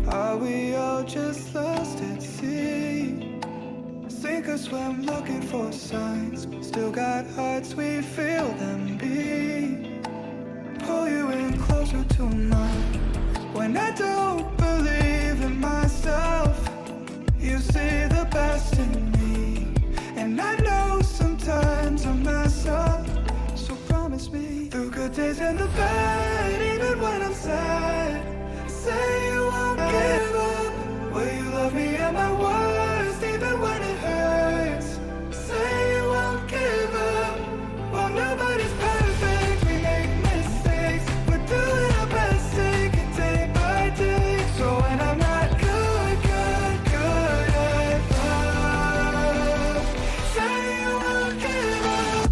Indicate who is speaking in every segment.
Speaker 1: Are we all just lost at sea? Sink or swim looking for signs. Still got hearts, we feel them beat. Pull you in closer to mine. When I don't believe in myself, you see the best in me. And I know sometimes I mess up, so promise me through good days and the bad, even when I'm sad, say you won't give up. Will you love me at my worst, even when it hurts? Say you won't give up. Well, nobody's perfect, we make mistakes. We're doing our best, take it day by day. So when I'm not good at love, say you won't give up.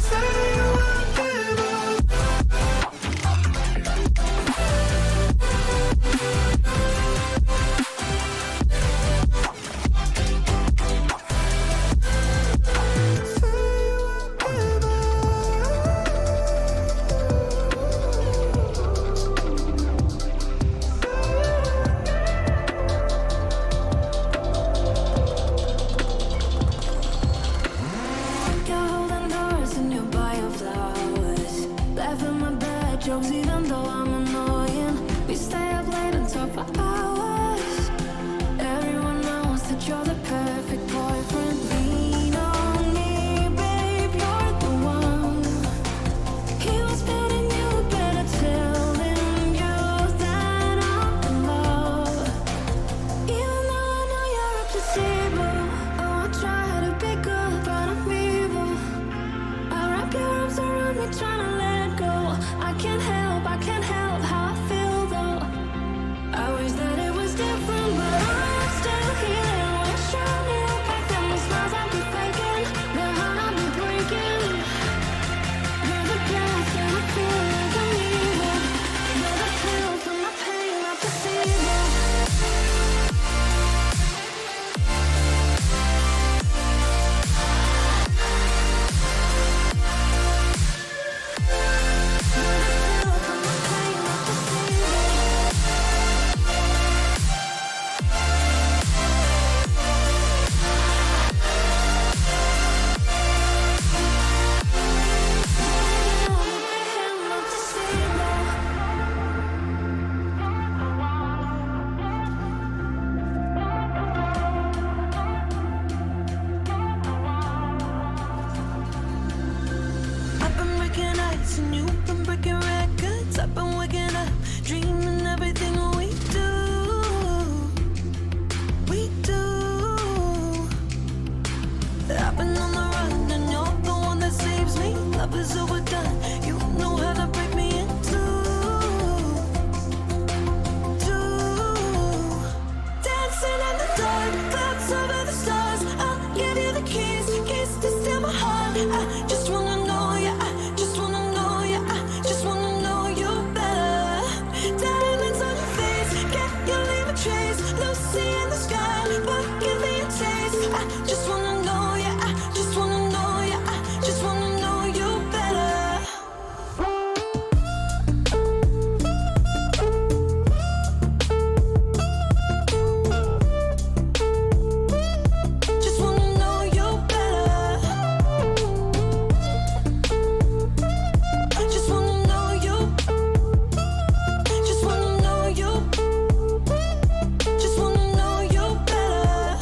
Speaker 1: Say you won't give up.
Speaker 2: You're holding doors and you buy your flowers. Laugh at my bad jokes even though I'm annoying. We stay up late and talk for hours. Everyone knows that you're the perfect boyfriend. Lean on me, babe, you're the one. He was better, you better tell him you that I'm in love. Even though I know you're a placebo, oh, I try to be good, but I'm evil. I wrap your arms around me, trying to let go. I can't help how I feel though. I wish that it was different, but I'm still here. When show me back then, the smiles I'd be faking, the heart I'd be breaking. You're the gas and I feel like I'm evil. You're the pill for my pain, not placebo. I've been breaking ice and you've been breaking records. I've been waking up, dreaming everything we do. We do. I've been on the run and you're the one that saves me. Love is overdone, you know how to break me in two. Dancing in the dark, clouds over the stars. I'll give you the keys to steal my heart. I just wanna know you, I just wanna know you, I just wanna know you better. Diamonds on your face, can you leave a trace? Lucy in the sky, but give me a taste. I just wanna know you, I just wanna know you, I just wanna know you better. Just wanna know you better. Just wanna know you. Just wanna know you. Just wanna know you better.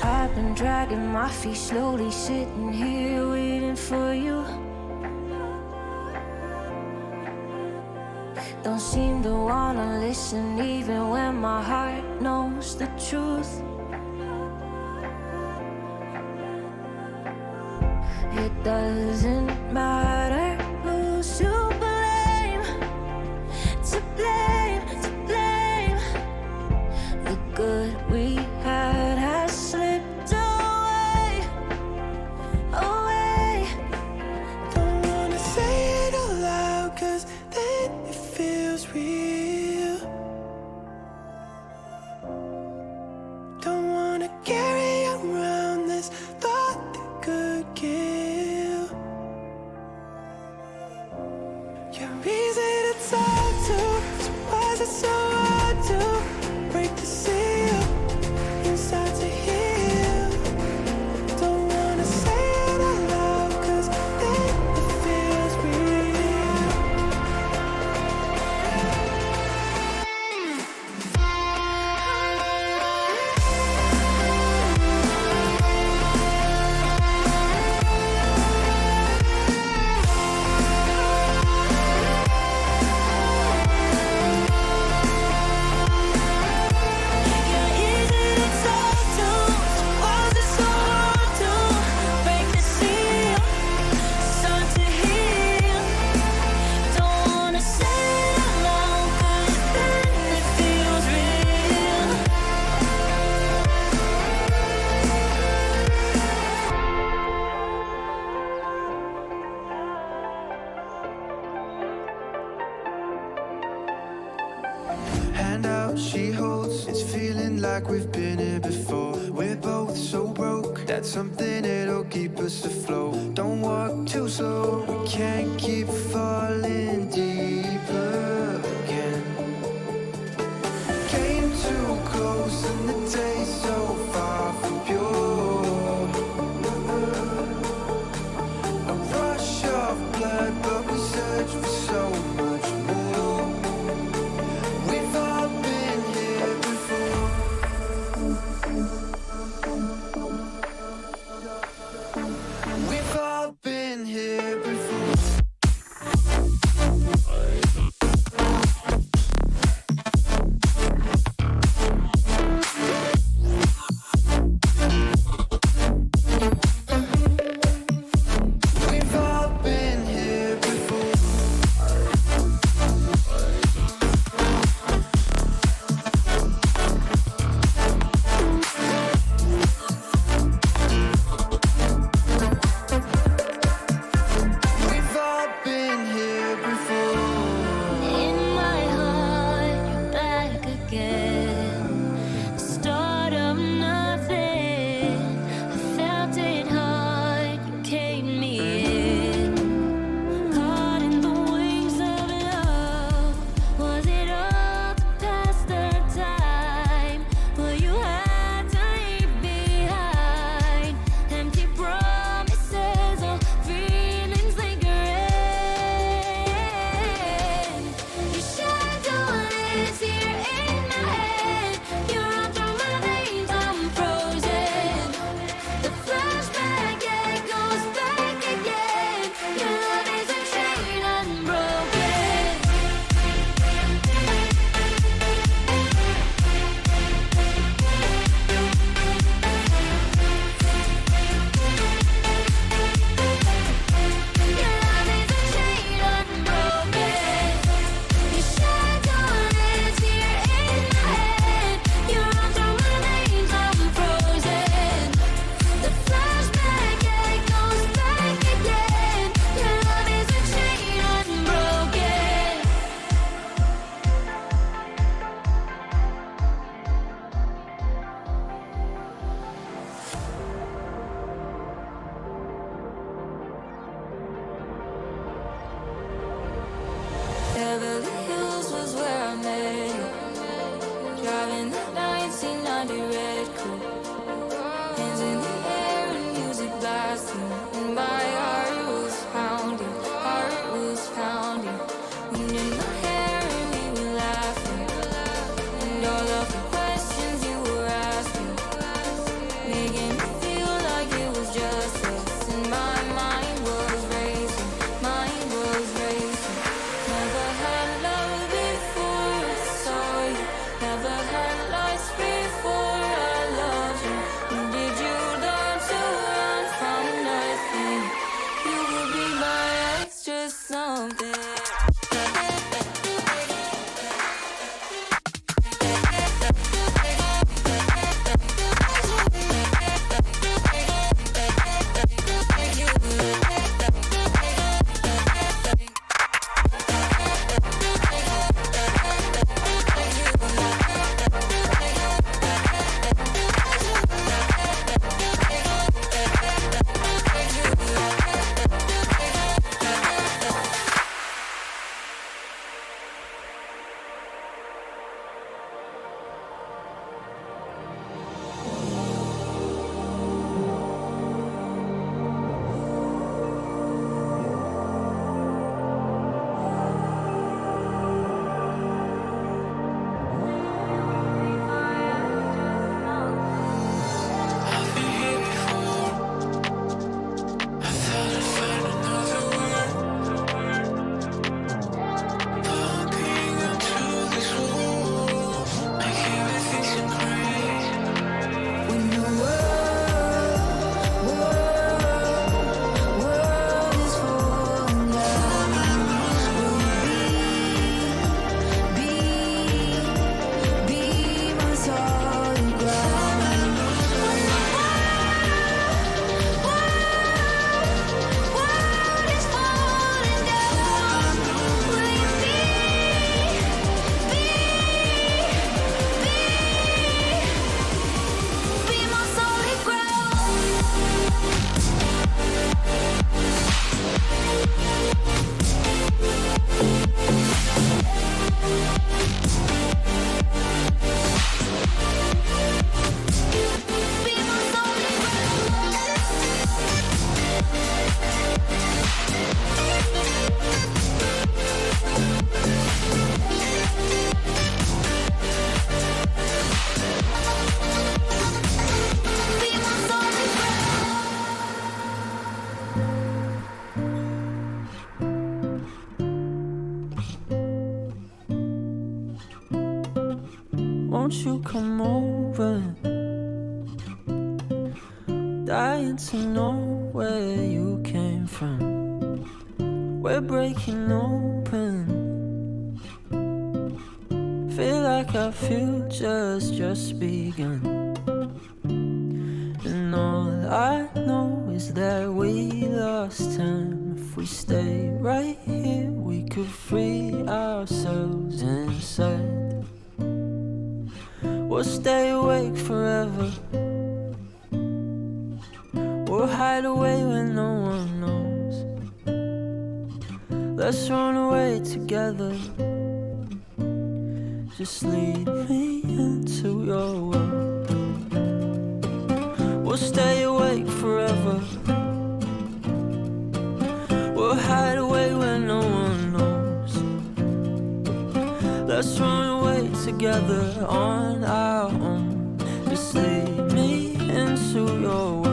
Speaker 2: I've been dragging my feet slowly, sitting here waiting for you. Don't seem to wanna listen even when my heart knows the truth. It doesn't matter who's to blame, to blame, to blame. The good we had has slipped away, away. The one
Speaker 1: carry around this thought that could kill. You're easy to talk to, so why is it so hard to break the seal and start to heal? Don't wanna say it out loud, 'cause then it feels real. You're easy to talk to, so why is it so hard to break the seal, start to heal? Don't wanna say it out loud, 'cause then it feels real. Hand out, she holds. It's feeling like we've been here before. We're both so broke. That's something that'll keep us afloat. Don't walk too slow. We can't keep falling deeper again. Came too close and the taste so far from pure. A rush of blood, but we search for so much more. We've all been here before. We've all been here before.
Speaker 2: when the world is falling down? Will you be my solid ground? When the world is falling down, will you be my solid ground? Be my solid ground. Be my solid ground.
Speaker 3: Won't you come over? Dying to know where you came from. We're breaking open. Feel like our future's just begun. And all I know is that we lost time. If we stay right here, we could free ourselves inside. We'll stay awake forever. We'll hide away when no one knows. Let's run away together. Just lead me into your world. We'll stay awake forever. We'll hide away when no one knows. Let's run away together on our own. Just lead me into your world.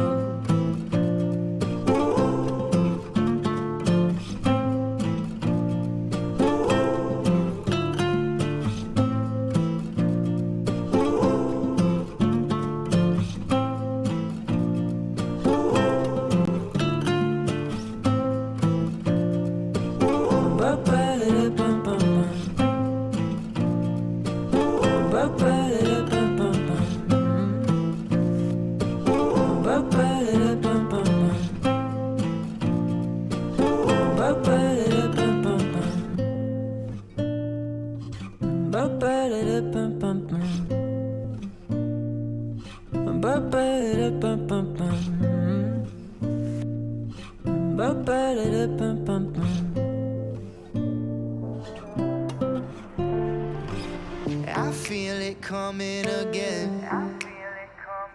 Speaker 4: I feel it coming again.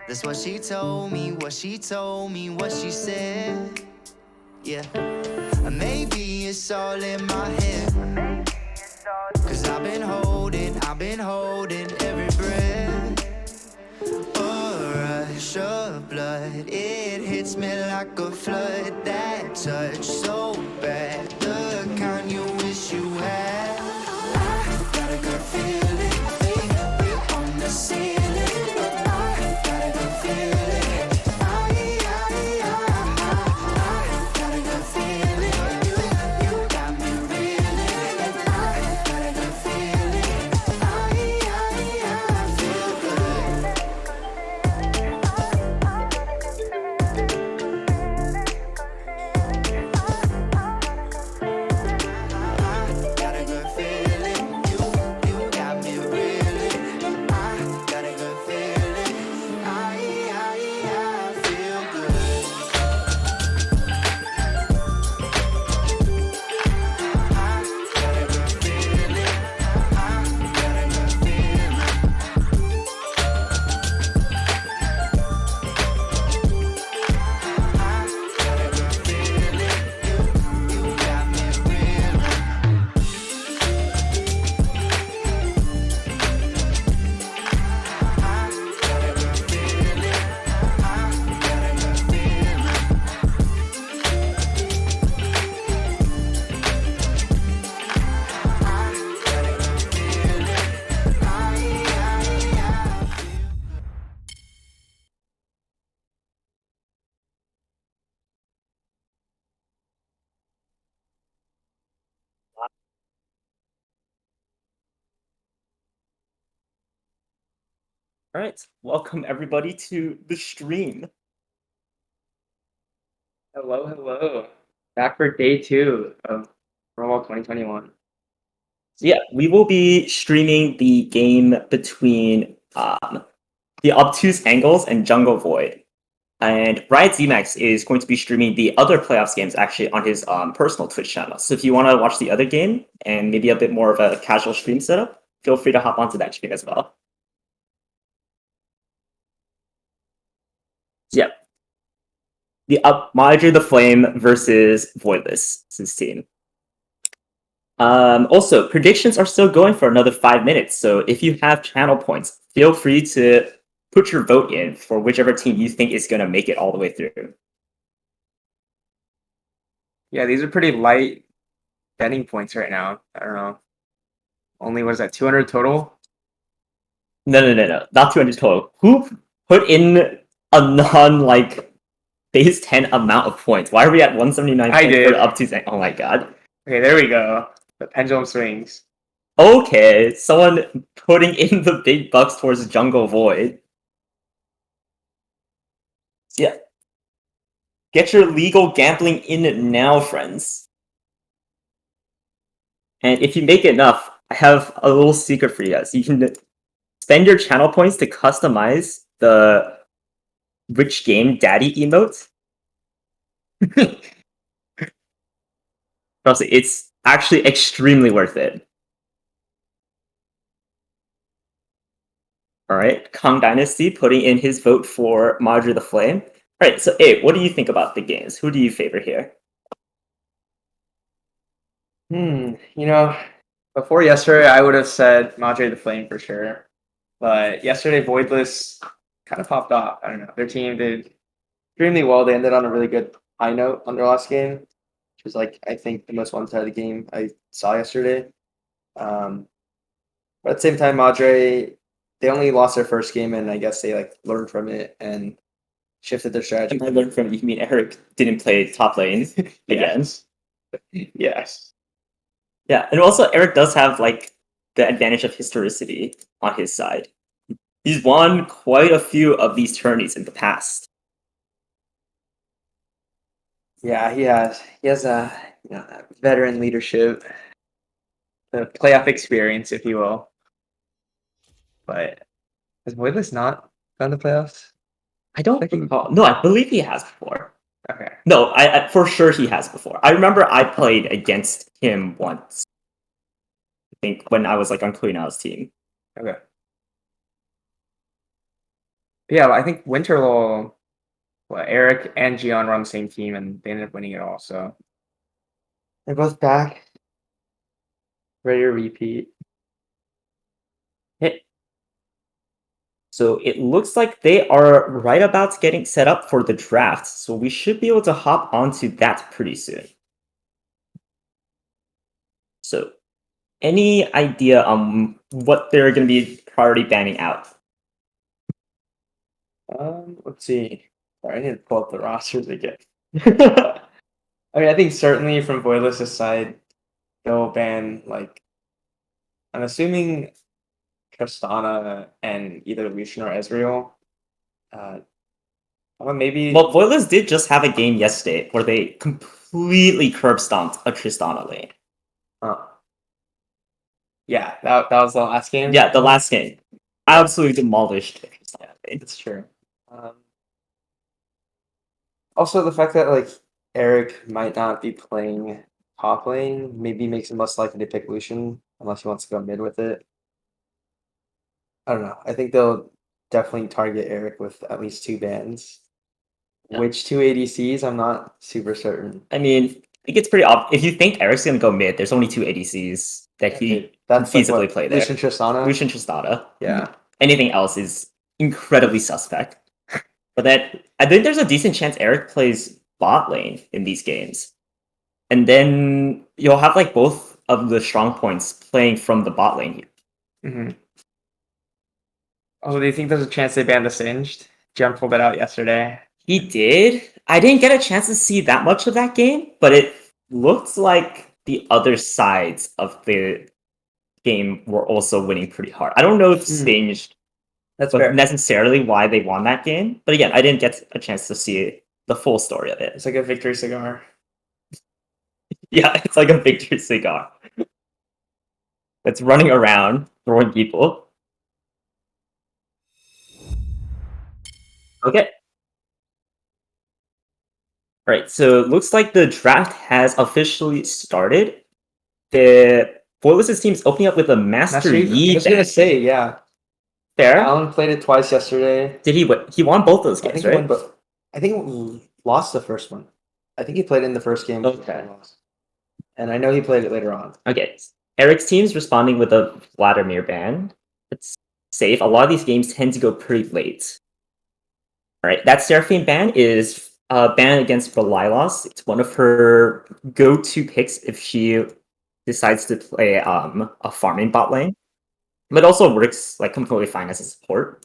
Speaker 4: That's what she told me, what she told me, what she said. Yeah, maybe it's all in my head. Cause I've been holding every breath. A rush of blood, it hits me like a flood. That touch so bad, the kind you wish you had. I got a good feeling, we're on the ceiling. I got a good feeling. I got a good feeling. You got me reeling. I got a good feeling. I feel good. I got a good
Speaker 5: All right, welcome everybody to the stream.
Speaker 6: Hello, hello. Back for day 2 of Brawl 2021.
Speaker 5: So yeah, we will be streaming the game between the Obtuse Angles and Jungle Void. And Riot ZMax is going to be streaming the other playoffs games actually on his personal Twitch channel. So if you want to watch the other game and maybe a bit more of a casual stream setup, feel free to hop onto that stream as well. Yeah. The Madre the Flame versus Voidless's team. Also, predictions are still going for another 5 minutes, so if you have channel points, feel free to put your vote in for whichever team you think is going to make it all the way through.
Speaker 6: Yeah, these are pretty light betting points right now. I don't know. Only, what is that, 200 total?
Speaker 5: No. Not 200 total. Who put in a base 10 amount of points? Why are we at 179
Speaker 6: I
Speaker 5: points
Speaker 6: did.
Speaker 5: for up to... Oh my god.
Speaker 6: Okay, there we go. The pendulum swings.
Speaker 5: Okay, someone putting in the big bucks towards Jungle Void. Yeah. Get your legal gambling in now, friends. And if you make enough, I have a little secret for you guys. You can spend your channel points to customize the Rich Game Daddy emote. Trust me, it's actually extremely worth it. Alright, Kong Dynasty putting in his vote for Madre the Flame. Alright, so Abe, what do you think about the games? Who do you favor here?
Speaker 6: You know, before yesterday, I would have said Madre the Flame for sure. But yesterday, Voidless kind of popped off. I don't know. Their team did extremely well. They ended on a really good high note on their last game, which was I think the most one-sided game I saw yesterday. But at the same time, Madre, they only lost their first game, and I guess they learned from it and shifted their strategy.
Speaker 5: I learned from you mean Eric didn't play top lane again.
Speaker 6: Yes.
Speaker 5: Yeah, and also Eric does have the advantage of historicity on his side. He's won quite a few of these tourneys in the past.
Speaker 6: Yeah, he has. He has that veteran leadership, the playoff experience, if you will. But has Voidless not gone to playoffs?
Speaker 5: I don't recall. No, I believe he has before.
Speaker 6: Okay.
Speaker 5: No, I for sure he has before. I remember I played against him once. I think when I was on Kuinao's team.
Speaker 6: Okay. Yeah, I think Winterlull, Eric and Gian were on the same team, and they ended up winning it all. So they're both back, ready to repeat.
Speaker 5: So it looks like they are right about getting set up for the draft. So we should be able to hop onto that pretty soon. So any idea on what they're going to be priority banning out?
Speaker 6: Let's see. Sorry, I need to pull up the rosters again. I mean, I think certainly from Voidless' side, they'll ban I'm assuming Tristana and either Lucian or Ezreal. Maybe.
Speaker 5: Well, Voidless did just have a game yesterday where they completely curb stomped a Tristana lane.
Speaker 6: Yeah, that was the last game.
Speaker 5: Yeah, the last game. Absolutely demolished Tristana lane.
Speaker 6: It's true. Also, the fact that Eric might not be playing top lane maybe makes him less likely to pick Lucian unless he wants to go mid with it. I don't know. I think they'll definitely target Eric with at least 2 bans.
Speaker 5: Yeah.
Speaker 6: Which 2 ADCs? I'm not super certain.
Speaker 5: I mean, I think it's pretty obvious. If you think Eric's going to go mid, there's only 2 ADCs that he can feasibly play there.
Speaker 6: Lucian Tristana?
Speaker 5: Lucian Tristana.
Speaker 6: Yeah.
Speaker 5: Anything else is incredibly suspect. But I think there's a decent chance Eric plays bot lane in these games. And then you'll have both of the strong points playing from the bot lane here.
Speaker 6: Mm-hmm. Also, do you think there's a chance they ban the Singed? Jim pulled it out yesterday.
Speaker 5: He did. I didn't get a chance to see that much of that game, but it looked like the other sides of the game were also winning pretty hard. I don't know if Singed
Speaker 6: That's
Speaker 5: was
Speaker 6: fair.
Speaker 5: necessarily why they won that game. But again, I didn't get a chance to see the full story of it.
Speaker 6: It's like a victory cigar.
Speaker 5: Yeah, it's like a victory cigar. It's running around throwing people. Okay. Right, so it looks like the draft has officially started. The Boilers' team is opening up with a Master Yi.
Speaker 6: I was gonna say, yeah.
Speaker 5: Fair.
Speaker 6: Alan played it twice yesterday.
Speaker 5: Did he win? He won both those
Speaker 6: I
Speaker 5: games,
Speaker 6: think he won,
Speaker 5: right?
Speaker 6: but I think he lost the first one. I think he played in the first game.
Speaker 5: Okay.
Speaker 6: And I know he played it later on.
Speaker 5: Okay. Eric's team's responding with a Vladimir ban. It's safe. A lot of these games tend to go pretty late. Alright, that Seraphine ban is a ban against Relilos. It's one of her go-to picks if she decides to play a farming bot lane. But also works like completely fine as a support.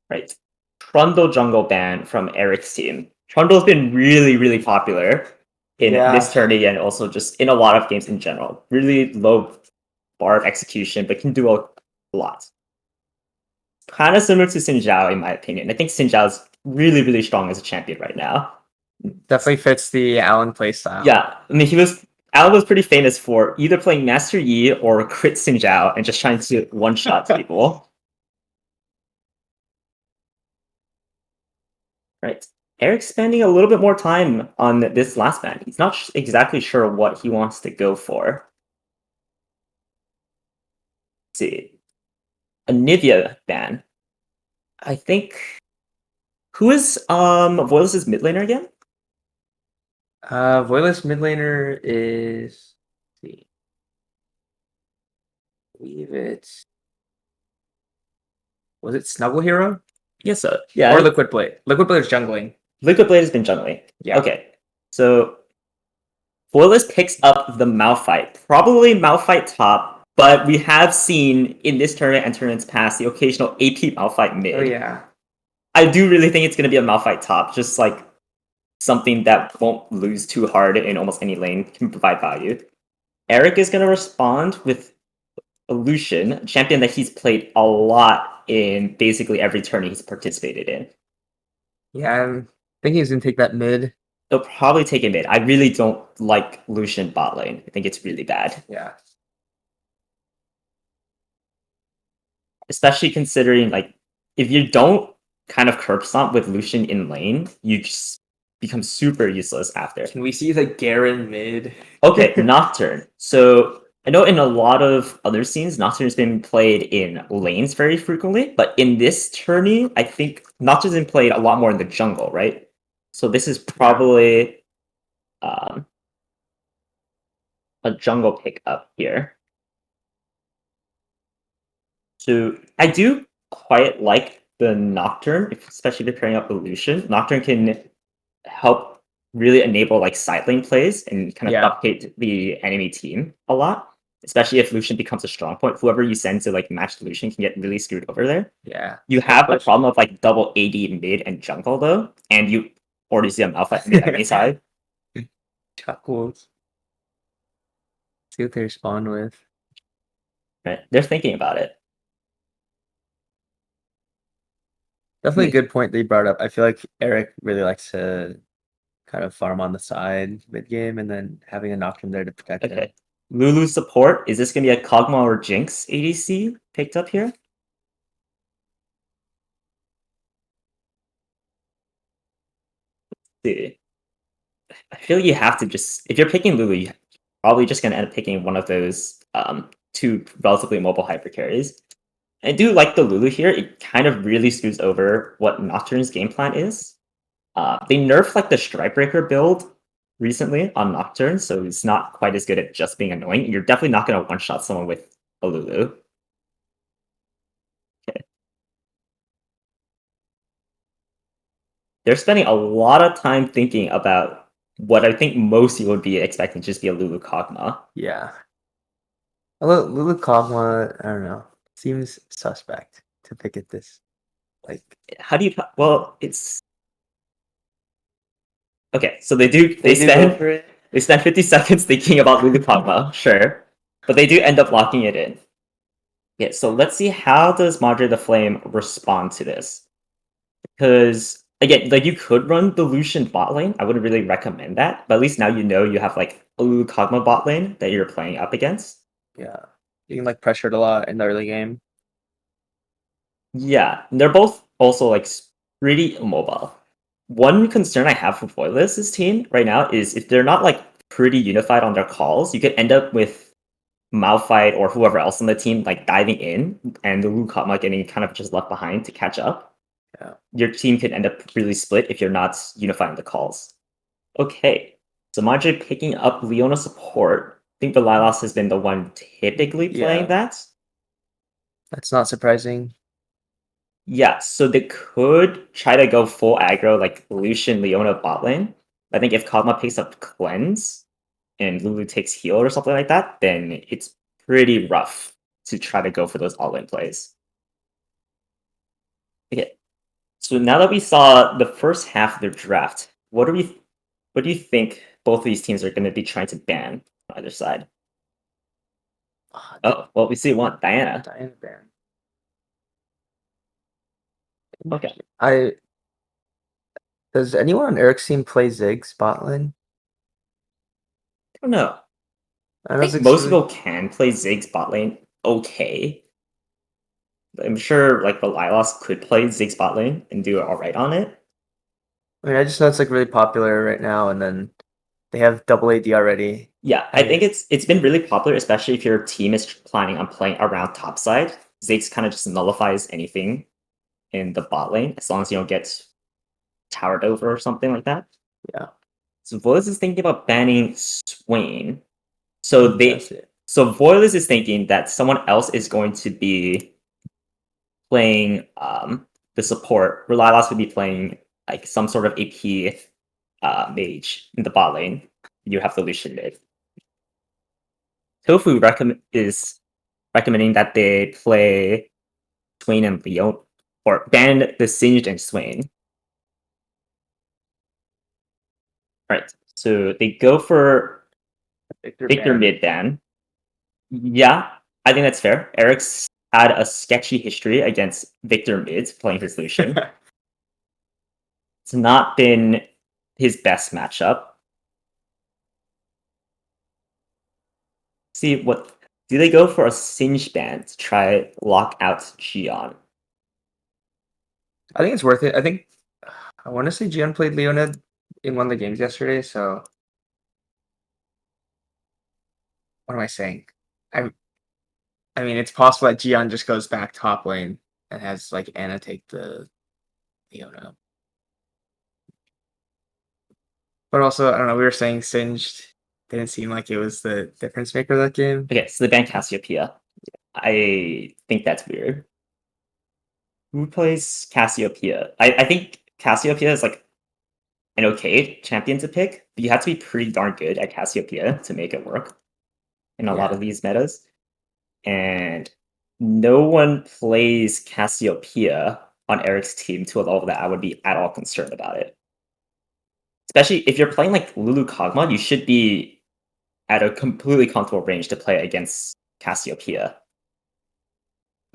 Speaker 5: Right. Trundle jungle ban from Eric's team. Trundle's been really, really popular in this tourney and also just in a lot of games in general. Really low bar of execution, but can do a lot. Kind of similar to Xin Zhao, in my opinion. I think Xin Zhao's really, really strong as a champion right now.
Speaker 6: Definitely fits the Alan playstyle.
Speaker 5: Yeah, I mean, Alan was pretty famous for either playing Master Yi or crit Xin Zhao and just trying to one-shot people. Right. Eric's spending a little bit more time on this last ban. He's not exactly sure what he wants to go for. Let's see. A Nivea ban. I think... Who is Voiles' mid laner again?
Speaker 6: Voiles mid laner is... Let's see. I believe it's... Was it Snuggle Hero?
Speaker 5: Yes, so. Yeah.
Speaker 6: Or Liquid Blade. Liquid Blade is jungling.
Speaker 5: Liquid Blade has been jungling.
Speaker 6: Yeah.
Speaker 5: Okay. So Voiles picks up the Malphite. Probably Malphite top, but we have seen in this tournament and tournaments past the occasional AP Malphite mid.
Speaker 6: Oh yeah.
Speaker 5: I do really think it's going to be a Malphite top, just like something that won't lose too hard in almost any lane, can provide value. Eric is going to respond with a Lucian, a champion that he's played a lot in basically every tourney he's participated in.
Speaker 6: Yeah, I'm thinking he's going to take that mid.
Speaker 5: He'll probably take it mid. I really don't like Lucian bot lane. I think it's really bad.
Speaker 6: Yeah.
Speaker 5: Especially considering, like, if you don't kind of curb stomp with Lucian in lane, you just become super useless after.
Speaker 6: Can we see the Garen mid?
Speaker 5: Okay, Nocturne. So I know in a lot of other scenes, Nocturne's been played in lanes very frequently, but in this tourney, I think Nocturne's been played a lot more in the jungle, right? So this is probably a jungle pick up here. So I do quite like the Nocturne, especially if you're pairing up with Lucian. Nocturne can help really enable like side lane plays and kind of suffocate the enemy team a lot. Especially if Lucian becomes a strong point. Whoever you send to like match Lucian can get really screwed over there.
Speaker 6: Yeah.
Speaker 5: You have the problem of like double AD mid and jungle though, and you already see a Malphite on the enemy side.
Speaker 6: Chuckles. See what they respond with.
Speaker 5: Right. They're thinking about it.
Speaker 6: Definitely a good point that you brought up. I feel like Eric really likes to kind of farm on the side mid game and then having a Nocturne there to protect him.
Speaker 5: Lulu support. Is this going to be a Kog'Maw or Jinx ADC picked up here? Let's see. I feel like you have to just... If you're picking Lulu, you're probably just going to end up picking one of those two relatively mobile hyper carries. I do like the Lulu here. It kind of really screws over what Nocturne's game plan is. They nerfed like the Strikebreaker build recently on Nocturne, so it's not quite as good at just being annoying. You're definitely not going to one-shot someone with a Lulu. Okay. They're spending a lot of time thinking about what I think most you would be expecting to just be a Lulu Kog'Maw.
Speaker 6: Yeah. Although Lulu Kog'Maw, I don't know, seems suspect to pick at this. Like,
Speaker 5: how do you? Well, it's okay. So they spend 50 seconds thinking about Lulu Kog'Maw, sure, but they do end up locking it in. Yeah, so let's see how does Madre the Flame respond to this. Because again, like you could run the Lucian bot lane. I wouldn't really recommend that, but at least now you know you have like a Lulu Kog'Maw bot lane that you're playing up against.
Speaker 6: Yeah. Being like pressured a lot in the early game.
Speaker 5: Yeah, they're both also like pretty immobile. One concern I have for Voidless's team right now is if they're not like pretty unified on their calls, you could end up with Malphite or whoever else on the team like diving in and the Lukama getting kind of just left behind to catch up.
Speaker 6: Yeah.
Speaker 5: Your team could end up really split if you're not unifying the calls. Okay, so Madre picking up Leona support. I think the Lilas has been the one typically playing
Speaker 6: Yeah.
Speaker 5: that.
Speaker 6: That's not surprising.
Speaker 5: Yeah, so they could try to go full aggro like Lucian Leona bot lane. I think if Kog'Maw picks up cleanse and Lulu takes heal or something like that, then it's pretty rough to try to go for those all-in plays. Okay, so now that we saw the first half of their draft, what do you think both of these teams are going to be trying to ban on either side? Oh, well, we see one, Diana.
Speaker 6: Diana Baron.
Speaker 5: Okay.
Speaker 6: Does anyone on Eric's team play Ziggs bot lane?
Speaker 5: I don't know.
Speaker 6: I
Speaker 5: I
Speaker 6: know
Speaker 5: think
Speaker 6: Ziggs
Speaker 5: most
Speaker 6: really-
Speaker 5: people can play Ziggs bot lane okay. I'm sure like the Lilas could play Ziggs bot lane and do alright on it.
Speaker 6: I mean, I just know it's like really popular right now, and then they have double AD already.
Speaker 5: Yeah, I think it's been really popular, especially if your team is planning on playing around topside. Ziggs kind of just nullifies anything in the bot lane as long as you don't get towered over or something like that.
Speaker 6: Yeah.
Speaker 5: So Voiles is thinking about banning Swain. So
Speaker 6: That's it.
Speaker 5: so Voiles is thinking that someone else is going to be playing the support. Relilas would be playing like some sort of AP mage in the bot lane. You have the Lucian mid. Tofu is recommending that they play Swain and Leon, or ban the Singed and Swain. Right. So they go for Victor
Speaker 6: Baron.
Speaker 5: mid ban. Yeah, I think that's fair. Eric's had a sketchy history against Victor mid playing his Lucian. It's not been his best matchup. See what do they go for a Singe ban to try lock out Gion?
Speaker 6: I think it's worth it. I think I want to say Gian played Leonid in one of the games yesterday. So what am I saying? I mean, it's possible that Gian just goes back top lane and has like Anna take the Leona. But also, I don't know. We were saying Singed didn't seem like it was the difference maker that game.
Speaker 5: Okay, so they ban Cassiopeia. I think that's weird. Who plays Cassiopeia? I think Cassiopeia is like an okay champion to pick, but you have to be pretty darn good at Cassiopeia to make it work in a lot
Speaker 6: Yeah.
Speaker 5: of these metas. And no one plays Cassiopeia on Eric's team to a level that I would be at all concerned about it. Especially if you're playing like Lulu Kog'Maw, you should be at a completely comfortable range to play against Cassiopeia.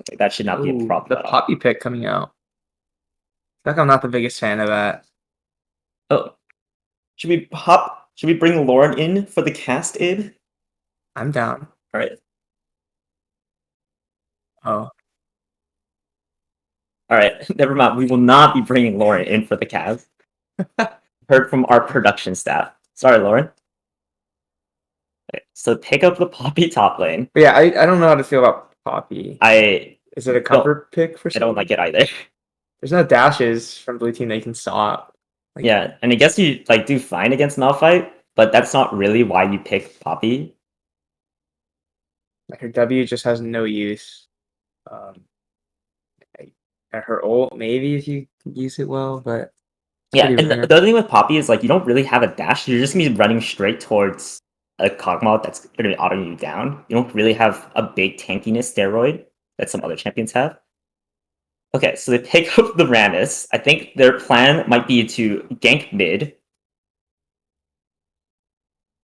Speaker 5: Like, that should not be a
Speaker 6: Ooh,
Speaker 5: problem
Speaker 6: the
Speaker 5: at all.
Speaker 6: Poppy pick coming out. I feel like I'm not the biggest fan of that.
Speaker 5: Oh, should we bring Lauren in for the cast id?
Speaker 6: I'm down.
Speaker 5: All right.
Speaker 6: Oh,
Speaker 5: All right, never mind. We will not be bringing Lauren in for the cast. Heard from our production staff. Sorry, Lauren. Okay, so pick up the Poppy top lane.
Speaker 6: but yeah, I don't know how to feel about Poppy. Is it a cover pick for
Speaker 5: I don't like it either.
Speaker 6: There's no dashes from blue team they can stop. Like,
Speaker 5: Yeah, and I guess you like do fine against Malphite, but that's not really why you pick Poppy.
Speaker 6: like her W just has no use. At her ult, maybe if you use it well, but
Speaker 5: Yeah,
Speaker 6: pretty
Speaker 5: and
Speaker 6: rare.
Speaker 5: the other thing with Poppy is like you don't really have a dash. You're just gonna be running straight towards a Kog'Maw that's gonna be autoing you down. You don't really have a big tankiness steroid that some other champions have. Okay, so they pick up the Rammus. I think their plan might be to gank mid.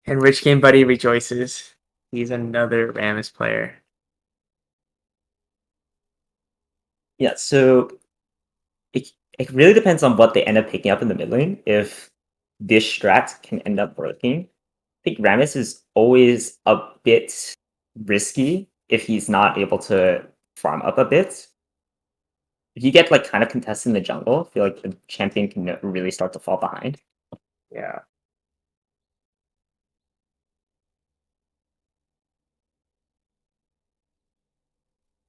Speaker 6: And Rich Game Buddy rejoices. He's another Rammus player.
Speaker 5: Yeah, so it really depends on what they end up picking up in the mid lane. If this strat can end up working, I think Rammus is always a bit risky if he's not able to farm up a bit. If you get like kind of contested in the jungle, I feel like the champion can really start to fall behind.
Speaker 6: Yeah.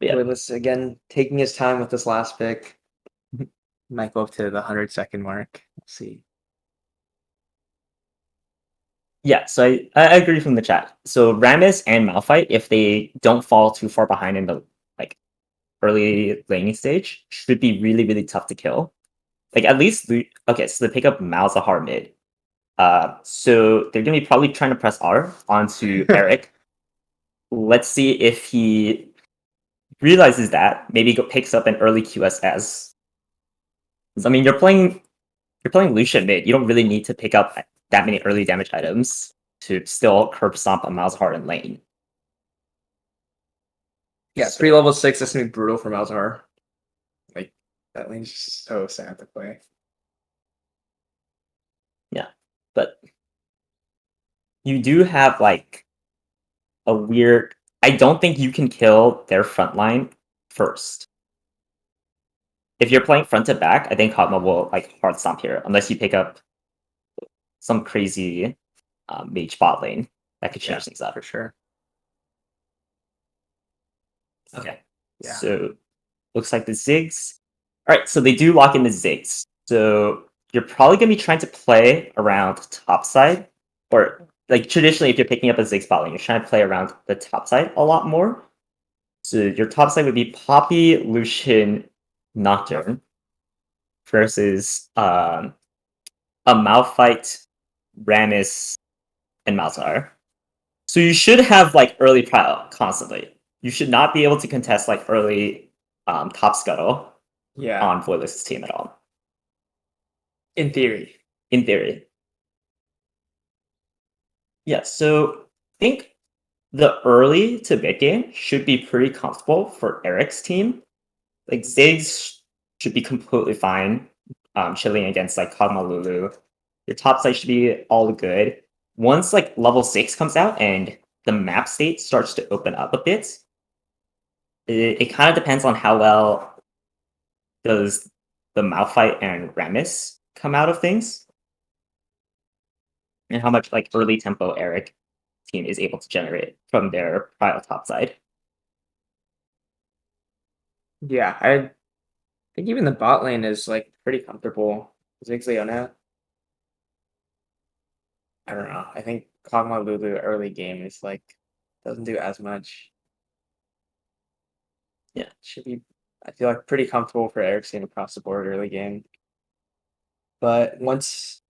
Speaker 5: Yeah.
Speaker 6: Willis again taking his time with this last pick. Might go up to the 100-second mark. Let's see.
Speaker 5: Yeah, so I agree from the chat. So Rammus and Malphite, if they don't fall too far behind in the like early laning stage, should be really, really tough to kill. Like at least okay, so they pick up Malzahar mid. So they're gonna be probably trying to press R onto Eric. Let's see if he realizes that. Maybe picks up an early QSS. I mean, you're playing Lucian mid. You don't really need to pick up that many early damage items to still curb stomp a Malzahar in lane.
Speaker 6: Yeah, 3 level 6, that's gonna be brutal for Malzahar. Like, that lane's just so sad to play.
Speaker 5: But you do have like a weird. I don't think you can kill their front line first. If you're playing front to back, I think Kog'Maw will like hard stomp here, unless you pick up some crazy mage bot lane that could change things up.
Speaker 6: For sure.
Speaker 5: Okay.
Speaker 6: Yeah.
Speaker 5: So looks like the Ziggs. All right, so they do lock in the Ziggs. So you're probably gonna be trying to play around top side, or like traditionally, if you're picking up a Ziggs bot lane, you're trying to play around the top side a lot more. So your top side would be Poppy, Lucian, Nocturne versus a Malphite, Rammus, and Malzahar. So you should have like early prio constantly. You should not be able to contest like early top scuttle
Speaker 6: Yeah.
Speaker 5: on Voidless's team at all.
Speaker 6: In theory.
Speaker 5: In theory. Yeah, so I think the early to mid game should be pretty comfortable for Eric's team. Like Ziggs should be completely fine chilling against like Kog'Maw Lulu. Your top side should be all good. Once like level 6 comes out and the map state starts to open up a bit, it kind of depends on how well does the Malphite and Rammus come out of things, and how much like early tempo Eric team is able to generate from their prio top side.
Speaker 6: Yeah, I think even the bot lane is like pretty comfortable. Ziggs Leona. I don't know. I think Kog'Maw Lulu early game is like doesn't do as much.
Speaker 5: Yeah.
Speaker 6: Should be I feel like pretty comfortable for Eric's team across the board early game. But once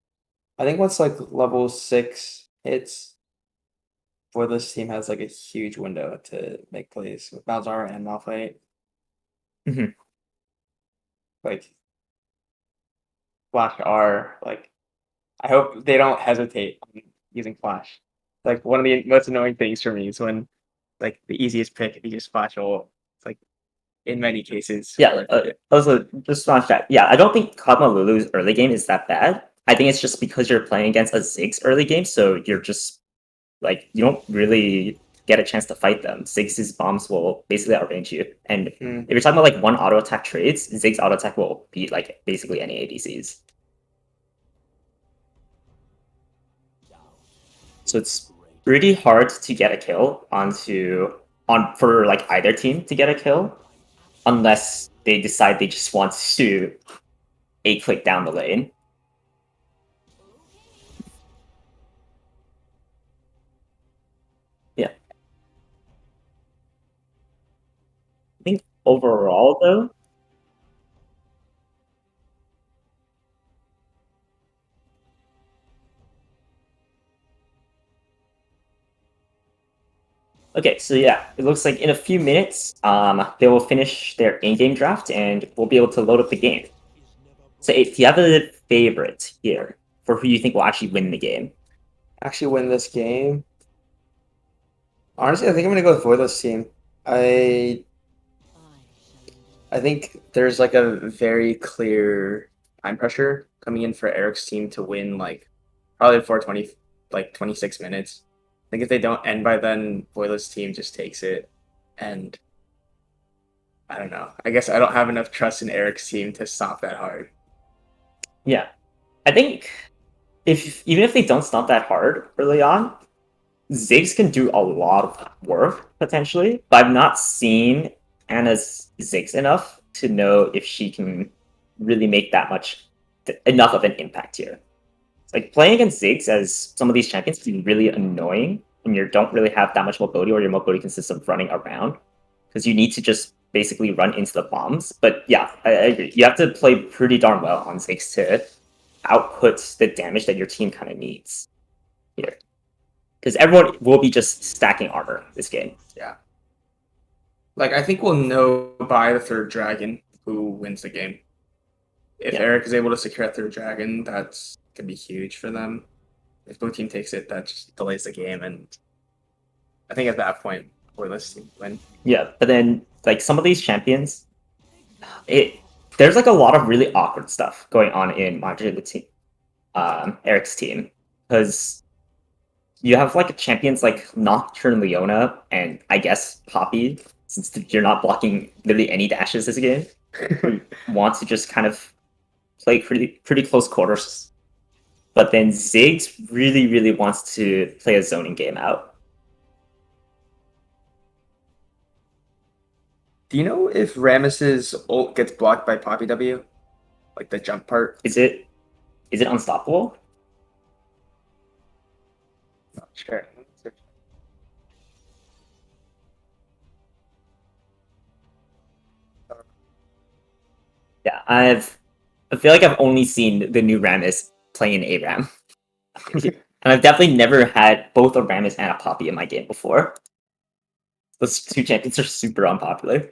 Speaker 6: like level 6 hits, for this team has like a huge window to make plays with Malzahar and Malphite.
Speaker 5: Mhm.
Speaker 6: Like Flash R, like I hope they don't hesitate on using Flash. Like one of the most annoying things for me is when like the easiest pick you just Flash ult. It's like in many cases.
Speaker 5: Yeah, also just on that. Yeah, I don't think Kog'Maw Lulu's early game is that bad. I think it's just because you're playing against a Ziggs early game, so you're just like you don't really get a chance to fight them. Ziggs' bombs will basically outrange you. And if you're talking about like one auto attack trades, Ziggs auto attack will beat like basically any ADCs. So it's pretty hard to get a kill for like either team to get a kill, unless they decide they just want to click down the lane. Yeah. I think overall though, okay, so yeah, it looks like in a few minutes, they will finish their in-game draft and we'll be able to load up the game. So if you have a favorite here for who you think will actually win the game.
Speaker 6: Actually win this game. Honestly, I think I'm gonna go with Voidless team. I I think there's like a very clear time pressure coming in for Eric's team to win like probably before 26 minutes. I think if they don't end by then, Boyla's team just takes it. And I don't know. I guess I don't have enough trust in Eric's team to stop that hard.
Speaker 5: Yeah, I think even if they don't stomp that hard early on, Ziggs can do a lot of work potentially. But I've not seen Anna's Ziggs enough to know if she can really make that much enough of an impact here. Like playing against Ziggs as some of these champions can be really annoying when you don't really have that much mobility, or your mobility consists of running around because you need to just basically run into the bombs. But yeah, I agree. You have to play pretty darn well on Ziggs to output the damage that your team kind of needs here. Because everyone will be just stacking armor this game.
Speaker 6: Yeah. Like, I think we'll know by the third dragon who wins the game. If
Speaker 5: Yeah.
Speaker 6: Eric is able to secure a third dragon, that's going to be huge for them. If blue team takes it, that just delays the game. And I think at that point, Boyla's team win.
Speaker 5: Yeah, but then like some of these champions, there's like a lot of really awkward stuff going on in Eric's team, because you have like champions like Nocturne Leona and I guess Poppy, since you're not blocking literally any dashes this game, who want to just kind of play pretty close quarters. But then Ziggs really wants to play a zoning game out.
Speaker 6: Do you know if Rammus's ult gets blocked by Poppy W? Like the jump part?
Speaker 5: Is it unstoppable?
Speaker 6: Not sure.
Speaker 5: Yeah, I feel like I've only seen the new Rammus playing ARAM. And I've definitely never had both a Rammus and a Poppy in my game before. Those two champions are super unpopular.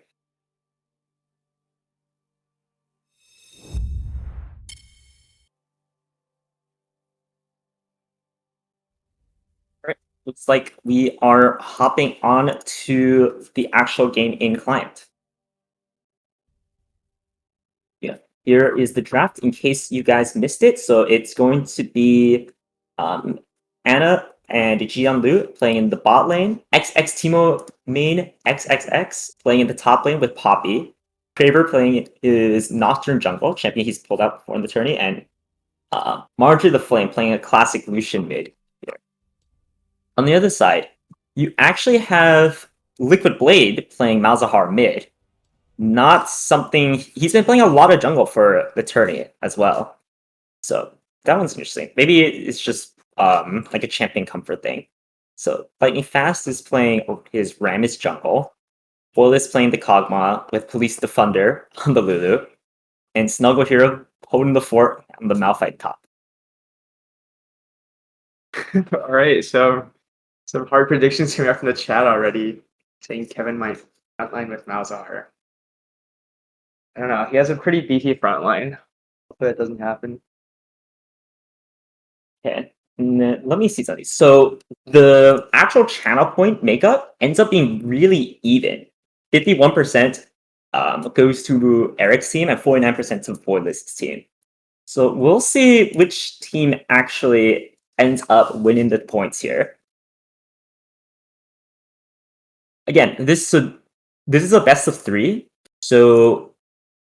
Speaker 5: Alright, looks like we are hopping on to the actual game in client. Yeah, here is the draft in case you guys missed it. So it's going to be Anna and Jianlu playing in the bot lane, XX Timo main XXX playing in the top lane with Poppy, Kraber playing his Nocturne jungle, champion he's pulled out before in the tourney, and Marjorie the Flame playing a classic Lucian mid here. On the other side, you actually have Liquid Blade playing Malzahar mid. Not something he's been playing a lot of jungle for the tourney as well. So that one's interesting. Maybe it's just like a champion comfort thing. So Lightning Fast is playing his Rammus jungle. Boyle is playing the Kog'Maw with Police the Thunder on the Lulu. And Snuggle Hero holding the fort on the Malphite top.
Speaker 6: All right, so some hard predictions coming up from the chat already, saying Kevin might frontline with Malzahar. I don't know. He has a pretty beefy front line. Hopefully that doesn't happen.
Speaker 5: Okay, and then let me see something. So the actual channel point makeup ends up being really even. 51% goes to Eric's team and 49% to Boylist's team. So we'll see which team actually ends up winning the points here. Again, this is a best of 3, so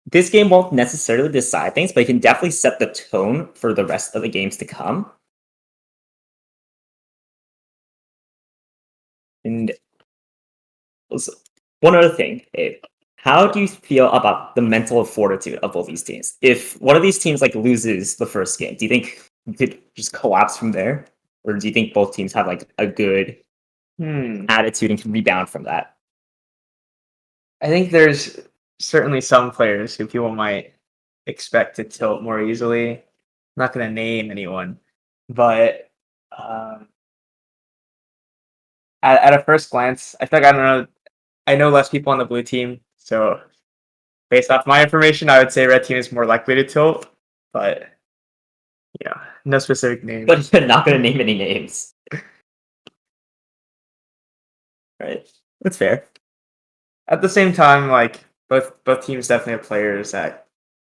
Speaker 5: this game won't necessarily decide things, but it can definitely set the tone for the rest of the games to come. And also, one other thing, Abe, how do you feel about the mental fortitude of both these teams? If one of these teams like loses the first game, do you think you could just collapse from there? Or do you think both teams have like a good attitude and can rebound from that?
Speaker 6: I think there's certainly some players who people might expect to tilt more easily. I'm not going to name anyone, but at a first glance, I feel like I know less people on the blue team, so based off my information, I would say red team is more likely to tilt, but no specific names.
Speaker 5: But you're not going to name any names. Right, that's fair.
Speaker 6: At the same time, like, both teams definitely have players that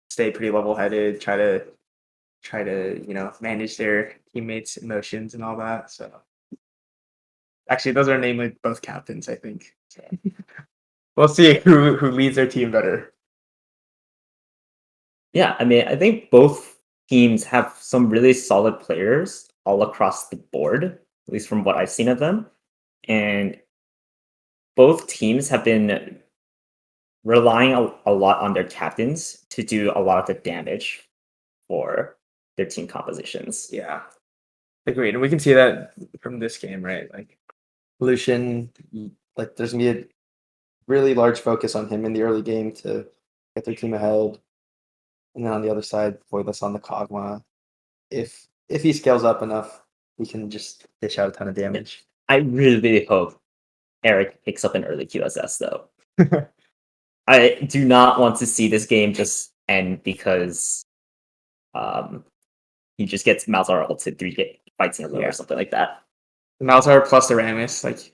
Speaker 6: stay pretty level headed, try to manage their teammates' emotions and all that. So actually, those are namely both captains, I think. So we'll see who leads their team better.
Speaker 5: Yeah, I mean, I think both teams have some really solid players all across the board, at least from what I've seen of them. And both teams have been relying a lot on their captains to do a lot of the damage for their team compositions.
Speaker 6: Yeah, agreed. And we can see that from this game, right? Like
Speaker 7: Lucian, like there's gonna be a really large focus on him in the early game to get their team ahead. And then on the other side, Voidless on the Kog'Maw. If he scales up enough, he can just dish out a ton of damage.
Speaker 5: I really hope Eric picks up an early QSS though. I do not want to see this game just end because he just gets Malzahar ulted 3 fights in a row or something like that.
Speaker 6: The Malzahar plus the Rammus, like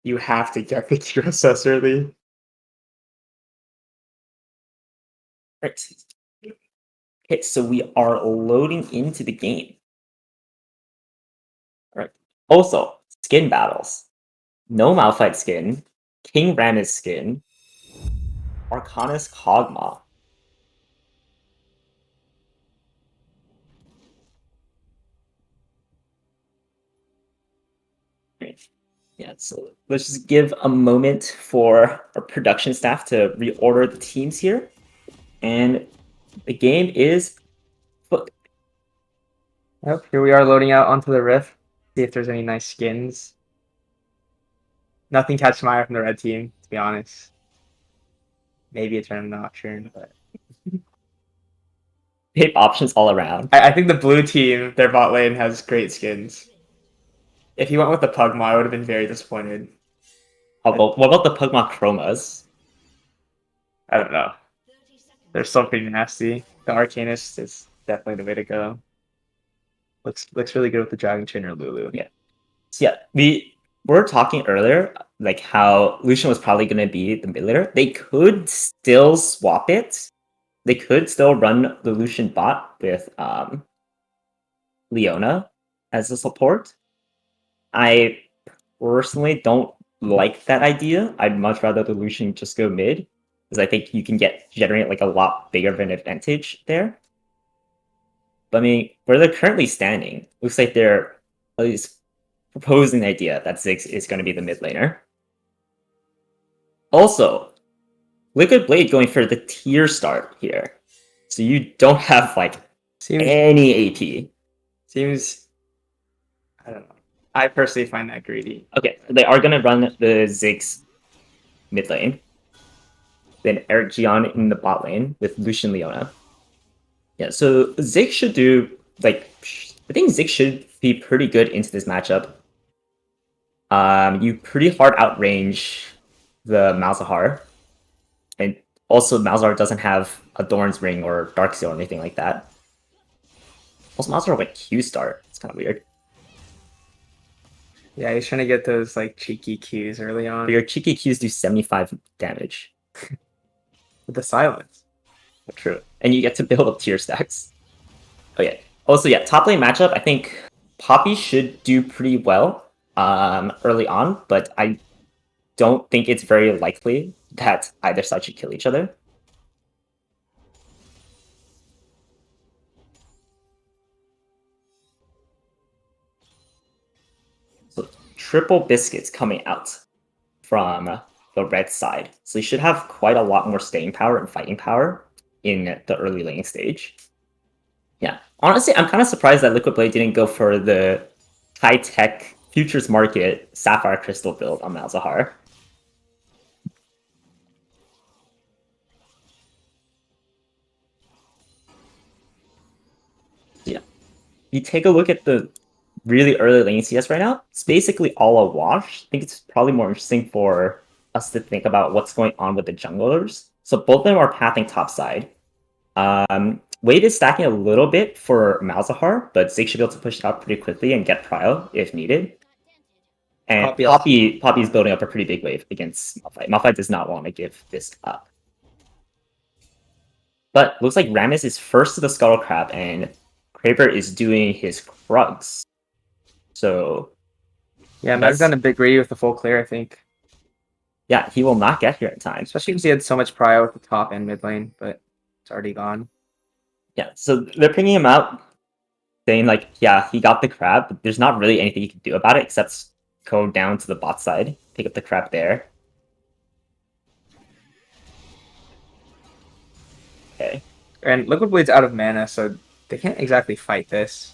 Speaker 6: you have to get the QSS early.
Speaker 5: Right. Okay, so we are loading into the game. All right. Also, skin battles. No Malphite skin, King Rammus skin, Arcanist Kog'Maw. Right. Yeah, so let's just give a moment for our production staff to reorder the teams here. And the game is foot.
Speaker 6: Yep, here we are loading out onto the Rift. See if there's any nice skins. Nothing catches my eye from the red team, to be honest. Maybe a Turn of Nocturne, but
Speaker 5: Tape options all around.
Speaker 6: I think the blue team, their bot lane has great skins. If he went with the Pugma, I would have been very disappointed.
Speaker 5: What about the Pugma Chromas?
Speaker 6: I don't know. They're still pretty nasty. The Arcanist is definitely the way to go. Looks really good with the Dragon Chain or Lulu.
Speaker 5: Yeah. So yeah, we were talking earlier, like how Lucian was probably going to be the mid laner. They could still swap it. They could still run the Lucian bot with Leona as a support. I personally don't like that idea. I'd much rather the Lucian just go mid, because I think you can generate like a lot bigger of an advantage there. But I mean, where they're currently standing, looks like they're at least proposing the idea that Ziggs is going to be the mid laner. Also, Liquid Blade going for the tier start here. So you don't have like any AP.
Speaker 6: Seems, I don't know. I personally find that greedy.
Speaker 5: Okay, they are going to run the Ziggs mid lane. Then Eric Gian in the bot lane with Lucian Leona. Yeah, so Ziggs should do, like, I think Ziggs should be pretty good into this matchup. You pretty hard outrange the Malzahar. And also Malzahar doesn't have a Doran's Ring or Darkseal or anything like that. Also Malzahar went Q start. It's kind of weird.
Speaker 6: Yeah, he's trying to get those like cheeky Qs early on.
Speaker 5: But your cheeky Qs do 75 damage.
Speaker 6: With the silence.
Speaker 5: True. And you get to build up tier stacks. Oh yeah. Also, yeah, top lane matchup, I think Poppy should do pretty well early on, but I don't think it's very likely that either side should kill each other. So triple biscuits coming out from the red side. So you should have quite a lot more staying power and fighting power in the early lane stage. Yeah, honestly, I'm kind of surprised that Liquid Blade didn't go for the high-tech futures market Sapphire Crystal build on Malzahar. Yeah, you take a look at the really early lane CS right now, it's basically all a wash. I think it's probably more interesting for us to think about what's going on with the junglers. So both of them are pathing top side. Wade is stacking a little bit for Malzahar, but Ziggs should be able to push it up pretty quickly and get prio if needed. And Poppy's building up a pretty big wave against Malphite. Malphite does not want to give this up. But looks like Rammus is first to the Scuttle Crab, and Kraber is doing his Krugs. So
Speaker 6: Yeah, might have done a bit greedy with the full clear, I think.
Speaker 5: yeah, he will not get here in time.
Speaker 6: Especially because he had so much prio at the top and mid lane, but it's already gone.
Speaker 5: Yeah, so they're picking him out, saying like, yeah, he got the crab, but there's not really anything you can do about it except go down to the bot side, pick up the crab there. Okay.
Speaker 6: And Liquid Blade's out of mana, so they can't exactly fight this.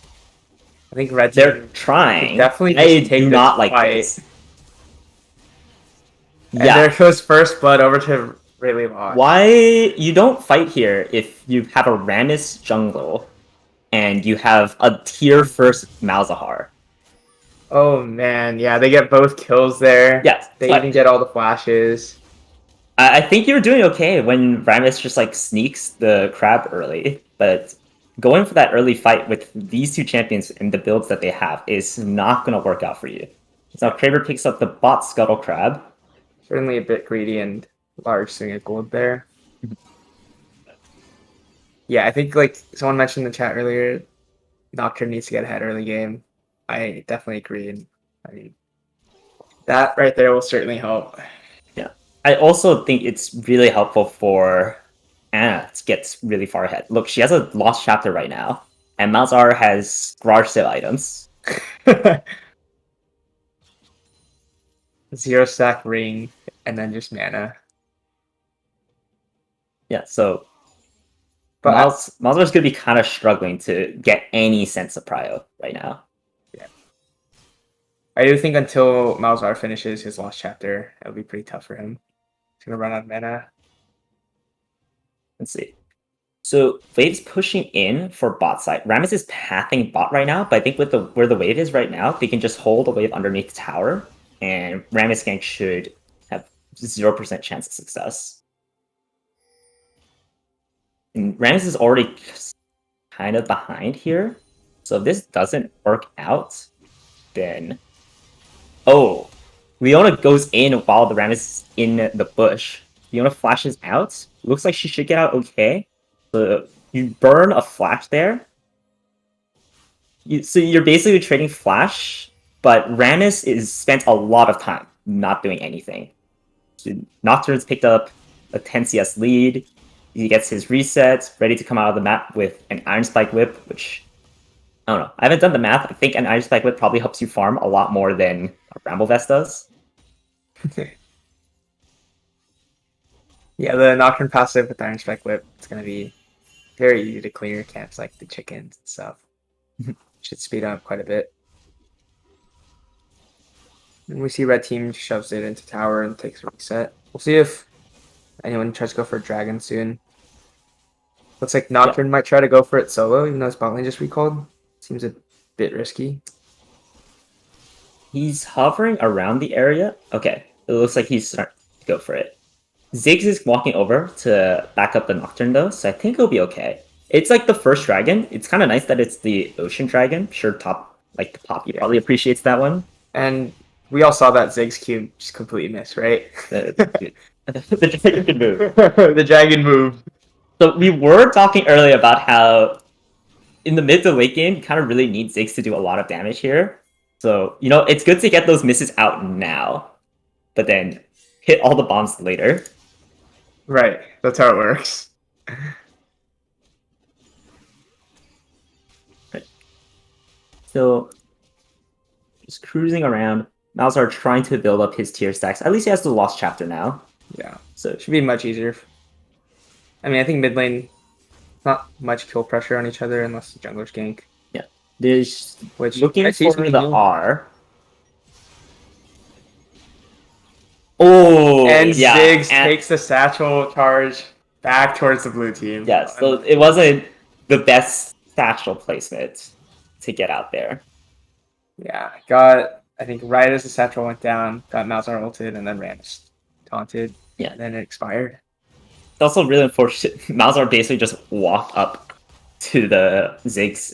Speaker 6: I think Red
Speaker 5: They're
Speaker 6: Team
Speaker 5: trying.
Speaker 6: definitely
Speaker 5: I
Speaker 6: just take
Speaker 5: do
Speaker 6: this
Speaker 5: not like
Speaker 6: fight.
Speaker 5: this.
Speaker 6: And
Speaker 5: Yeah.
Speaker 6: there goes first blood over to Rayleigh Lodge.
Speaker 5: Why you don't fight here if you have a Rammus jungle and you have a tier first Malzahar?
Speaker 6: Oh man, yeah, they get both kills there.
Speaker 5: Yes,
Speaker 6: They
Speaker 5: but
Speaker 6: even get all the flashes.
Speaker 5: I think you're doing okay when Rammus just like sneaks the crab early, but going for that early fight with these two champions and the builds that they have is not going to work out for you. So Kraber picks up the bot Scuttle Crab.
Speaker 6: Certainly a bit greedy and large swing of gold there. Yeah, I think like someone mentioned in the chat earlier, Nocturne needs to get ahead early game. I definitely agree. And I mean, that right there will certainly help.
Speaker 5: I also think it's really helpful for Anna to get really far ahead. Look, she has a lost chapter right now, and Malzahar has garage sale items.
Speaker 6: 0 stack ring and then just mana.
Speaker 5: Yeah, so
Speaker 6: But
Speaker 5: Malzahar's going to be kind of struggling to get any sense of prio right now.
Speaker 6: I do think until Malzahar finishes his lost chapter, it'll be pretty tough for him. He's gonna run out of mana.
Speaker 5: Let's see. So Wave's pushing in for bot side. Rammus is pathing bot right now, but I think with where the wave is right now, they can just hold the wave underneath the tower, and Rammus gang should have 0% chance of success. And Rammus is already kind of behind here, so if this doesn't work out, then oh, Leona goes in while the Rammus is in the bush. Leona flashes out. Looks like she should get out okay. So you burn a flash there. So you're basically trading flash, but Rammus is spent a lot of time not doing anything. So Nocturne's picked up a 10 CS lead. He gets his reset, ready to come out of the map with an Iron Spike Whip, which I don't know. I haven't done the math. I think an Iron Spike Whip probably helps you farm a lot more than a Bramble Vest does.
Speaker 6: Yeah, the Nocturne passive with Iron Spike Whip, it's gonna be very easy to clear camps like the chickens and stuff. Should speed up quite a bit. And we see Red Team shoves it into tower and takes a reset. We'll see if anyone tries to go for a dragon soon. Looks like Nocturne might try to go for it solo, even though his bot lane just recalled. Seems a bit risky.
Speaker 5: He's hovering around the area. Okay, it looks like he's starting to go for it. Ziggs is walking over to back up the Nocturne though, so I think he'll be okay. It's like the first dragon. It's kind of nice that it's the Ocean Dragon. Sure, the Poppy probably appreciates that one.
Speaker 6: And we all saw that Ziggs cube just completely miss, right?
Speaker 5: The dragon can move.
Speaker 6: The dragon move.
Speaker 5: So we were talking earlier about how in the mid to late game, you kind of really need Ziggs to do a lot of damage here. So, you know, it's good to get those misses out now, but then hit all the bombs later.
Speaker 6: Right, that's how it works.
Speaker 5: So, just cruising around. Malzahar trying to build up his tier stacks. At least he has the lost chapter now.
Speaker 6: Yeah,
Speaker 5: So
Speaker 6: it should be much easier. I mean, I think mid lane, not much kill pressure on each other unless the junglers gank.
Speaker 5: there's
Speaker 6: Which
Speaker 5: looking
Speaker 6: I
Speaker 5: for
Speaker 6: see something
Speaker 5: the
Speaker 6: new.
Speaker 5: R. Oh,
Speaker 6: And
Speaker 5: yeah.
Speaker 6: Ziggs
Speaker 5: and-
Speaker 6: takes the satchel charge back towards the blue team.
Speaker 5: Yeah, so it wasn't the best satchel placement to get out there.
Speaker 6: Yeah, I think right as the satchel went down, got Malzahar ulted and then Rammus taunted.
Speaker 5: Yeah.
Speaker 6: And then it expired.
Speaker 5: It's also really unfortunate. Malzahar basically just walked up to the Ziggs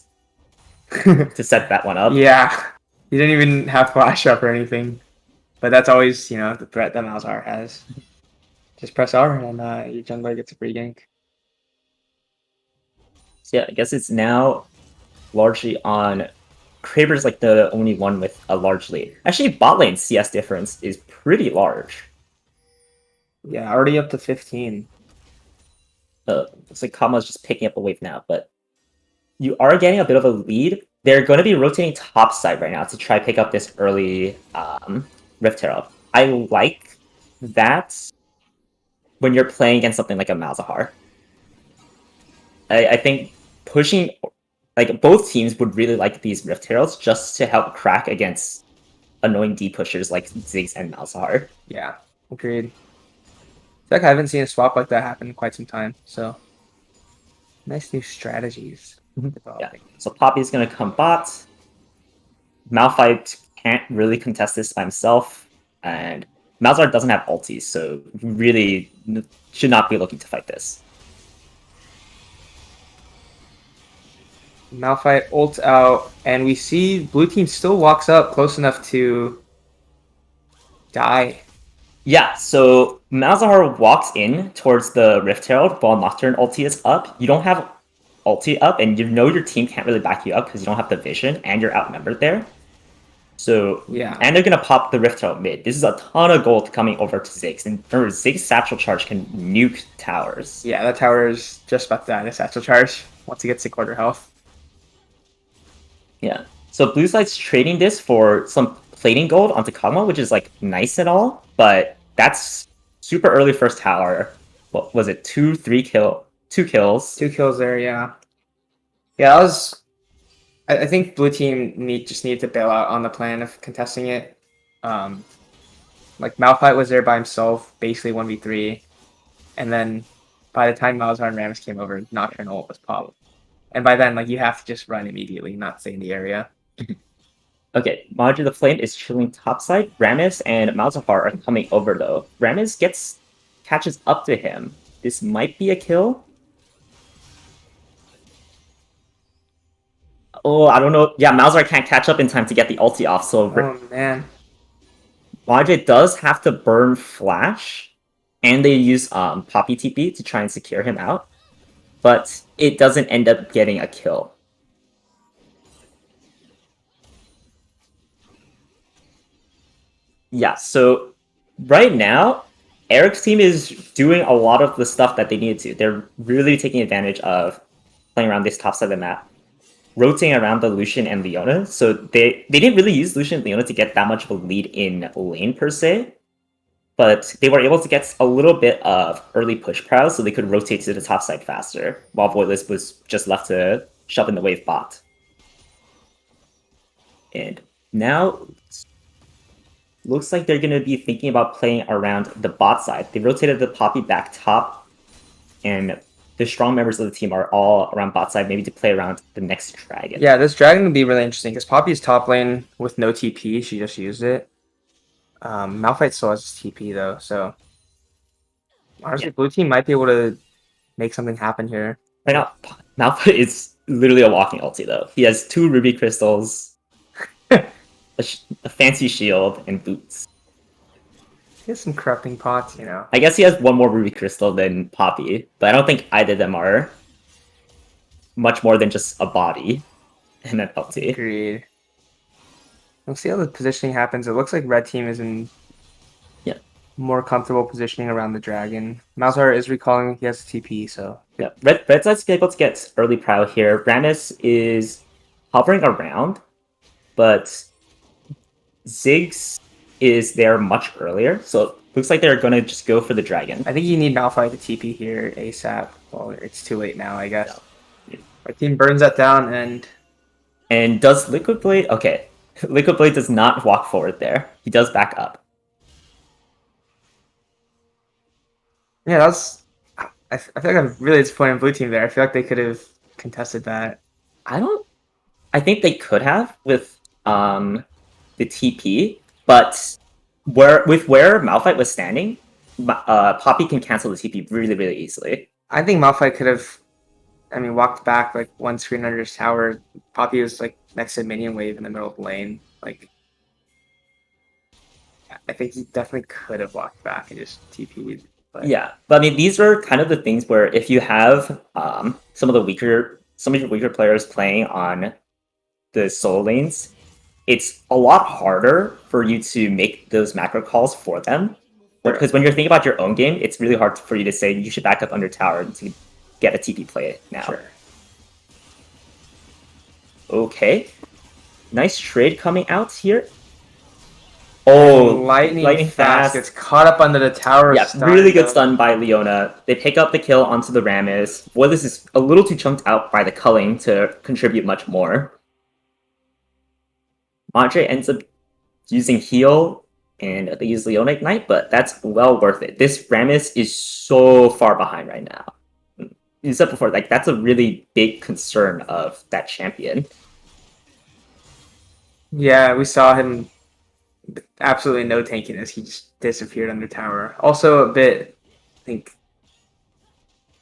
Speaker 5: to set that one up.
Speaker 6: Yeah, he didn't even have flash up or anything. But that's always, the threat that Malzahar has. Just press R and your jungler gets a free gank.
Speaker 5: So yeah, I guess it's now largely on Kraber's like the only one with a large lead. Actually, bot lane CS difference is pretty large.
Speaker 6: Yeah, already up to 15.
Speaker 5: Looks like Kama's just picking up a wave now, but you are getting a bit of a lead. They're going to be rotating top side right now to try pick up this early Rift Herald. I like that when you're playing against something like a Malzahar. I think pushing, like both teams would really like these Rift Heralds just to help crack against annoying D pushers like Ziggs and Malzahar.
Speaker 6: Yeah, agreed. I feel like I haven't seen a swap like that happen in quite some time. So nice new strategies.
Speaker 5: Yeah,
Speaker 6: developing.
Speaker 5: so Poppy's going to come bot. Malphite can't really contest this by himself, and Malzahar doesn't have ultis, so really should not be looking to fight this.
Speaker 6: Malphite ults out, and we see blue team still walks up close enough to die.
Speaker 5: Yeah, so Malzahar walks in towards the Rift Herald while Nocturne ulti is up. You don't have ulti up, and you know your team can't really back you up because you don't have the vision, and you're outnumbered there. So,
Speaker 6: Yeah.
Speaker 5: and they're going to pop the Rift Herald mid. This is a ton of gold coming over to Ziggs, and remember, Ziggs' Satchel Charge can nuke towers.
Speaker 6: Yeah, that tower is just about to die in a satchel charge once he gets to quarter health.
Speaker 5: Yeah. So Blue Side's trading this for some plating gold onto Kog'Maw, which is like nice and all, but that's super early first tower. What was it? 2 kills.
Speaker 6: 2 kills there, yeah. Yeah, that was. I think blue team just need to bail out on the plan of contesting it. Like Malphite was there by himself, basically 1v3, and then by the time Malzahar and Rammus came over, Nocturne ult was popped. And by then, like you have to just run immediately, not stay in the area.
Speaker 5: Okay, Madre the Flame is chilling topside. Rammus and Malzahar are coming over though. Rammus catches up to him. This might be a kill. Oh, I don't know. Yeah, Malzahar can't catch up in time to get the ulti off, so
Speaker 6: Oh man.
Speaker 5: Madre does have to burn Flash, and they use Poppy TP to try and secure him out, but it doesn't end up getting a kill. Yeah, so right now, Eric's team is doing a lot of the stuff that they needed to. They're really taking advantage of playing around this top side of the map, rotating around the Lucian and Leona. So they didn't really use Lucian and Leona to get that much of a lead in lane per se, but they were able to get a little bit of early push prowess so they could rotate to the top side faster, while Voidless was just left to shove in the wave bot. And now looks like they're going to be thinking about playing around the bot side. They rotated the Poppy back top, and the strong members of the team are all around bot side, maybe to play around the next dragon.
Speaker 6: Yeah, this dragon would be really interesting because Poppy's top lane with no TP. She just used it. Malphite still has TP though, so honestly, blue team might be able to make something happen here.
Speaker 5: Right now, Malphite is literally a walking ulti, though. He has 2 ruby crystals, a fancy shield, and boots.
Speaker 6: He has some corrupting pots, you know.
Speaker 5: I guess he has 1 more ruby crystal than Poppy, but I don't think either of them are much more than just a body and an ulti.
Speaker 6: Agreed. We'll see how the positioning happens. It looks like red team is in more comfortable positioning around the dragon. Malzahar is recalling he has TP, so
Speaker 5: Yeah, red side's able to get early prow here. Rammus is hovering around, but Ziggs is there much earlier, so it looks like they're going to just go for the dragon.
Speaker 6: I think you need Malphite to TP here ASAP. Well, it's too late now, I guess. Our team burns that down,
Speaker 5: And does Liquid Blade... Okay, Liquid Blade does not walk forward there. He does back up.
Speaker 6: yeah, that's. I feel like I'm really disappointed in blue team there. I feel like they could have contested that.
Speaker 5: I think they could have with the TP, but where Malphite was standing, Poppy can cancel the TP really, really easily.
Speaker 6: I think Malphite could have, walked back like one screen under his tower. Poppy was like next to minion wave in the middle of the lane. Like, I think he definitely could have walked back and just TP'd. But
Speaker 5: Yeah, but I mean, these are kind of the things where if you have some of the weaker some of your weaker players playing on the solo lanes, it's a lot harder for you to make those macro calls for them.
Speaker 6: Sure.
Speaker 5: Because when you're thinking about your own game, it's really hard for you to say you should back up under tower to get a TP play now.
Speaker 6: Sure.
Speaker 5: Okay. Nice trade coming out here. Oh,
Speaker 6: lightning fast gets caught up under the tower.
Speaker 5: Yeah,
Speaker 6: stun,
Speaker 5: really good
Speaker 6: though.
Speaker 5: stun by Leona. They pick up the kill onto the Rammus. Voidless is a little too chunked out by the culling to contribute much more. Madre ends up using heal, and they use Leona Ignite, but that's well worth it. This Rammus is so far behind right now. You said before, like, that's a really big concern of that champion.
Speaker 6: Yeah, we saw him absolutely no tankiness. He just disappeared under tower. Also a bit, I think,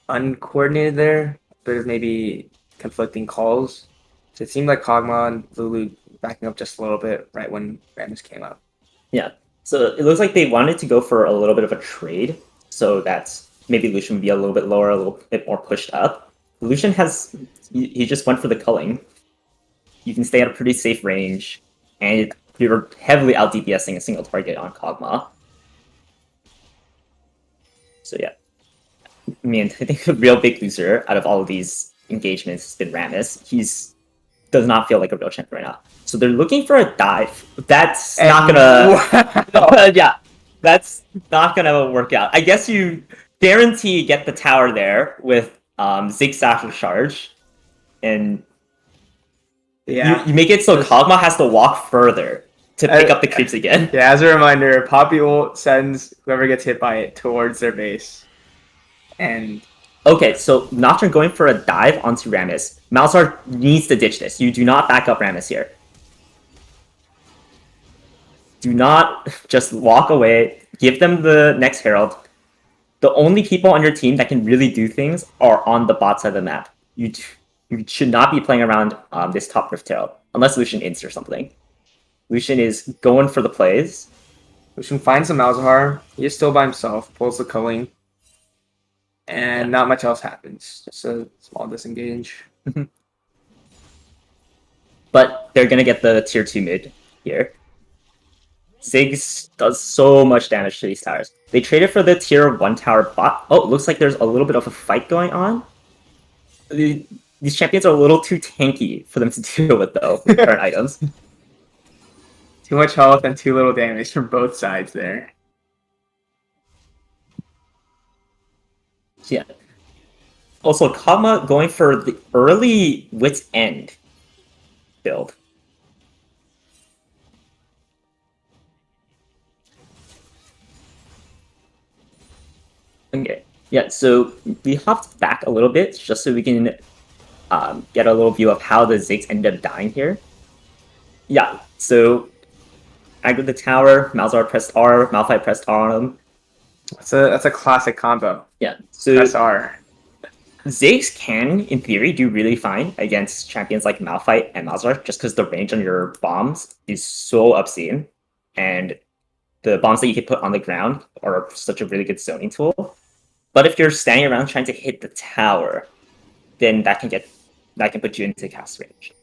Speaker 6: uncoordinated there. A bit of maybe conflicting calls. So it seemed like Kog'Maw and Lulu backing up just a little bit right when Rammus came up.
Speaker 5: Yeah, so it looks like they wanted to go for a little bit of a trade, so that maybe Lucian would be a little bit lower, a little bit more pushed up. Lucian he just went for the culling. You can stay at a pretty safe range, and you're heavily out DPSing a single target on Kog'Maw. So yeah, I mean, I think the real big loser out of all of these engagements has been Rammus. Does not feel like a real champion right now. So they're looking for a dive. That's not gonna. Yeah, that's not gonna work out. I guess you guarantee get the tower there with Zigzag charge, and
Speaker 6: Yeah.
Speaker 5: you make it so Kog'Maw has to walk further to pick up the creeps again.
Speaker 6: Yeah, as a reminder, Poppy ult sends whoever gets hit by it towards their base. And
Speaker 5: Okay, so Nocturne going for a dive onto Rammus. Malzahar needs to ditch this. You do not back up Rammus here. Do not just walk away. Give them the next Herald. The only people on your team that can really do things are on the bot side of the map. You should not be playing around this top Rift Herald, unless Lucian ints or something. Lucian is going for the plays.
Speaker 6: Lucian finds the Malzahar. He is still by himself, pulls the culling. And not much else happens. Just a small disengage.
Speaker 5: But they're going to get the tier 2 mid here. Ziggs does so much damage to these towers. They traded for the tier 1 tower bot. Oh, it looks like there's a little bit of a fight going on. These champions are a little too tanky for them to deal with, though, with current items.
Speaker 6: Too much health and too little damage from both sides there.
Speaker 5: Yeah. Also, Kog'Maw going for the early Wit's End build. Okay. Yeah, so we hopped back a little bit just so we can get a little view of how the Ziggs ended up dying here. Yeah, so aggroed the tower, Malzahar pressed R, Malphite pressed R on him.
Speaker 6: That's a classic combo.
Speaker 5: Yeah, so
Speaker 6: Press R.
Speaker 5: Ziggs can, in theory, do really fine against champions like Malphite and Malzahar just because the range on your bombs is so obscene. And the bombs that you can put on the ground are such a really good zoning tool. But if you're standing around trying to hit the tower, then that can put you into cast range.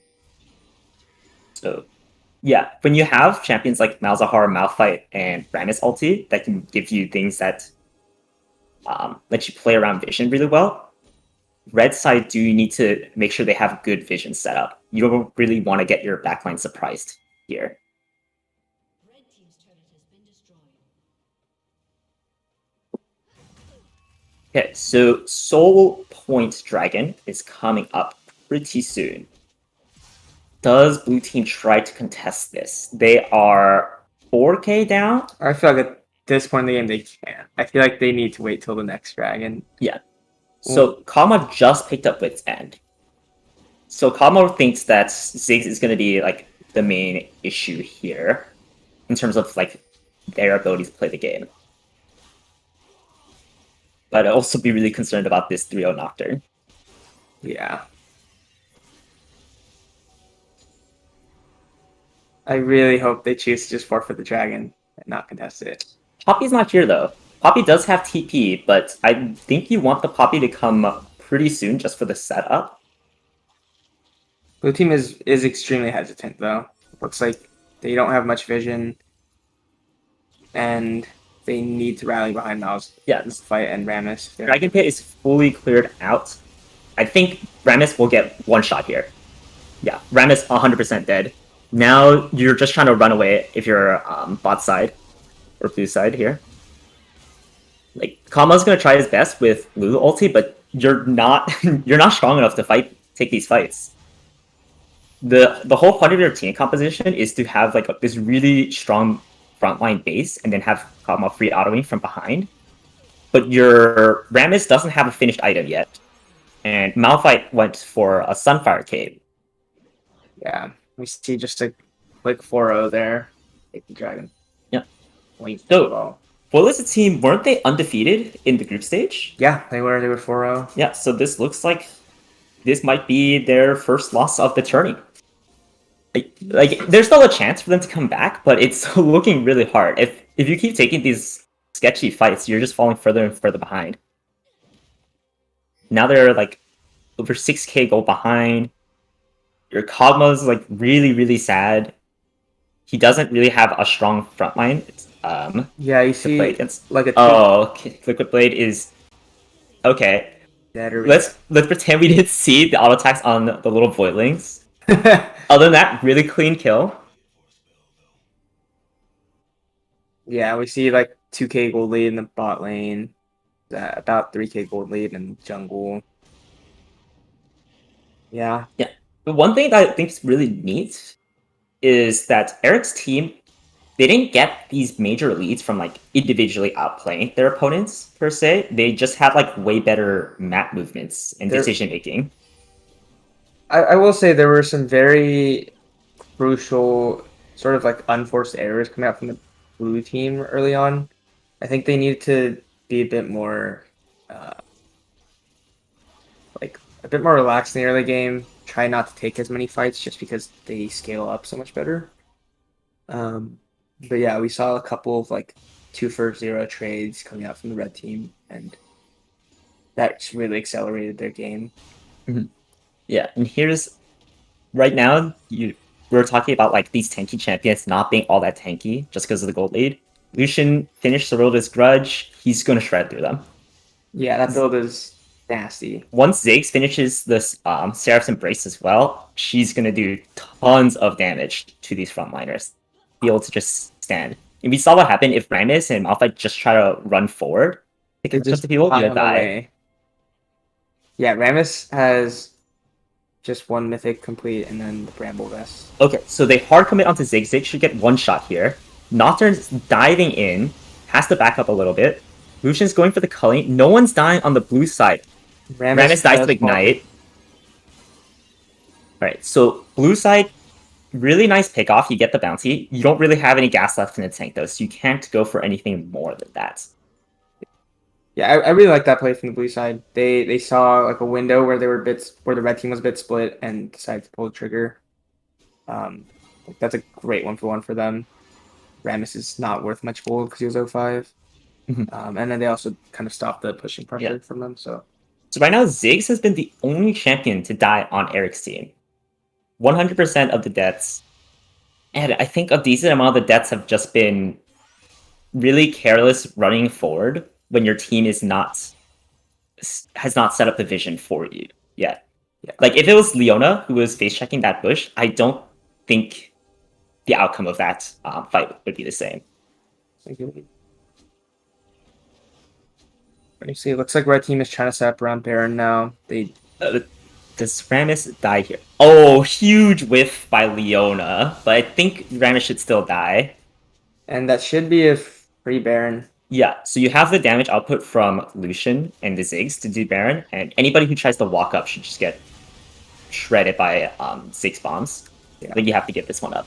Speaker 5: So yeah, when you have champions like Malzahar, Malphite, and Rammus ulti that can give you things that let you play around vision really well, red side do need to make sure they have good vision set up. You don't really want to get your backline surprised here. Okay, so Soul Point Dragon is coming up pretty soon. Does blue team try to contest this? They are 4k down.
Speaker 6: I feel like at this point in the game they can't. I feel like they need to wait till the next dragon.
Speaker 5: Yeah. So Kog'Maw just picked up Wit's End. So Kog'Maw thinks that Ziggs is going to be like the main issue here in terms of like their ability to play the game. But I'd also be really concerned about this 3-0 Nocturne.
Speaker 6: Yeah. I really hope they choose to just forfeit the dragon and not contest it.
Speaker 5: Poppy's not here though. Poppy does have TP, but I think you want the Poppy to come pretty soon just for the setup.
Speaker 6: Blue team is extremely hesitant though. Looks like they don't have much vision, and they need to rally behind Miles.
Speaker 5: Yeah.
Speaker 6: Fight and Rammus.
Speaker 5: Dragon Pit is fully cleared out. I think Rammus will get one shot here. Yeah, Rammus 100% dead. Now you're just trying to run away if you're bot side or blue side here. Like Kama's gonna try his best with Lulu ulti, but you're not you're not strong enough to take these fights. The whole point of your team composition is to have like this really strong frontline base and then have Kama free autoing from behind. But your Rammus doesn't have a finished item yet. And Malphite went for a Sunfire Cave.
Speaker 6: Yeah, we see just a quick 4-0 there. Take the dragon.
Speaker 5: Yeah.
Speaker 6: Wait,
Speaker 5: So, Voidless's team, weren't they undefeated in the group stage?
Speaker 6: yeah, they were 4-0.
Speaker 5: Yeah, so this looks like this might be their first loss of the tourney. Like, there's still a chance for them to come back, but it's looking really hard. If you keep taking these sketchy fights, you're just falling further and further behind. Now they're like over 6k gold behind. Your Kog'Maw's like really, really sad. He doesn't really have a strong front line.
Speaker 6: Yeah, you
Speaker 5: to
Speaker 6: see
Speaker 5: play against.
Speaker 6: like a
Speaker 5: Oh, okay. Liquid Blade is okay. Let's pretend we didn't see the auto attacks on the little Voidlings. Other than that, really clean kill.
Speaker 6: Yeah, we see like 2k gold lead in the bot lane, about 3k gold lead in the jungle. Yeah.
Speaker 5: The one thing that I think is really neat is that Eric's team, they didn't get these major leads from like individually outplaying their opponents per se. They just had like way better map movements and decision making.
Speaker 6: I will say there were some very crucial sort of like unforced errors coming out from the blue team early on. I think they needed to be a bit more like a bit more relaxed in the early game. Try not to take as many fights just because they scale up so much better. But yeah, we saw a couple of like 2-for-0 trades coming out from the red team, and that's really accelerated their game.
Speaker 5: Yeah, and here's right now we're talking about like these tanky champions not being all that tanky just because of the gold lead. Lucian finished Sorola's Grudge. He's going to shred through them.
Speaker 6: Yeah, that build is nasty.
Speaker 5: Once Ziggs finishes this Seraph's Embrace as well, she's going to do tons of damage to these frontliners. Be able to just stand. And we saw what happened if Rammus and Malphite just try to run forward. They can just the people
Speaker 6: pile
Speaker 5: gonna
Speaker 6: on
Speaker 5: die.
Speaker 6: away. Yeah, Rammus has just one mythic complete and then the Bramble Vest.
Speaker 5: Okay, so they hard commit onto Ziggs. Ziggs should get one shot here. Nocturne's diving in, has to back up a little bit. Lucian's going for the culling. No one's dying on the blue side. Rammus dies to Ignite. Alright, so blue side, really nice pick off. You get the bounty. You don't really have any gas left in the tank though, so you can't go for anything more than that.
Speaker 6: Yeah, I really like that play from the blue side. They saw like a window where they were where the red team was a bit split and decided to pull the trigger. That's a great 1-for-1 for them. Rammus is not worth much gold because he was 0-5. And then they also kind of stopped the pushing pressure from them. So
Speaker 5: right now, Ziggs has been the only champion to die on Eric's team. 100% of the deaths. And I think a decent amount of the deaths have just been really careless running forward when your team has not set up the vision for you yet. Yeah. Like if it was Leona who was face checking that bush, I don't think the outcome of that fight would be the same.
Speaker 6: Let me see. It looks like red team is trying to set up around Baron now. Does
Speaker 5: Rammus die here? Oh, huge whiff by Leona, but I think Rammus should still die.
Speaker 6: And that should be a free Baron.
Speaker 5: Yeah, so you have the damage output from Lucian and the Ziggs to do Baron, and anybody who tries to walk up should just get shredded by 6 bombs. Yeah. I think you have to get this one up.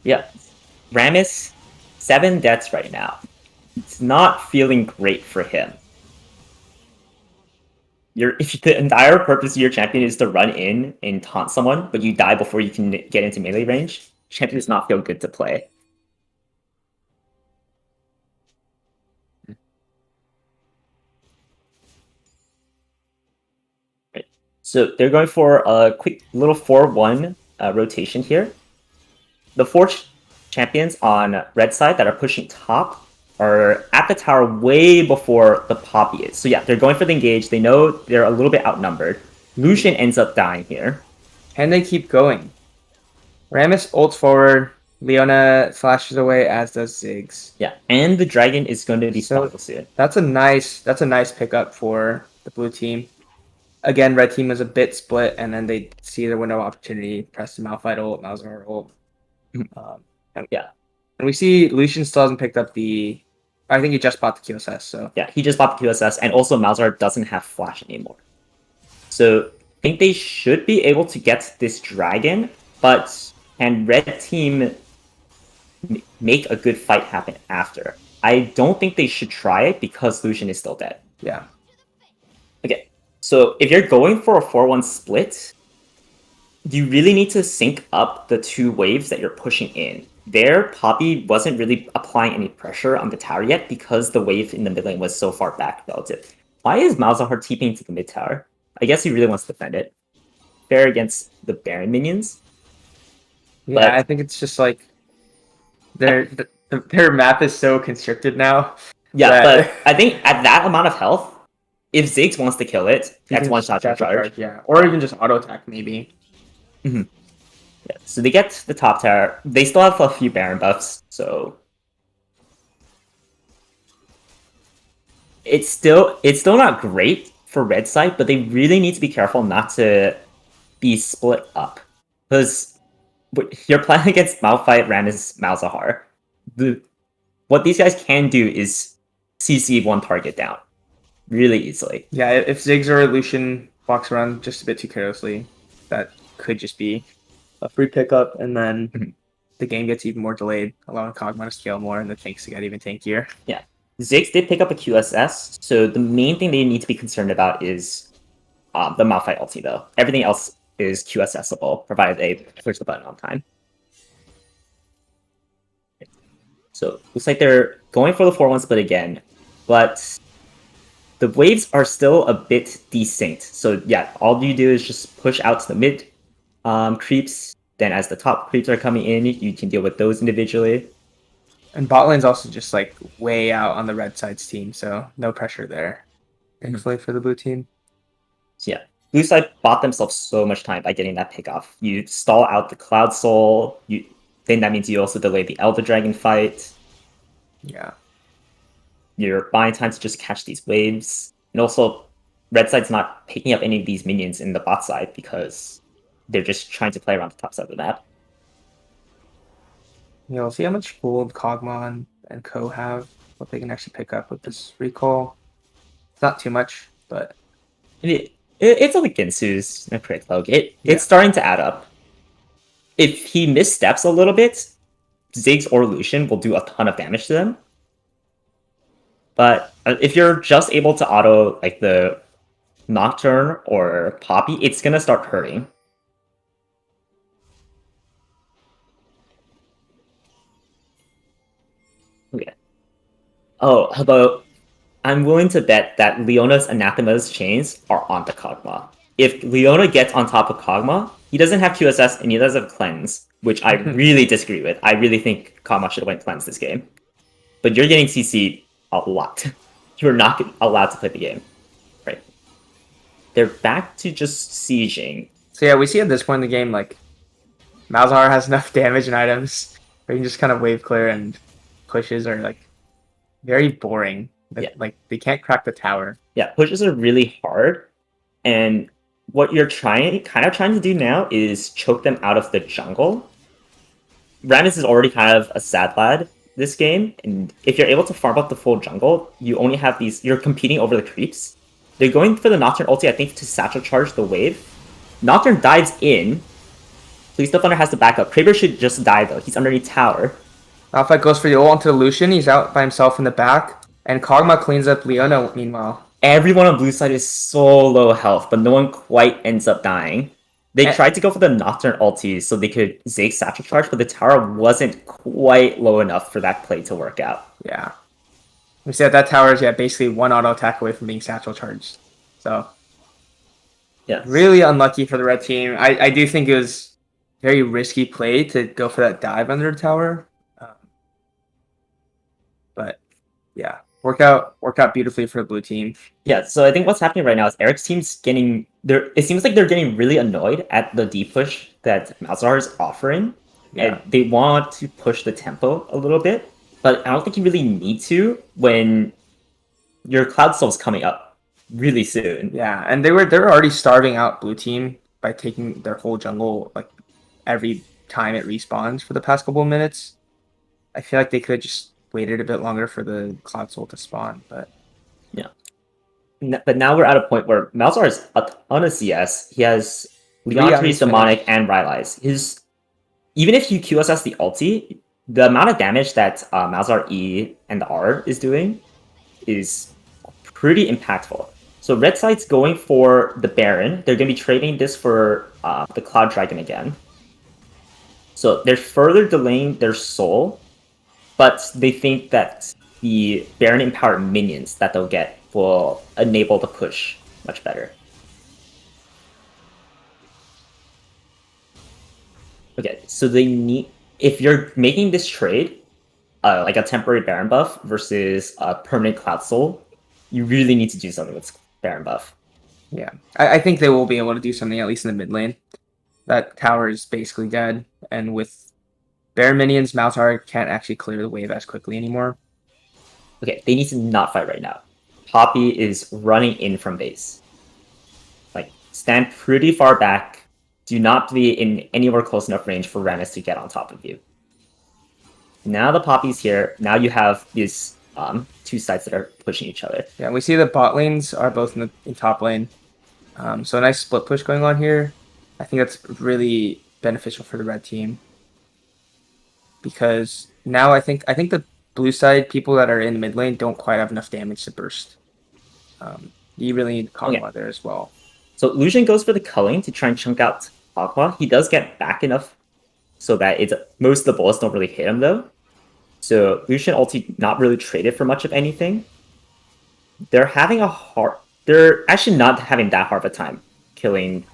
Speaker 5: Yeah, Rammus, 7 deaths right now. It's not feeling great for him. If the entire purpose of your champion is to run in and taunt someone, but you die before you can get into melee range, champion does not feel good to play. So they're going for a quick little 4-1 rotation here. The four champions on red side that are pushing top are at the tower way before the Poppy is. So yeah, they're going for the engage. They know they're a little bit outnumbered. Lucian ends up dying here.
Speaker 6: Can they keep going? Rammus ults forward. Leona flashes away, as does Ziggs.
Speaker 5: Yeah, and the dragon is going to be
Speaker 6: So-
Speaker 5: spawned soon.
Speaker 6: That's a nice pickup for the blue team. Again, red team was a bit split, and then they see their window of opportunity. Press the Malphite ult, Malzahar ult.
Speaker 5: Yeah.
Speaker 6: And we see Lucian still hasn't picked up the. I think he just bought the QSS. So
Speaker 5: Yeah, he just bought the QSS, and also Malzahar doesn't have flash anymore. So I think they should be able to get this dragon, but can red team make a good fight happen after? I don't think they should try it because Lucian is still dead.
Speaker 6: yeah,
Speaker 5: Okay, so if you're going for a 4-1 split, you really need to sync up the two waves that you're pushing in. There, Poppy wasn't really applying any pressure on the tower yet because the wave in the mid lane was so far back relative. Why is Malzahar TPing to the mid tower? I guess he really wants to defend it. Fair against the Baron minions.
Speaker 6: yeah.
Speaker 5: But-
Speaker 6: I think it's just like their map is so constricted now.
Speaker 5: Yeah,
Speaker 6: Right.
Speaker 5: but I think at that amount of health, if Ziggs wants to kill it,
Speaker 6: You
Speaker 5: that's
Speaker 6: can
Speaker 5: one shot to
Speaker 6: just
Speaker 5: charge.
Speaker 6: yeah, or even just auto attack maybe.
Speaker 5: Yeah, so they get the top tower. They still have a few Baron buffs, so it's still not great for red side, but they really need to be careful not to be split up because you're playing against Malphite, Rammus, Malzahar. What these guys can do is CC one target down really easily.
Speaker 6: Yeah, if Ziggs or Lucian walks around just a bit too carelessly, that could just be a free pickup, and then the game gets even more delayed, allowing Kog'Maw to scale more and the tanks to get even tankier.
Speaker 5: Ziggs did pick up a QSS, so the main thing they need to be concerned about is the Malphite ulti, though. Everything else is QSSable, provided they push the button on time. So, looks like they're going for the 4-1 split again, but the waves are still a bit desynced. So, yeah, all you do is just push out to the mid creeps, then as the top creeps are coming in, you can deal with those individually.
Speaker 6: And bot lane's also just like way out on the red side's team, so no pressure there. Thankfully for the blue team.
Speaker 5: So yeah, blue side bought themselves so much time by getting that pick off. You stall out the Cloud Soul, then that means you also delay the Elder Dragon fight.
Speaker 6: Yeah.
Speaker 5: You're buying time to just catch these waves. And also, red side's not picking up any of these minions in the bot side because they're just trying to play around the top side of the map.
Speaker 6: We'll see how much gold Kog'Maw and Co have, what they can actually pick up with this recall. It's not too much, but
Speaker 5: It's like Ginsu's crit cloak.
Speaker 6: Yeah.
Speaker 5: It's starting to add up. If he missteps a little bit, Ziggs or Lucian will do a ton of damage to them. But if you're just able to auto like the Nocturne or Poppy, it's gonna start hurting. Okay. Oh, although I'm willing to bet that Leona's Anathema's chains are onto Kog'Maw. If Leona gets on top of Kog'Maw, he doesn't have QSS and he doesn't have Cleanse, which I really disagree with. I really think Kog'Maw should have went Cleanse this game. But you're getting CC a lot. You're not allowed to play the game. Right. They're back to just sieging.
Speaker 6: so yeah, we see at this point in the game, like, Malzahar has enough damage and items where you can just kind of wave clear, and pushes are like very boring.
Speaker 5: Yeah.
Speaker 6: Like they can't crack the tower.
Speaker 5: Yeah, pushes are really hard. And what you're kind of trying to do now is choke them out of the jungle. Rammus is already kind of a sad lad this game, and if you're able to farm up the full jungle, you only have these. You're competing over the creeps. They're going for the Nocturne ulti, I think, to satchel charge the wave. Nocturne dives in. Please, the Thunder has to back up. Kraber should just die though. He's underneath tower.
Speaker 6: Malphite goes for the ult onto Lucian. He's out by himself in the back, and Kog'Maw cleans up Leona. Meanwhile,
Speaker 5: Everyone on blue side is so low health, but no one quite ends up dying. They tried to go for the Nocturne ulti so they could Ziggs satchel charge, but the tower wasn't quite low enough for that play to work out.
Speaker 6: yeah, we see that tower is basically one auto attack away from being satchel charged. So
Speaker 5: Yeah.
Speaker 6: Really unlucky for the red team. I do think it was very risky play to go for that dive under the tower. But yeah, worked out beautifully for the blue team.
Speaker 5: Yeah, so I think what's happening right now is Eric's team's getting there. It seems like they're getting really annoyed at the deep push that Malzahar is offering,
Speaker 6: Yeah.
Speaker 5: and they want to push the tempo a little bit. But I don't think you really need to when your Cloud Soul's coming up really soon.
Speaker 6: Yeah, and they're already starving out blue team by taking their whole jungle like every time it respawns for the past couple of minutes. I feel like they could have just waited a bit longer for the Cloud Soul to spawn, but
Speaker 5: But now we're at a point where Malzahar is on a CS. He has Leontrys, Demonic, and Rylai's. Even if you QSS the ulti, the amount of damage that Malzahar E and the R is doing is pretty impactful. So red side's going for the Baron. They're going to be trading this for the Cloud Dragon again. So they're further delaying their soul, but they think that the Baron empowered minions that they'll get will enable the push much better. Okay, so they need, if you're making this trade, like a temporary Baron buff versus a permanent Cloud Soul, you really need to do something with Baron buff.
Speaker 6: yeah, I think they will be able to do something at least in the mid lane. That tower is basically dead, and with Baron minions, Malzahar can't actually clear the wave as quickly anymore.
Speaker 5: Okay, they need to not fight right now. Poppy is running in from base. Like, stand pretty far back. Do not be in anywhere close enough range for Rammus to get on top of you. Now the Poppy's here. Now you have these two sides that are pushing each other.
Speaker 6: Yeah, we see the bot lanes are both in top lane. So a nice split push going on here. I think that's really beneficial for the red team. Because now I think the blue side people that are in the mid lane don't quite have enough damage to burst. You really need Kog'Maw there as well.
Speaker 5: So Lucian goes for the culling to try and chunk out Kog'Maw. He does get back enough so that most of the bullets don't really hit him though. So Lucian ulti not really traded for much of anything. They're actually not having that hard of a time killing.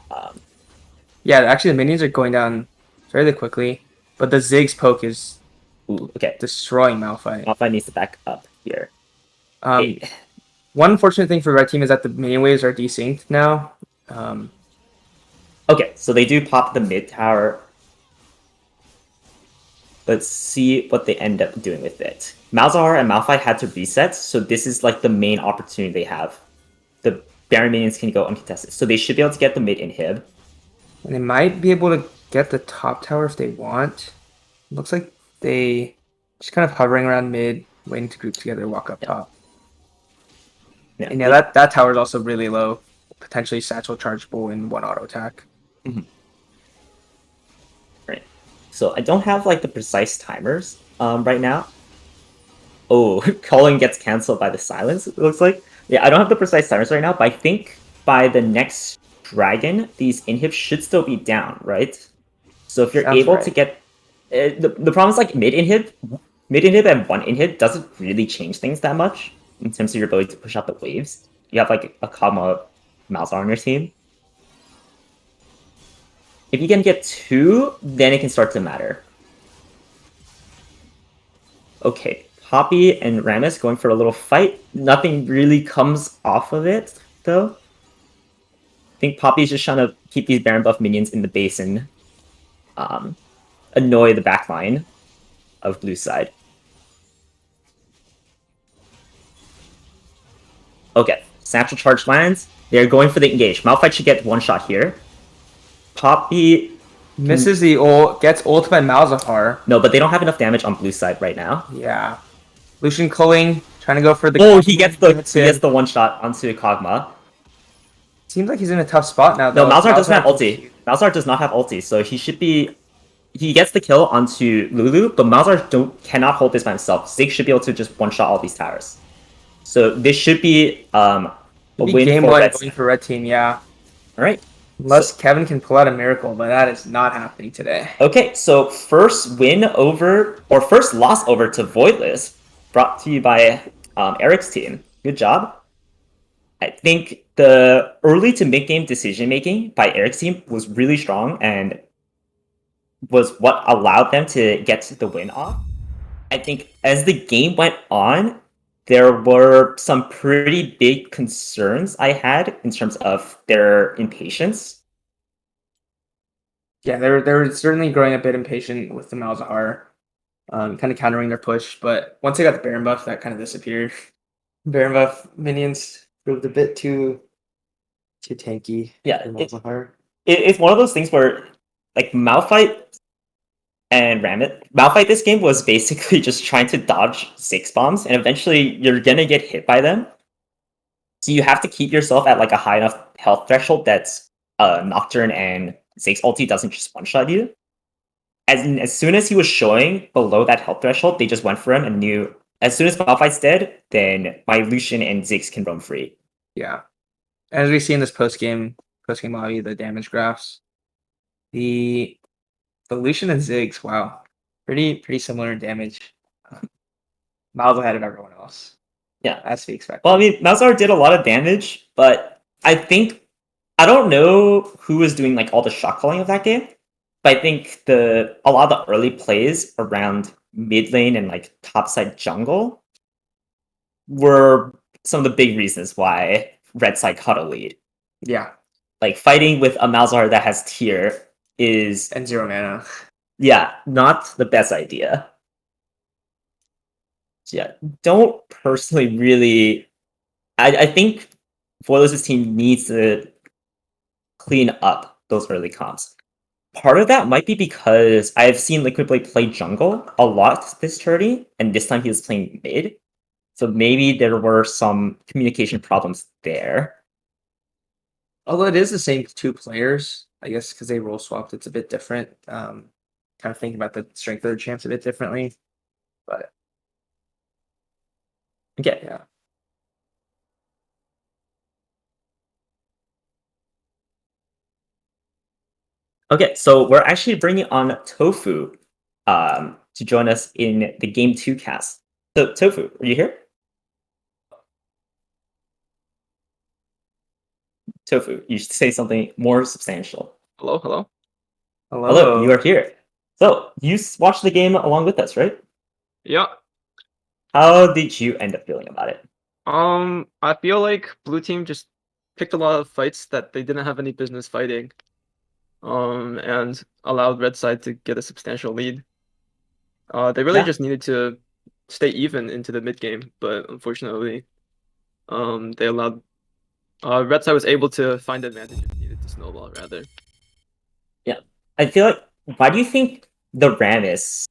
Speaker 6: Yeah, actually the minions are going down fairly quickly, but the Ziggs poke is
Speaker 5: Okay,
Speaker 6: destroying Malphite.
Speaker 5: Malphite needs to back up here.
Speaker 6: One unfortunate thing for the red team is that the minion waves are desynced now.
Speaker 5: Okay, so they do pop the mid tower. Let's see what they end up doing with it. Malzahar and Malphite had to reset, so this is like the main opportunity they have. The Baron minions can go uncontested, so they should be able to get the mid inhib.
Speaker 6: And they might be able to get the top tower if they want. Looks like they just kind of hovering around mid, waiting to group together, walk up top.
Speaker 5: Yeah,
Speaker 6: And yeah, that tower is also really low, potentially satchel chargeable in one auto attack.
Speaker 5: Right. So I don't have like the precise timers right now. Oh, calling gets canceled by the silence, it looks like. Yeah, I don't have the precise timers right now, but I think by the next dragon, these inhibs should still be down, right? So if you're
Speaker 6: Sounds
Speaker 5: able
Speaker 6: right.
Speaker 5: to get... the problem is like mid inhib and one inhib doesn't really change things that much in terms of your ability to push out the waves. You have like a Kog'Maw Malzahar on your team. If you can get two, then it can start to matter. Okay, Poppy and Rammus going for a little fight. Nothing really comes off of it, though. I think Poppy's just trying to keep these Baron buff minions in the base and annoy the backline of blue side. Okay, Satchel Charge lands. They're going for the engage. Malphite should get one shot here. Poppy...
Speaker 6: Misses the ult, gets ult by Malzahar.
Speaker 5: No, but they don't have enough damage on blue side right now.
Speaker 6: Yeah. Lucian culling, trying to go for the...
Speaker 5: Oh, he gets the one shot onto Kog'Maw.
Speaker 6: Seems like he's in a tough spot now,
Speaker 5: No,
Speaker 6: though.
Speaker 5: Malzahar doesn't have ulti. Malzahar does not have ulti, so he should be... He gets the kill onto Lulu, but Malzahar cannot hold this by himself. Ziggs should be able to just one-shot all these towers. So this should be a win
Speaker 6: game
Speaker 5: for
Speaker 6: one
Speaker 5: red
Speaker 6: going
Speaker 5: team.
Speaker 6: for red team, yeah.
Speaker 5: Alright.
Speaker 6: Unless Kevin can pull out a miracle, but that is not happening today.
Speaker 5: Okay, so first loss over to Voidless, brought to you by Eric's team. Good job. I think the early to mid game decision making by Eric's team was really strong and was what allowed them to get the win off. I think as the game went on, there were some pretty big concerns I had in terms of their impatience.
Speaker 6: Yeah, they were certainly growing a bit impatient with the Malzahar, kind of countering their push. But once they got the Baron buff, that kind of disappeared. Baron buff minions.
Speaker 7: Proved a bit too tanky.
Speaker 5: Yeah,
Speaker 7: for Malzahar.
Speaker 5: It's one of those things where, like, Malphite and Ramit, Malphite this game was basically just trying to dodge 6 bombs, and eventually you're gonna get hit by them. So you have to keep yourself at like a high enough health threshold that's Nocturne and Ziggs ulti doesn't just one-shot you. As soon as he was showing below that health threshold, they just went for him and knew as soon as Malphite's dead, then my Lucian and Ziggs can roam free.
Speaker 6: Yeah. As we see in this post game lobby, the damage graphs, the Lucian and Ziggs, wow, pretty similar in damage. Miles ahead of everyone else.
Speaker 5: Yeah,
Speaker 6: as to be expected.
Speaker 5: Well, I mean, Malzahar did a lot of damage, but I don't know who was doing like all the shot calling of that game, but I think a lot of the early plays around mid lane and like topside jungle were some of the big reasons why red side caught a lead.
Speaker 6: Yeah,
Speaker 5: Like fighting with a Malzahar that has tier is
Speaker 6: and 0 mana.
Speaker 5: yeah, not the best idea. Yeah, don't personally really. I think Voidless's team needs to clean up those early comps. Part of that might be because I've seen Liquid Blade play jungle a lot this tourney, and this time he was playing mid. So maybe there were some communication problems there.
Speaker 6: Although it is the same 2 players, I guess because they role swapped, it's a bit different. Kind of thinking about the strength of their champs a bit differently, but
Speaker 5: Okay.
Speaker 6: yeah.
Speaker 5: Okay, so we're actually bringing on Tofu to join us in the Game 2 cast. So, Tofu, are you here? Tofu, you should say something more substantial.
Speaker 8: Hello, hello.
Speaker 5: Hello, you are here. So, you watched the game along with us, right?
Speaker 8: Yeah.
Speaker 5: How did you end up feeling about it?
Speaker 8: I feel like blue team just picked a lot of fights that they didn't have any business fighting. And allowed red side to get a substantial lead. They really
Speaker 5: Yeah.
Speaker 8: just needed to stay even into the mid game, but unfortunately, they allowed red side was able to find the advantage if needed to snowball rather.
Speaker 5: I feel like, why do you think the Rammus,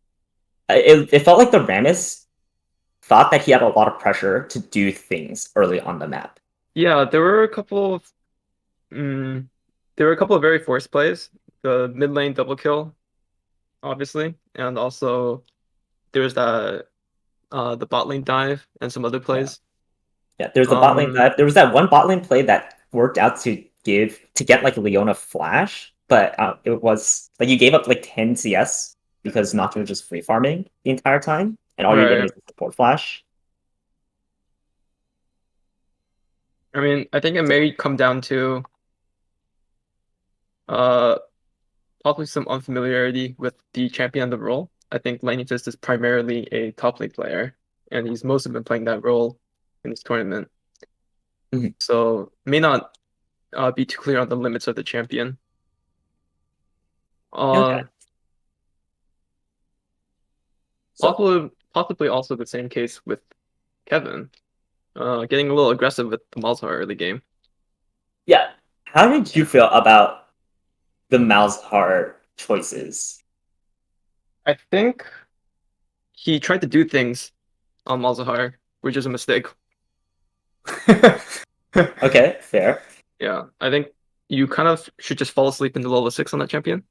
Speaker 5: it felt like the Rammus thought that he had a lot of pressure to do things early on the map.
Speaker 8: Yeah, there were a couple of very forced plays. The mid lane double kill, obviously, and also there's the bot lane dive and some other plays.
Speaker 5: Yeah, there's a bot lane dive. There was that one bot lane play that worked out to get like Leona flash, but it was like you gave up like 10 CS because Nocturne was just free farming the entire time, and all you're getting is a support flash.
Speaker 8: I mean, I think it may come down to probably some unfamiliarity with the champion and the role. I think Lightning Fist is primarily a top lane player, and he's mostly been playing that role in this tournament.
Speaker 5: Mhm.
Speaker 8: So may not be too clear on the limits of the champion.
Speaker 5: Okay. So,
Speaker 8: Possibly also the same case with Kevin, getting a little aggressive with the Malzahar early game.
Speaker 5: yeah, how did you feel about the Malzahar choices?
Speaker 8: I think he tried to do things on Malzahar, which is a mistake.
Speaker 5: Okay, fair.
Speaker 8: Yeah, I think you kind of should just fall asleep in the level 6 on that champion.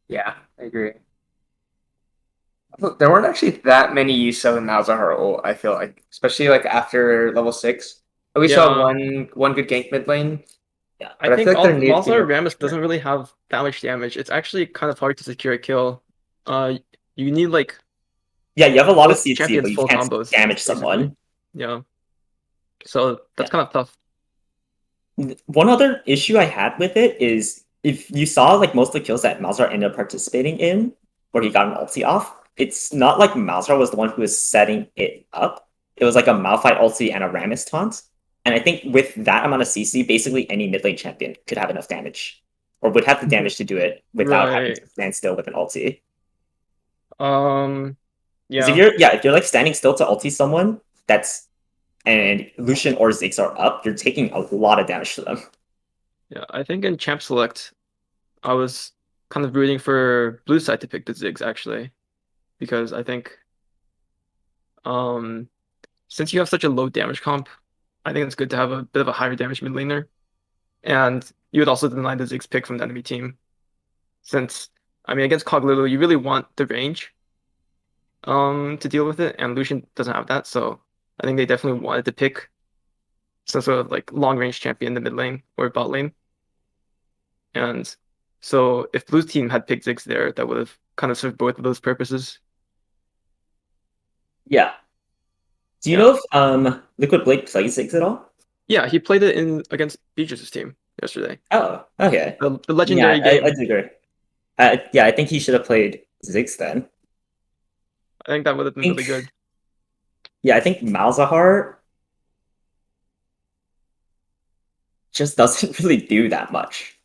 Speaker 6: Yeah, I agree. Look, there weren't actually that many Yiso and Malzahar ult, I feel like, especially like after level 6. We saw one good gank mid lane.
Speaker 5: Yeah,
Speaker 8: I
Speaker 6: But I
Speaker 8: think
Speaker 6: feel like there needs to be
Speaker 8: Malzahar
Speaker 6: more
Speaker 8: Rammus
Speaker 6: pressure.
Speaker 8: doesn't really have that much damage. It's actually kind of hard to secure a kill. You need like
Speaker 5: yeah, you have a lot of
Speaker 8: both
Speaker 5: CC,
Speaker 8: champions
Speaker 5: but you
Speaker 8: full
Speaker 5: can't
Speaker 8: combos,
Speaker 5: damage
Speaker 8: basically.
Speaker 5: someone.
Speaker 8: Yeah. So that's
Speaker 5: Yeah.
Speaker 8: kind of tough.
Speaker 5: One other issue I had with it is if you saw like most of the kills that Malzahar ended up participating in, where he got an ulti off, it's not like Malzahar was the one who was setting it up. It was like a Malphite ulti and a Rammus taunt. And I think with that amount of CC, basically any mid lane champion could have enough damage. Or would have the damage to do it without having
Speaker 8: Right.
Speaker 5: to stand still with an ulti.
Speaker 8: Yeah.
Speaker 5: Because if you're like standing still to ulti someone, and Lucian or Ziggs are up, you're taking a lot of damage to them.
Speaker 8: Yeah, I think in Champ Select, I was kind of rooting for blue side to pick the Ziggs actually, because I think, since you have such a low damage comp, I think it's good to have a bit of a higher damage mid laner, and you would also deny the Ziggs pick from the enemy team, since I mean against Cog Lulu, you really want the range, to deal with it, and Lucian doesn't have that, so I think they definitely wanted to pick some sort of like long range champion in the mid lane or bot lane. And so if blue team had picked Ziggs there, that would have kind of served both of those purposes.
Speaker 5: Yeah. Do you
Speaker 8: Yeah.
Speaker 5: know if Liquid Blade plays Ziggs at all?
Speaker 8: Yeah, he played it in against Beatrice's team yesterday.
Speaker 5: Oh, okay.
Speaker 8: The legendary
Speaker 5: Yeah,
Speaker 8: game.
Speaker 5: I do agree. Yeah, I think he should have played Ziggs then.
Speaker 8: I think that would have been really good.
Speaker 5: Yeah, I think Malzahar just doesn't really do that much.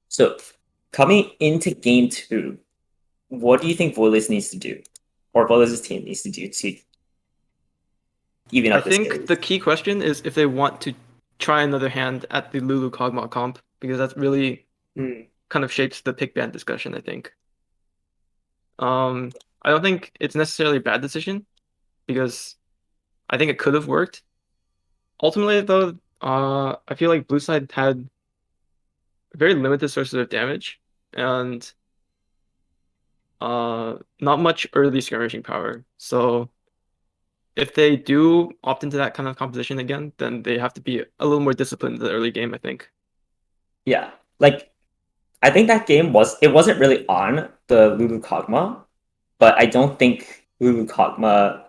Speaker 5: So, coming into game 2, what do you think Voidless needs to do? Or Voidless' team needs to do to even
Speaker 8: I
Speaker 5: up this
Speaker 8: think
Speaker 5: series?
Speaker 8: the key question is if they want to try another hand at the Lulu Kog'Maw comp, because that really kind of shapes the pick ban discussion, I think. I don't think it's necessarily a bad decision, because I think it could have worked. Ultimately, though, I feel like blue side had very limited sources of damage and not much early skirmishing power. So if they do opt into that kind of composition again, then they have to be a little more disciplined in the early game, I think.
Speaker 5: Yeah, like I think that game wasn't really on the Lulu Kog'Maw, but I don't think Lulu Kog'Maw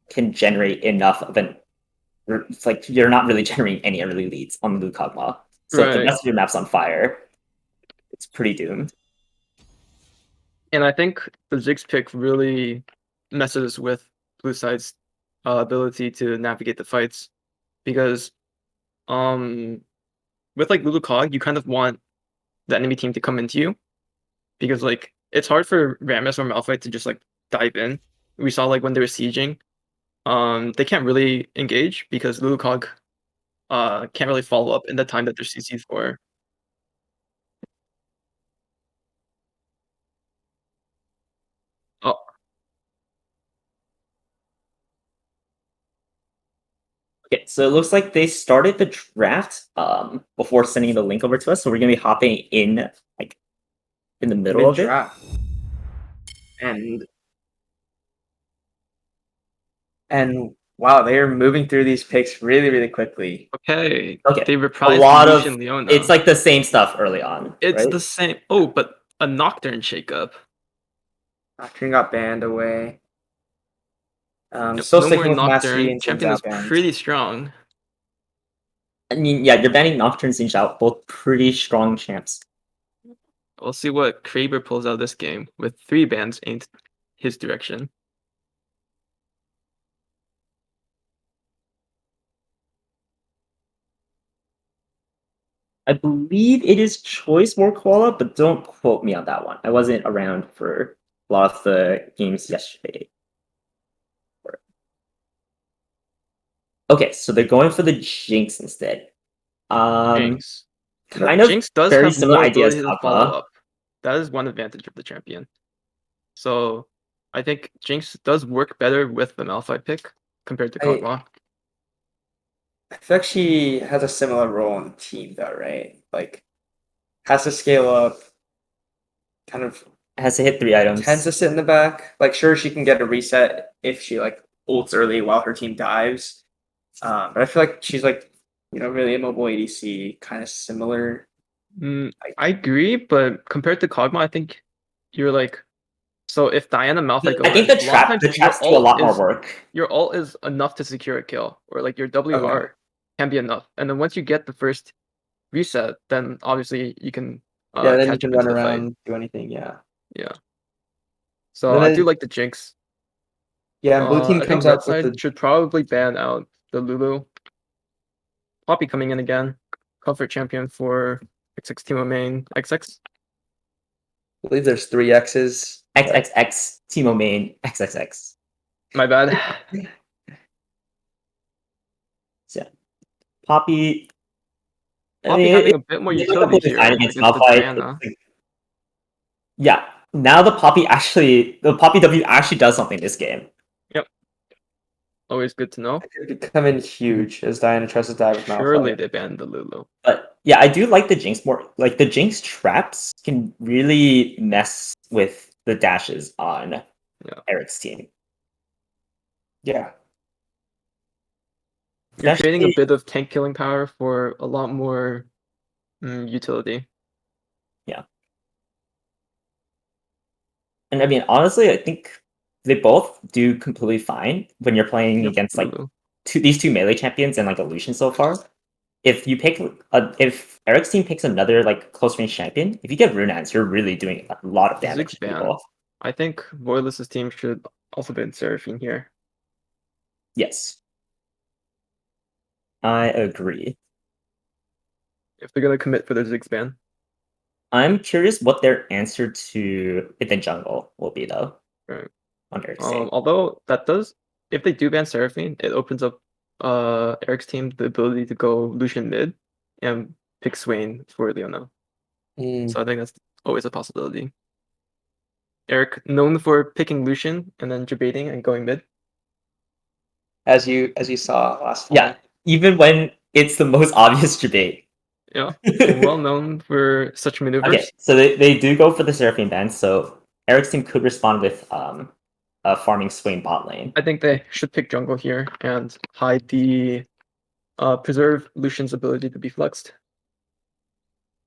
Speaker 5: can generate enough of an. It's like you're not really generating any early leads on Lulu Kog'Maw. So if the
Speaker 8: Right.
Speaker 5: rest of your map's on fire, it's pretty doomed.
Speaker 8: And I think the Ziggs pick really messes with blue side's ability to navigate the fights, because with like Lulu Cog, you kind of want the enemy team to come into you, because like it's hard for Rammus or Malphite to just like dive in. We saw like when they were sieging, they can't really engage because Lulu Cog can't really follow up in the time that they're CC'd for. Oh,
Speaker 5: Okay, so it looks like they started the draft before sending the link over to us. So we're gonna be hopping in like in the middle of it.
Speaker 6: Mid-draft. And wow, they are moving through these picks really, really quickly.
Speaker 8: okay.
Speaker 5: Okay,
Speaker 8: They
Speaker 5: a
Speaker 8: reprised
Speaker 5: lot of
Speaker 8: Lucian Leona.
Speaker 5: it's like the same stuff early on.
Speaker 8: It's
Speaker 5: right?
Speaker 8: the same. Oh, but a Nocturne shakeup.
Speaker 6: Nocturne got banned away.
Speaker 8: Yep,
Speaker 6: Still
Speaker 8: no more
Speaker 6: sticking with Mastery
Speaker 8: Nocturne.
Speaker 6: and
Speaker 8: Champion
Speaker 6: Xin
Speaker 8: is
Speaker 6: Zhao banned.
Speaker 8: pretty strong.
Speaker 5: I mean, yeah, you're banning Nocturne and Xiao, both pretty strong champs.
Speaker 8: We'll see what Kraber pulls out this game with 3 bans aimed his direction.
Speaker 5: I believe it is Choice War Koala, but don't quote me on that one. I wasn't around for a lot of the games yesterday. Okay, so they're going for the Jinx instead.
Speaker 8: Jinx.
Speaker 5: Kind of
Speaker 8: Jinx does
Speaker 5: very
Speaker 8: have
Speaker 5: similar
Speaker 8: more
Speaker 5: ideas
Speaker 8: ability
Speaker 5: to
Speaker 8: to follow
Speaker 5: Kog'Maw.
Speaker 8: up. That is one advantage of the champion. So I think Jinx does work better with the Malphite pick compared to Kog'Maw.
Speaker 6: I feel like she has a similar role on the team though, right? Like has to scale up, kind of
Speaker 5: Has to hit 3 items.
Speaker 6: tends to sit in the back. Like sure she can get a reset if she like ults early while her team dives. But I feel like she's like, really immobile ADC, kind of similar.
Speaker 8: I agree, but compared to Kog'Maw, I think you're like So if Diana Malphite goes
Speaker 5: I think
Speaker 8: in,
Speaker 5: the
Speaker 8: a lot of times your
Speaker 5: traps do a
Speaker 8: ult
Speaker 5: lot more
Speaker 8: is-
Speaker 5: work.
Speaker 8: Your ult is enough to secure a kill, or like your WR can be enough. And then once you get the first reset, then obviously you can
Speaker 6: Yeah, then you
Speaker 8: catch
Speaker 6: can
Speaker 8: up into
Speaker 6: run
Speaker 8: the fight.
Speaker 6: around, do anything. Yeah.
Speaker 8: Yeah. So
Speaker 6: Then
Speaker 8: I
Speaker 6: it-
Speaker 8: do like the Jinx.
Speaker 6: Yeah, and blue team
Speaker 8: I think
Speaker 6: comes
Speaker 8: red
Speaker 6: up with
Speaker 8: side
Speaker 6: the.
Speaker 8: should probably ban out the Lulu. Poppy coming in again. Comfort champion for XX Teemo main XX.
Speaker 6: I believe there's 3 X's.
Speaker 5: XXX Teemo main XXX.
Speaker 8: My bad.
Speaker 5: So Poppy.
Speaker 8: Poppy having a bit more
Speaker 5: it looked
Speaker 8: utility
Speaker 5: completely
Speaker 8: here
Speaker 5: fine against
Speaker 8: against the
Speaker 5: Malphite.
Speaker 8: Diana.
Speaker 5: Yeah. Now the Poppy W actually does something this game.
Speaker 8: Always good to know.
Speaker 6: It could come in huge as Diana tries to dive with
Speaker 8: Surely
Speaker 6: Malphite.
Speaker 8: they banned the Lulu.
Speaker 5: But yeah, I do like the Jinx more. Like the Jinx traps can really mess with the dashes on Eric's team.
Speaker 6: Yeah.
Speaker 8: You're creating a
Speaker 5: Especially-
Speaker 8: bit of tank killing power for a lot more utility.
Speaker 5: And I mean, honestly, I think they both do completely fine when you're playing
Speaker 8: Yep,
Speaker 5: against like
Speaker 8: Lulu.
Speaker 5: these two melee champions and like a Lucian so far. If you pick if Eric's team picks another like close range champion, if you get Runans, you're really doing a lot of damage to
Speaker 8: ban.
Speaker 5: people.
Speaker 8: I think Voidless's team should also ban Seraphine here.
Speaker 5: Yes. I agree.
Speaker 8: If they're gonna commit for the Ziggs ban.
Speaker 5: I'm curious what their answer to Hit the Jungle will be though.
Speaker 8: Right.
Speaker 5: On Eric's team.
Speaker 8: Although that does, if they do ban Seraphine, it opens up Eric's team the ability to go Lucian mid and pick Swain for Leona. So I think that's always a possibility. Eric, known for picking Lucian and then debating and going mid.
Speaker 6: As you saw last time.
Speaker 5: Yeah, even when it's the most obvious debate.
Speaker 8: Yeah, well known for such maneuvers.
Speaker 5: Okay, so they do go for the Seraphine ban, so Eric's team could respond with farming Swain bot lane.
Speaker 8: I think they should pick jungle here and hide the preserve Lucian's ability to be flexed.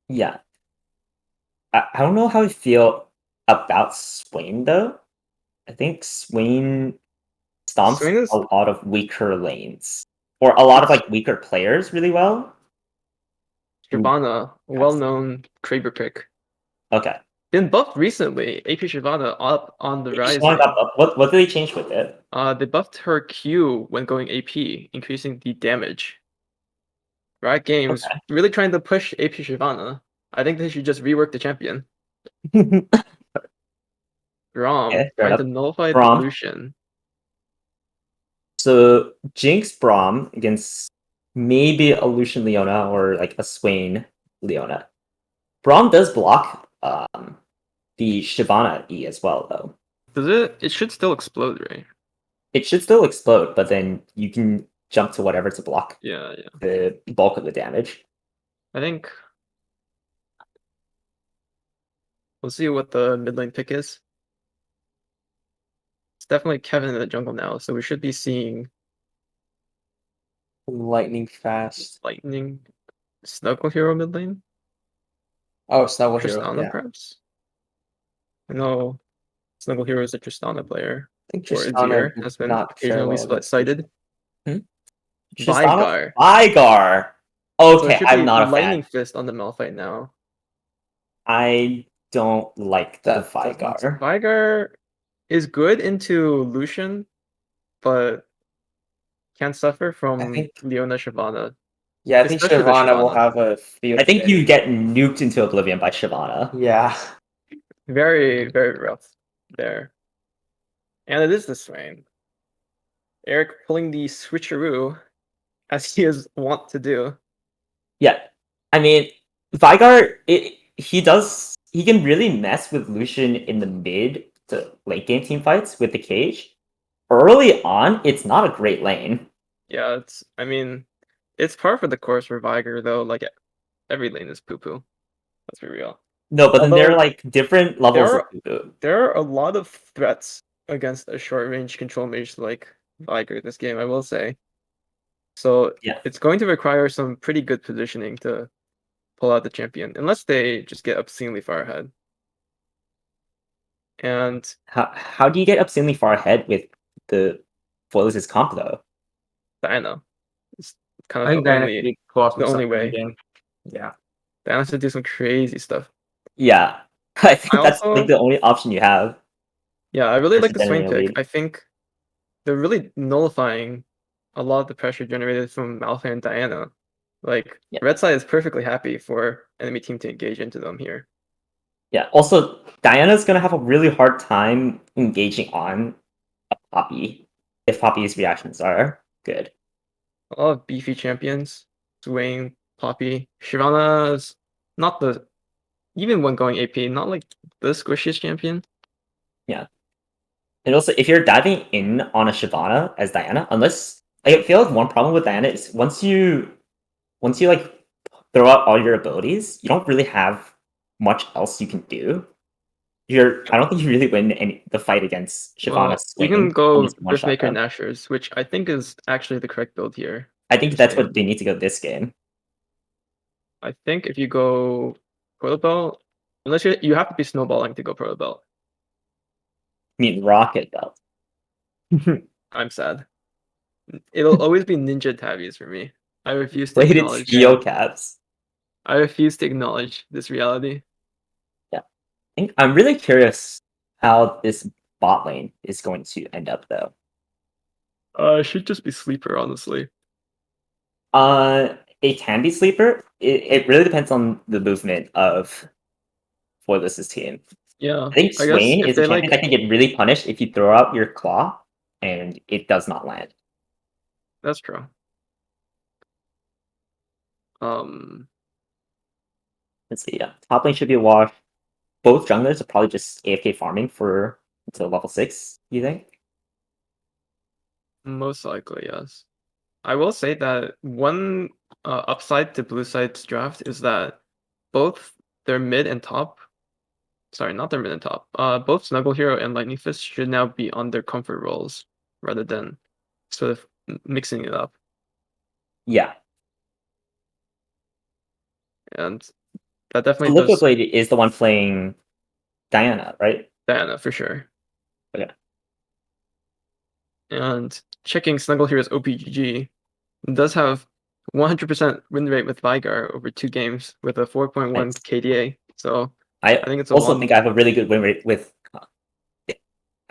Speaker 5: Yeah. I don't know how I feel about Swain though. I think Swain stomps
Speaker 8: Swain is-
Speaker 5: a lot of weaker lanes. Or a lot of like weaker players really well.
Speaker 8: Shyvana, well-known Kraber pick.
Speaker 5: Okay.
Speaker 8: Been buffed recently. AP Shyvana up on the rise.
Speaker 5: What did they change with it?
Speaker 8: They buffed her Q when going AP, increasing the damage. Riot Games really trying to push AP Shyvana. I think they should just rework the champion. Rom
Speaker 5: Okay, fair
Speaker 8: trying to
Speaker 5: enough.
Speaker 8: nullify the
Speaker 5: Braum.
Speaker 8: Lucian.
Speaker 5: So Jinx Braum against maybe a Lucian Leona or like a Swain Leona. Braum does block the Shyvana E as well though.
Speaker 8: Does it? It should still explode, right?
Speaker 5: It should still explode, but then you can jump to whatever to block
Speaker 8: Yeah.
Speaker 5: the bulk of the damage.
Speaker 8: I think we'll see what the mid lane pick is. It's definitely Kevin in the jungle now, so we should be seeing
Speaker 6: Lightning fast.
Speaker 8: Lightning Snuggle Hero mid lane.
Speaker 6: Oh, Snuggle Hero.
Speaker 8: Tristana,
Speaker 6: Yeah.
Speaker 8: perhaps. I know Snuggle Hero is a Tristana player.
Speaker 6: I think
Speaker 8: Or
Speaker 6: Tristana
Speaker 8: Azir
Speaker 6: did
Speaker 8: has been
Speaker 6: not fare
Speaker 8: occasionally
Speaker 6: well against
Speaker 8: cited.
Speaker 5: Tristana?
Speaker 8: Vygar.
Speaker 5: Vygar.
Speaker 8: So
Speaker 5: Okay,
Speaker 8: it should
Speaker 5: I'm
Speaker 8: be
Speaker 5: not a
Speaker 8: Lightning
Speaker 5: fan.
Speaker 8: Fist on the Malphite now.
Speaker 5: I don't like the
Speaker 6: That does not
Speaker 5: Vygar.
Speaker 8: Vygar is good into Lucian, but can suffer from
Speaker 6: think-
Speaker 8: Leona Shyvana.
Speaker 6: Yeah, I think
Speaker 8: Especially the
Speaker 6: Shyvana will
Speaker 8: Shyvana.
Speaker 6: have a field.
Speaker 5: I think
Speaker 6: day.
Speaker 5: you get nuked into oblivion by Shyvana.
Speaker 6: Yeah.
Speaker 8: Very, very rough there. And it is the Swain. Eric pulling the switcheroo, as he is wont to do.
Speaker 5: Yeah. I mean, Vygar, he can really mess with Lucian in the mid to late game team fights with the cage. Early on, it's not a great lane.
Speaker 8: Yeah, it's par for the course for Vygar, though. Like, every lane is poo-poo. Let's be real.
Speaker 5: No, but then there are
Speaker 8: Although,
Speaker 5: like different levels
Speaker 8: there
Speaker 5: of poo-poo.
Speaker 8: There are a lot of threats against a short-range control mage like Vygar this game, I will say. So
Speaker 5: Yeah.
Speaker 8: it's going to require some pretty good positioning to pull out the champion, unless they just get obscenely far ahead. And
Speaker 5: How do you get obscenely far ahead with the Foilers' comp though?
Speaker 8: Diana. It's kind
Speaker 6: I
Speaker 8: of
Speaker 6: think
Speaker 8: the
Speaker 6: Diana
Speaker 8: only
Speaker 6: could pull off
Speaker 8: the
Speaker 6: some
Speaker 8: only
Speaker 6: stuff in the
Speaker 8: way.
Speaker 6: game. Yeah.
Speaker 8: Diana has to do some crazy stuff.
Speaker 5: Yeah, I think
Speaker 8: I
Speaker 5: that's
Speaker 8: also
Speaker 5: like the only option you have.
Speaker 8: Yeah, I really like
Speaker 5: versus
Speaker 8: the Swain
Speaker 5: generating a
Speaker 8: pick.
Speaker 5: lead.
Speaker 8: I think they're really nullifying a lot of the pressure generated from Malphite and Diana. Like
Speaker 5: Yeah.
Speaker 8: Red side is perfectly happy for enemy team to engage into them here.
Speaker 5: Yeah. Also, Diana's gonna have a really hard time engaging on a Poppy if Poppy's reactions are good.
Speaker 8: A lot of beefy champions, Swain, Poppy, Shyvana's not the even when going AP, not like the squishiest champion.
Speaker 5: And also, if you're diving in on a Shyvana as Diana, unless I feel like one problem with Diana is once you like throw out all your abilities, you don't really have much else you can do. I don't think you really win the fight against Shyvana
Speaker 8: Well, you can
Speaker 5: swinging
Speaker 8: go
Speaker 5: almost one shot.
Speaker 8: Riftmaker Nashers, which I think is actually the correct build here.
Speaker 5: I think
Speaker 8: Just
Speaker 5: that's
Speaker 8: saying.
Speaker 5: what they need to go this game.
Speaker 8: I think if you go Proto Belt, unless you have to be snowballing to go Proto Belt.
Speaker 5: I mean, Rocket Belt.
Speaker 8: I'm sad. It'll always be Ninja Tabbies for me. I refuse to
Speaker 5: Plated
Speaker 8: acknowledge.
Speaker 5: steel caps.
Speaker 8: I refuse to acknowledge this reality.
Speaker 5: I'm really curious how this bot lane is going to end up, though.
Speaker 8: It should just be sleeper, honestly.
Speaker 5: It can be sleeper. It really depends on the movement of Foilus' team.
Speaker 8: Yeah,
Speaker 5: I think
Speaker 8: I guess
Speaker 5: Swain
Speaker 8: if
Speaker 5: is a
Speaker 8: they
Speaker 5: champion that can get really punished if you throw out your claw and it does not land.
Speaker 8: That's true.
Speaker 5: Let's see. Yeah, top lane should be a wash. Both junglers are probably just AFK farming for until level 6. You think?
Speaker 8: Most likely, yes. I will say that one upside to Blue Side's draft is that both their mid and top, sorry, not their mid and top, both Snuggle Hero and Lightning Fist should now be on their comfort roles rather than sort of mixing it up.
Speaker 5: Yeah.
Speaker 8: And that definitely
Speaker 5: Liquid
Speaker 8: does
Speaker 5: Blade is the one playing Diana, right?
Speaker 8: Diana for sure.
Speaker 5: Okay.
Speaker 8: And checking Snuggle Hero's OPGG does have 100% win rate with Vigar over 2 games with a 4.1
Speaker 5: Nice.
Speaker 8: KDA. So
Speaker 5: I
Speaker 8: think it's a
Speaker 5: also
Speaker 8: one.
Speaker 5: think I have a really good win rate with.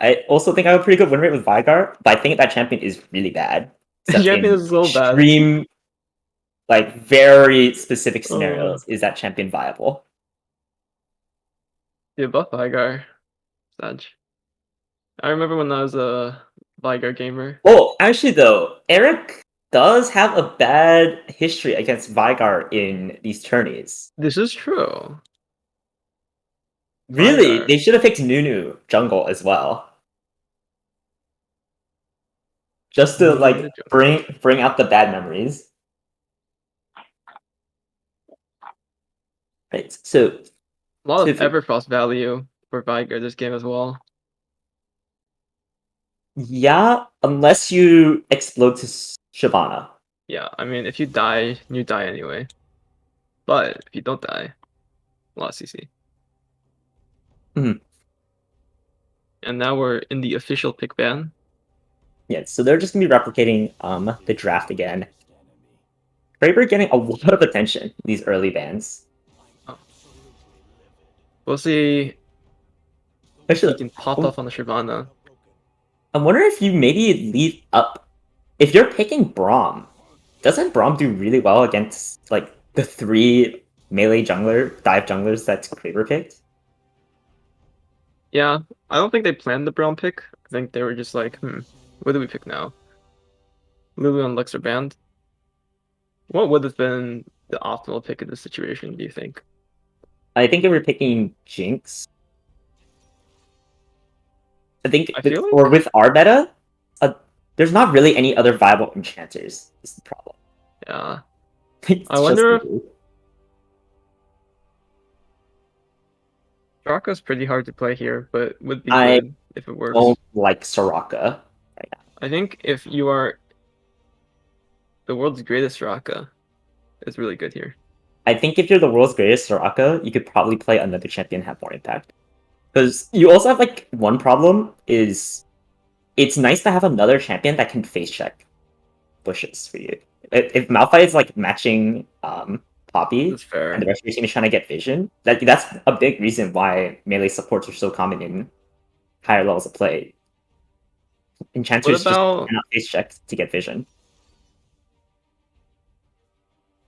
Speaker 5: I also think I have a pretty good win rate with Vigar, but I think that champion is really bad. Except
Speaker 8: Champion
Speaker 5: in
Speaker 8: is so bad.
Speaker 5: extreme, like very specific scenarios, is that champion viable?
Speaker 8: Yeah, buff Vigar. Sag. I remember when I was a Vigar gamer.
Speaker 5: Oh, actually, though, Eric does have a bad history against Vigar in these tourneys.
Speaker 8: This is true.
Speaker 5: Really,
Speaker 8: Vigar.
Speaker 5: they should have picked Nunu jungle as well, just to like
Speaker 8: Nunu
Speaker 5: bring out the bad memories. Right. So
Speaker 8: A lot of
Speaker 5: Tiffy.
Speaker 8: Everfrost value for Vigar this game as well.
Speaker 5: Yeah, unless you explode to Shyvana.
Speaker 8: Yeah, I mean, if you die anyway. But if you don't die, a lot of CC.
Speaker 5: Mhm.
Speaker 8: And now we're in the official pick ban.
Speaker 5: Yeah, so they're just gonna be replicating the draft again. Kraber getting a lot of attention in these early bans.
Speaker 8: We'll see if he
Speaker 5: Actually,
Speaker 8: can pop off on the Shyvana.
Speaker 5: I'm wondering if you maybe leave up. If you're picking Braum, doesn't Braum do really well against like the 3 melee dive junglers that Kraber picked?
Speaker 8: Yeah, I don't think they planned the Braum pick. I think they were just like, what do we pick now? Lulu and Lux are banned. What would have been the optimal pick in this situation, do you think?
Speaker 5: I think they were picking Jinx. I think,
Speaker 8: I feel
Speaker 5: or with our meta, there's not really any other viable enchanters. Is the problem.
Speaker 8: Yeah.
Speaker 5: It's
Speaker 8: I wonder
Speaker 5: just Lulu.
Speaker 8: Soraka's pretty hard to play here, but would be
Speaker 5: I
Speaker 8: good if it works.
Speaker 5: don't like Soraka.
Speaker 8: I think if you are the world's greatest Soraka, it's really good here.
Speaker 5: I think if you're the world's greatest Soraka, you could probably play another champion and have more impact. Because you also have like one problem is it's nice to have another champion that can face check bushes for you. If Malphite is like matching Poppy
Speaker 8: That's fair.
Speaker 5: and the rest of your team is trying to get vision, that's a big reason why melee supports are so common in higher levels of play. Enchanters just
Speaker 8: about-
Speaker 5: cannot face check to get vision.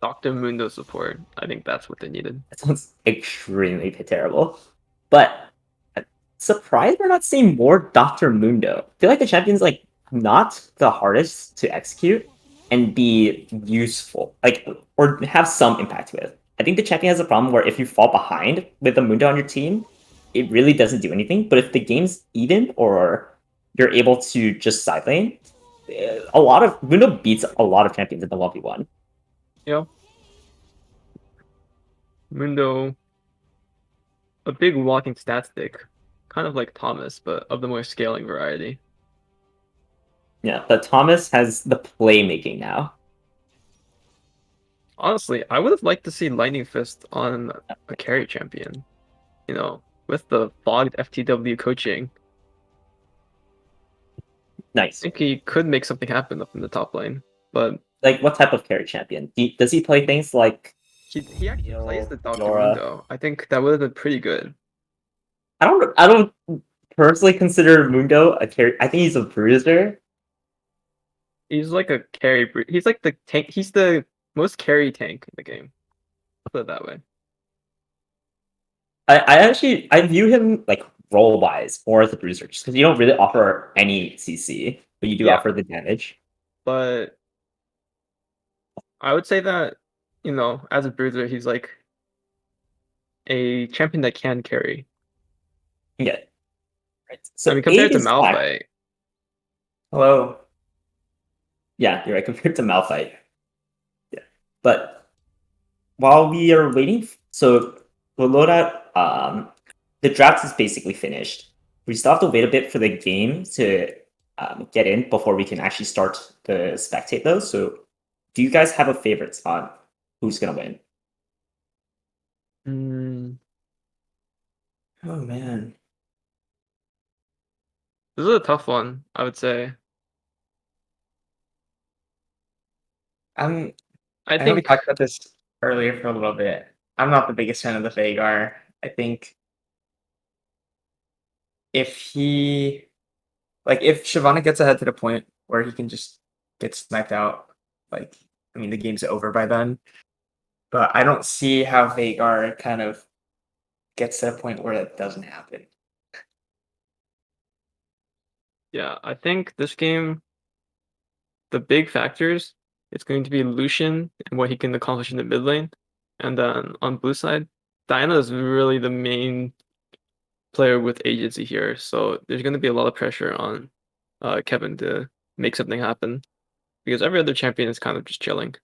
Speaker 8: Dr. Mundo support. I think that's what they needed.
Speaker 5: That sounds extremely terrible. But I'm surprised we're not seeing more Dr. Mundo. I feel like the champion's like not the hardest to execute and be useful, like or have some impact with. I think the champion has a problem where if you fall behind with the Mundo on your team, it really doesn't do anything. But if the game's even or you're able to just side lane, a lot of Mundo beats a lot of champions in the 1v1.
Speaker 8: Yeah. Mundo, a big walking stat stick, kind of like Thomas, but of the more scaling variety.
Speaker 5: Yeah, but Thomas has the playmaking now.
Speaker 8: Honestly, I would have liked to see Lightning Fist on a carry champion. You know, with the fogged FTW coaching,
Speaker 5: Nice.
Speaker 8: I think he could make something happen up in the top lane. But
Speaker 5: Like, what type of carry champion? Does he play things like...
Speaker 8: he actually plays the Dr.
Speaker 5: Yora?
Speaker 8: Mundo. I think that would have been pretty good.
Speaker 5: I don't personally consider Mundo a carry. I think he's a bruiser.
Speaker 8: He's like a carry. He's like the tank. He's the most carry tank in the game. Put it that way.
Speaker 5: I view him like role wise more as a bruiser, just because you don't really offer any CC, but you do
Speaker 8: Yeah.
Speaker 5: offer the damage.
Speaker 8: But I would say that, you know, as a bruiser, he's like a champion that can carry.
Speaker 5: Yeah. Right. So
Speaker 8: I mean, compared
Speaker 5: Abe
Speaker 8: to
Speaker 5: is back.
Speaker 8: Malphite,
Speaker 6: Hello.
Speaker 5: Yeah, you're right. Compared to Malphite. Yeah. But while we are waiting, so we'll load out. The draft is basically finished. We still have to wait a bit for the game to get in before we can actually start to spectate those. So, do you guys have a favorite on who's gonna win?
Speaker 6: Oh man.
Speaker 8: this is a tough one, I would say.
Speaker 6: I
Speaker 8: I
Speaker 6: know we
Speaker 8: think
Speaker 6: talked about this earlier for a little bit. I'm not the biggest fan of the Vhagar. I think if if Shyvana gets ahead to the point where he can just get sniped out, like I mean the game's over by then. But I don't see how Vhagar kind of gets to a point where that doesn't happen.
Speaker 8: yeah, I think this game, the big factors, it's going to be Lucian and what he can accomplish in the mid lane. And then on blue side, Diana is really the main player with agency here. So there's going to be a lot of pressure on Kevin to make something happen. Because every other champion is kind of just chilling.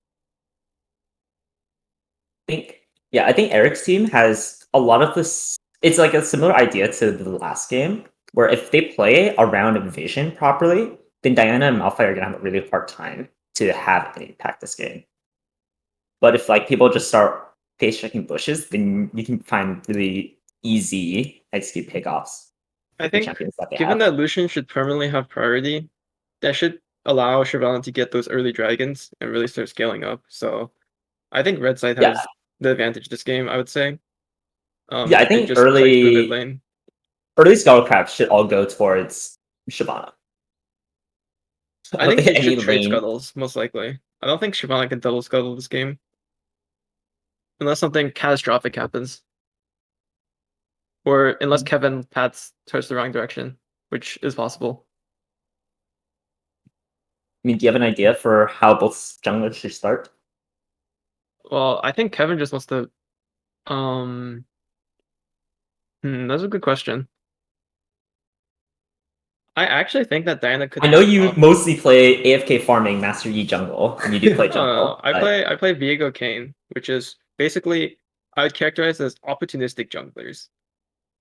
Speaker 5: I think Eric's team has a lot of this. It's like a similar idea to the last game, where if they play around Vision properly, then Diana and Malphite are gonna have a really hard time to have an impact this game. But if like people just start face checking bushes, then you can find really easy XP pickoffs.
Speaker 8: I
Speaker 5: with the
Speaker 8: think
Speaker 5: champions that they
Speaker 8: given
Speaker 5: have.
Speaker 8: that Lucian should permanently have priority, that should allow Shyvana to get those early dragons and really start scaling up. So I think Red Side has
Speaker 5: Yeah.
Speaker 8: the advantage this game, I would say.
Speaker 5: Yeah, I
Speaker 8: if they
Speaker 5: think
Speaker 8: just play through
Speaker 5: early
Speaker 8: mid lane.
Speaker 5: Skullcraft should all go towards Shyvana.
Speaker 8: I think they
Speaker 5: any
Speaker 8: should trade
Speaker 5: lane-
Speaker 8: scuttles, most likely. I don't think Shyvana can double scuttle this game. Unless something catastrophic happens. Or unless Kevin Pats turns the wrong direction, which is possible.
Speaker 5: I mean, do you have an idea for how both junglers should start?
Speaker 8: Well, I think Kevin just wants to that's a good question. I actually think that Diana could
Speaker 5: I know
Speaker 8: take
Speaker 5: you
Speaker 8: off.
Speaker 5: mostly play AFK farming Master Yi jungle, and you do play
Speaker 8: No,
Speaker 5: jungle.
Speaker 8: I
Speaker 5: but-
Speaker 8: play Viego Kane, which is basically I would characterize as opportunistic junglers.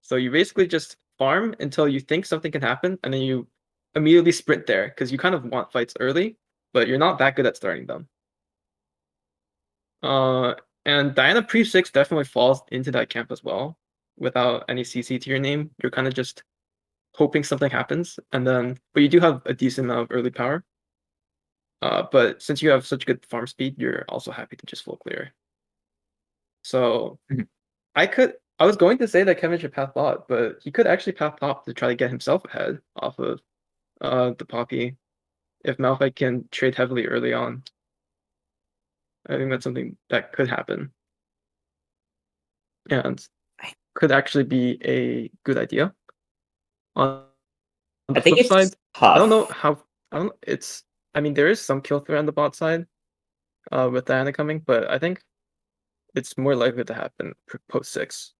Speaker 8: So you basically just farm until you think something can happen, and then you immediately sprint there because you kind of want fights early, but you're not that good at starting them. And Diana Pre 6 definitely falls into that camp as well, without any CC to your name. You're kind of just hoping something happens, and then but you do have a decent amount of early power. But since you have such good farm speed, you're also happy to just full clear. So
Speaker 5: Mhm.
Speaker 8: I was going to say that Kevin should path bot, but he could actually path top to try to get himself ahead off of the Poppy if Malphite can trade heavily early on. I think that's something that could happen. And could actually be a good idea. On
Speaker 5: I
Speaker 8: the
Speaker 5: think
Speaker 8: flip
Speaker 5: it's
Speaker 8: side,
Speaker 5: tough.
Speaker 8: I don't know how I don't it's I mean there is some kill threat on the bot side with Diana coming, but I think it's more likely to happen post 6.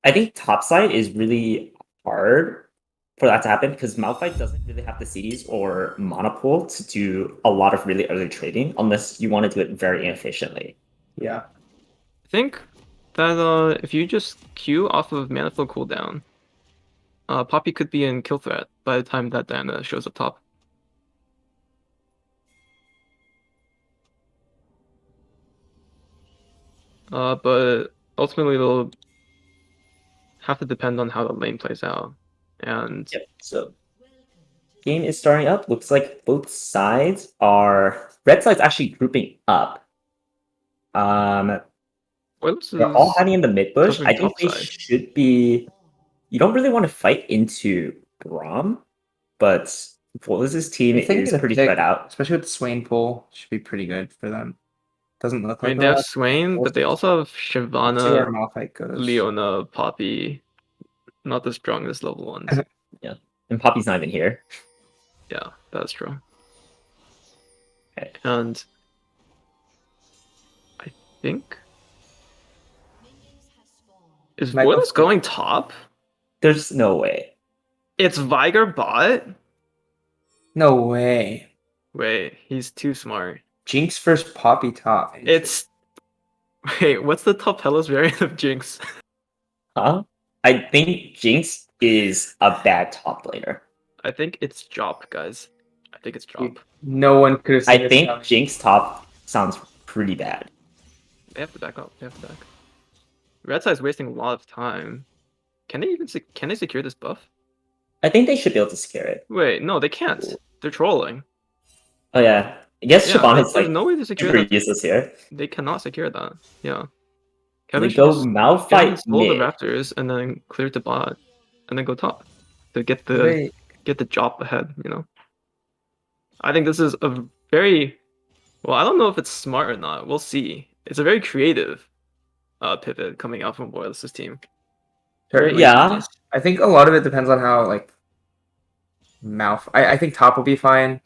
Speaker 5: I think topside is really hard for that to happen because Malphite doesn't really have the CDs or Monopool to do a lot of really early trading unless you want to do it very inefficiently.
Speaker 6: Yeah.
Speaker 8: I think that if you just Q off of mana flow cooldown, Poppy could be in kill threat by the time that Diana shows up top. But ultimately it'll have to depend on how the lane plays out. And
Speaker 5: Yep. So game is starting up. Looks like both sides are red side's actually grouping up.
Speaker 8: Voidless
Speaker 5: They're all
Speaker 8: is
Speaker 5: hiding in the mid bush.
Speaker 8: covering
Speaker 5: I think they
Speaker 8: topside.
Speaker 5: should be. You don't really want to fight into Braum, but Voidless's team
Speaker 6: If they can
Speaker 5: is
Speaker 6: get a
Speaker 5: pretty
Speaker 6: pick,
Speaker 5: spread out.
Speaker 6: especially with the Swain pool, should be pretty good for them. Doesn't look
Speaker 8: I mean,
Speaker 6: like
Speaker 8: they
Speaker 6: a
Speaker 8: have
Speaker 6: lot.
Speaker 8: Swain,
Speaker 6: We'll
Speaker 8: but they
Speaker 6: see.
Speaker 8: also have
Speaker 6: We'll see where
Speaker 8: Shyvana,
Speaker 6: Malphite goes.
Speaker 8: Leona, Poppy. Not the strongest level ones.
Speaker 5: And Poppy's not even here.
Speaker 8: Yeah, that's true.
Speaker 5: Okay.
Speaker 8: And I think is
Speaker 6: Might go
Speaker 8: Voidless
Speaker 6: for-
Speaker 8: going top?
Speaker 5: There's no way.
Speaker 8: It's Viger bot?
Speaker 6: No way.
Speaker 8: Wait, he's too smart.
Speaker 6: Jinx first Poppy top.
Speaker 8: It's wait, what's the top Hellas variant of Jinx?
Speaker 5: Huh? I think Jinx is a bad top laner.
Speaker 8: I think it's Jop, guys. I think it's Jop.
Speaker 6: No one could have seen
Speaker 5: I
Speaker 6: this
Speaker 5: think
Speaker 6: coming.
Speaker 5: Jinx top sounds pretty bad.
Speaker 8: They have to back up. They have to back. Red side's wasting a lot of time. Can they even can they secure this buff?
Speaker 5: I think they should be able to secure it.
Speaker 8: Wait, no, they can't. They're trolling.
Speaker 5: Oh yeah. I guess
Speaker 8: Yeah,
Speaker 5: Shyvana is
Speaker 8: there's
Speaker 5: like
Speaker 8: no way to secure
Speaker 5: super
Speaker 8: that.
Speaker 5: useless here.
Speaker 8: They cannot secure that. Yeah.
Speaker 5: They
Speaker 8: Kevin should
Speaker 5: go
Speaker 8: just
Speaker 5: Malphite
Speaker 8: slow the
Speaker 5: mid.
Speaker 8: Raptors and then clear to bot, and then go top to get the
Speaker 6: Wait,
Speaker 8: job ahead. You know. I think this is a very well. I don't know if it's smart or not. We'll see. It's a very creative pivot coming out from Boyles' team.
Speaker 6: certainly.
Speaker 5: Yeah.
Speaker 6: I think a lot of it depends on how like I think top will be fine.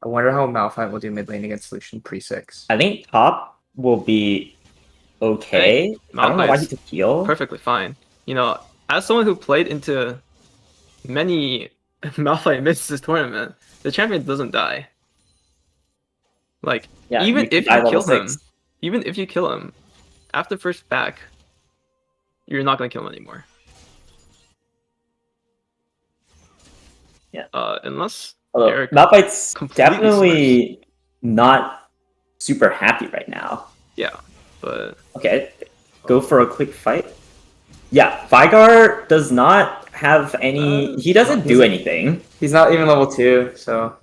Speaker 6: I wonder how Malphite will do mid lane against Lucian pre-6.
Speaker 5: I think top will be okay. I don't know why he took heal.
Speaker 8: Perfectly fine. You know, as someone who played into many Malphite mids this tournament, the champion doesn't die. Like
Speaker 5: Yeah,
Speaker 8: even
Speaker 5: you can
Speaker 8: if
Speaker 5: die
Speaker 8: you
Speaker 5: level
Speaker 8: kill him,
Speaker 5: 6.
Speaker 8: even if you kill him, after first back, you're not gonna kill him anymore.
Speaker 5: Yeah.
Speaker 8: Unless
Speaker 5: Although
Speaker 8: Eric
Speaker 5: Malphite's
Speaker 8: completely
Speaker 5: definitely not super happy right now.
Speaker 8: yeah, but
Speaker 5: Okay, go for a quick fight. Yeah, Vigar does not have any. He doesn't do anything.
Speaker 6: He's not even level 2, so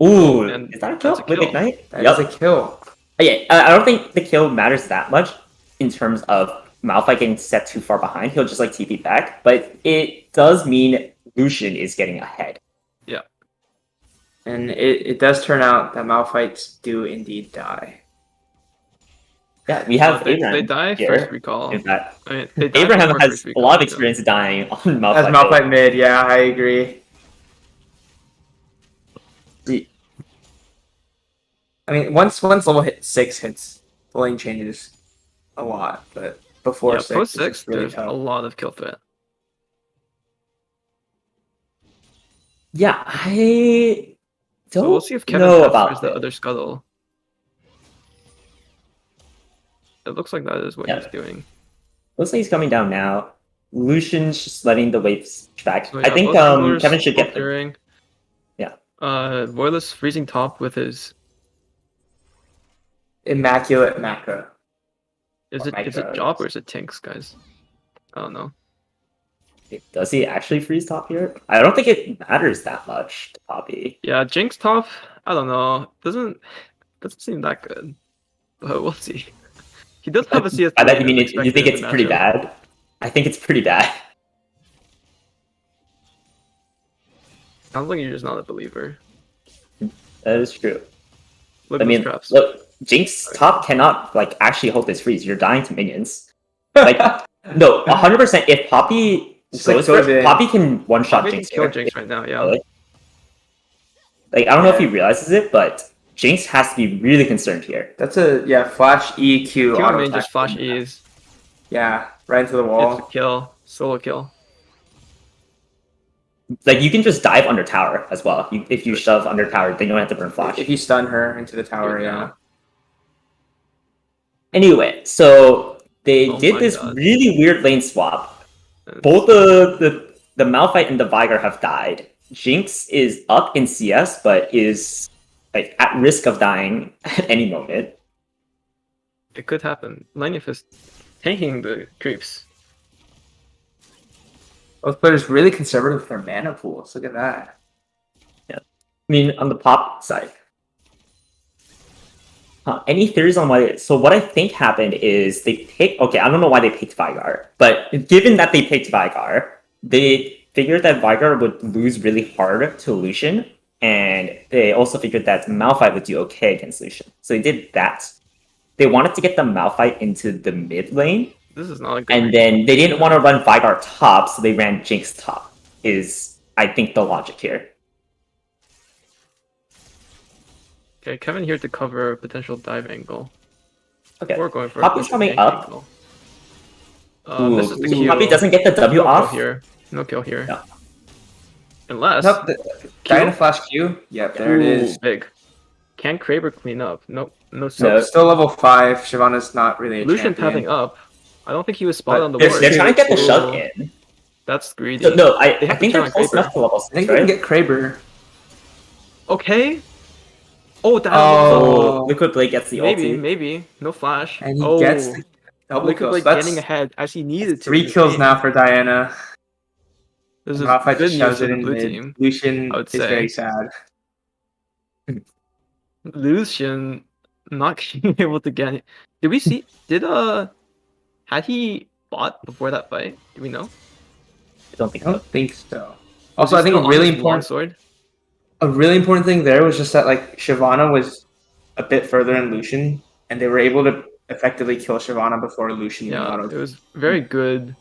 Speaker 5: Ooh,
Speaker 8: And
Speaker 5: is that a kill
Speaker 8: that's a
Speaker 5: with
Speaker 8: kill.
Speaker 5: Ignite?
Speaker 6: that
Speaker 5: Yep.
Speaker 6: is a kill.
Speaker 5: Yeah, I don't think the kill matters that much in terms of Malphite getting set too far behind. He'll just like TP back, but it does mean Lucian is getting ahead.
Speaker 6: And it does turn out that Malphites do indeed die.
Speaker 5: Yeah, we have
Speaker 8: they
Speaker 5: Abraham
Speaker 8: die
Speaker 5: here.
Speaker 8: first recall.
Speaker 5: In fact,
Speaker 8: I mean, they die
Speaker 5: Abraham
Speaker 8: before
Speaker 5: has
Speaker 8: first
Speaker 5: a
Speaker 8: recall,
Speaker 5: lot of
Speaker 8: yeah.
Speaker 5: experience dying on Malphite.
Speaker 6: As Malphite mid, yeah, I agree. I mean, once level 6 hits, the lane changes a lot, but before
Speaker 8: Yeah,
Speaker 6: 6,
Speaker 8: post
Speaker 6: it's
Speaker 8: 6,
Speaker 6: just really
Speaker 8: there's a
Speaker 6: tough.
Speaker 8: lot of kill threat.
Speaker 5: Yeah, I don't
Speaker 8: So we'll see if Kevin
Speaker 5: know
Speaker 8: captures
Speaker 5: about
Speaker 8: the
Speaker 5: it.
Speaker 8: other scuttle. It looks like that is what
Speaker 5: Yeah.
Speaker 8: he's doing.
Speaker 5: Looks like he's coming down now. Lucian's just letting the waves back.
Speaker 8: So,
Speaker 5: I
Speaker 8: yeah,
Speaker 5: think
Speaker 8: both scuttlers
Speaker 5: Kevin should
Speaker 8: both
Speaker 5: get.
Speaker 8: clearing.
Speaker 5: Yeah.
Speaker 8: Voidless freezing top with his.
Speaker 6: Immaculate macro.
Speaker 8: Is
Speaker 6: Or
Speaker 8: it
Speaker 6: micro, I
Speaker 8: Job
Speaker 6: guess.
Speaker 8: or is it Tinks, guys? I don't know.
Speaker 5: Does he actually freeze top here? I don't think it matters that much to Poppy.
Speaker 8: Yeah, Jinx top. I don't know. Doesn't seem that good. But we'll see. He does have a CS3.
Speaker 5: By that you mean
Speaker 8: as
Speaker 5: you think
Speaker 8: expected in
Speaker 5: it's
Speaker 8: the
Speaker 5: pretty
Speaker 8: matchup.
Speaker 5: bad? I think it's pretty bad.
Speaker 8: Sounds like you're just not a believer.
Speaker 5: That is true.
Speaker 8: Look
Speaker 5: I
Speaker 8: at those
Speaker 5: mean,
Speaker 8: traps.
Speaker 5: look, Jinx top cannot like actually hold this freeze. You're dying to minions. Like no, 100%. If Poppy
Speaker 6: Just, like,
Speaker 5: goes for
Speaker 6: goes
Speaker 5: it,
Speaker 6: in.
Speaker 5: Poppy can one shot
Speaker 8: Poppy can
Speaker 5: Jinx.
Speaker 8: kill
Speaker 5: here.
Speaker 8: Jinx right now, yeah.
Speaker 5: Like I don't know if he
Speaker 6: Yeah.
Speaker 5: realizes it, but Jinx has to be really concerned here.
Speaker 6: That's a flash EQ.
Speaker 8: Q
Speaker 6: auto
Speaker 8: main just
Speaker 6: attack.
Speaker 8: flash E's.
Speaker 6: Yeah, right into the
Speaker 8: It's a
Speaker 6: wall.
Speaker 8: kill. Solo kill.
Speaker 5: Like you can just dive under tower as well. If you shove under tower, then you don't have to burn flash.
Speaker 6: If you stun her into the tower,
Speaker 8: Good
Speaker 6: yeah.
Speaker 8: now.
Speaker 5: Anyway, so they
Speaker 8: Oh
Speaker 5: did
Speaker 8: my
Speaker 5: this
Speaker 8: God.
Speaker 5: really weird lane swap.
Speaker 8: That's-
Speaker 5: Both the Malphite and the Vigar have died. Jinx is up in CS, but is like at risk of dying at any moment.
Speaker 8: It could happen. Lineup is tanking the creeps.
Speaker 6: Both players really conservative with their mana pools. Look at that.
Speaker 5: I mean, on the pop side. Any theories on why? So what I think happened is they picked. Okay, I don't know why they picked Vigar, but given that they picked Vigar, they figured that Vigar would lose really hard to Lucian, and they also figured that Malphite would do okay against Lucian. So they did that. They wanted to get the Malphite into the mid lane,
Speaker 8: This is not a good
Speaker 5: and
Speaker 8: read.
Speaker 5: then they didn't want to run Vigar top, so they ran Jinx top. Is I think the logic here.
Speaker 8: Okay, Kevin here to cover a potential dive angle.
Speaker 5: Okay,
Speaker 8: We're going for
Speaker 5: Poppy's
Speaker 8: a
Speaker 5: coming
Speaker 8: gank
Speaker 5: up.
Speaker 8: angle.
Speaker 5: Ooh,
Speaker 8: This is the Q.
Speaker 5: Poppy doesn't get the W
Speaker 8: No
Speaker 5: off.
Speaker 8: kill here. No kill here.
Speaker 5: Yeah.
Speaker 8: Unless
Speaker 6: Nope, Diana flash Q. Yep, there it is.
Speaker 8: Ooh, big. Can Kraber clean up? Nope. No.
Speaker 5: No.
Speaker 6: Still level 5. Shyvana's not really a
Speaker 8: Lucian
Speaker 6: champion.
Speaker 8: tapping up. I don't think he was spotted
Speaker 6: But
Speaker 8: on the
Speaker 6: they're-
Speaker 8: ward.
Speaker 5: They're trying to get the
Speaker 8: Ooh,
Speaker 5: shove in.
Speaker 8: That's greedy.
Speaker 5: So, no, I
Speaker 8: They have to
Speaker 5: think
Speaker 8: turn
Speaker 5: they're
Speaker 8: on
Speaker 5: close
Speaker 8: Kraber.
Speaker 5: enough to level
Speaker 6: I
Speaker 5: 6,
Speaker 6: think we
Speaker 5: right?
Speaker 6: can get Kraber.
Speaker 8: Okay. Oh, that
Speaker 6: Oh.
Speaker 5: Oh, Liquid Blade gets the ulti.
Speaker 8: maybe. No flash.
Speaker 6: And he
Speaker 8: oh,
Speaker 6: gets the double
Speaker 8: Liquid
Speaker 6: kill. So
Speaker 8: Blade
Speaker 6: that's
Speaker 8: getting ahead as he needed to.
Speaker 6: 3
Speaker 8: in this
Speaker 6: kills
Speaker 8: game.
Speaker 6: now for Diana.
Speaker 8: This is
Speaker 6: Malphite
Speaker 8: good
Speaker 6: just
Speaker 8: news
Speaker 6: shoves
Speaker 8: for
Speaker 6: it
Speaker 8: the
Speaker 6: in
Speaker 8: blue
Speaker 6: mid.
Speaker 8: team.
Speaker 6: Lucian
Speaker 8: I would
Speaker 6: is
Speaker 8: say.
Speaker 6: very sad.
Speaker 8: Lucian not being able to get it. Did we see? Had he fought before that fight? Do we know?
Speaker 5: I don't think
Speaker 6: I
Speaker 5: so.
Speaker 6: don't think so.
Speaker 8: Was
Speaker 6: Also,
Speaker 8: he
Speaker 6: I think
Speaker 8: still
Speaker 6: a
Speaker 8: on
Speaker 6: really
Speaker 8: his
Speaker 6: important
Speaker 8: longsword?
Speaker 6: thing there was just that like Shyvana was a bit further in Lucian, and they were able to effectively kill Shyvana before Lucian even
Speaker 8: Yeah,
Speaker 6: auto.
Speaker 8: it was very good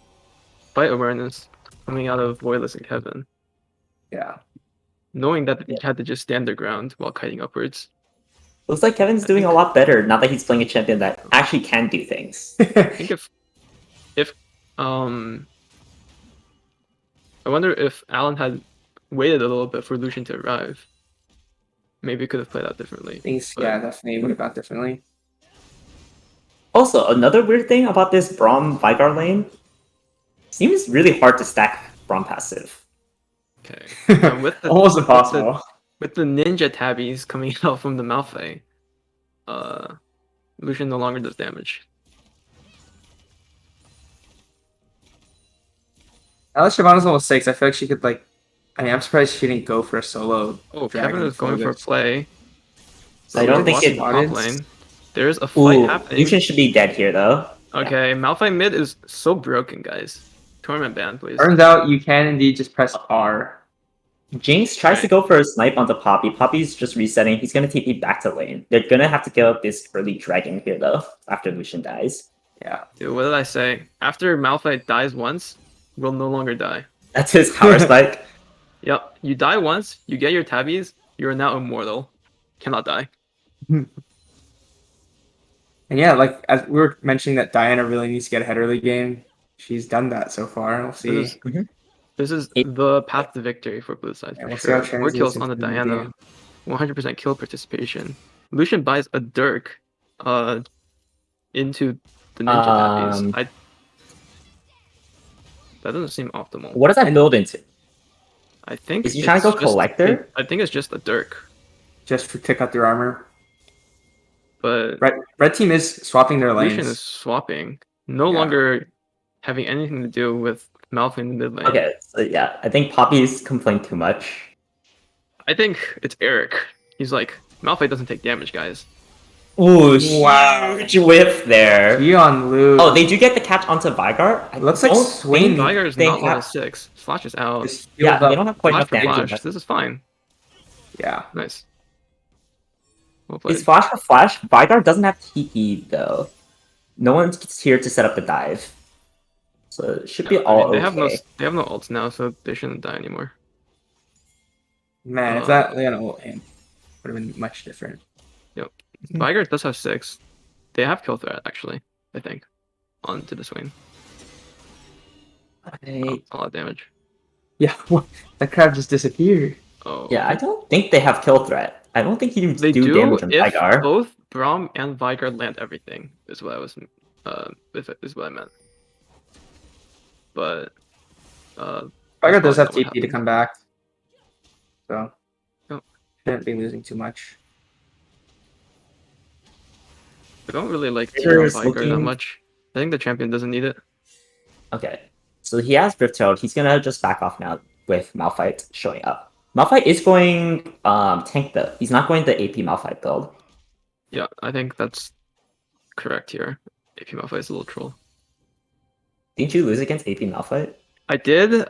Speaker 8: fight awareness coming out of Voidless and Kevin,
Speaker 6: Yeah.
Speaker 8: knowing that he had to just stand their ground while kiting upwards.
Speaker 5: Looks like Kevin's doing a lot better now that he's playing a champion that actually can do things.
Speaker 8: I think if I wonder if Alan had waited a little bit for Lucian to arrive, maybe it could have played out differently.
Speaker 6: Things,
Speaker 8: But-
Speaker 6: yeah, definitely would have gone differently.
Speaker 5: Also, another weird thing about this Braum Vigar lane, seems really hard to stack Braum passive.
Speaker 8: Okay. And with the
Speaker 6: Almost impossible.
Speaker 8: with the ninja tabbies coming out from the Malphite, Lucian no longer does damage.
Speaker 6: Now that Shyvana's level 6, I feel like she could like. I mean, I'm surprised she didn't go for a solo.
Speaker 8: Oh,
Speaker 6: Dragon
Speaker 8: Kevin is going for a
Speaker 6: Voidless.
Speaker 8: play.
Speaker 5: I don't
Speaker 8: we're
Speaker 5: think
Speaker 8: watching
Speaker 5: it-
Speaker 8: top lane. There's a fight
Speaker 5: Ooh,
Speaker 8: happening.
Speaker 5: Lucian should be dead here though.
Speaker 8: Okay, Malphite mid is so broken, guys. Torment ban, please.
Speaker 6: Turns out you can indeed just press R.
Speaker 5: Jinx tries to go for a snipe onto Poppy. Poppy's just resetting. He's gonna TP back to lane. They're gonna have to give up this early dragon here though, after Lucian dies.
Speaker 6: Yeah.
Speaker 8: Dude, what did I say? After Malphite dies once, we'll no longer die.
Speaker 5: That's his power spike.
Speaker 8: Yep, you die once, you get your tabbies, you are now immortal. Cannot die.
Speaker 6: And yeah, like as we were mentioning that Diana really needs to get ahead early game. She's done that so far. We'll see.
Speaker 8: This is, this is the path to victory for blue side.
Speaker 6: Yeah,
Speaker 8: For
Speaker 6: we'll see how it
Speaker 8: sure. Four kills on the
Speaker 6: translates into the
Speaker 8: Diana, 100% kill participation. Lucian buys a Dirk into the ninja tabbies. That doesn't seem optimal.
Speaker 5: What does that build into?
Speaker 8: I think
Speaker 5: Is he trying to
Speaker 8: it's
Speaker 5: go collector?
Speaker 8: I think it's just a Dirk,
Speaker 6: Just to cut their armor.
Speaker 8: but
Speaker 6: Red team is swapping their
Speaker 8: Lucian
Speaker 6: lanes.
Speaker 8: is swapping. No
Speaker 6: Yeah.
Speaker 8: longer having anything to do with Malphite in the mid lane.
Speaker 5: Okay, so yeah, I think Poppy's complained too much.
Speaker 8: I think it's Eric. He's like, Malphite doesn't take damage, guys.
Speaker 5: Ooh,
Speaker 6: Wow.
Speaker 5: huge whiff there.
Speaker 6: Leon lose.
Speaker 5: Oh, they do get the catch onto Vygar. I
Speaker 6: Looks like
Speaker 5: don't
Speaker 6: Swain-
Speaker 5: think
Speaker 8: Vigar's
Speaker 5: they
Speaker 8: not level
Speaker 5: have-
Speaker 8: 6. Flash is out.
Speaker 6: Just
Speaker 5: Yeah,
Speaker 6: heals
Speaker 5: they
Speaker 6: up.
Speaker 5: don't have quite
Speaker 8: Flash
Speaker 5: enough
Speaker 8: for
Speaker 5: damage.
Speaker 8: Flash. This is fine.
Speaker 6: Yeah.
Speaker 8: Nice. Well played.
Speaker 5: Is Flash for Flash? Vygar doesn't have TP though. No one's here to set up the dive. So it should be
Speaker 8: I
Speaker 5: all
Speaker 8: mean, they have no
Speaker 5: okay.
Speaker 8: they have no ults now, so they shouldn't die anymore.
Speaker 6: Man, if that Leon ult in, would have been much different.
Speaker 8: Vigar does have 6. They have kill threat actually. I think onto the Swain. A lot of damage.
Speaker 6: Yeah, that crab just disappeared.
Speaker 8: Oh
Speaker 5: Yeah, I don't think they have kill threat. I don't think you can
Speaker 8: they
Speaker 5: do
Speaker 8: do
Speaker 5: damage on
Speaker 8: if
Speaker 5: Vygar.
Speaker 8: both Braum and Vigar land everything. Is what I was is what I meant. But
Speaker 6: Vigar does have
Speaker 8: That's what
Speaker 6: TP to
Speaker 8: happened.
Speaker 6: come back. So
Speaker 8: Oh.
Speaker 6: shouldn't be losing too much.
Speaker 8: I don't really like
Speaker 5: Vigar
Speaker 8: Vigar
Speaker 5: is
Speaker 8: that
Speaker 5: looking-
Speaker 8: much. I think the champion doesn't need it.
Speaker 5: Okay. So he has Rift Herald. He's gonna just back off now with Malphite showing up. Malphite is going tank though. He's not going the AP Malphite build.
Speaker 8: Yeah, I think that's correct here. AP Malphite is a little troll.
Speaker 5: Didn't you lose against AP Malphite?
Speaker 8: I did.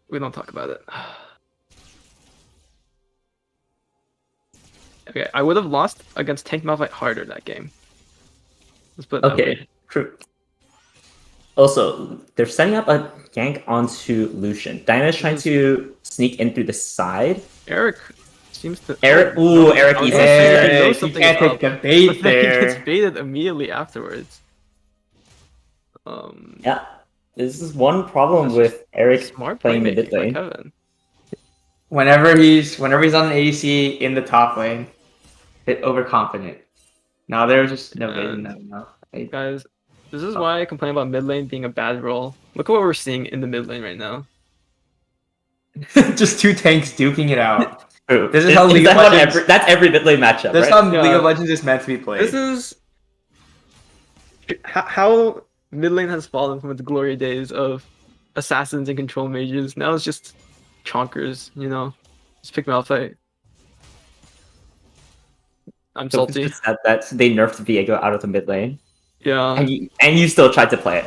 Speaker 8: We don't talk about it. Okay, I would have lost against Tank Malphite harder that game. Let's put it that
Speaker 5: Okay,
Speaker 8: way.
Speaker 5: true. Also, they're setting up a gank onto Lucian. Diana's trying to sneak in through the side.
Speaker 8: Eric seems to.
Speaker 5: Eric-
Speaker 8: Oh,
Speaker 5: ooh,
Speaker 8: no,
Speaker 5: Eric
Speaker 8: I was
Speaker 5: easy.
Speaker 8: gonna say he
Speaker 6: Yeah,
Speaker 8: knows
Speaker 6: you
Speaker 8: something
Speaker 6: can't
Speaker 8: is
Speaker 6: take
Speaker 8: up,
Speaker 6: the
Speaker 8: but
Speaker 6: bait
Speaker 8: then he
Speaker 6: there.
Speaker 8: gets baited immediately afterwards.
Speaker 5: Yeah, this is one problem
Speaker 8: That's
Speaker 5: with Eric
Speaker 8: Smart
Speaker 5: playing the
Speaker 8: playmaking
Speaker 5: mid
Speaker 8: by
Speaker 5: lane.
Speaker 8: Kevin.
Speaker 6: Whenever he's on AC in the top lane, bit overconfident. Now there's just no
Speaker 8: And-
Speaker 6: no.
Speaker 8: Guys, this is why I complain about mid lane being a bad role. Look at what we're seeing in the mid lane right now.
Speaker 6: Just two tanks duking it out.
Speaker 5: True.
Speaker 6: This is how League of
Speaker 5: that
Speaker 6: Legends-
Speaker 5: that's every mid lane matchup,
Speaker 6: That's
Speaker 5: right?
Speaker 6: how
Speaker 8: Yeah.
Speaker 6: League of Legends is meant to be played.
Speaker 8: This is how mid lane has fallen from its glory days of assassins and control mages. Now it's just chonkers, you know. Just pick Malphite. I'm
Speaker 5: So it's
Speaker 8: salty.
Speaker 5: just sad that they nerfed Viego out of the mid lane,
Speaker 8: Yeah.
Speaker 5: and you still tried to play it.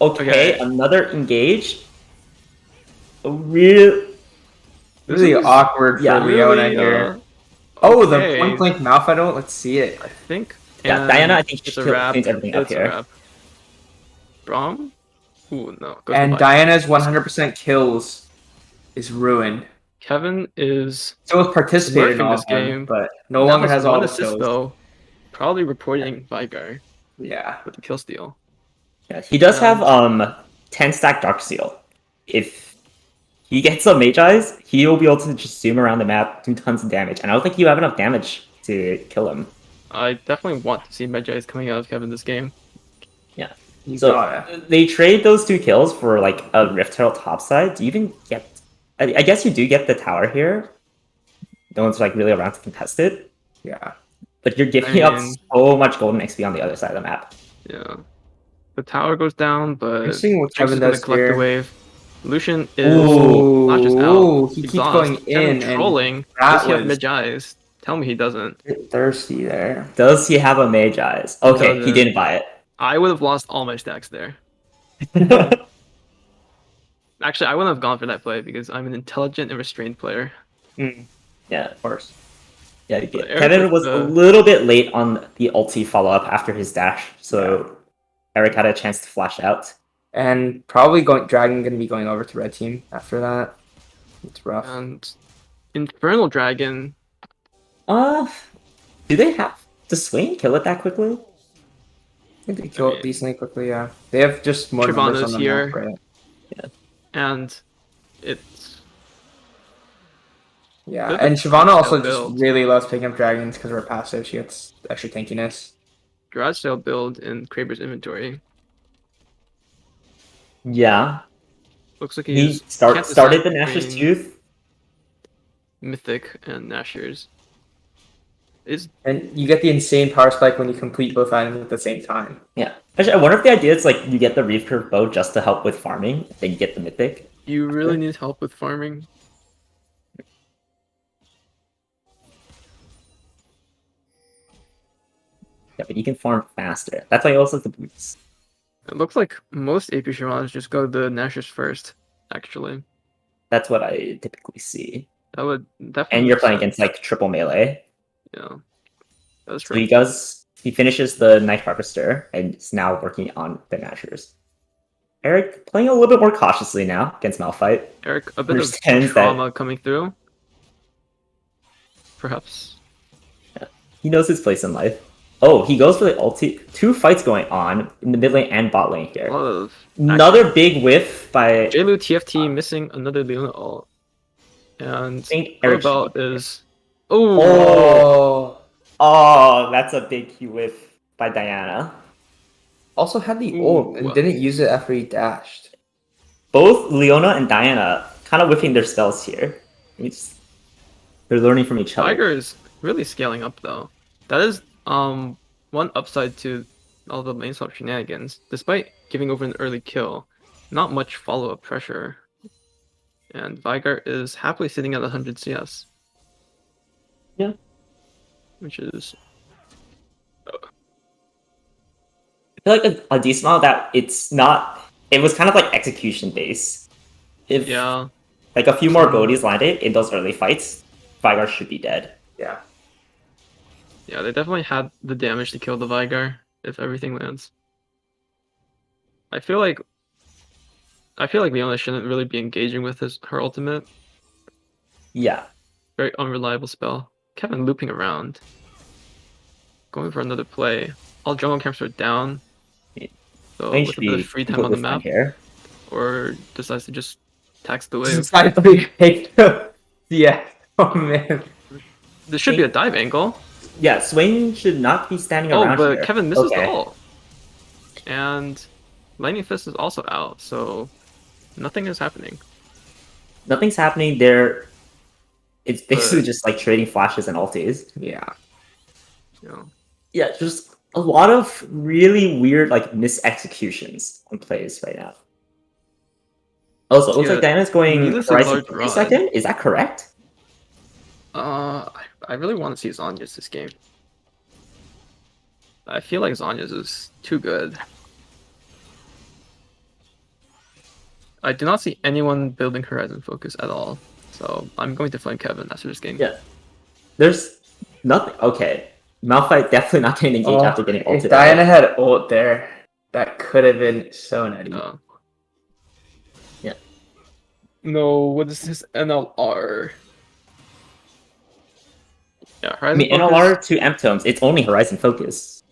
Speaker 5: Okay,
Speaker 8: Okay.
Speaker 5: another engage. A real
Speaker 6: really
Speaker 8: This is
Speaker 6: awkward for
Speaker 5: yeah,
Speaker 6: Leona
Speaker 8: really,
Speaker 6: here. Oh, the
Speaker 8: okay.
Speaker 6: point blank Malphite ult. Let's see it.
Speaker 8: I think.
Speaker 5: Yeah,
Speaker 8: and
Speaker 5: Diana, I think she
Speaker 8: it's a
Speaker 5: kill-
Speaker 8: wrap.
Speaker 5: cleans everything up
Speaker 8: It's a
Speaker 5: here.
Speaker 8: wrap. Braum? Ooh, no. Goes
Speaker 6: And
Speaker 8: to Vi.
Speaker 6: Diana's 100% kills is ruined.
Speaker 8: Kevin is
Speaker 6: So it's participated in
Speaker 8: Nerfing
Speaker 6: all
Speaker 8: this
Speaker 6: of them,
Speaker 8: game.
Speaker 6: but no
Speaker 8: now
Speaker 6: longer has all
Speaker 8: one
Speaker 6: the
Speaker 8: assist
Speaker 6: kills.
Speaker 8: though. Probably reporting Vigar
Speaker 6: Yeah.
Speaker 8: with the kill steal.
Speaker 5: Yeah, he does have 10 stack Dark Seal. If he gets some Mage Eyes, he'll be able to just zoom around the map, do tons of damage. And I don't think you have enough damage to kill him.
Speaker 8: I definitely want to see Medjay's coming out of Kevin this game.
Speaker 6: You
Speaker 5: So
Speaker 6: gotta.
Speaker 5: they trade those 2 kills for like a Rift Herald topside. Do you even get? I guess you do get the tower here. No one's like really around to contest it,
Speaker 6: Yeah.
Speaker 5: but you're giving up
Speaker 8: mean-
Speaker 5: so much golden XP on the other side of the map.
Speaker 8: Yeah. The tower goes down, but
Speaker 6: I'm seeing what
Speaker 8: Jinx
Speaker 6: Kevin
Speaker 8: is gonna
Speaker 6: does
Speaker 8: collect
Speaker 6: here.
Speaker 8: the wave. Lucian is
Speaker 6: Ooh,
Speaker 8: not just out.
Speaker 6: ooh, he
Speaker 8: he's
Speaker 6: keeps
Speaker 8: lost.
Speaker 6: going
Speaker 8: Kevin
Speaker 6: in and
Speaker 8: trolling.
Speaker 6: that
Speaker 8: Does he have
Speaker 6: was-
Speaker 8: Medjay's? Tell me he doesn't.
Speaker 6: Bit thirsty there.
Speaker 5: Does he have a Mage Eyes? Okay, he
Speaker 8: doesn't.
Speaker 5: didn't buy it.
Speaker 8: I would have lost all my stacks there. Actually, I wouldn't have gone for that play because I'm an intelligent and restrained player.
Speaker 5: Yeah,
Speaker 6: Of course.
Speaker 5: yeah.
Speaker 8: But Eric
Speaker 5: Kevin
Speaker 8: with
Speaker 5: was
Speaker 8: the-
Speaker 5: a little bit late on the ulti follow up after his dash, so Eric had a chance to flash out.
Speaker 6: And probably Dragon gonna be going over to red team after that. It's rough.
Speaker 8: And Infernal Dragon,
Speaker 5: Do they have? Does Swain kill it that quickly?
Speaker 6: I think they kill it decently quickly, yeah. They have just more numbers
Speaker 8: Shyvana's
Speaker 6: on the
Speaker 8: here.
Speaker 6: map, right?
Speaker 8: and it's
Speaker 6: Yeah,
Speaker 8: Good
Speaker 6: and Shyvana also
Speaker 8: build.
Speaker 6: just really loves picking up dragons because of her passive. She gets extra tankiness.
Speaker 8: garage sale build in Kraber's inventory.
Speaker 5: Yeah,
Speaker 8: Looks like
Speaker 5: he
Speaker 8: he's
Speaker 5: started
Speaker 8: can't
Speaker 5: the
Speaker 8: decide
Speaker 5: Nash's
Speaker 8: between
Speaker 5: Tooth.
Speaker 8: Mythic and Nashers. is
Speaker 6: And you get the insane power spike when you complete both items at the same time.
Speaker 5: Yeah. Actually, I wonder if the idea is like you get the Reef Curve bow just to help with farming, then you get the Mythic.
Speaker 8: you really need help with farming.
Speaker 5: Yeah, but you can farm faster. That's why you also have the boots.
Speaker 8: It looks like most AP Shamans just go the Nashus first, actually.
Speaker 5: That's what I typically see.
Speaker 8: That would definitely
Speaker 5: And you're
Speaker 8: make
Speaker 5: playing
Speaker 8: sense.
Speaker 5: against like triple melee.
Speaker 8: Yeah. That's
Speaker 5: So he
Speaker 8: right.
Speaker 5: he finishes the Night Harvester and is now working on the Nashers. Eric playing a little bit more cautiously now against Malphite.
Speaker 8: Eric, a bit of
Speaker 5: Understands
Speaker 8: trauma coming through. Perhaps.
Speaker 5: He knows his place in life. Oh, he goes for the ulti. 2 fights going on in the mid lane and bot lane
Speaker 8: A
Speaker 5: here.
Speaker 8: lot of
Speaker 5: Another big whiff by
Speaker 8: Jaylu TFT missing another Leona ult. And
Speaker 5: I think
Speaker 8: what
Speaker 5: Eric.
Speaker 8: about is oh
Speaker 6: Oh.
Speaker 5: Oh, that's a big whiff by Diana.
Speaker 6: Also had the ult and
Speaker 8: Ooh.
Speaker 6: didn't use it after he dashed.
Speaker 5: Both Leona and Diana kind of whiffing their spells here. They're learning from each other.
Speaker 8: Tiger is really scaling up though. That is one upside to all the lane swap shenanigans. Despite giving over an early kill, not much follow-up pressure. And Vigar is happily sitting at 100 CS.
Speaker 5: Yeah.
Speaker 8: Which is
Speaker 5: I feel like a decent amount of that it's not. It was kind of like execution based. If
Speaker 8: yeah.
Speaker 5: like a few more abilities landed in those early fights, Vigar should be dead.
Speaker 6: Yeah.
Speaker 8: Yeah, they definitely had the damage to kill the Vigar if everything lands. I feel like Leona shouldn't really be engaging with her ultimate.
Speaker 5: Yeah.
Speaker 8: Very unreliable spell. Kevin looping around. Going for another play. All jungle camps are down. So
Speaker 5: Lane
Speaker 8: with
Speaker 5: should
Speaker 8: a bit
Speaker 5: be
Speaker 8: of free time on the
Speaker 5: completely fine
Speaker 8: map,
Speaker 5: here.
Speaker 8: or decides to just tax the wave.
Speaker 6: Decidedly picked up. Yeah. Oh man.
Speaker 8: There should be a dive angle.
Speaker 5: Yeah, Swain should not be standing
Speaker 8: Oh,
Speaker 5: around
Speaker 8: but
Speaker 5: here.
Speaker 8: Kevin misses
Speaker 5: Okay.
Speaker 8: the ult. And Lightning Fist is also out, so nothing is happening.
Speaker 5: Nothing's happening there. It's basically
Speaker 8: But-
Speaker 5: just like trading flashes and ultis.
Speaker 6: Yeah.
Speaker 8: You know.
Speaker 5: Yeah, just a lot of really weird like misexecutions on plays right now. Also, it looks
Speaker 8: Yeah,
Speaker 5: like Diana's going
Speaker 8: needless a
Speaker 5: Horizon
Speaker 8: large
Speaker 5: 30
Speaker 8: rod.
Speaker 5: second. Is that correct?
Speaker 8: I really want to see Zhonya's this game. I feel like Zhonya's is too good. I do not see anyone building Horizon Focus at all, so I'm going to flame Kevin after this game.
Speaker 5: Yeah. There's nothing. Okay. Malphite definitely not getting engaged after getting ulted.
Speaker 6: If Diana had ult there, that could have been so nutty.
Speaker 5: Yeah.
Speaker 8: No, what is this NLR? Yeah,
Speaker 5: I
Speaker 8: Horizon
Speaker 5: mean,
Speaker 8: Focus.
Speaker 5: NLR to M-Tomes, it's only Horizon Focus.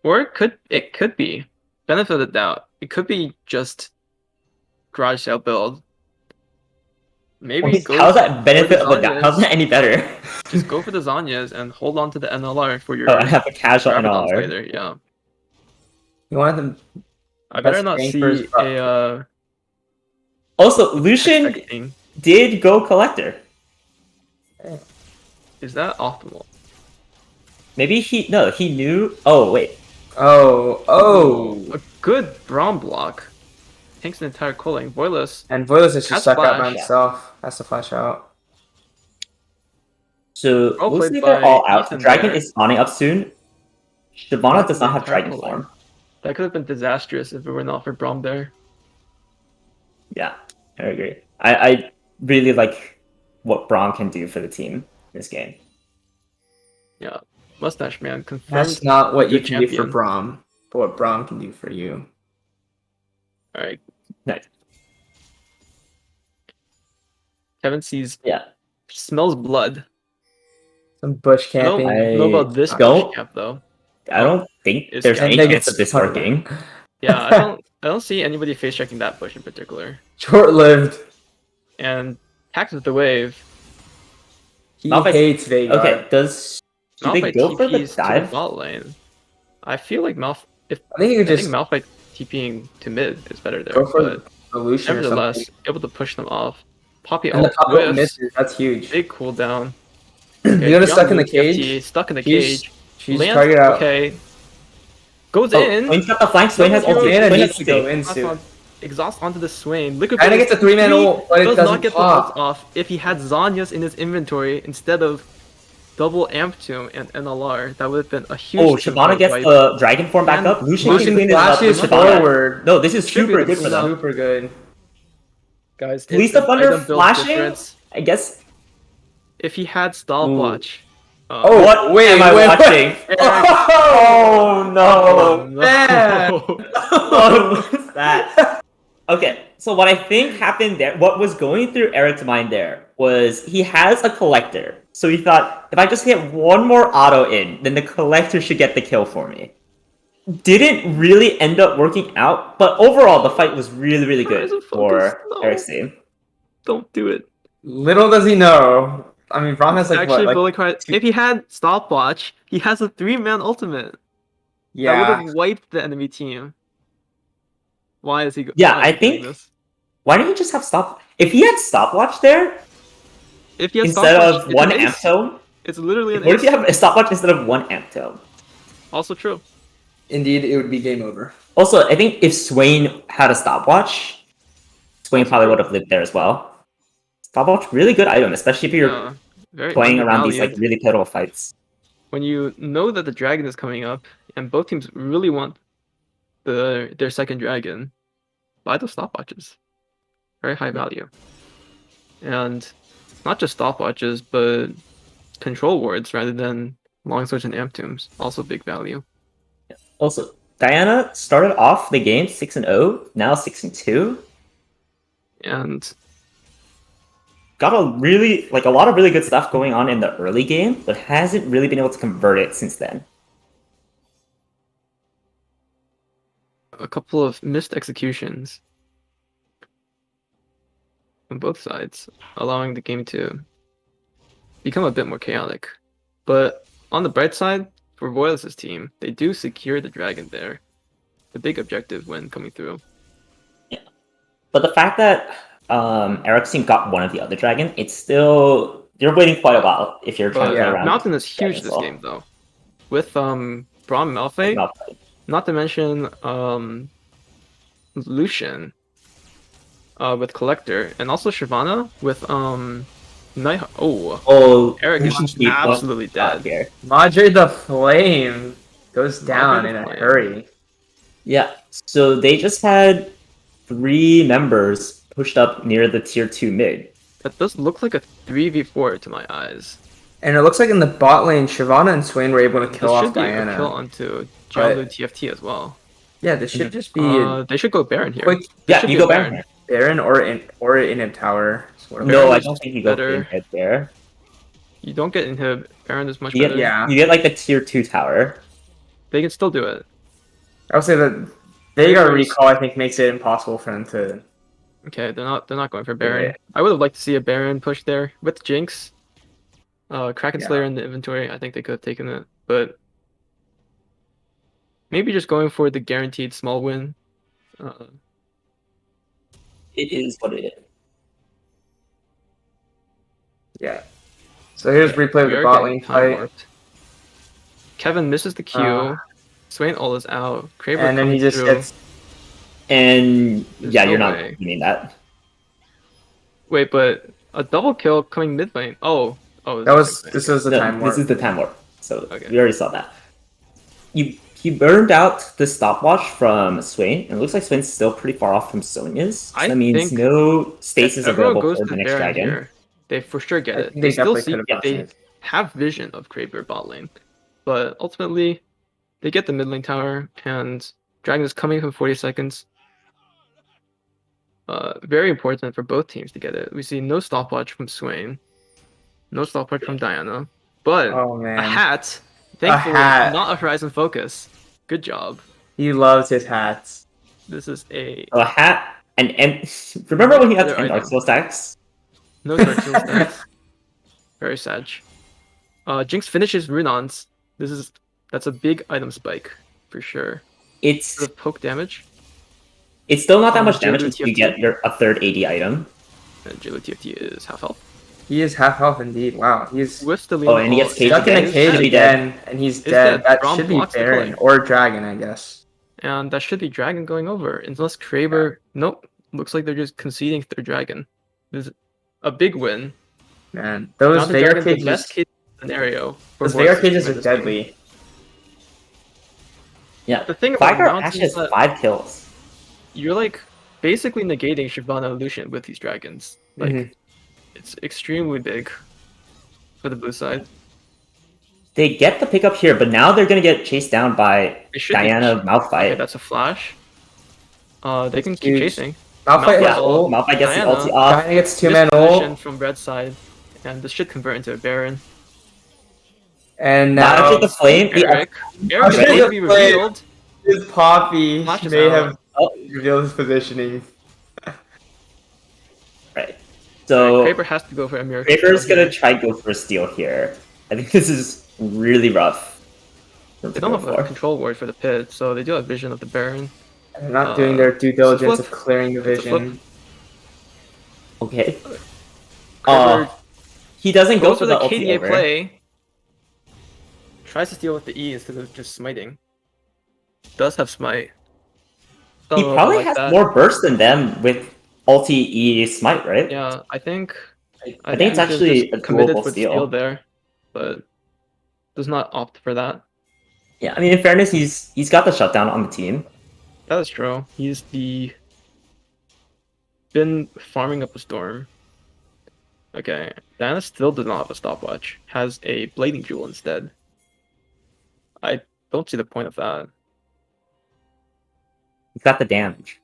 Speaker 8: Or it could be. Benefit of the doubt. It could be just garage sale build. Maybe go
Speaker 5: How's that benefit
Speaker 8: for
Speaker 5: of the doubt?
Speaker 8: Zhonya's.
Speaker 5: How's that any better?
Speaker 8: Just go for the Zhonya's and hold on to the NLR for your
Speaker 5: Oh, I have a casual
Speaker 8: Rabadons
Speaker 5: NLR.
Speaker 8: later. Yeah.
Speaker 6: You wanted them.
Speaker 8: I better
Speaker 6: Best
Speaker 8: not
Speaker 6: bang
Speaker 8: see
Speaker 6: for his buck.
Speaker 8: a
Speaker 5: Also, Lucian
Speaker 8: thing.
Speaker 5: did go Collector.
Speaker 8: Is that optimal?
Speaker 5: Maybe he knew. Oh wait,
Speaker 6: Oh.
Speaker 8: A good Braum block. Tanks an entire culling. Boyless.
Speaker 6: And Voidless is
Speaker 8: Has
Speaker 6: just stuck out by
Speaker 8: flash.
Speaker 6: himself. Has to flash out.
Speaker 5: so
Speaker 8: Well
Speaker 5: looks
Speaker 8: played
Speaker 5: like they're
Speaker 8: by
Speaker 5: all out.
Speaker 8: Ethan
Speaker 5: Dragon
Speaker 8: there.
Speaker 5: is spawning up soon. Shyvana does not have
Speaker 8: Entire
Speaker 5: Dragon
Speaker 8: culling.
Speaker 5: form.
Speaker 8: That could have been disastrous if it were not for Braum there.
Speaker 5: Yeah, I agree. I really like what Braum can do for the team in this game.
Speaker 8: Yeah. Mustache Man confirmed.
Speaker 6: That's not what you
Speaker 8: good
Speaker 6: can do for
Speaker 8: champion.
Speaker 6: Braum, but what Braum can do for you.
Speaker 8: Alright.
Speaker 5: Nice.
Speaker 8: Kevin sees
Speaker 5: Yeah.
Speaker 8: smells blood.
Speaker 6: Some bush
Speaker 8: I don't
Speaker 6: camping.
Speaker 8: know about this
Speaker 5: don't-
Speaker 8: bush camp though.
Speaker 5: I don't think
Speaker 8: It's
Speaker 5: there's
Speaker 8: got-
Speaker 5: any
Speaker 6: Negative
Speaker 5: chance of this
Speaker 6: spot.
Speaker 5: working.
Speaker 8: Yeah, I don't see anybody face checking that bush in particular.
Speaker 6: Short-lived.
Speaker 8: And tax with the wave.
Speaker 6: He
Speaker 5: Malphite-
Speaker 6: hates Veigar.
Speaker 5: Okay, do they
Speaker 8: Malphite
Speaker 5: go for the
Speaker 8: TPs to the
Speaker 5: dive?
Speaker 8: bot lane. I feel like
Speaker 6: I think you
Speaker 8: I
Speaker 6: could just
Speaker 8: think Malphite TPing to mid is better there.
Speaker 6: go for
Speaker 8: But
Speaker 6: the Lucian or
Speaker 8: nevertheless,
Speaker 6: something.
Speaker 8: able to push them off. Poppy
Speaker 6: And the
Speaker 8: ult
Speaker 6: top
Speaker 8: with
Speaker 6: misses. That's huge.
Speaker 8: big cooldown.
Speaker 6: Leona's stuck in the
Speaker 8: Jiangsu TFT,
Speaker 6: cage.
Speaker 8: Stuck in the
Speaker 6: She's-
Speaker 8: cage.
Speaker 6: She's
Speaker 8: Lands,
Speaker 6: target out.
Speaker 8: okay. Goes
Speaker 5: Oh,
Speaker 8: in.
Speaker 5: Swain's got the flank. Swain has
Speaker 8: Double
Speaker 5: ulti.
Speaker 8: hero
Speaker 6: Diana
Speaker 5: Swain
Speaker 6: needs
Speaker 5: has
Speaker 6: to go
Speaker 5: ulti.
Speaker 6: in
Speaker 8: Exhaust
Speaker 6: soon.
Speaker 8: on- Exhaust onto the Swain. Liquid
Speaker 6: Diana
Speaker 8: Gold
Speaker 6: gets a 3-man ult, but it
Speaker 8: does
Speaker 6: doesn't
Speaker 8: not get
Speaker 6: pop.
Speaker 8: the ult off if he had Zanyas in his inventory instead of double Amptomb and NLR. That would have been a huge.
Speaker 5: Oh,
Speaker 8: team
Speaker 5: Shyvana
Speaker 8: fight
Speaker 5: gets
Speaker 8: wipe.
Speaker 5: the dragon form back
Speaker 8: And
Speaker 5: up. Lucian
Speaker 6: Lucian
Speaker 5: can clean this up with
Speaker 6: flashes
Speaker 5: Shyvana.
Speaker 6: forward.
Speaker 5: No, this is
Speaker 8: Should be
Speaker 5: super
Speaker 8: the
Speaker 5: good for them.
Speaker 6: Super good.
Speaker 8: Guys,
Speaker 5: Police
Speaker 8: it's an
Speaker 5: Thunder
Speaker 8: item build
Speaker 5: flashing?
Speaker 8: difference.
Speaker 5: I guess.
Speaker 8: If he had stopwatch.
Speaker 6: Oh,
Speaker 5: What
Speaker 6: wait,
Speaker 5: am I
Speaker 6: wait,
Speaker 5: watching?
Speaker 6: wait.
Speaker 5: Oh no!
Speaker 6: man.
Speaker 5: What was that? Okay, so what I think happened there, what was going through Eric's mind there was he has a collector. So he thought, if I just hit one more auto in, then the collector should get the kill for me. Didn't really end up working out, but overall the fight was really, really good
Speaker 8: Rise of
Speaker 5: for
Speaker 8: Focus, no.
Speaker 5: Eric's team.
Speaker 8: Don't do it.
Speaker 6: Little does he know. I mean, Braum has like
Speaker 8: Actually,
Speaker 6: what?
Speaker 8: Bully
Speaker 6: Like,
Speaker 8: Cry, if he had stopwatch, he has a 3-man ultimate. That would
Speaker 6: yeah.
Speaker 8: have wiped the enemy team. Why is he?
Speaker 5: Yeah,
Speaker 8: why is
Speaker 5: I
Speaker 8: he doing
Speaker 5: think-
Speaker 8: this?
Speaker 5: Why didn't he just have stop? If he had stopwatch there
Speaker 8: If he has
Speaker 5: instead
Speaker 8: stopwatch,
Speaker 5: of
Speaker 8: it's
Speaker 5: one
Speaker 8: an
Speaker 5: amp
Speaker 8: ace.
Speaker 5: tome,
Speaker 8: It's literally an
Speaker 5: what if
Speaker 8: ace.
Speaker 5: you have a stopwatch instead of one amp tome?
Speaker 8: Also true.
Speaker 6: Indeed, it would be game over.
Speaker 5: Also, I think if Swain had a stopwatch, Swain probably would have lived there as well. Stopwatch, really good item, especially if you're
Speaker 8: Yeah, very
Speaker 5: playing around these like
Speaker 8: undervalued.
Speaker 5: really pivotal fights.
Speaker 8: When you know that the dragon is coming up, and both teams really want their second dragon, buy those stopwatches. Very high value. And not just stopwatches, but control wards rather than longswords and amp tombs. Also big value.
Speaker 5: Also, Diana started off the game 6-0, now 6-2.
Speaker 8: And
Speaker 5: Got a lot of really good stuff going on in the early game, but hasn't really been able to convert it since then.
Speaker 8: a couple of missed executions on both sides, allowing the game to become a bit more chaotic. But on the bright side, for Royals' team, they do secure the dragon there. The big objective when coming through.
Speaker 5: But the fact that Eric's team got one of the other dragon, it's still you're waiting quite a while if you're trying
Speaker 8: But
Speaker 5: to play around.
Speaker 8: Mountain is huge
Speaker 5: as
Speaker 8: this
Speaker 5: well.
Speaker 8: game though. With Braum Malphite,
Speaker 5: Malphite.
Speaker 8: not to mention Lucian with Collector, and also Shyvana with Night.
Speaker 5: Oh,
Speaker 8: Eric is
Speaker 5: Lucian's deep
Speaker 8: absolutely
Speaker 5: out
Speaker 8: dead.
Speaker 5: here.
Speaker 6: Madre the Flame goes down
Speaker 8: Madre
Speaker 6: in
Speaker 8: the
Speaker 6: a
Speaker 8: Flame.
Speaker 6: hurry.
Speaker 5: Yeah, so they just had 3 members pushed up near the tier 2 mid.
Speaker 8: That does look like a 3v4 to my eyes.
Speaker 6: And it looks like in the bot lane, Shyvana and Swain were able to
Speaker 8: This
Speaker 6: kill
Speaker 8: should
Speaker 6: off
Speaker 8: be a
Speaker 6: Diana.
Speaker 8: kill onto
Speaker 6: But-
Speaker 8: Jiaolu TFT as well.
Speaker 6: Yeah, this should just be a
Speaker 8: They should go Baron here.
Speaker 6: quick
Speaker 8: This
Speaker 5: Yeah,
Speaker 8: should
Speaker 5: you
Speaker 8: be a
Speaker 5: go Baron.
Speaker 6: Baron or in a tower. Sort of.
Speaker 5: No,
Speaker 8: Baron
Speaker 5: I
Speaker 8: is
Speaker 5: don't think you go
Speaker 8: better.
Speaker 5: in head there.
Speaker 8: You don't get inhib. Baron is much
Speaker 5: You get,
Speaker 8: better.
Speaker 6: Yeah.
Speaker 5: you get like the tier 2 tower.
Speaker 8: They can still do it.
Speaker 6: I would say that Veigar
Speaker 8: Veigar's-
Speaker 6: recall, I think, makes it impossible for them to.
Speaker 8: Okay, they're not going for Baron.
Speaker 6: Yeah.
Speaker 8: I would have liked to see a Baron push there with Jinx. Kraken
Speaker 6: Yeah.
Speaker 8: Slayer in the inventory. I think they could have taken it, but maybe just going for the guaranteed small win.
Speaker 5: It is what it is.
Speaker 6: Yeah. So here's replay of
Speaker 8: We
Speaker 6: the
Speaker 8: are
Speaker 6: bot
Speaker 8: getting
Speaker 6: lane
Speaker 8: time
Speaker 6: fight.
Speaker 8: warped. Kevin misses the Q. Swain ult is out. Kraber
Speaker 6: And then he
Speaker 8: coming
Speaker 6: just
Speaker 8: through.
Speaker 6: gets.
Speaker 5: And
Speaker 8: There's
Speaker 5: yeah,
Speaker 8: no
Speaker 5: you're not
Speaker 8: way.
Speaker 5: doing that.
Speaker 8: Wait, but a double kill coming mid lane. Oh,
Speaker 6: That was. This was the
Speaker 5: No,
Speaker 6: time warp.
Speaker 5: this is the time warp. So
Speaker 8: Okay.
Speaker 5: we already saw that. He burned out the stopwatch from Swain, and it looks like Swain's still pretty far off from Sonya's. So
Speaker 8: I
Speaker 5: that means
Speaker 8: think
Speaker 5: no stasis
Speaker 8: If everyone
Speaker 5: available
Speaker 8: goes
Speaker 5: for
Speaker 8: to
Speaker 5: the next
Speaker 8: Baron
Speaker 5: dragon.
Speaker 8: here, they for sure get
Speaker 6: I
Speaker 8: it.
Speaker 6: think
Speaker 8: They
Speaker 6: they
Speaker 8: still
Speaker 6: definitely
Speaker 8: see
Speaker 6: could have
Speaker 8: they
Speaker 6: gotten it.
Speaker 8: have vision of Kraber bot lane, but ultimately they get the mid lane tower, and Dragon is coming from 40 seconds. Very important for both teams to get it. We see no stopwatch from Swain, no stopwatch from Diana, but
Speaker 6: Oh man.
Speaker 8: a hat. Thankfully,
Speaker 6: hat.
Speaker 8: not a Horizon Focus. Good job.
Speaker 6: He loves his hats.
Speaker 8: This is a
Speaker 5: A hat and remember when he had
Speaker 8: Other
Speaker 5: 10
Speaker 8: item.
Speaker 5: Dark Soul stacks?
Speaker 8: no Dark Souls stacks. Very sad. Jinx finishes Runons. That's a big item spike for sure.
Speaker 5: It's
Speaker 8: Sort of poke damage.
Speaker 5: it's still not that much damage
Speaker 8: Jiaolu
Speaker 5: until you
Speaker 8: TFT.
Speaker 5: get a third AD item.
Speaker 8: And Jiaolu TFT is half health.
Speaker 6: He is half health indeed. Wow, he's
Speaker 8: With the
Speaker 5: Oh, and he gets caged
Speaker 6: stuck in a
Speaker 5: again.
Speaker 6: cage
Speaker 5: Should be dead.
Speaker 6: again, and he's
Speaker 8: Is
Speaker 6: dead.
Speaker 8: dead.
Speaker 6: That
Speaker 8: Braum
Speaker 6: should be
Speaker 8: blocks the
Speaker 6: Baron
Speaker 8: play.
Speaker 6: or Dragon, I guess.
Speaker 8: And that should be Dragon going over. Unless Kraber... Nope. Looks like they're just conceding their Dragon. This is a big win.
Speaker 6: Man,
Speaker 8: Now
Speaker 6: those
Speaker 8: the
Speaker 6: Veigar
Speaker 8: Dragon's the best
Speaker 6: cages,
Speaker 8: case scenario. For
Speaker 6: those
Speaker 8: Voice
Speaker 6: Veigar cages
Speaker 8: in
Speaker 6: are
Speaker 8: this game.
Speaker 6: deadly.
Speaker 5: Yeah.
Speaker 8: The thing about
Speaker 5: Vigar
Speaker 8: Mounts
Speaker 5: actually
Speaker 8: is
Speaker 5: has
Speaker 8: that
Speaker 5: 5 kills.
Speaker 8: you're like basically negating Shyvana and Lucian with these dragons. Like
Speaker 6: Mhm.
Speaker 8: it's extremely big for the blue side.
Speaker 5: They get the pickup here, but now they're gonna get chased down by
Speaker 8: They should be-
Speaker 5: Diana
Speaker 8: Okay,
Speaker 5: Malphite.
Speaker 8: that's a flash. They can keep
Speaker 6: Huge.
Speaker 8: chasing.
Speaker 6: Malphite
Speaker 5: Yeah,
Speaker 6: has ult.
Speaker 5: Malphite gets the
Speaker 8: Diana.
Speaker 5: ulti off.
Speaker 6: Diana gets 2-man
Speaker 8: Misposition
Speaker 6: ult,
Speaker 8: from red side, and this should convert into a Baron.
Speaker 6: and
Speaker 5: Now
Speaker 6: now
Speaker 5: take the flame.
Speaker 8: Eric is
Speaker 6: should
Speaker 8: going to
Speaker 6: have
Speaker 8: be
Speaker 6: played-
Speaker 8: revealed.
Speaker 6: his Poppy
Speaker 8: Flashes
Speaker 6: may
Speaker 8: out.
Speaker 6: have
Speaker 5: Oh.
Speaker 6: revealed his positioning.
Speaker 5: Right. So
Speaker 8: Kraber has to go for a miracle.
Speaker 5: Kraber's
Speaker 8: kill
Speaker 5: gonna
Speaker 8: here.
Speaker 5: try go for a steal here. I think this is really rough. for him
Speaker 8: They
Speaker 5: to
Speaker 8: don't
Speaker 5: go
Speaker 8: have a
Speaker 5: for.
Speaker 8: control ward for the pit, so they do have vision of the Baron.
Speaker 6: They're not doing their due diligence
Speaker 8: flip.
Speaker 6: of clearing the
Speaker 8: It's a flip.
Speaker 6: vision.
Speaker 5: Okay.
Speaker 8: Kraber
Speaker 5: He doesn't go
Speaker 8: goes
Speaker 5: for
Speaker 8: for
Speaker 5: the
Speaker 8: the
Speaker 5: ulti
Speaker 8: KDA
Speaker 5: over.
Speaker 8: play. Tries to steal with the E instead of just smiting. Does have smite. Don't
Speaker 5: He
Speaker 8: know if I
Speaker 5: probably
Speaker 8: like
Speaker 5: has
Speaker 8: that.
Speaker 5: more burst than them with ulti E smite, right?
Speaker 8: Yeah, I think
Speaker 5: I think it's
Speaker 8: he should've
Speaker 5: actually
Speaker 8: just
Speaker 5: a
Speaker 8: committed
Speaker 5: doable
Speaker 8: for the
Speaker 5: steal.
Speaker 8: steal there, but does not opt for that.
Speaker 5: Yeah, I mean, in fairness, he's got the shutdown on the team.
Speaker 8: That is true. He's been farming up a storm. Okay, Diana still does not have a stopwatch. Has a blading jewel instead. I don't see the point of that.
Speaker 5: He's got the damage.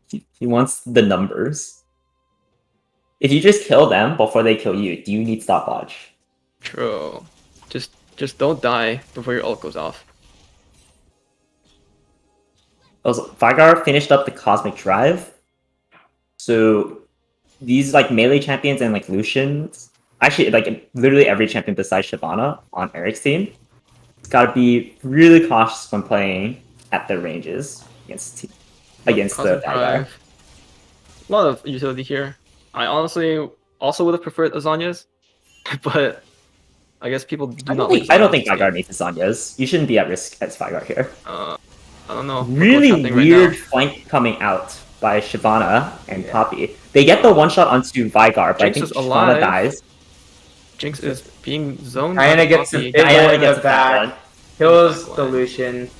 Speaker 5: He wants the numbers. If you just kill them before they kill you, do you need stopwatch?
Speaker 8: True. Just don't die before your ult goes off.
Speaker 5: Also, Vigar finished up the Cosmic Drive. So these like melee champions and like Lucians, actually like literally every champion besides Shyvana on Eric's team, it's gotta be really cautious when playing at the ranges against the
Speaker 8: Cosmic
Speaker 5: Vigar.
Speaker 8: Drive. A lot of utility here. I honestly also would have preferred Azanya's, but I guess people do not like.
Speaker 5: I don't think
Speaker 8: Azanya's
Speaker 5: Vigar needs Zanya's. You shouldn't be at risk as Vigar here.
Speaker 8: I don't know. Look what's
Speaker 5: Really
Speaker 8: happening right
Speaker 5: weird
Speaker 8: now.
Speaker 5: flank coming out by Shyvana and Poppy. They get the one shot onto Vigar, but
Speaker 8: Jinx
Speaker 5: I
Speaker 8: is
Speaker 5: think Shyvana
Speaker 8: alive.
Speaker 5: dies.
Speaker 8: Jinx is being zoned.
Speaker 6: Diana
Speaker 8: by
Speaker 6: gets
Speaker 8: Poppy.
Speaker 6: the big
Speaker 5: Diana
Speaker 6: one in
Speaker 5: gets
Speaker 6: the
Speaker 5: a fat
Speaker 6: back,
Speaker 5: one.
Speaker 6: kills the
Speaker 8: Back line.
Speaker 6: Lucian.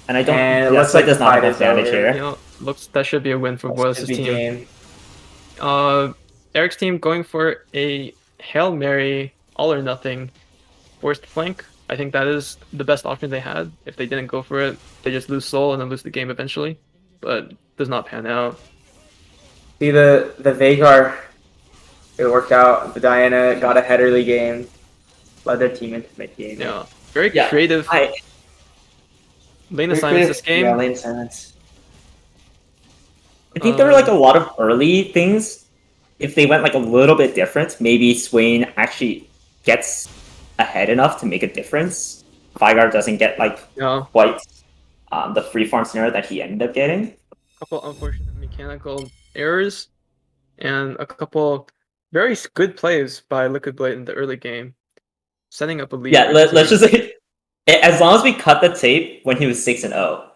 Speaker 5: And I don't.
Speaker 6: And it
Speaker 5: Yeah,
Speaker 6: looks
Speaker 5: Slight
Speaker 6: like
Speaker 5: does
Speaker 6: the
Speaker 5: not have
Speaker 6: fight
Speaker 5: enough
Speaker 6: is
Speaker 5: damage
Speaker 6: over.
Speaker 5: here.
Speaker 8: You know, looks that should be a win for
Speaker 6: That
Speaker 8: Boyle's
Speaker 6: should be
Speaker 8: team.
Speaker 6: game.
Speaker 8: Eric's team going for a Hail Mary, all or nothing, forced flank. I think that is the best option they had. If they didn't go for it, they just lose soul and then lose the game eventually. But does not pan out.
Speaker 6: See the Veigar, it worked out. The Diana got a headerly game, led their team into mid game.
Speaker 8: Yeah, very
Speaker 5: Yeah,
Speaker 8: creative lane assignments this game.
Speaker 6: Yeah, lane assignments.
Speaker 5: I think there were like a lot of early things. If they went like a little bit different, maybe Swain actually gets ahead enough to make a difference. Vigar doesn't get like
Speaker 8: Yeah,
Speaker 5: quite the free farm scenario that he ended up getting.
Speaker 8: a couple unfortunate mechanical errors and a couple very good plays by Liquid Blade in the early game, setting up a lead.
Speaker 5: Yeah, let's just say, as long as we cut the tape when he was 6-0,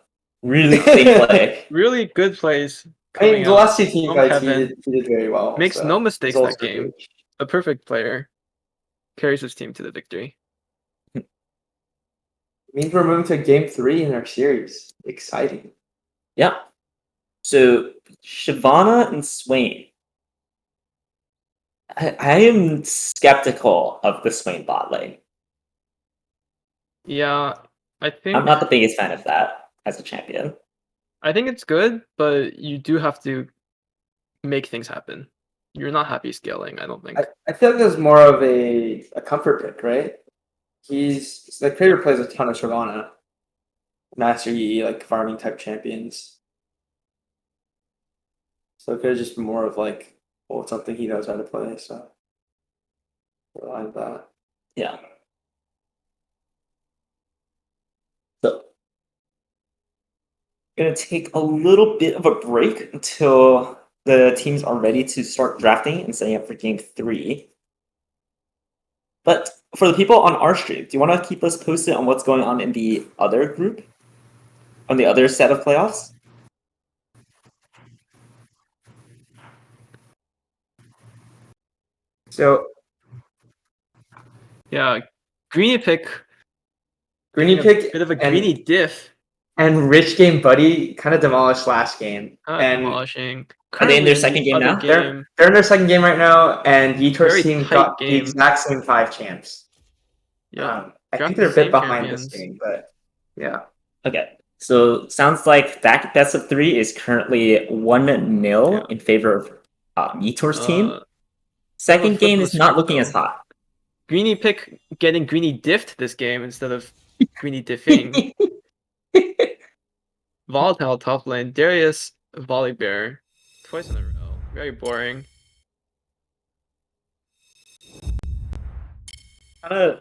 Speaker 5: really clean play.
Speaker 8: really good plays.
Speaker 6: I mean,
Speaker 8: coming
Speaker 6: the
Speaker 8: out.
Speaker 6: last two team
Speaker 8: from
Speaker 6: fights he
Speaker 8: Heaven.
Speaker 6: did very well.
Speaker 8: Makes
Speaker 6: so
Speaker 8: no mistakes
Speaker 6: results
Speaker 8: that
Speaker 6: were
Speaker 8: game.
Speaker 6: good.
Speaker 8: A perfect player carries his team to the victory.
Speaker 6: Means we're moving to game 3 in our series. Exciting.
Speaker 5: Yeah. So Shyvana and Swain. I am skeptical of the Swain bot lane.
Speaker 8: Yeah, I think
Speaker 5: I'm not the biggest fan of that as a champion.
Speaker 8: I think it's good, but you do have to make things happen. You're not happy scaling, I don't think.
Speaker 6: I feel like there's more of a comfort pick, right? He's like Kraber plays a ton of Shyvana, Master Yi, like farming type champions. So it could just be more of like, well, it's something he knows how to play. So rely on that.
Speaker 5: Yeah. So gonna take a little bit of a break until the teams are ready to start drafting and setting up for game 3. But for the people on our stream, do you want to keep us posted on what's going on in the other group? On the other set of playoffs?
Speaker 6: So
Speaker 8: Yeah, Greeny pick.
Speaker 6: Greeny
Speaker 8: getting a
Speaker 6: pick
Speaker 8: bit of a greeny diff.
Speaker 6: and Rich Game Buddy kind of demolished last game. and
Speaker 8: Demolishing.
Speaker 5: Are they in their
Speaker 8: Currently
Speaker 5: second
Speaker 8: the
Speaker 5: game
Speaker 8: other
Speaker 5: now?
Speaker 8: game,
Speaker 6: they're in their second game right now, and Yitor's
Speaker 8: Very
Speaker 6: team
Speaker 8: tight
Speaker 6: got the
Speaker 8: game.
Speaker 6: exact same 5 champs.
Speaker 8: yeah.
Speaker 6: I think
Speaker 8: Draft the
Speaker 6: they're a
Speaker 8: same
Speaker 6: bit behind this
Speaker 8: champions.
Speaker 6: game, but yeah.
Speaker 5: Okay. So sounds like that best of 3 is currently 1-0
Speaker 8: Yeah.
Speaker 5: in favor of Yitor's team.
Speaker 8: Uh,
Speaker 5: Second
Speaker 8: flip
Speaker 5: game
Speaker 8: of the
Speaker 5: is not
Speaker 8: script,
Speaker 5: looking
Speaker 8: though.
Speaker 5: as hot.
Speaker 8: Greeny pick getting greeny diffed this game instead of greeny diffing. Volatile top lane. Darius Volibear. Twice in a row. Very boring.
Speaker 5: Kind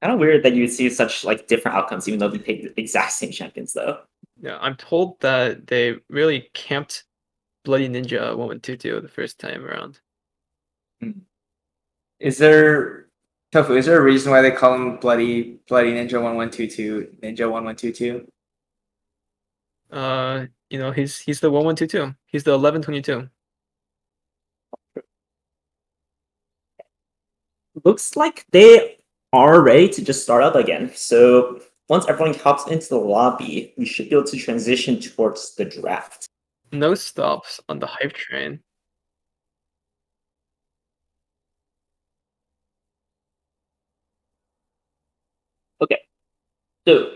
Speaker 5: of weird that you would see such like different outcomes, even though they picked the exact same champions, though.
Speaker 8: Yeah, I'm told that they really camped Bloody Ninja 1122 the first time around.
Speaker 6: Is there Tofu, is there a reason why they call him Bloody Ninja 1122 Ninja 1122?
Speaker 8: He's the 1122. He's the 1122.
Speaker 5: Looks like they are ready to just start up again. So once everyone hops into the lobby, we should be able to transition towards the draft.
Speaker 8: No stops on the hype train.
Speaker 5: Okay. So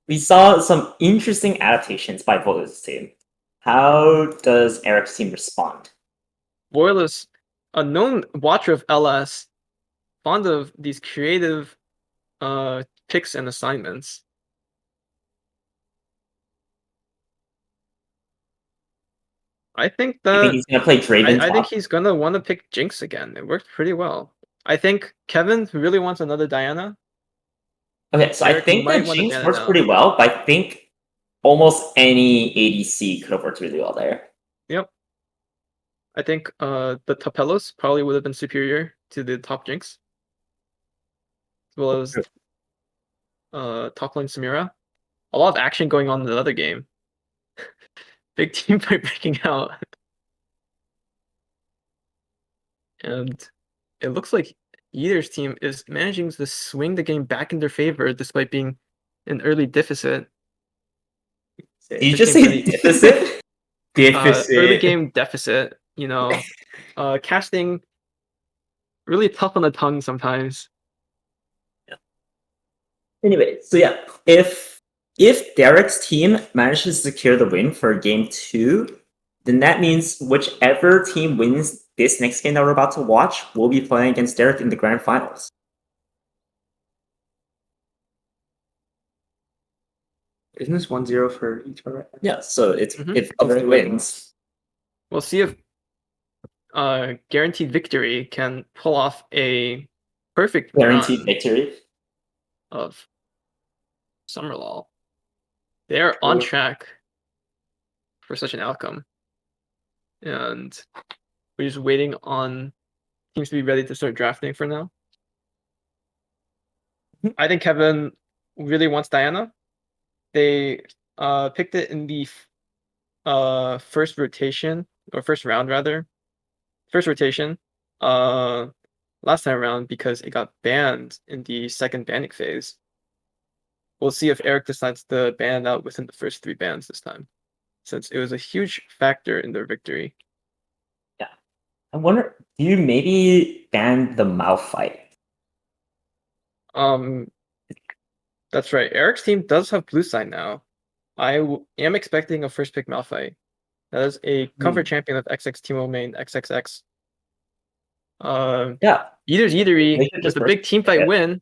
Speaker 5: we saw some interesting adaptations by Voidless' team. How does Eric's team respond?
Speaker 8: Voidless, a known watcher of LS, fond of these creative picks and assignments. I think
Speaker 5: You
Speaker 8: that
Speaker 5: think he's gonna play Draven
Speaker 8: I think
Speaker 5: top?
Speaker 8: he's gonna want to pick Jinx again. It worked pretty well. I think Kevin really wants another Diana.
Speaker 5: Okay, so I
Speaker 8: Eric
Speaker 5: think
Speaker 8: might
Speaker 5: that
Speaker 8: want to
Speaker 5: Jinx
Speaker 8: ban it
Speaker 5: works
Speaker 8: out.
Speaker 5: pretty well, but I think almost any ADC could have worked really well there.
Speaker 8: Yep. I think the Tapelos probably would have been superior to the top Jinx. As well as top lane Samira. A lot of action going on in the other game. Big team fight breaking out. And it looks like Yeater's team is managing to swing the game back in their favor despite being an early deficit.
Speaker 5: Did you just say deficit?
Speaker 8: Early game deficit, casting really tough on the tongue sometimes.
Speaker 5: Anyway, so yeah, if Derek's team manages to secure the win for game 2, then that means whichever team wins this next game that we're about to watch will be playing against Derek in the grand finals.
Speaker 6: Isn't this 1-0 for each other?
Speaker 5: Yeah, so it's
Speaker 8: Mhm.
Speaker 5: if Derek wins.
Speaker 8: We'll see if Guaranteed Victory can pull off a perfect
Speaker 5: Guaranteed
Speaker 8: run
Speaker 5: victory.
Speaker 8: of Summerlaw. They are on track for such an outcome. And we're just waiting on teams to be ready to start drafting for now. I think Kevin really wants Diana. They picked it in the first rotation, or first round rather. First rotation. Last time around because it got banned in the second banning phase. We'll see if Eric decides to ban it out within the first 3 bans this time, since it was a huge factor in their victory.
Speaker 5: Yeah. I wonder, do you maybe ban the Malphite?
Speaker 8: That's right. Eric's team does have blue side now. I am expecting a first pick Malphite. That is a comfort champion of XX Teemo main XXX.
Speaker 5: Yeah.
Speaker 8: Yeater's Yeatery
Speaker 5: They should
Speaker 8: with
Speaker 5: just
Speaker 8: a big team fight
Speaker 5: it.
Speaker 8: win.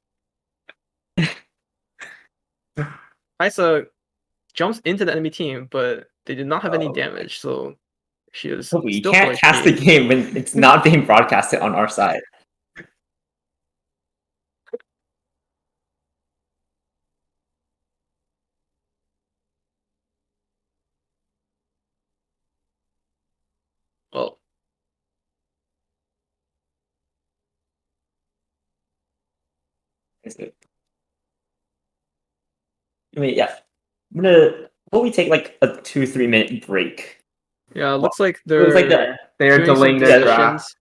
Speaker 8: Isa jumps into the enemy team, but they did not have any damage, so she is
Speaker 5: You
Speaker 8: still
Speaker 5: can't
Speaker 8: full
Speaker 5: cast the
Speaker 8: HP.
Speaker 5: game when it's not being broadcasted on our side.
Speaker 8: Well,
Speaker 5: Is it? I mean, yeah. I'm gonna. Will we take like a 2-3 minute break?
Speaker 8: Yeah, it looks like
Speaker 5: It was
Speaker 8: they're
Speaker 5: like the
Speaker 6: They're
Speaker 8: doing some
Speaker 6: delaying their
Speaker 8: discussions,
Speaker 6: draft.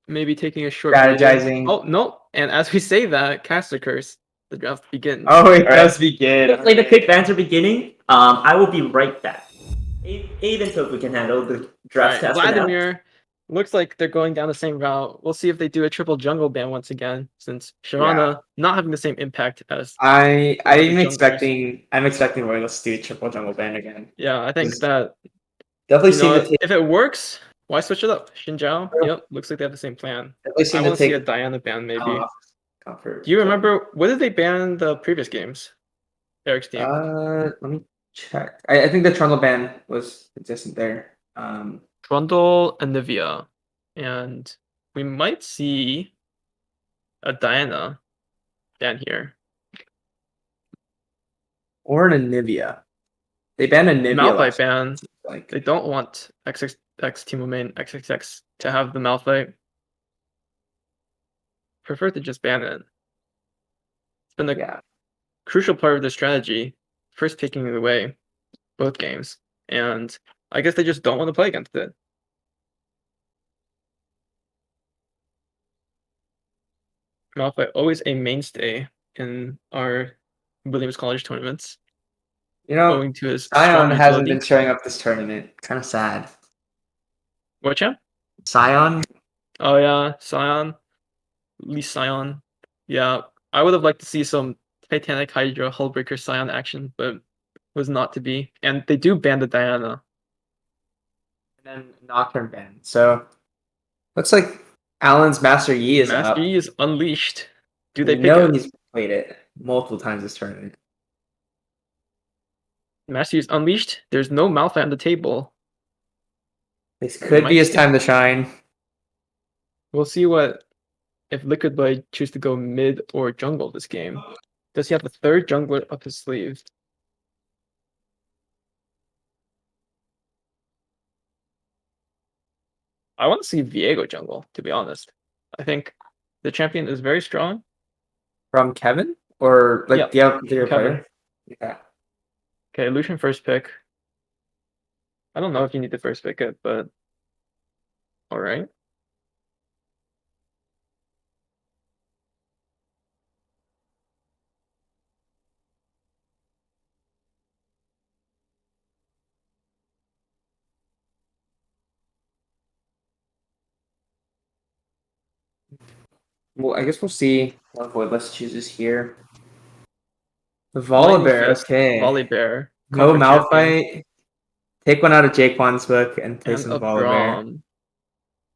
Speaker 8: maybe taking a short break.
Speaker 6: Strategizing.
Speaker 8: Oh no! And as we say that, Caster Curse, the draft begins.
Speaker 6: Oh, it
Speaker 5: All right.
Speaker 6: does begin.
Speaker 5: Just like the quick banter beginning. I will be right back. Abe and Tofu can handle the draft
Speaker 8: Alright,
Speaker 5: test for now.
Speaker 8: Vladimir. Looks like they're going down the same route. We'll see if they do a triple jungle ban once again, since Shyvana not having the same impact as.
Speaker 6: I'm
Speaker 8: junglers.
Speaker 6: expecting Royalists to do triple jungle ban again.
Speaker 8: Yeah, I think
Speaker 6: Just
Speaker 8: that
Speaker 6: Definitely
Speaker 8: you
Speaker 6: seem
Speaker 8: know,
Speaker 6: to take
Speaker 8: if it works, why switch it up? Xinjiao. Yep, looks like they have the same plan.
Speaker 6: definitely
Speaker 8: I
Speaker 6: seem to
Speaker 8: want to see a
Speaker 6: take
Speaker 8: Diana ban maybe.
Speaker 6: comfort.
Speaker 8: Do you remember what did they ban the previous games? Eric's team.
Speaker 6: Let me check. I think the Trundle ban was consistent there.
Speaker 8: Trundle and Nivea. And we might see a Diana ban here.
Speaker 6: Or an Anivia. They banned Anivia
Speaker 8: Malphite
Speaker 6: last
Speaker 8: ban.
Speaker 6: like
Speaker 8: They don't want XXX Team Main XXX to have the Malphite. Prefer to just ban it. It's been a
Speaker 6: yeah.
Speaker 8: crucial part of their strategy. First taking it away, both games. And I guess they just don't want to play against it. Malphite always a mainstay in our Williams College tournaments,
Speaker 6: You know,
Speaker 8: owing to his
Speaker 6: Sion
Speaker 8: strong
Speaker 6: hasn't
Speaker 8: utility.
Speaker 6: been showing up this tournament. Kind of sad.
Speaker 8: What champ?
Speaker 6: Sion?
Speaker 8: Oh yeah, Scion. Lee Scion. Yeah, I would have liked to see some Titanic Hydra Hullbreaker Scion action, but was not to be. And they do ban the Diana.
Speaker 6: And then Nocturne ban. So looks like Alan's Master Yi is
Speaker 8: Master
Speaker 6: up.
Speaker 8: Yi is unleashed. Do they
Speaker 6: We
Speaker 8: pick
Speaker 6: know
Speaker 8: it?
Speaker 6: he's played it multiple times this tournament.
Speaker 8: Master Yi is unleashed. There's no Malphite on the table.
Speaker 6: This could
Speaker 8: might
Speaker 6: be his
Speaker 8: see-
Speaker 6: time to shine.
Speaker 8: We'll see what if Liquid Blade choose to go mid or jungle this game. Does he have a third jungler up his sleeve? I want to see Viego jungle, to be honest. I think the champion is very strong.
Speaker 6: From Kevin? Or like
Speaker 8: Yep,
Speaker 6: the other player?
Speaker 8: Kevin.
Speaker 6: Yeah.
Speaker 8: Okay, Lucian first pick. I don't know if you need to first pick it, but alright.
Speaker 6: Well, I guess we'll see what Voidless chooses here. The
Speaker 8: Lightning
Speaker 6: Volibear,
Speaker 8: Fist,
Speaker 6: okay.
Speaker 8: Volibear.
Speaker 6: No
Speaker 8: Comfort champion,
Speaker 6: Malphite. Take one out of Jaquan's book and play
Speaker 8: and
Speaker 6: some
Speaker 8: a
Speaker 6: Volibear.
Speaker 8: Braum.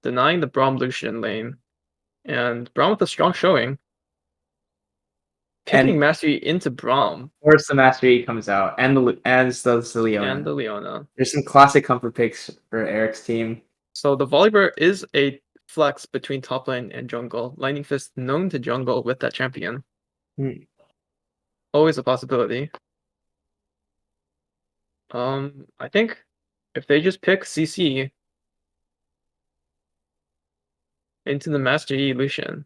Speaker 8: Denying the Braum Lucian lane. And Braum with a strong showing. Picking
Speaker 6: And-
Speaker 8: Master Yi into Braum
Speaker 6: First, the Master Yi comes out, and the Leona.
Speaker 8: and the Leona.
Speaker 6: There's some classic comfort picks for Eric's team.
Speaker 8: So the Volibear is a flex between top lane and jungle. Lightning Fist known to jungle with that champion. Always a possibility. I think if they just pick CC into the Master Yi Lucian,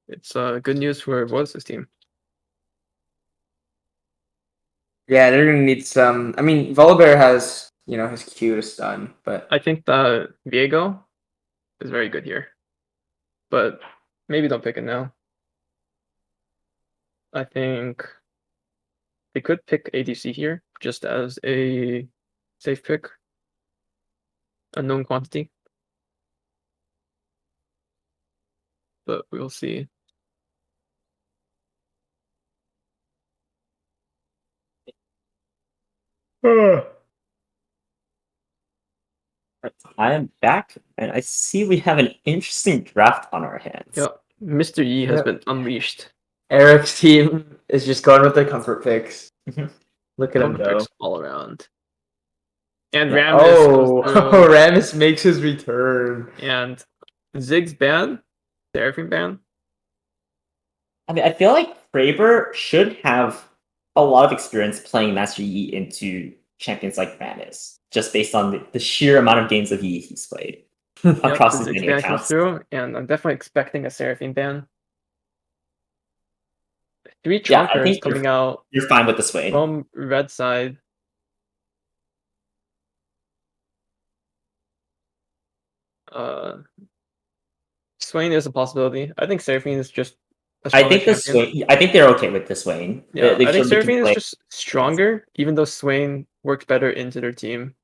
Speaker 8: it's good news for Voiceless team.
Speaker 6: Yeah, they're gonna need some. I mean, Volibear has his Q to stun, but
Speaker 8: I think the Viego is very good here, but maybe don't pick it now. I think they could pick ADC here just as a safe pick, unknown quantity, but we'll see.
Speaker 5: I am back, and I see we have an interesting draft on our hands.
Speaker 8: Yep, Mr. Yi has
Speaker 6: Yep.
Speaker 8: been unleashed.
Speaker 6: Eric's team is just going with their comfort picks.
Speaker 5: Mhm.
Speaker 6: Look at him
Speaker 8: Comfort
Speaker 6: go.
Speaker 8: picks all around. And
Speaker 5: Yeah.
Speaker 8: Rammus
Speaker 6: Oh,
Speaker 8: goes through,
Speaker 6: Rammus makes his return.
Speaker 8: and Ziggs ban, Seraphim ban.
Speaker 5: I mean, I feel like Kraber should have a lot of experience playing Master Yi into champions like Rammus, just based on the sheer amount of games of Yi he's played across
Speaker 8: Yep,
Speaker 5: his
Speaker 8: the Ziggs
Speaker 5: many
Speaker 8: ban comes
Speaker 5: accounts.
Speaker 8: through, and I'm definitely expecting a Seraphim ban. 3
Speaker 5: Yeah, I
Speaker 8: Chonkers
Speaker 5: think
Speaker 8: coming out
Speaker 5: you're fine with the Swain.
Speaker 8: from red side. Swain is a possibility. I think Seraphine is just a
Speaker 5: I
Speaker 8: stronger
Speaker 5: think the
Speaker 8: champion.
Speaker 5: Swain. I think they're okay with the Swain.
Speaker 8: Yeah,
Speaker 5: They've
Speaker 8: I think
Speaker 5: shown they can
Speaker 8: Seraphine is
Speaker 5: play.
Speaker 8: just stronger, even though Swain worked better into their team.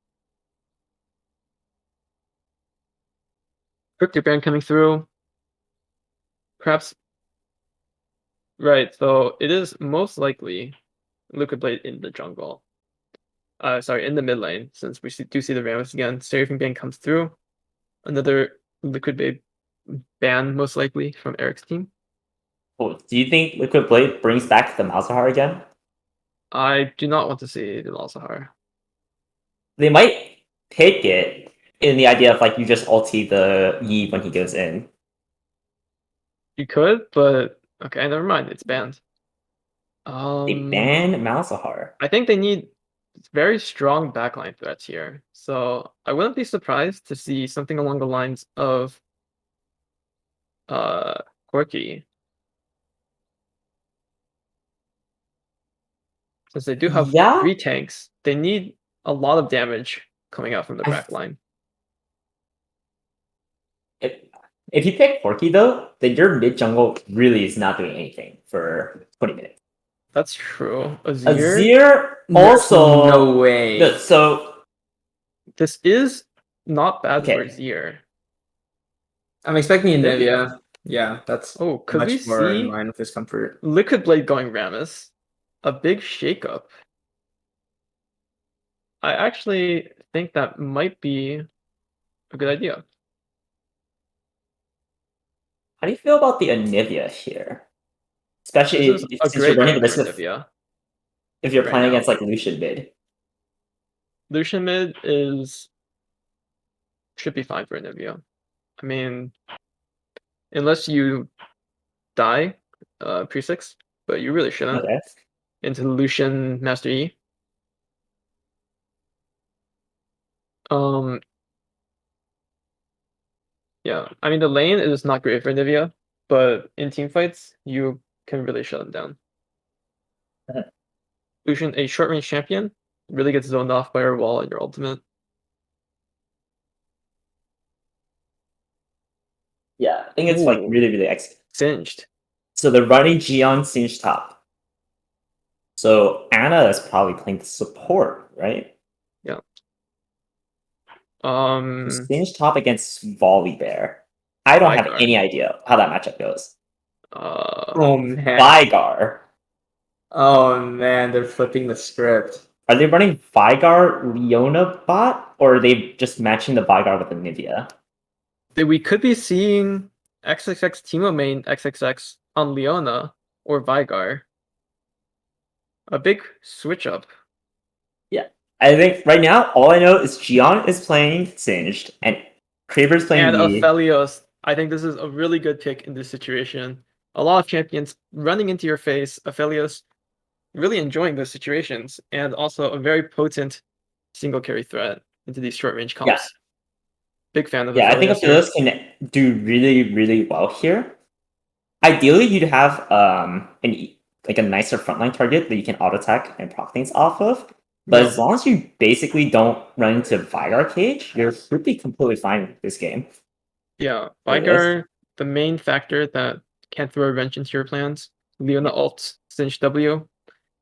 Speaker 8: Cryptic Band coming through. Perhaps. Right, so it is most likely Liquid Blade in the jungle. Sorry, in the mid lane, since we do see the Rammus again. Seraphine Band comes through. Another Liquid Blade ban, most likely, from Eric's team.
Speaker 5: Oh, do you think Liquid Blade brings back the Malzahar again?
Speaker 8: I do not want to see the Malzahar.
Speaker 5: They might take it in the idea of like you just ulti the Yi when he goes in.
Speaker 8: You could, but okay, never mind. It's banned.
Speaker 5: They ban Malzahar.
Speaker 8: I think they need very strong backline threats here. So I wouldn't be surprised to see something along the lines of Corki. Since they do have
Speaker 5: Yeah?
Speaker 8: 3 tanks, they need a lot of damage coming out from the backline.
Speaker 5: If you pick Corki though, then your mid jungle really is not doing anything for 20 minutes.
Speaker 8: That's true.
Speaker 5: Azir also
Speaker 6: No way.
Speaker 5: No, so
Speaker 8: This is not bad
Speaker 5: Okay.
Speaker 8: for Azir.
Speaker 6: I'm expecting Anivia. Yeah, that's
Speaker 8: Oh, could we
Speaker 6: much more in
Speaker 8: see
Speaker 6: line with his comfort.
Speaker 8: Liquid Blade going Rammus? A big shakeup. I actually think that might be a good idea.
Speaker 5: how do you feel about the Anivia here? Especially
Speaker 8: This is a
Speaker 5: since you're
Speaker 8: great
Speaker 5: running the
Speaker 8: pick
Speaker 5: risk
Speaker 8: for
Speaker 5: of
Speaker 8: Anivia.
Speaker 5: if you're
Speaker 8: right
Speaker 5: playing
Speaker 8: now.
Speaker 5: against like Lucian mid.
Speaker 8: Lucian mid should be fine for Anivia. I mean, unless you die pre-6, but you really shouldn't.
Speaker 5: Okay.
Speaker 8: Into Lucian Master E. Yeah, I mean the lane is not great for Anivia, but in team fights you can really shut them down.
Speaker 5: Uh-huh.
Speaker 8: Lucian, a short range champion, really gets zoned off by your wall and your ultimate.
Speaker 5: Yeah, I think it's like
Speaker 8: Ooh.
Speaker 5: really, really excellent.
Speaker 8: Singed.
Speaker 5: So they're running Gion Singe top. So Anna is probably playing the support, right? Singe top against Volibear. I don't have
Speaker 8: Vygar.
Speaker 5: any idea how that matchup goes.
Speaker 6: Oh man.
Speaker 5: Vygar.
Speaker 6: Oh man, they're flipping the script.
Speaker 5: Are they running Vygar Leona bot, or are they just matching the Vygar with Anivia?
Speaker 8: We could be seeing XXX Teemo main XXX on Leona or Vygar. A big switch up.
Speaker 5: I think right now, all I know is Gion is playing Singed, and Kraber's playing
Speaker 8: And
Speaker 5: Yi.
Speaker 8: Aphelios. I think this is a really good pick in this situation. A lot of champions running into your face. Aphelios really enjoying those situations, and also a very potent single carry threat into these short range comps.
Speaker 5: Yeah.
Speaker 8: Big fan of
Speaker 5: Yeah, I think
Speaker 8: Aphelios here.
Speaker 5: Aphelios can do really, really well here. Ideally, you'd have a nicer frontline target that you can auto attack and proc things off of. But
Speaker 8: Yeah.
Speaker 5: as long as you basically don't run into Vygar cage, you're pretty completely fine with this game.
Speaker 8: Yeah,
Speaker 5: It
Speaker 8: Vygar, the main factor that can throw a wrench into your plans. Leona ult, Cinch W.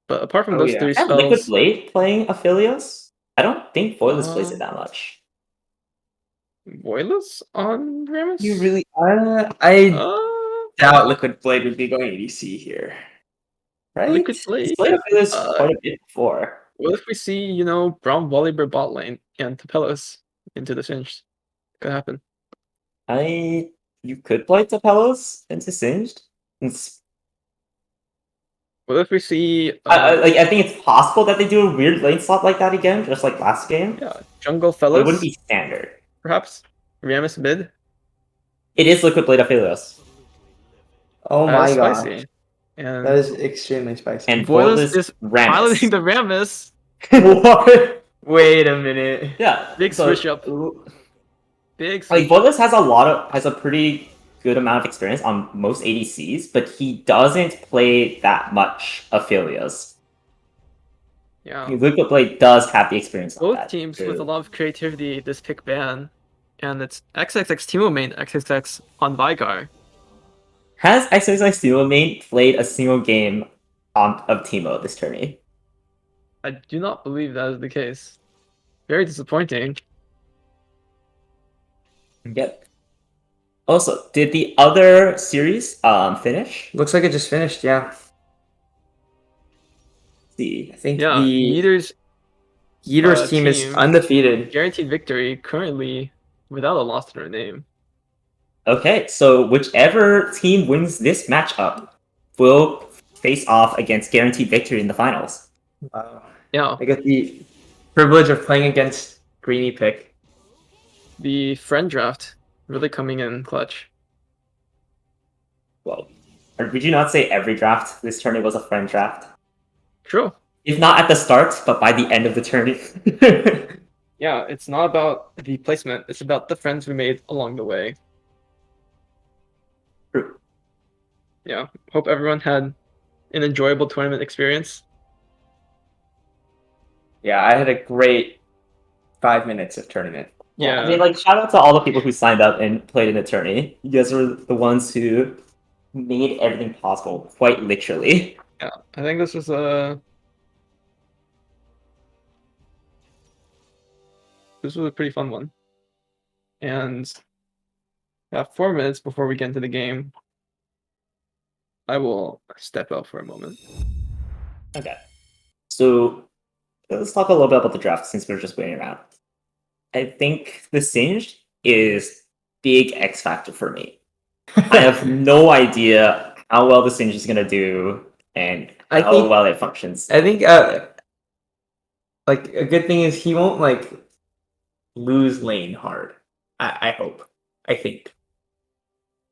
Speaker 8: But apart from
Speaker 6: Oh,
Speaker 8: those
Speaker 6: yeah.
Speaker 8: 3
Speaker 5: And Liquid
Speaker 8: spells,
Speaker 5: Blade playing Aphelios? I don't think Voidless plays it that much.
Speaker 8: Voidless on Rammus?
Speaker 6: You really I
Speaker 8: Uh,
Speaker 6: doubt Liquid Blade would be going ADC here.
Speaker 5: Right?
Speaker 8: Liquid
Speaker 5: He's
Speaker 8: Blade?
Speaker 5: played Aphelios quite a bit before.
Speaker 8: What if we see, Brown Volibear bot lane and Tapelos into the Cinch? Could happen.
Speaker 5: You could play Tapelos into Singed.
Speaker 8: What if we see
Speaker 5: I think it's possible that they do a weird lane slot like that again, just like last game.
Speaker 8: Jungle
Speaker 5: But it
Speaker 8: Fellows?
Speaker 5: wouldn't be standard.
Speaker 8: Perhaps? Rammus mid?
Speaker 5: It is Liquid Blade Aphelios.
Speaker 6: Oh
Speaker 8: That
Speaker 6: my
Speaker 8: is
Speaker 6: god.
Speaker 8: spicy. And
Speaker 6: That is extremely spicy.
Speaker 5: And
Speaker 8: Voidless
Speaker 5: Voidless
Speaker 8: is
Speaker 5: Rammus.
Speaker 8: piloting the Rammus.
Speaker 6: What? Wait a minute.
Speaker 5: Yeah.
Speaker 8: Big
Speaker 5: so-
Speaker 8: switch up. Big
Speaker 5: Like
Speaker 8: switch.
Speaker 5: Voidless has a pretty good amount of experience on most ADCs, but he doesn't play that much Aphelios.
Speaker 8: Yeah.
Speaker 5: Luca Blade does have the experience on
Speaker 8: Both
Speaker 5: that.
Speaker 8: teams with a
Speaker 5: too.
Speaker 8: lot of creativity this pick ban, and it's XXX Teemo main XXX on Vigar.
Speaker 5: Has XXX Teemo main played a single game of Teemo this tourney?
Speaker 8: I do not believe that is the case. Very disappointing.
Speaker 5: Yep. Also, did the other series finish?
Speaker 6: Looks like it just finished. Yeah,
Speaker 5: Let's see.
Speaker 6: I think
Speaker 8: Yeah,
Speaker 6: the
Speaker 8: Yeeter's
Speaker 6: team is
Speaker 8: team-
Speaker 6: undefeated.
Speaker 8: guaranteed victory currently without a loss in their name.
Speaker 5: Okay, so whichever team wins this matchup will face off against guaranteed victory in the finals.
Speaker 8: Yeah,
Speaker 6: I get the privilege of playing against Greeny Pick.
Speaker 8: the friend draft really coming in clutch.
Speaker 5: Well, would you not say every draft this tourney was a friend draft?
Speaker 8: True.
Speaker 5: If not at the start, but by the end of the tourney.
Speaker 8: Yeah, it's not about the placement, it's about the friends we made along the way.
Speaker 5: True.
Speaker 8: Yeah, hope everyone had an enjoyable tournament experience.
Speaker 6: Yeah, I had a great 5 minutes of tournament.
Speaker 5: Yeah, I
Speaker 8: Yeah.
Speaker 5: mean, like, shout out to all the people who signed up and played in the tourney. You guys were the ones who made everything possible, quite literally.
Speaker 8: Yeah, I think this was a pretty fun one. And yeah, 4 minutes before we get into the game, I will step out for a moment.
Speaker 5: Okay. So let's talk a little bit about the draft since we're just waiting around. I think the Singed is big X factor for me. I have no idea how well the Singed is gonna do and
Speaker 6: I
Speaker 5: how
Speaker 6: think-
Speaker 5: well it functions.
Speaker 6: I think like a good thing is he won't like lose lane hard. I hope. I think.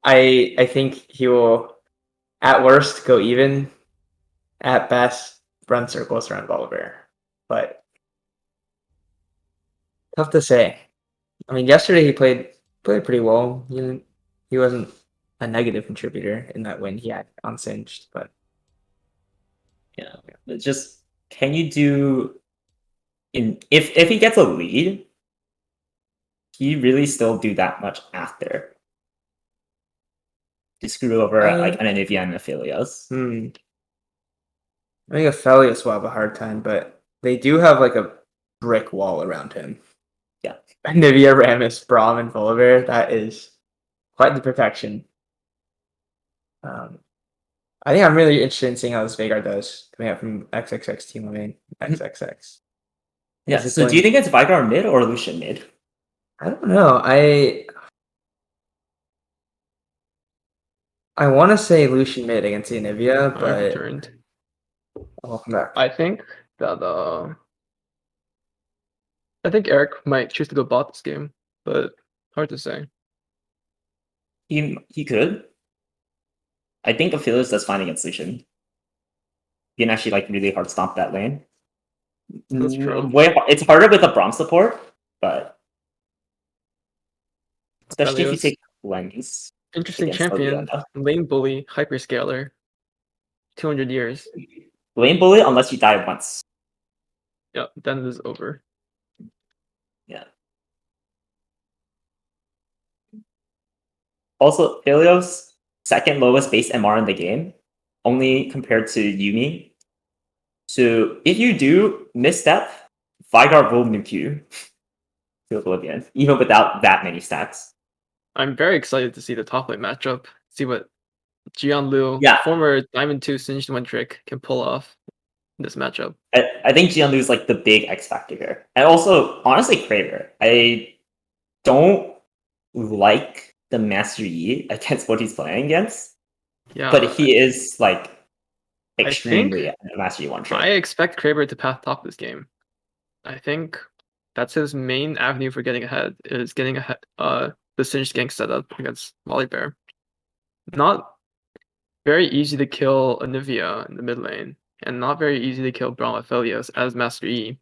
Speaker 6: I think he will at worst go even, at best run circles around Volibear. But tough to say. I mean yesterday he played pretty well. He wasn't a negative contributor in that win he had on Singed, but
Speaker 5: Yeah, it's just can you do if he gets a lead, can you really still do that much after to screw over like an Anivia and Aphelios?
Speaker 6: I think Aphelios will have a hard time, but they do have like a brick wall around him.
Speaker 5: Yeah.
Speaker 6: Nivea, Rammus, Braum, and Volibear, that is quite the protection. I think I'm really interested in seeing how this Veigar does coming out from XXX Team main. XXX.
Speaker 5: Yeah.
Speaker 6: Is it
Speaker 5: So do you think it's Vigar mid or Lucian mid?
Speaker 6: I don't know. I want to say Lucian mid against the Anivia,
Speaker 8: I
Speaker 6: but
Speaker 8: returned.
Speaker 6: welcome back.
Speaker 8: I think that I think Eric might choose to go bot this game, but hard to say.
Speaker 5: He could. I think Aphelios does fine against Lucian. He can actually like really hard stomp that lane.
Speaker 8: That's true.
Speaker 5: It's harder with a Braum support, but especially if you
Speaker 8: Aphelios.
Speaker 5: take Lens.
Speaker 8: Interesting
Speaker 5: against
Speaker 8: champion,
Speaker 5: Liliana.
Speaker 8: lane bully, hyperscaler. 200 years.
Speaker 5: Lane bully unless you die once.
Speaker 8: Yeah, then it is over.
Speaker 5: Yeah. Also, Aphelios second lowest base MR in the game, only compared to Yumi. So if you do misstep, Vigar will nuke you to oblivion, even without that many stacks.
Speaker 8: I'm very excited to see the top lane matchup. See what Jianlu,
Speaker 5: Yeah.
Speaker 8: former Diamond 2 Singed One Trick, can pull off in this matchup.
Speaker 5: I think Jianlu is like the big X factor here. And also, honestly, Kraber. I don't like the Master Yi against what he's playing against,
Speaker 8: Yeah,
Speaker 5: but he is like
Speaker 8: think
Speaker 5: extremely a Master Yi one trick.
Speaker 8: I expect Kraber to path top this game. I think that's his main avenue for getting ahead, is getting ahead the Singed gank setup against Volibear. Not very easy to kill Anivia in the mid lane, and not very easy to kill Braum Aphelios as Master E.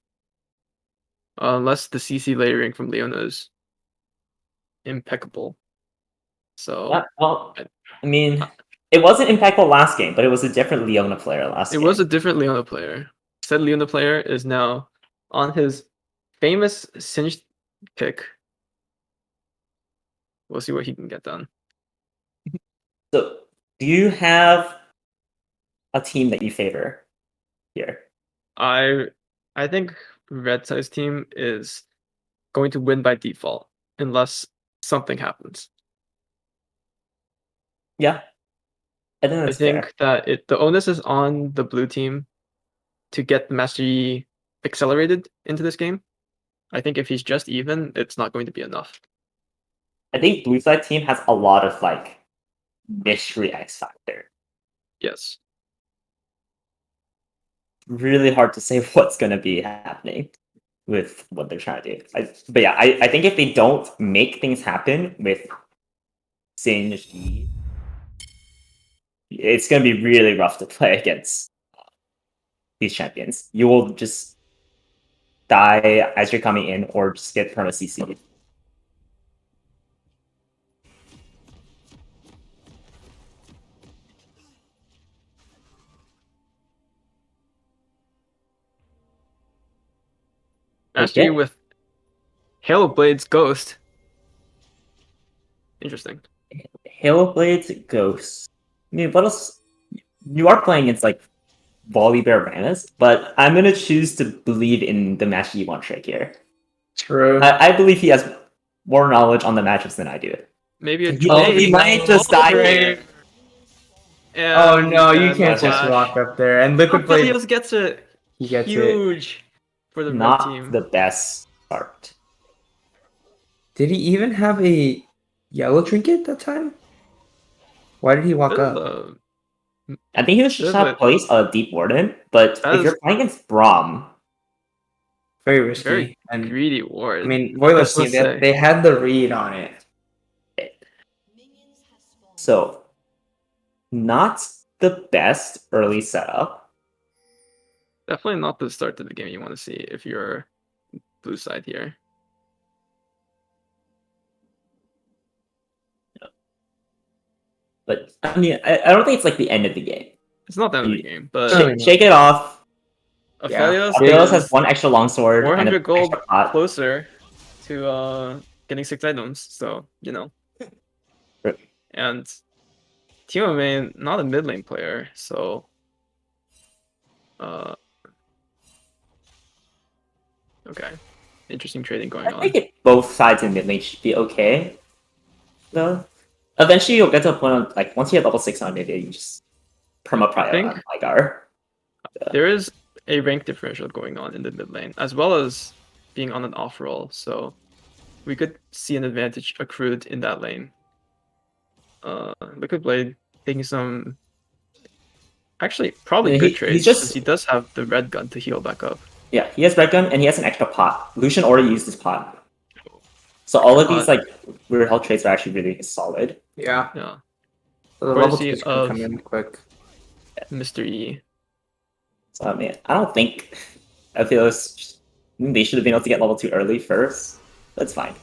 Speaker 8: Unless the CC layering from Leona is impeccable. So
Speaker 5: Yeah, well, I mean, it wasn't impactful last game, but it was a different Leona player last
Speaker 8: it
Speaker 5: game.
Speaker 8: was a different Leona player. Said Leona player is now on his famous Singed pick. We'll see what he can get done.
Speaker 5: So, do you have a team that you favor here?
Speaker 8: I think Red Side's team is going to win by default unless something happens.
Speaker 5: Yeah, I think
Speaker 8: I
Speaker 5: that's
Speaker 8: think
Speaker 5: fair.
Speaker 8: that the onus is on the blue team to get the mastery accelerated into this game. I think if he's just even, it's not going to be enough.
Speaker 5: I think blue side team has a lot of like mystery X factor.
Speaker 8: Yes.
Speaker 5: Really hard to say what's going to be happening with what they're trying to do. But yeah, I think if they don't make things happen with Singed, it's going to be really rough to play against these champions. You will just die as you're coming in or just get from a CC.
Speaker 8: Mastery
Speaker 5: Okay.
Speaker 8: with Halo Blades Ghost. Interesting.
Speaker 5: Halo Blades Ghosts. I mean, what else? You are playing against like Volibear Ranas, but I'm gonna choose to believe in the match you want trick here.
Speaker 6: True.
Speaker 5: I believe he has more knowledge on the matchups than I do.
Speaker 8: Maybe a
Speaker 5: He might just die here.
Speaker 6: Oh no, you can't just
Speaker 8: Flash.
Speaker 6: walk up there. And Liquid Blade,
Speaker 8: Aphelios gets it.
Speaker 6: he gets it.
Speaker 8: Huge for the red
Speaker 5: Not
Speaker 8: team.
Speaker 5: the best start.
Speaker 6: Did he even have a yellow trinket that time? Why did he walk
Speaker 8: This is
Speaker 6: up?
Speaker 5: I think he was just
Speaker 8: This
Speaker 5: trying
Speaker 8: is
Speaker 5: to place a Deep Warden, but
Speaker 8: That
Speaker 5: if
Speaker 8: is-
Speaker 5: you're playing against Braum,
Speaker 6: Very risky.
Speaker 8: very
Speaker 6: and
Speaker 8: greedy ward.
Speaker 6: I mean, Voidless
Speaker 8: Let's
Speaker 6: team,
Speaker 8: say.
Speaker 6: they had the read on it.
Speaker 5: so not the best early setup.
Speaker 8: Definitely not the start to the game you want to see if you're blue side here.
Speaker 5: But I mean, I don't think it's like the end of the game.
Speaker 8: It's not the end of the game, but
Speaker 6: Sure.
Speaker 5: Shake it off.
Speaker 8: Aphelios
Speaker 5: Aphelios
Speaker 8: is
Speaker 5: has one extra longsword and
Speaker 8: 400
Speaker 5: an
Speaker 8: gold
Speaker 5: extra pot.
Speaker 8: closer to getting 6 items, so you know.
Speaker 5: Right.
Speaker 8: And Timo main, not a mid lane player, so okay. Interesting trading going
Speaker 5: I
Speaker 8: on.
Speaker 5: think both sides in mid lane should be okay. Though eventually you'll get to a point on like once you hit level 6 on maybe you just perma prior
Speaker 8: think-
Speaker 5: on Ligar.
Speaker 8: There is a rank differential going on in the mid lane, as well as being on an off roll, so we could see an advantage accrued in that lane. Liquid Blade taking some actually probably
Speaker 5: Yeah,
Speaker 8: good
Speaker 5: he's
Speaker 8: trades
Speaker 5: just-
Speaker 8: since he does have the red gun to heal back up.
Speaker 5: Yeah, he has red gun and he has an extra pot. Lucian already used his pot. So all of these like weird health trades are actually really solid.
Speaker 6: Yeah.
Speaker 8: Yeah,
Speaker 6: So the level
Speaker 8: Courtesy
Speaker 6: 2's gonna
Speaker 8: of-
Speaker 6: come in quick.
Speaker 8: Mr. E.
Speaker 5: So I mean, I don't think I feel they should have been able to get level 2 early first. That's fine.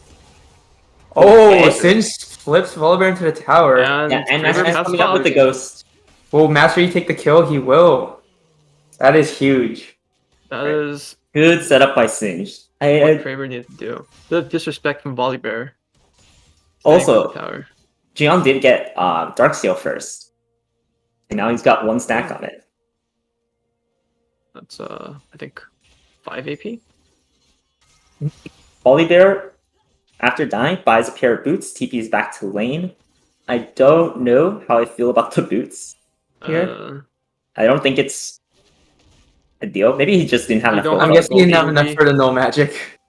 Speaker 6: Oh,
Speaker 5: Okay.
Speaker 6: Singe flips Volibear into the tower.
Speaker 8: And
Speaker 5: Yeah, and
Speaker 8: Kraber
Speaker 5: Master's
Speaker 8: has
Speaker 5: coming up with the
Speaker 8: fog.
Speaker 5: ghost.
Speaker 6: Will Master Yi take the kill? He will. That is huge.
Speaker 8: That is
Speaker 5: Good setup by Singed.
Speaker 8: what
Speaker 5: I
Speaker 8: Kraber needed to do. The disrespect from Volibear.
Speaker 5: also
Speaker 8: the tower.
Speaker 5: Jion did get Darksteel first. And now he's got 1 stack on it.
Speaker 8: That's I think 5 AP.
Speaker 5: Volibear, after dying, buys a pair of boots, TPs back to lane. I don't know how I feel about the boots here. I don't think it's a deal. Maybe he just didn't have
Speaker 8: You
Speaker 5: enough.
Speaker 8: don't
Speaker 5: gold.
Speaker 6: I'm
Speaker 8: have
Speaker 6: guessing he didn't have
Speaker 8: gold
Speaker 6: enough
Speaker 8: AoE.
Speaker 6: for the no magic.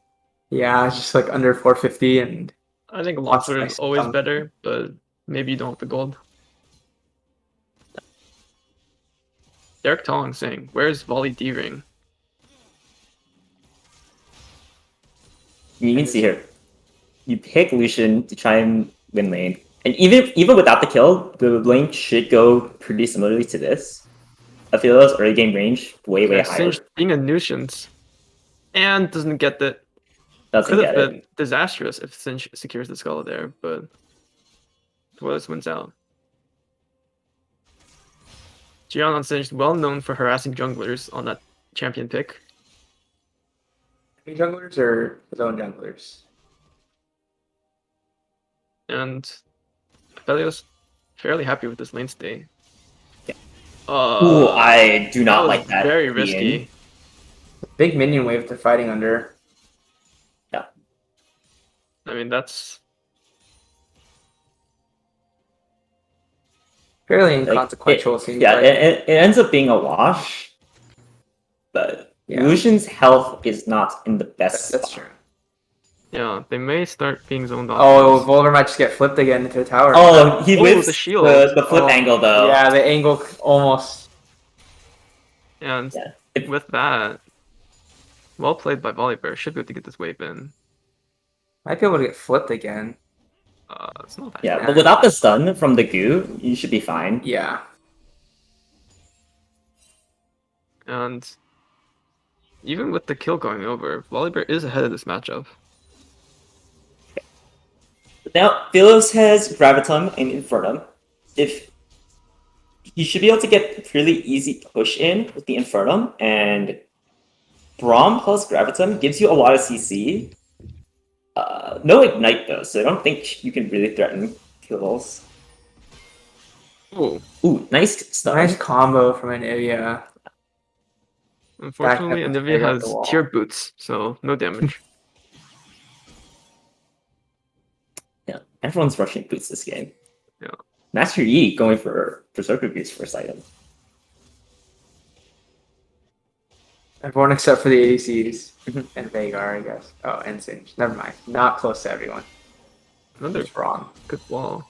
Speaker 6: Yeah, it's just like under 450 and
Speaker 8: I think
Speaker 6: Lots of
Speaker 8: Longsword
Speaker 6: nice
Speaker 8: is always
Speaker 6: stuff.
Speaker 8: better, but maybe you don't have the gold. Derek Tong saying, "Where's Volley D ring?"
Speaker 5: You can see here. You pick Lucian to try and win lane. And even without the kill, the lane should go pretty similarly to this. Aphelios early game range way
Speaker 8: Yeah,
Speaker 5: higher.
Speaker 8: Singed being a nuisance and doesn't get the
Speaker 5: Doesn't
Speaker 8: could have
Speaker 5: get it.
Speaker 8: been disastrous if Singe secures the skull there, but Voidless wins out. Gion on Singed, well known for harassing junglers on that champion pick.
Speaker 6: Junglers or his own junglers?
Speaker 8: And Aphelios fairly happy with this lane stay.
Speaker 5: Yeah. Ooh, I do not
Speaker 8: was
Speaker 5: like that.
Speaker 8: Very
Speaker 5: Ian.
Speaker 8: risky.
Speaker 6: Big minion wave they're fighting under.
Speaker 5: Yeah.
Speaker 8: I mean, that's
Speaker 6: Fairly
Speaker 5: Like,
Speaker 6: inconsequential. it seems
Speaker 5: Yeah,
Speaker 6: like.
Speaker 5: it ends up being a wash. But
Speaker 6: Yeah.
Speaker 5: Lucian's health is not in the best
Speaker 6: That's
Speaker 5: spot.
Speaker 6: true.
Speaker 8: yeah. They may start being zoned off.
Speaker 6: Oh, Volder might just get flipped again into a tower.
Speaker 5: Oh, he
Speaker 8: Oh,
Speaker 5: whips
Speaker 8: the shield.
Speaker 5: the flip
Speaker 6: Oh,
Speaker 5: angle though.
Speaker 6: Yeah, the angle almost.
Speaker 8: And
Speaker 5: Yeah.
Speaker 8: with that, well played by Volibear. Should be able to get this wave in.
Speaker 6: Might be able to get flipped again.
Speaker 8: It's not that
Speaker 5: Yeah,
Speaker 8: bad.
Speaker 5: but without the stun from the goo, you should be fine.
Speaker 6: Yeah.
Speaker 8: And even with the kill going over, Volibear is ahead of this matchup.
Speaker 5: Now, Philos has Gravitum and Infernum. If you should be able to get really easy push in with the Infernum, and Braum plus Gravitum gives you a lot of CC. No Ignite though, so I don't think you can really threaten Philos.
Speaker 8: Oh,
Speaker 5: Ooh, nice stun.
Speaker 6: Nice combo from Anivia.
Speaker 8: unfortunately,
Speaker 6: Back up,
Speaker 8: Anivia
Speaker 6: back up
Speaker 8: has
Speaker 6: the wall.
Speaker 8: tier boots, so no damage.
Speaker 5: Yeah, everyone's rushing boots this game.
Speaker 8: Yeah.
Speaker 5: Master Yi going for Berserker Boots first item.
Speaker 6: Everyone except for the ADCs
Speaker 5: Mhm.
Speaker 6: and Vagar, I guess. Oh, and Singe. Never mind. Not close to everyone.
Speaker 8: Another
Speaker 6: Just wrong.
Speaker 8: good wall.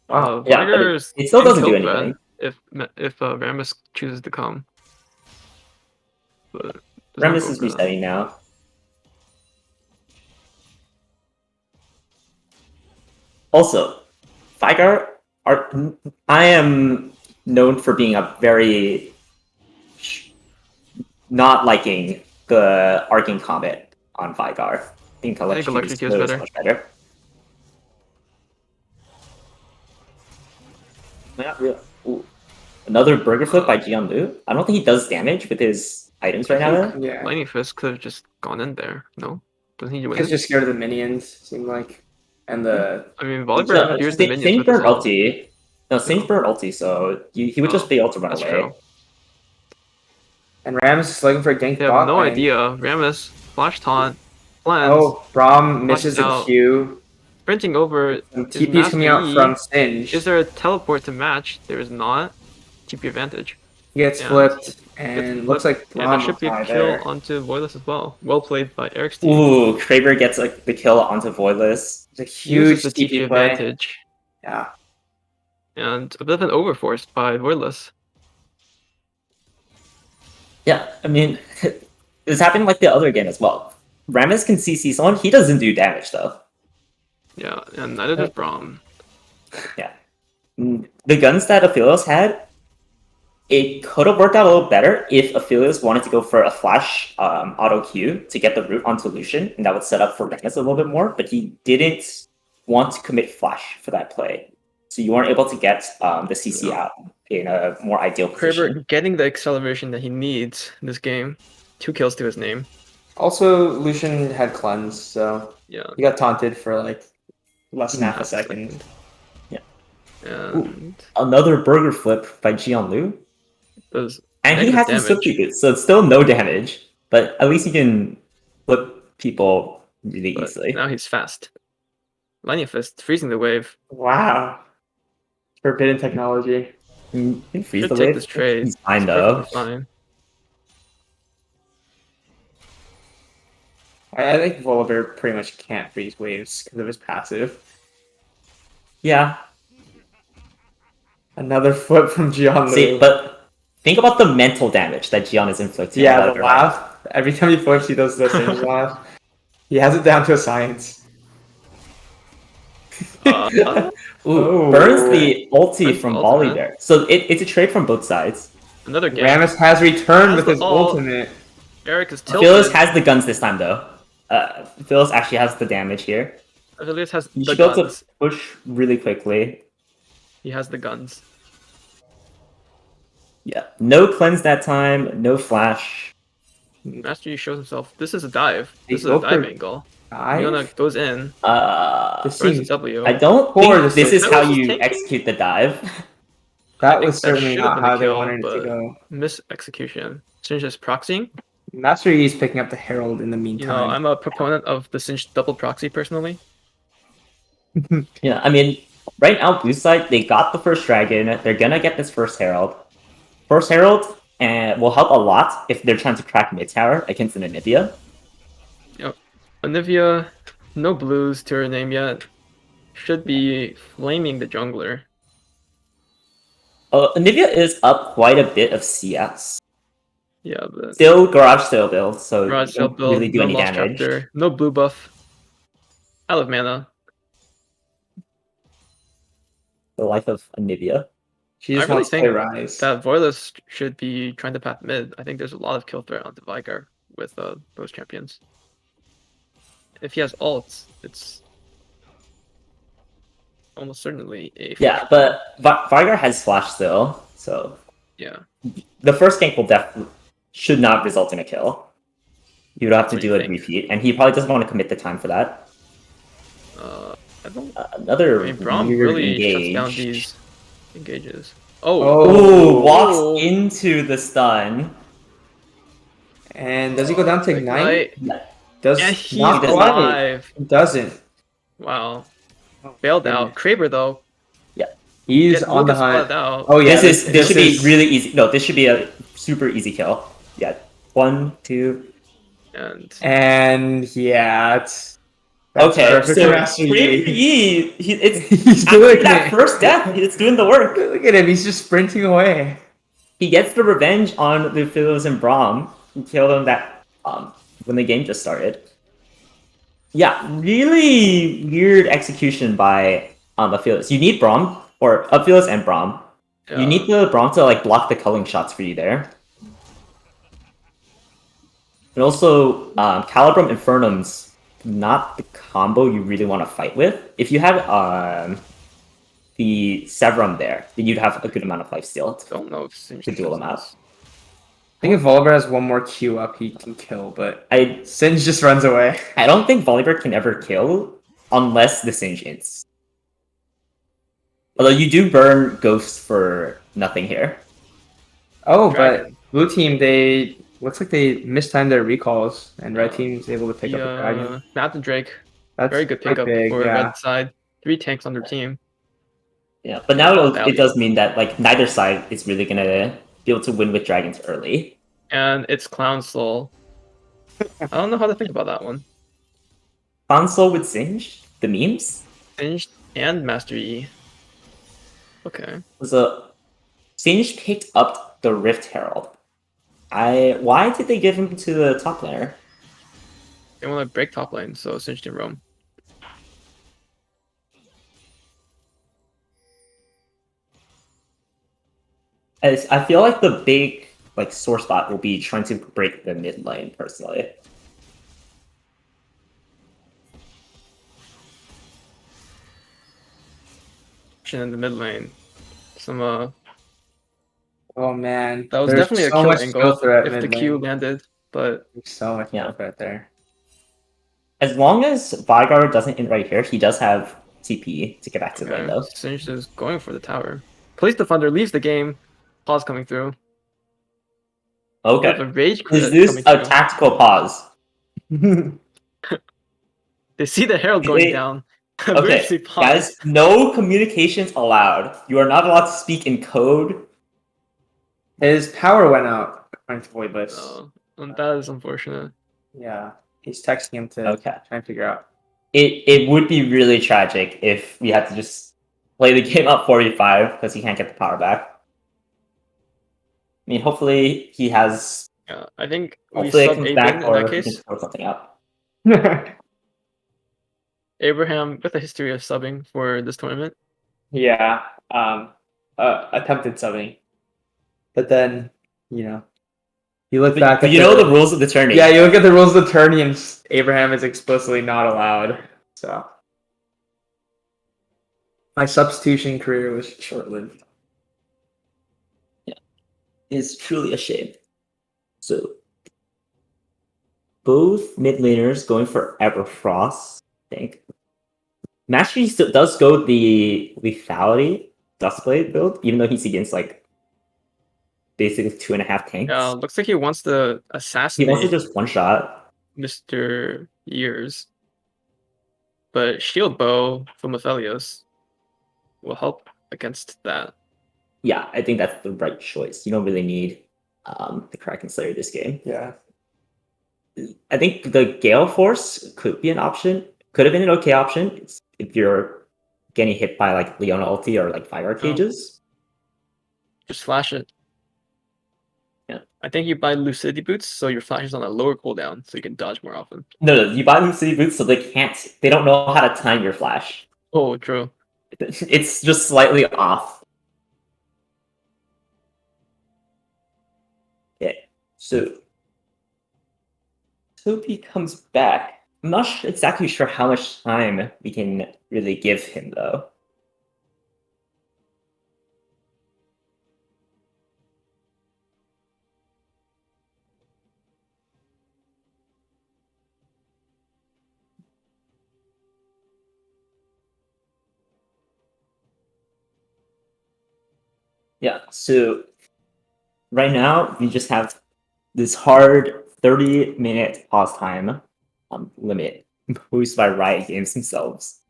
Speaker 6: Wow.
Speaker 5: Yeah, but
Speaker 8: Vigar's
Speaker 5: it still doesn't do
Speaker 8: kill threat
Speaker 5: anything.
Speaker 8: if Rammus chooses to come. But does not
Speaker 5: Remus
Speaker 8: go
Speaker 5: is
Speaker 8: for that.
Speaker 5: resetting now. Also, Vigar I am known for being a very not liking the Arcane Comet on Vigar. I think
Speaker 8: Electrocute is
Speaker 5: is
Speaker 8: better.
Speaker 5: much better. Not real. Ooh. Another burger flip by Jian Lu. I don't think he does damage with his items right now. Though.
Speaker 6: Yeah.
Speaker 8: Lightning Fist could have just gone in there. No? Doesn't he win?
Speaker 6: He's just scared of the minions, seemed like. And the
Speaker 8: I mean, Volibear hears the minions with
Speaker 5: Singe
Speaker 8: his ult.
Speaker 5: ulti. No, Singe burn ulti, so he would just be able to run
Speaker 8: That's
Speaker 5: away.
Speaker 8: true.
Speaker 6: and Rams is looking for a gank
Speaker 8: They have
Speaker 6: bot
Speaker 8: no
Speaker 6: lane.
Speaker 8: idea. Rammus, flash taunt, plans,
Speaker 6: Oh, Braum misses the
Speaker 8: out.
Speaker 6: Q.
Speaker 8: sprinting over.
Speaker 6: Some
Speaker 8: is
Speaker 6: TP's coming out
Speaker 8: Master
Speaker 6: from
Speaker 8: Yi.
Speaker 6: Singe.
Speaker 8: Is there a teleport to match? There is not. TP advantage.
Speaker 6: He gets
Speaker 8: Yeah.
Speaker 6: flipped, and
Speaker 8: Gets
Speaker 6: looks like
Speaker 8: And
Speaker 6: Braum
Speaker 8: that should be
Speaker 6: will
Speaker 8: a
Speaker 6: die
Speaker 8: kill
Speaker 6: there.
Speaker 8: onto Voidless as well. Well played by Eric's team.
Speaker 5: Ooh, Kraber gets the kill onto Voidless.
Speaker 6: It's a huge
Speaker 8: Uses the TP
Speaker 6: TP play.
Speaker 8: advantage.
Speaker 6: Yeah.
Speaker 8: And a bit of an overforce by Voidless.
Speaker 5: Yeah, I mean, this happened like the other game as well. Rammus can CC someone, he doesn't do damage though.
Speaker 8: Yeah, and neither does Braum.
Speaker 5: The guns that Aphelios had, it could have worked out a little better if Aphelios wanted to go for a flash auto Q to get the root onto Lucian, and that would set up for Rammus a little bit more, but he didn't want to commit flash for that play. So you weren't able to get the CC out in a more ideal position.
Speaker 8: Kraber getting the acceleration that he needs in this game. 2 kills to his name.
Speaker 6: Also, Lucian had cleanse, so
Speaker 8: Yeah.
Speaker 6: he got taunted for like less than half a
Speaker 8: Half a
Speaker 6: second.
Speaker 8: And
Speaker 5: Another burger flip by Jian Lu.
Speaker 8: does
Speaker 5: And he
Speaker 8: negative
Speaker 5: has his
Speaker 8: damage.
Speaker 5: Silky Boots, so it's still no damage, but at least he can flip people really
Speaker 8: But
Speaker 5: easily.
Speaker 8: now he's fast. Lightning Fist freezing the wave.
Speaker 6: Wow. Forbidden technology.
Speaker 5: You can freeze
Speaker 8: Should
Speaker 5: the
Speaker 8: take
Speaker 5: wave.
Speaker 8: this trade.
Speaker 5: He's fine
Speaker 8: It's
Speaker 5: though.
Speaker 8: perfectly fine.
Speaker 6: I think Volibear pretty much can't freeze waves because of his passive.
Speaker 5: Yeah.
Speaker 6: Another flip from Jian Lu.
Speaker 5: See, but think about the mental damage that Jian is inflicting.
Speaker 6: yeah,
Speaker 5: on
Speaker 6: the
Speaker 5: other
Speaker 6: laugh. Every time he flips, he does the same laugh. He has it down to a science.
Speaker 5: Ooh,
Speaker 6: Oh.
Speaker 5: burns the ulti
Speaker 8: Burns
Speaker 5: from
Speaker 8: the
Speaker 5: Volley
Speaker 8: ultimate.
Speaker 5: there. So it's a trade from both sides.
Speaker 8: Another game.
Speaker 6: Rammus has returned
Speaker 8: Has
Speaker 6: with
Speaker 8: the
Speaker 6: his
Speaker 8: ult.
Speaker 6: ultimate.
Speaker 8: Eric is tilted.
Speaker 5: Phyllis has the guns this time though. Phyllis actually has the damage here.
Speaker 8: Aphelios has
Speaker 5: You
Speaker 8: the
Speaker 5: should be able
Speaker 8: guns.
Speaker 5: to push really quickly.
Speaker 8: He has the guns.
Speaker 5: Yeah. No cleanse that time. No flash.
Speaker 8: Master Yi shows himself. This is a dive.
Speaker 6: They
Speaker 8: This is
Speaker 6: go
Speaker 8: a dive
Speaker 6: for
Speaker 8: angle.
Speaker 6: Dive?
Speaker 8: Yona goes in.
Speaker 6: This
Speaker 8: Burns
Speaker 6: seems
Speaker 8: W.
Speaker 5: I don't
Speaker 6: Poor
Speaker 5: think this is
Speaker 8: decision.
Speaker 5: how
Speaker 8: That was
Speaker 5: you
Speaker 8: just tanking?
Speaker 5: execute the dive.
Speaker 6: that
Speaker 8: think
Speaker 6: was
Speaker 8: that
Speaker 6: certainly
Speaker 8: should have
Speaker 6: not
Speaker 8: been a
Speaker 6: how they
Speaker 8: kill,
Speaker 6: wanted it to
Speaker 8: but-
Speaker 6: go.
Speaker 8: Miss execution. Singe is proxying.
Speaker 6: Master Yi is picking up the Herald in the
Speaker 8: You
Speaker 6: meantime.
Speaker 8: know, I'm a proponent of the Singe double proxy personally.
Speaker 5: Yeah, I mean, right now, blue side, they got the first dragon. They're gonna get this first herald. First herald will help a lot if they're trying to crack mid tower against an Anivia.
Speaker 8: Anivia, no blues to her name yet. Should be flaming the jungler.
Speaker 5: Anivia is up quite a bit of CS.
Speaker 8: Yeah, but
Speaker 5: Still garage sale build, so
Speaker 8: Garage
Speaker 5: you
Speaker 8: Sale
Speaker 5: don't
Speaker 8: build,
Speaker 5: really do
Speaker 8: no
Speaker 5: any
Speaker 8: Lost
Speaker 5: damage.
Speaker 8: Chapter, no blue buff. I love mana.
Speaker 5: The life of Anivia.
Speaker 6: She just
Speaker 8: I really
Speaker 6: wants to play
Speaker 8: think
Speaker 6: Rise.
Speaker 8: That Voidless should be trying to path mid. I think there's a lot of kill threat on the Vigar with those champions. If he has ults, it's almost certainly a
Speaker 5: Yeah, but Vigar has flash still, so
Speaker 8: yeah.
Speaker 5: the first gank will definitely should not result in a kill. You would have to
Speaker 8: What do
Speaker 5: do
Speaker 8: you
Speaker 5: a
Speaker 8: think?
Speaker 5: repeat, and he probably doesn't want to commit the time for that.
Speaker 8: I don't.
Speaker 5: Another
Speaker 8: I mean, Braum
Speaker 5: weird
Speaker 8: really
Speaker 5: engage.
Speaker 8: shuts down these engages. Oh,
Speaker 5: Ooh,
Speaker 6: Oh.
Speaker 5: walks into the stun.
Speaker 6: And does he go down to Ignite? Does
Speaker 8: Yeah, he's
Speaker 6: not quite.
Speaker 8: alive.
Speaker 6: He doesn't.
Speaker 8: Wow. Bailed out. Kraber though.
Speaker 6: He's
Speaker 8: Get
Speaker 6: on the
Speaker 8: Lucas
Speaker 6: hunt.
Speaker 8: spotted out.
Speaker 6: Oh yeah,
Speaker 5: This should be really easy. No, this should be a super easy kill. Yeah, 1, 2.
Speaker 8: And
Speaker 6: yeah, that's
Speaker 5: Okay,
Speaker 6: perfect
Speaker 5: so
Speaker 6: for Master Yi.
Speaker 5: Kraber Yi, it's
Speaker 6: He's
Speaker 5: after
Speaker 6: doing
Speaker 5: that
Speaker 6: it.
Speaker 5: first death, it's doing the work.
Speaker 6: Look at him, he's just sprinting away.
Speaker 5: He gets the revenge on the Philos and Braum, who killed him that when the game just started. Yeah, really weird execution by Aphilos. You need Braum, or Aphilos and Braum. You need the Braum to like block the culling shots for you there. And also, Calibrum Infernum's not the combo you really want to fight with. If you have the Severum there, then you'd have a good amount of life steal
Speaker 8: don't know if Singe
Speaker 5: to duel them out.
Speaker 6: I think if Volibear has one more Q up, he can kill, but
Speaker 5: I
Speaker 6: Singe just runs away.
Speaker 5: don't think Volibear can ever kill unless the Singe ints. Although you do burn Ghost for nothing here.
Speaker 6: Oh,
Speaker 8: Dragon.
Speaker 6: but blue team, they looks like they mistimed their recalls, and red team's able to pick up the dragon.
Speaker 8: Mountain Drake.
Speaker 6: That's
Speaker 8: Very good
Speaker 6: quite
Speaker 8: pickup
Speaker 6: big,
Speaker 8: for
Speaker 6: yeah.
Speaker 8: red side. 3 tanks on their team.
Speaker 5: Yeah, but now it
Speaker 8: Value.
Speaker 5: does mean that like neither side is really gonna be able to win with dragons early.
Speaker 8: And it's Clown Soul. I don't know how to think about that one.
Speaker 5: Console with Singe, the memes
Speaker 8: Singe and Master Yi. Okay.
Speaker 5: was a Singe picked up the Rift Herald. Why did they give him to the top laner?
Speaker 8: They want to break top lane, so Singe didn't roam.
Speaker 5: As I feel like the big like sore spot will be trying to break the mid lane personally.
Speaker 8: In the mid lane. Some
Speaker 6: Oh man,
Speaker 8: that was
Speaker 6: there's
Speaker 8: definitely a
Speaker 6: so
Speaker 8: kill
Speaker 6: much
Speaker 8: angle
Speaker 6: skill threat
Speaker 8: if the
Speaker 6: mid
Speaker 8: Q
Speaker 6: lane.
Speaker 8: landed, but
Speaker 6: There's so much
Speaker 5: Yeah.
Speaker 6: skill threat there.
Speaker 5: As long as Vigar doesn't end right here, he does have TP to get back to the lane though.
Speaker 8: Singe is going for the tower. Police Defender leaves the game. Pause coming through. We have
Speaker 5: Okay.
Speaker 8: a rage
Speaker 5: Is
Speaker 8: crit
Speaker 5: this
Speaker 8: coming
Speaker 5: a
Speaker 8: through.
Speaker 5: tactical pause?
Speaker 8: They see the Herald going
Speaker 5: Wait.
Speaker 8: down.
Speaker 5: Okay,
Speaker 8: Emergency pause.
Speaker 5: guys, no communications allowed. You are not allowed to speak in code.
Speaker 6: His power went out according to Voidless.
Speaker 8: Oh, and that is unfortunate.
Speaker 6: Yeah, he's texting him to
Speaker 5: Okay.
Speaker 6: try and figure out.
Speaker 5: It would be really tragic if we had to just play the game up 45 because he can't get the power back. I mean, hopefully he has.
Speaker 8: Yeah, I think we
Speaker 5: Hopefully it
Speaker 8: sub
Speaker 5: comes
Speaker 8: Aben
Speaker 5: back
Speaker 8: in
Speaker 5: or
Speaker 8: that
Speaker 5: he
Speaker 8: case.
Speaker 5: can throw something up.
Speaker 8: Abraham with a history of subbing for this tournament.
Speaker 6: Yeah, attempted subbing, but then you look back.
Speaker 5: But
Speaker 6: at
Speaker 5: you know the rules of the tourney.
Speaker 6: Yeah, you look at the rules of the tourney, and Abraham is explicitly not allowed. So My substitution career was short lived.
Speaker 5: It's truly a shame. So both mid laners going for Everfrost, I think. Mastery still does go the lethality Duskblade build, even though he's against like basically 2.5 tanks.
Speaker 8: Yeah, looks like he wants to
Speaker 5: He
Speaker 8: assassinate
Speaker 5: wants to just one shot.
Speaker 8: Mr. Years. But Shield Bow from Aphelios will help against that.
Speaker 5: Yeah, I think that's the right choice. You don't really need the Kraken Slayer this game.
Speaker 6: Yeah.
Speaker 5: I think the Gale Force could be an option. Could have been an okay option if you're getting hit by like Leona ulti or like Fire Cages.
Speaker 8: Just flash it.
Speaker 5: Yeah.
Speaker 8: I think you buy Lucidity Boots so your flash is on a lower cooldown so you can dodge more often.
Speaker 5: No, you buy Lucidity Boots so they don't know how to time your flash.
Speaker 8: Oh, true.
Speaker 5: It's just slightly off. Okay, so Topi comes back. I'm not exactly sure how much time we can really give him, though. Yeah, so right now we just have this hard 30-minute pause time limit imposed by Riot Games themselves.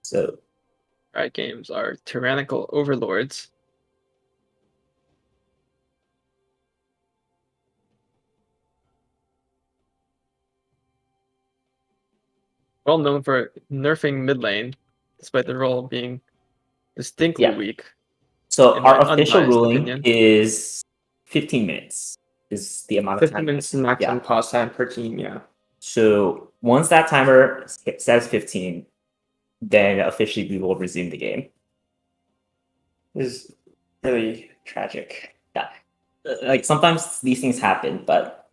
Speaker 5: So
Speaker 8: Riot Games are tyrannical overlords. Well known for nerfing mid lane, despite the role being distinctly
Speaker 5: Yeah.
Speaker 8: weak.
Speaker 5: So
Speaker 8: in
Speaker 5: our
Speaker 8: my
Speaker 5: official
Speaker 8: unbiased
Speaker 5: ruling
Speaker 8: opinion.
Speaker 5: is 15 minutes is the amount of
Speaker 6: 15
Speaker 5: time.
Speaker 6: minutes is maximum
Speaker 5: Yeah.
Speaker 6: pause time per team, yeah.
Speaker 5: So once that timer says 15, then officially we will resume the game.
Speaker 6: Is really tragic.
Speaker 5: Like sometimes these things happen, but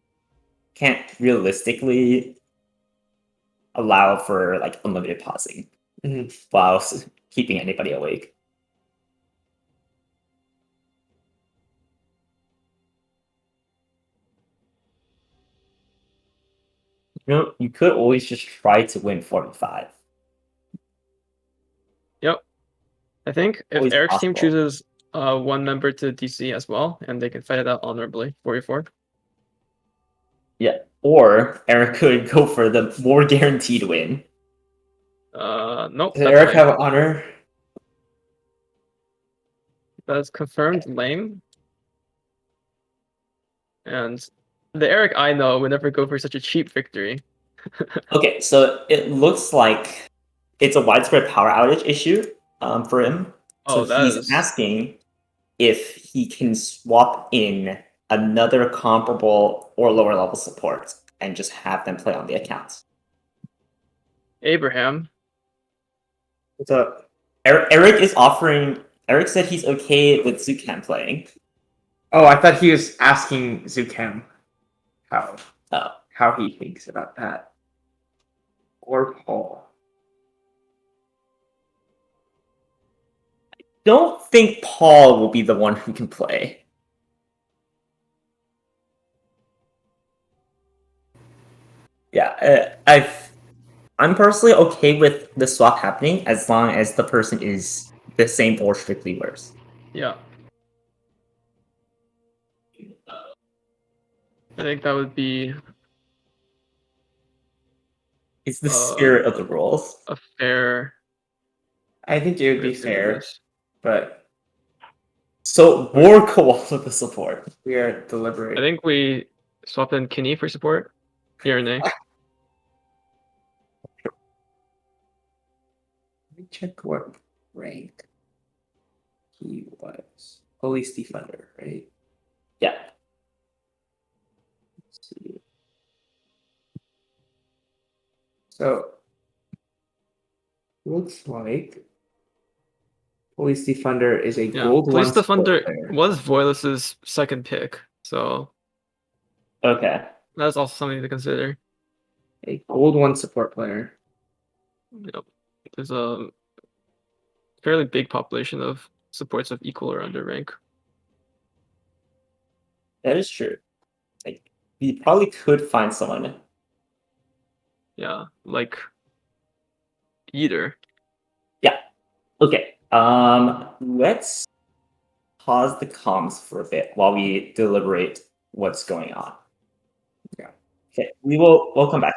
Speaker 5: can't realistically allow for like unlimited pausing while keeping anybody awake. You know, you could always just try to win 45.
Speaker 8: Yep. I think if
Speaker 5: Always
Speaker 8: Eric's team
Speaker 5: possible.
Speaker 8: chooses one member to DC as well, and they can fight it out honorably, 44.
Speaker 5: Yeah. Or Eric could go for the more guaranteed win.
Speaker 8: Nope.
Speaker 6: Does
Speaker 8: that's
Speaker 6: Eric
Speaker 8: lame.
Speaker 6: have honor?
Speaker 8: That's confirmed lame. And the Eric I know would never go for such a cheap victory.
Speaker 5: Okay, so it looks like it's a widespread power outage issue for him.
Speaker 8: Oh,
Speaker 5: So
Speaker 8: that
Speaker 5: he's
Speaker 8: is-
Speaker 5: asking if he can swap in another comparable or lower level support and just have them play on the account.
Speaker 8: Abraham.
Speaker 6: What's up?
Speaker 5: Eric is offering. Eric said he's okay with Zucam playing.
Speaker 6: Oh, I thought he was asking Zucam
Speaker 5: Oh.
Speaker 6: how he thinks about that. Or Paul.
Speaker 5: Don't think Paul will be the one who can play. Yeah, I'm personally okay with the swap happening as long as the person is the same or strictly worse.
Speaker 8: Yeah. I think that would be
Speaker 5: It's the spirit of the rules.
Speaker 8: a fair.
Speaker 6: I think it would be
Speaker 8: way to do
Speaker 6: fair,
Speaker 8: this.
Speaker 6: but
Speaker 5: So war co-ops with the support.
Speaker 6: we are
Speaker 8: I
Speaker 6: deliberating.
Speaker 8: think we swap in Kinney for support. Here and there.
Speaker 6: Let me check what rank he was. Police Defender, right?
Speaker 5: Yeah.
Speaker 6: Let's see. So looks like Police Defender is a
Speaker 8: Yeah.
Speaker 6: gold
Speaker 8: Police
Speaker 6: one support
Speaker 8: Defender
Speaker 6: player.
Speaker 8: was Voilis's second pick, so
Speaker 5: Okay.
Speaker 8: that's also something to consider.
Speaker 6: A gold one support player.
Speaker 8: Yep. There's a fairly big population of supports of equal or under rank.
Speaker 5: That is true. Like, we probably could find someone.
Speaker 8: Yeah, like either.
Speaker 5: Yeah. Okay. Let's pause the comms for a bit while we deliberate what's going on.
Speaker 7: Yeah.
Speaker 5: Okay. We'll come back.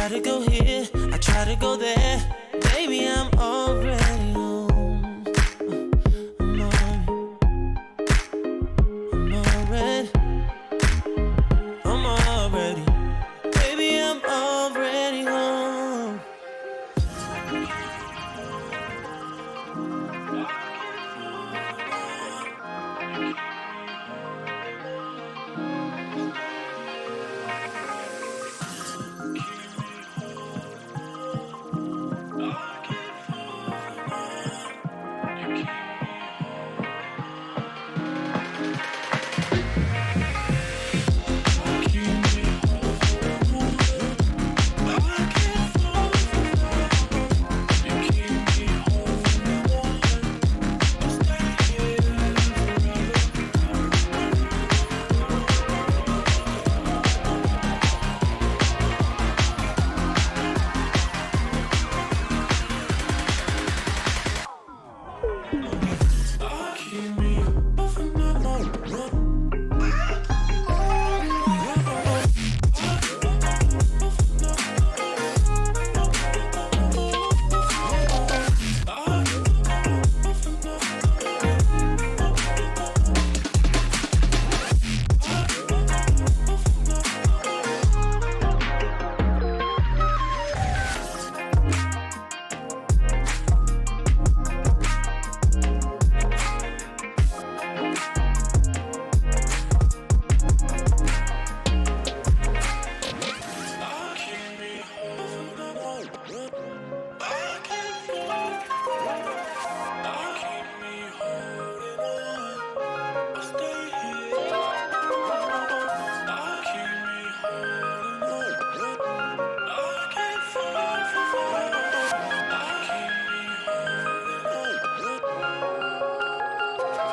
Speaker 3: try to go here, I try to go there. Baby, I'm already home. I'm already. Baby, I'm already home.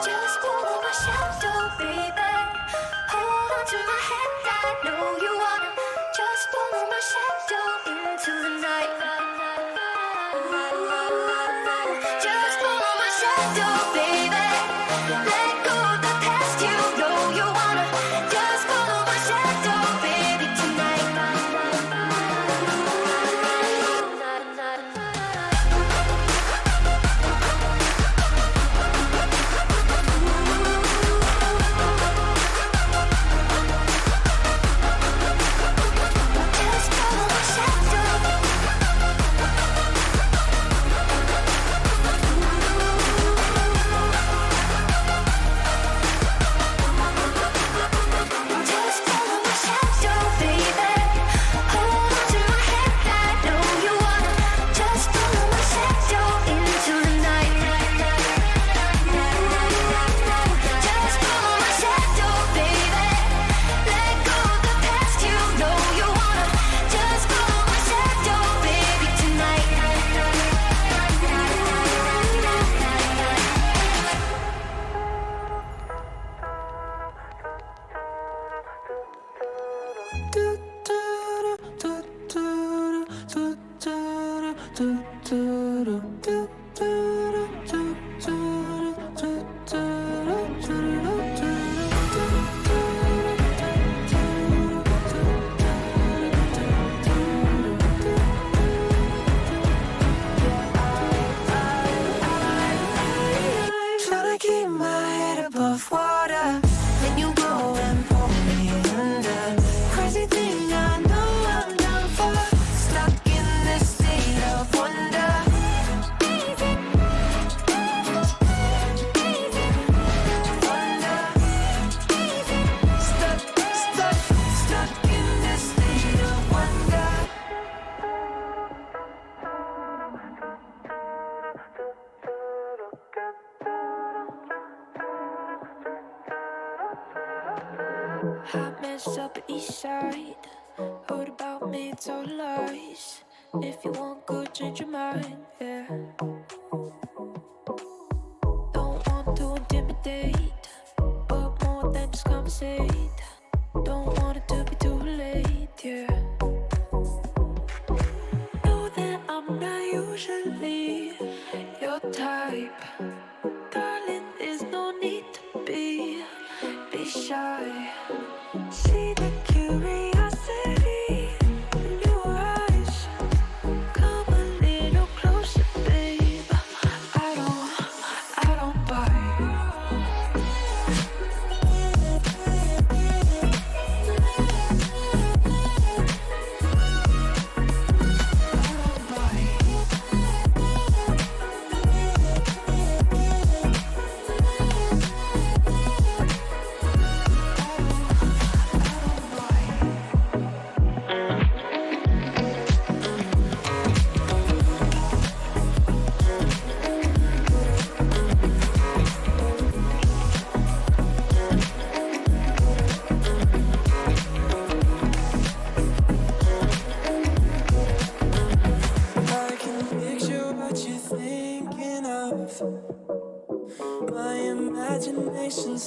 Speaker 2: Just follow my shadow, baby. Hold on to my hand, I know you wanna. Just follow my shadow into the night. Just follow my shadow, baby. Let go of the past, you know you wanna. Just follow my shadow, baby, tonight. Just follow my shadow. Just follow my shadow, baby. Hold on to my hand, I know you wanna. Just follow my shadow into the night. Just follow my shadow, baby. Let go of the past, you know you wanna. Just follow my shadow, baby, tonight.
Speaker 3: Trying to keep my head above water. Then you go and pull me under. Crazy thing, I know I'm down for. Stuck in this state of wonder. Wonder. Stuck in this state of wonder.
Speaker 2: Hot mess up east side. Heard about me, it's all lies. If you want good, change your mind, yeah. Don't want to intimidate, but more than just conversate. Don't want it to be too late, yeah. Know that I'm not usually your type. Darling, there's no need to be shy. See the curiosity in your eyes.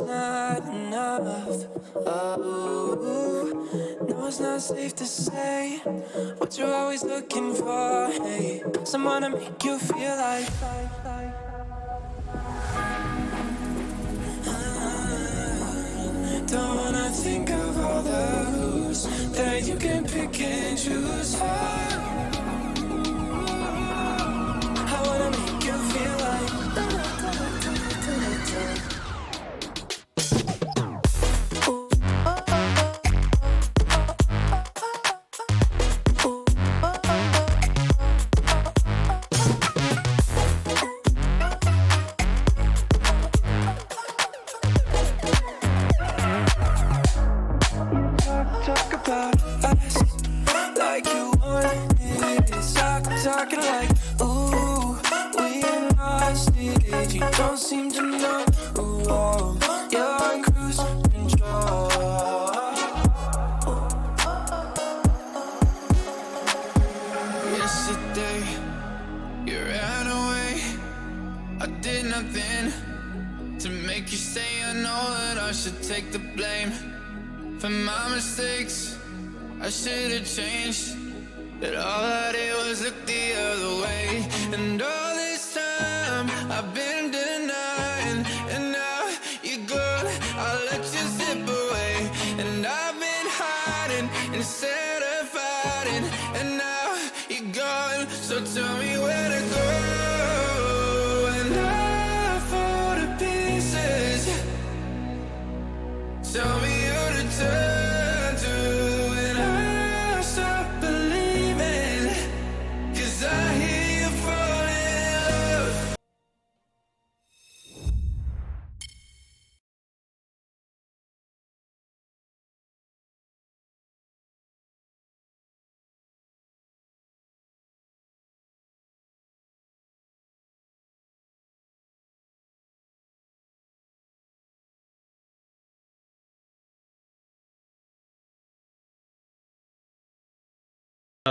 Speaker 1: not enough. Oh, no, it's not safe to say what you're always looking for. Hey, someone to make you feel like. Don't wanna think of all the who's that you can pick and choose for. I wanna make you feel like. Talk about us like you want it. Talking like, ooh, we lost it. You don't seem to know. Ooh, you're in cruise control. Yesterday, you ran away. I did nothing to make you stay. I know that I should take the blame for my mistakes. I should have changed. That all I did was look the other way. And all this time I've been denying, and now you're gone. I'll let you slip away. And I've been hiding instead of fighting, and now you're gone. So tell me where to go. And I fall to pieces. Tell me who to turn to, and I stop believing, 'cause I hear you fall in love.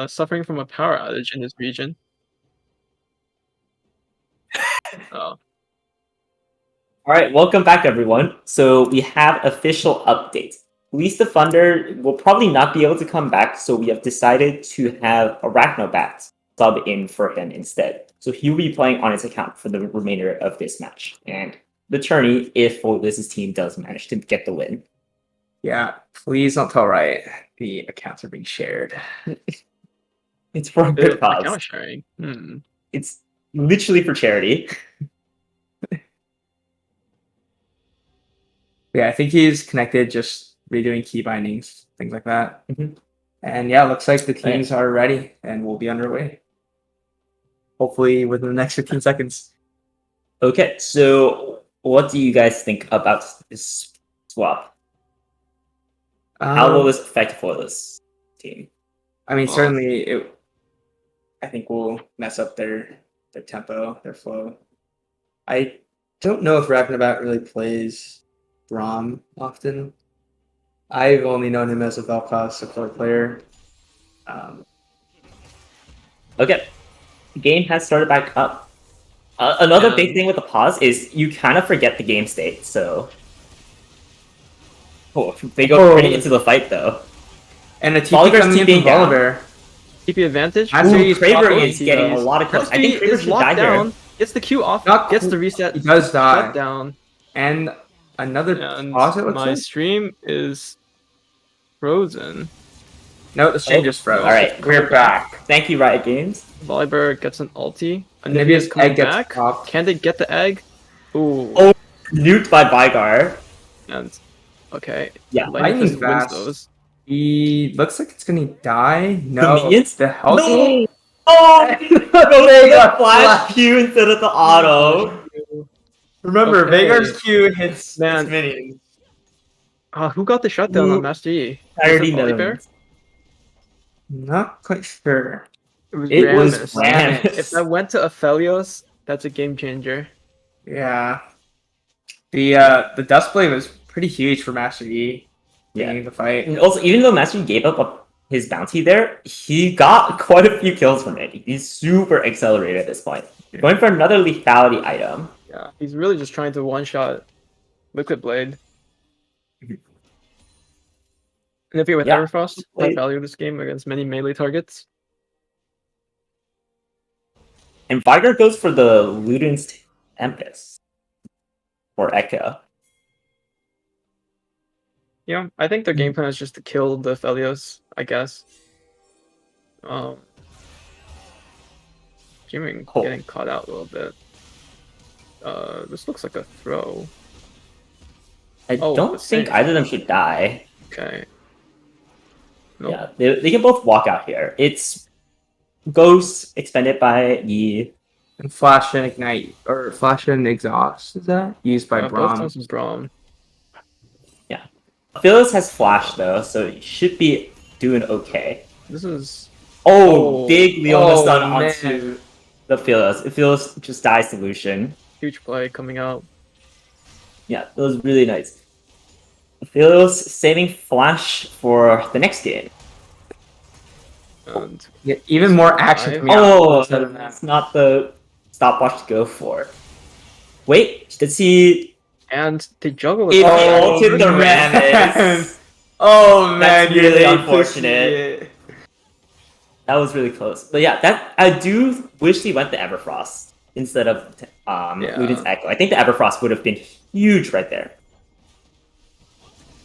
Speaker 8: Suffering from a power outage in his region. Oh,
Speaker 5: All right, welcome back, everyone. So we have official updates. Luis the Thunder will probably not be able to come back, so we have decided to have Arachnobat sub in for him instead. So he'll be playing on his account for the remainder of this match and the tourney if Voidless's team does manage to get the win.
Speaker 6: Yeah, please don't tell Riot the accounts are being shared.
Speaker 5: It's for a good
Speaker 8: account
Speaker 5: cause.
Speaker 8: sharing.
Speaker 5: It's literally for charity.
Speaker 6: Yeah, I think he's connected, just redoing key bindings, things like that.
Speaker 5: Mhm.
Speaker 6: And yeah, looks like the teams are ready and will be underway. Hopefully within the next 15 seconds.
Speaker 5: Okay, so what do you guys think about this swap? How will this affect Voidless team?
Speaker 6: I mean,
Speaker 8: Well-
Speaker 6: certainly I think will mess up their tempo, their flow. I don't know if Ragnabat really plays Braum often. I've only known him as a Vel'Koz support player.
Speaker 5: Okay, the game has started back up. Another big
Speaker 8: And-
Speaker 5: thing with the pause is you kind of forget the game state, so... Oh, they go pretty into the fight, though.
Speaker 6: And a TP
Speaker 5: Volibear's
Speaker 6: coming in from
Speaker 5: TPing down.
Speaker 6: Volibear.
Speaker 8: TP advantage.
Speaker 6: Master
Speaker 5: Ooh,
Speaker 6: Yi's
Speaker 5: Kraber
Speaker 6: top
Speaker 5: is getting a lot of kills. I think
Speaker 8: Master Yi
Speaker 5: Kraber
Speaker 8: is
Speaker 5: should die
Speaker 8: locked
Speaker 5: here.
Speaker 8: down. Gets the Q off.
Speaker 6: Not
Speaker 8: Gets
Speaker 6: cool.
Speaker 8: the reset.
Speaker 6: He does die.
Speaker 8: Shut down.
Speaker 6: And another
Speaker 8: And
Speaker 6: pause, it looks
Speaker 8: my
Speaker 6: like?
Speaker 8: stream is frozen.
Speaker 6: No, the stream just froze.
Speaker 5: Alright, we're back. Thank you, Riot Games.
Speaker 8: Volibear gets an ulti.
Speaker 6: Anivia's
Speaker 8: Anivia's coming
Speaker 6: egg gets
Speaker 8: back.
Speaker 6: popped.
Speaker 8: Can they get the egg? Ooh.
Speaker 5: Oh. Nuked by Vygar.
Speaker 8: And okay.
Speaker 5: Yeah,
Speaker 8: Lightning
Speaker 6: lightning
Speaker 8: Fist
Speaker 6: fast.
Speaker 8: wins those.
Speaker 6: He looks like it's gonna die. No,
Speaker 5: minions?
Speaker 6: the health.
Speaker 5: No! Oh! Vega flash Q instead of the auto.
Speaker 6: Remember,
Speaker 8: Okay.
Speaker 6: Vagar's Q hits
Speaker 8: Man.
Speaker 6: its minions.
Speaker 8: Who got the shutdown
Speaker 5: Ooh.
Speaker 8: on Master Yi?
Speaker 5: I already
Speaker 8: Was it
Speaker 5: know.
Speaker 8: Volibear?
Speaker 6: Not quite sure.
Speaker 8: It was
Speaker 6: It was
Speaker 8: Rammus.
Speaker 6: Rammus.
Speaker 8: If that went to Aphelios, that's a game changer.
Speaker 6: Yeah. The dust blade was pretty huge for Master Yi.
Speaker 5: Yeah.
Speaker 6: Beginning the fight.
Speaker 5: And also, even though Master Yi gave up his bounty there, he got quite a few kills from it. He's super accelerated at this point. Going for another lethality item.
Speaker 8: Yeah, he's really just trying to one-shot Liquid Blade.
Speaker 5: Mhm.
Speaker 8: And if you're with
Speaker 5: Yeah,
Speaker 8: Everfrost, I
Speaker 5: Blade.
Speaker 8: value this game against many melee targets.
Speaker 5: And Viger goes for the Luden's Tempest. Or Echo.
Speaker 8: Yeah, I think their game plan is just to kill the Felios, I guess. Jimming
Speaker 5: Oh.
Speaker 8: getting caught out a little bit. This looks like a throw.
Speaker 5: I
Speaker 8: Oh,
Speaker 5: don't
Speaker 8: the
Speaker 5: think
Speaker 8: same.
Speaker 5: either of them should die.
Speaker 8: Okay. Nope.
Speaker 5: Yeah, they can both walk out here. It's Ghost expended by Yi.
Speaker 6: And Flash and Ignite, or Flash and Exhaust, is that? Used by
Speaker 8: Both
Speaker 6: Braum.
Speaker 8: times was Braum.
Speaker 5: Phyllis has Flash though, so he should be doing okay.
Speaker 8: This is
Speaker 5: Oh,
Speaker 8: Oh.
Speaker 5: big Leona
Speaker 6: Oh,
Speaker 5: stun
Speaker 6: man.
Speaker 5: onto the Phyllis. Phyllis just dies to Lucian.
Speaker 8: huge play coming out.
Speaker 5: Yeah, that was really nice. Phyllis saving Flash for the next game.
Speaker 8: And
Speaker 6: Yeah, even more action coming out
Speaker 5: Oh,
Speaker 6: instead of that.
Speaker 5: that's not the stopwatch to go for. Wait, did he?
Speaker 8: they juggle
Speaker 5: If he
Speaker 6: Oh,
Speaker 5: ulted the
Speaker 6: man.
Speaker 5: Rammus,
Speaker 6: Oh man,
Speaker 5: That's
Speaker 6: you
Speaker 5: really
Speaker 6: really
Speaker 5: unfortunate.
Speaker 6: pushed it.
Speaker 5: that was really close. But yeah, that I do wish he went the Everfrost instead of
Speaker 8: Yeah.
Speaker 5: Luden's Echo. I think the Everfrost would have been huge right there.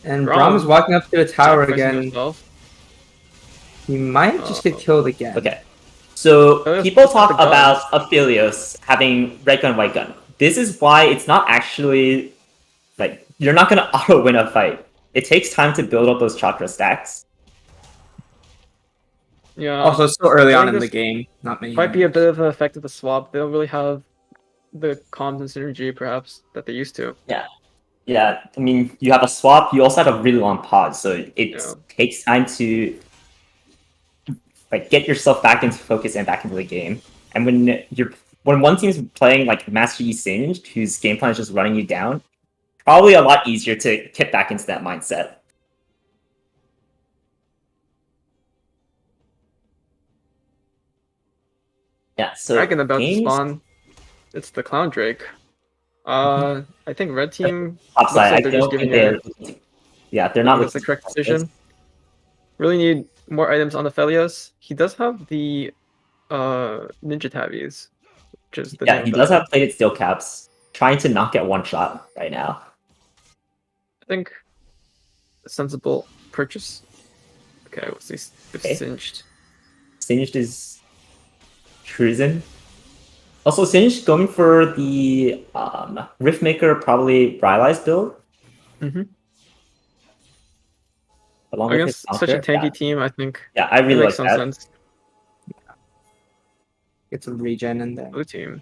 Speaker 6: And
Speaker 8: Braum
Speaker 6: Braum is walking up to a tower
Speaker 8: sacrificing
Speaker 6: again.
Speaker 8: himself.
Speaker 6: He might just get killed again.
Speaker 5: Okay. So
Speaker 8: Philios
Speaker 5: people
Speaker 8: puts out
Speaker 5: talk
Speaker 8: the guns.
Speaker 5: about Aphelios having red gun, white gun. This is why it's not actually like you're not gonna auto win a fight. It takes time to build up those chakra stacks.
Speaker 8: Yeah.
Speaker 6: Also, it's still early
Speaker 8: I
Speaker 6: on
Speaker 8: think
Speaker 6: in the
Speaker 8: this
Speaker 6: game. Not many.
Speaker 8: might be a
Speaker 6: rounds.
Speaker 8: bit of an effect of the swap. They don't really have the comms and synergy perhaps that they used to.
Speaker 5: Yeah, I mean you have a swap, you also have a really long pause, so it
Speaker 8: Yeah.
Speaker 5: takes time to like get yourself back into focus and back into the game. And when one team's playing like Master Yi Singed, whose game plan is just running you down, probably a lot easier to get back into that mindset. Yeah, so
Speaker 8: Dragon about to
Speaker 5: games-
Speaker 8: spawn. It's the Clown Drake. I think red team
Speaker 5: Upside,
Speaker 8: looks like
Speaker 5: I
Speaker 8: they're
Speaker 5: don't
Speaker 8: just
Speaker 5: think
Speaker 8: giving
Speaker 5: they're. Yeah, they're not.
Speaker 8: that's the correct decision. Really need more items on the Felios. He does have the ninja tabbies, which is the
Speaker 5: Yeah,
Speaker 8: name
Speaker 5: he
Speaker 8: of
Speaker 5: does
Speaker 8: that.
Speaker 5: have plated steel caps. Trying to not get one shot right now.
Speaker 8: I think a sensible purchase. Okay, what's this?
Speaker 5: Okay.
Speaker 8: Singed.
Speaker 5: Singed is cruising. Also, Singed going for the Riftmaker, probably Rylai's build.
Speaker 8: Mhm.
Speaker 5: Along with his
Speaker 8: Against such a
Speaker 5: counter.
Speaker 8: tanky team, I think
Speaker 5: Yeah, I
Speaker 8: it
Speaker 5: really
Speaker 8: makes
Speaker 5: like
Speaker 8: some
Speaker 5: that.
Speaker 8: sense.
Speaker 6: Get some regen in there.
Speaker 8: Blue team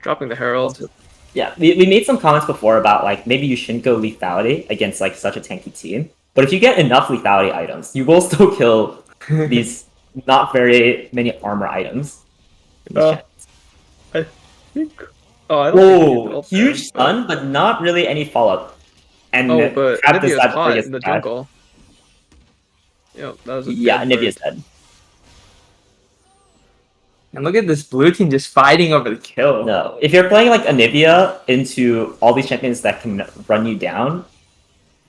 Speaker 8: dropping the Herald.
Speaker 5: Yeah, we made some comments before about like maybe you shouldn't go lethality against like such a tanky team. But if you get enough lethality items, you will still kill these not very many armor items.
Speaker 8: I think. Oh, I don't think he
Speaker 5: Whoa,
Speaker 8: did ult there,
Speaker 5: huge
Speaker 8: but-
Speaker 5: stun, but not really any follow-up. And
Speaker 8: Oh, but
Speaker 5: Crab
Speaker 8: Nivea's
Speaker 5: decides before he
Speaker 8: hot
Speaker 5: gets
Speaker 8: in the
Speaker 5: dive.
Speaker 8: jungle. Yep, that was a
Speaker 5: Yeah,
Speaker 8: good
Speaker 5: Nivea's
Speaker 8: burst.
Speaker 5: dead.
Speaker 6: And look at this blue team just fighting over the kill.
Speaker 5: No, if you're playing like Anivia into all these champions that can run you down,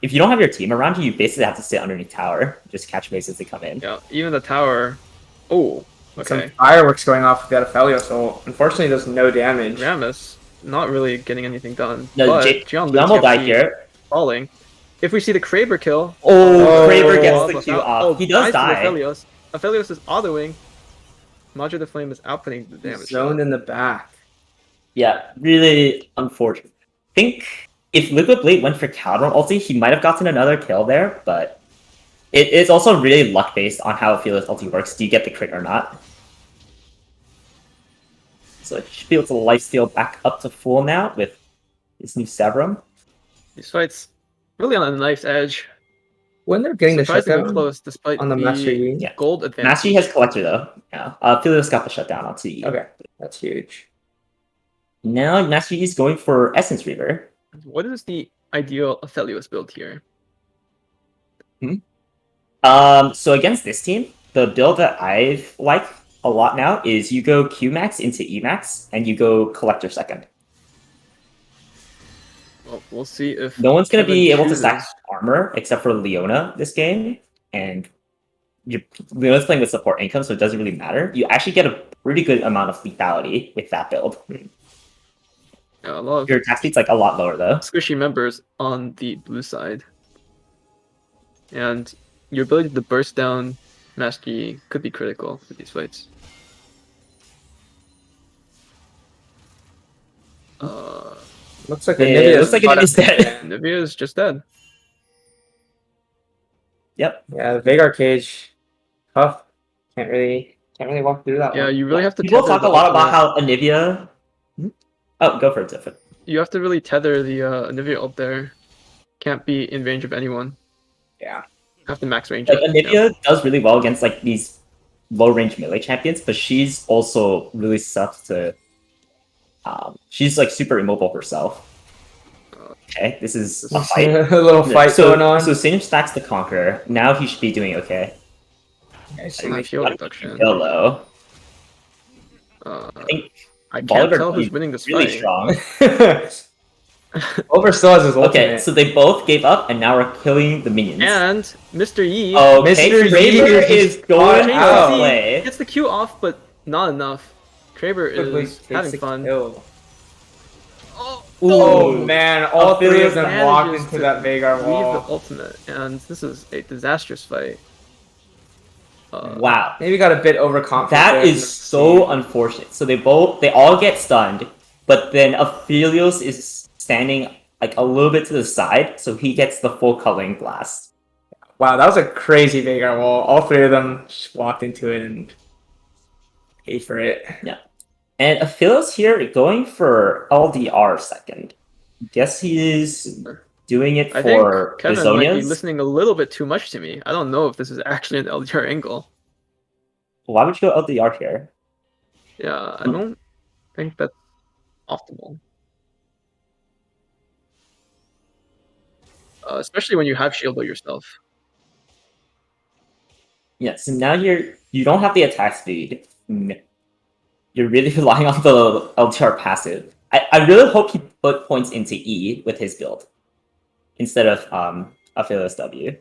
Speaker 5: if you don't have your team around you, you basically have to sit underneath tower, just catch bases to come in.
Speaker 8: Yeah, even the tower. Oh,
Speaker 6: Some
Speaker 8: okay.
Speaker 6: fireworks going off with that Aphelios, so unfortunately does no damage.
Speaker 8: Rammus not really getting anything done.
Speaker 5: No,
Speaker 8: but
Speaker 5: John
Speaker 8: Jian
Speaker 5: will die here.
Speaker 8: falling. If we see the Kraber kill,
Speaker 5: Oh, Kraber
Speaker 6: Oh,
Speaker 5: gets the
Speaker 8: without-
Speaker 5: Q off. He does
Speaker 8: dies to
Speaker 5: die.
Speaker 8: Aphelios. Aphelios is autoing. Madre the Flame is outputting the damage.
Speaker 6: Zoned in the back.
Speaker 5: Yeah, really unfortunate. I think if Liquid Blade went for counter ulti, he might have gotten another kill there, but it's also really luck based on how Aphelios ulti works. Do you get the crit or not? So it should be able to lifesteal back up to full now with his new Severum.
Speaker 8: These fights really on a knife's edge.
Speaker 6: When they're getting the
Speaker 8: Surprisingly
Speaker 6: shutdown
Speaker 8: close despite
Speaker 6: on the Master Yi.
Speaker 5: Yeah.
Speaker 8: gold advantage.
Speaker 5: Mastery has Collector though. Yeah, Aphelios got the shutdown onto you.
Speaker 6: Okay, that's huge.
Speaker 5: Now Mastery is going for Essence Reaver.
Speaker 8: What is the ideal Aphelios build here?
Speaker 5: So against this team, the build that I like a lot now is you go Q max into E max and you go Collector second.
Speaker 8: Well, we'll see if
Speaker 5: No one's gonna
Speaker 8: Kevin
Speaker 5: be able to stack
Speaker 8: chooses-
Speaker 5: armor except for Leona this game, and Leona's playing with support income, so it doesn't really matter. You actually get a pretty good amount of lethality with that build.
Speaker 8: Yeah, a lot of
Speaker 5: Your attack speed's like a lot lower though.
Speaker 8: squishy members on the blue side. And your ability to burst down Mastery could be critical for these fights.
Speaker 6: Looks like
Speaker 5: Yeah,
Speaker 6: Anivia
Speaker 5: it looks like Anivia's dead.
Speaker 8: Nivea is just dead.
Speaker 5: Yep.
Speaker 6: Yeah, the Veigar cage, tough. Can't really walk through that
Speaker 8: Yeah,
Speaker 6: one.
Speaker 8: you really have to
Speaker 5: People
Speaker 8: tether
Speaker 5: talk a
Speaker 8: the
Speaker 5: lot about
Speaker 8: ultimate.
Speaker 5: how Anivia. Oh, go for it, Tiffin.
Speaker 8: You have to really tether the Anivia ult there. Can't be in range of anyone.
Speaker 6: Yeah.
Speaker 8: Have to max range
Speaker 5: Like
Speaker 8: it.
Speaker 5: Anivia does really well against like these low range melee champions, but she's also really sucks to. She's like super immobile herself. Okay, this is a fight.
Speaker 6: A little fight
Speaker 5: so,
Speaker 6: going on.
Speaker 5: So Singe stacks the Conqueror. Now he should be doing okay.
Speaker 6: Nice.
Speaker 8: High shield reduction.
Speaker 5: Yellow.
Speaker 8: I
Speaker 5: think
Speaker 8: can't
Speaker 5: Volibear
Speaker 8: tell who's
Speaker 5: is
Speaker 8: winning this
Speaker 5: really
Speaker 8: fight.
Speaker 5: strong.
Speaker 6: Over still has his ultimate.
Speaker 5: Okay, so they both gave up, and now we're killing the minions.
Speaker 8: And Mr. Yi
Speaker 5: Okay,
Speaker 6: Mr. Yi
Speaker 5: Kraber
Speaker 6: is
Speaker 5: is going
Speaker 6: caught
Speaker 5: to
Speaker 6: out.
Speaker 5: play.
Speaker 8: gets the Q off, but not enough. Kraber
Speaker 6: Quickly
Speaker 8: is
Speaker 6: takes
Speaker 8: having
Speaker 6: the
Speaker 8: fun.
Speaker 6: kill.
Speaker 8: Oh,
Speaker 6: Oh
Speaker 5: Ooh.
Speaker 6: man, all three of them
Speaker 8: Manages
Speaker 6: walked into
Speaker 8: to
Speaker 6: that Veigar
Speaker 8: leave
Speaker 6: wall.
Speaker 8: the ultimate, and this is a disastrous fight.
Speaker 5: Wow.
Speaker 6: Maybe got a bit overconfident.
Speaker 5: That
Speaker 6: there
Speaker 5: is
Speaker 6: from
Speaker 5: so
Speaker 6: the
Speaker 5: unfortunate. So they all get stunned, but then Aphelios is standing like a little bit to the side, so he gets the full culling blast.
Speaker 6: team. Wow, that was a crazy Veigar wall. All three of them just walked into it and paid for it.
Speaker 5: And Aphelios here going for LDR second. Guess he is doing it
Speaker 8: I think
Speaker 5: for the
Speaker 8: Kevin might be
Speaker 5: Zonias.
Speaker 8: listening a little bit too much to me. I don't know if this is actually an LDR angle.
Speaker 5: Why would you go LDR here?
Speaker 8: Yeah, I don't think that's optimal. Especially when you have shielded yourself.
Speaker 5: Yeah, so now you don't have the attack speed. You're really relying on the LTR passive. I really hope he put points into E with his build instead of Aphelios W.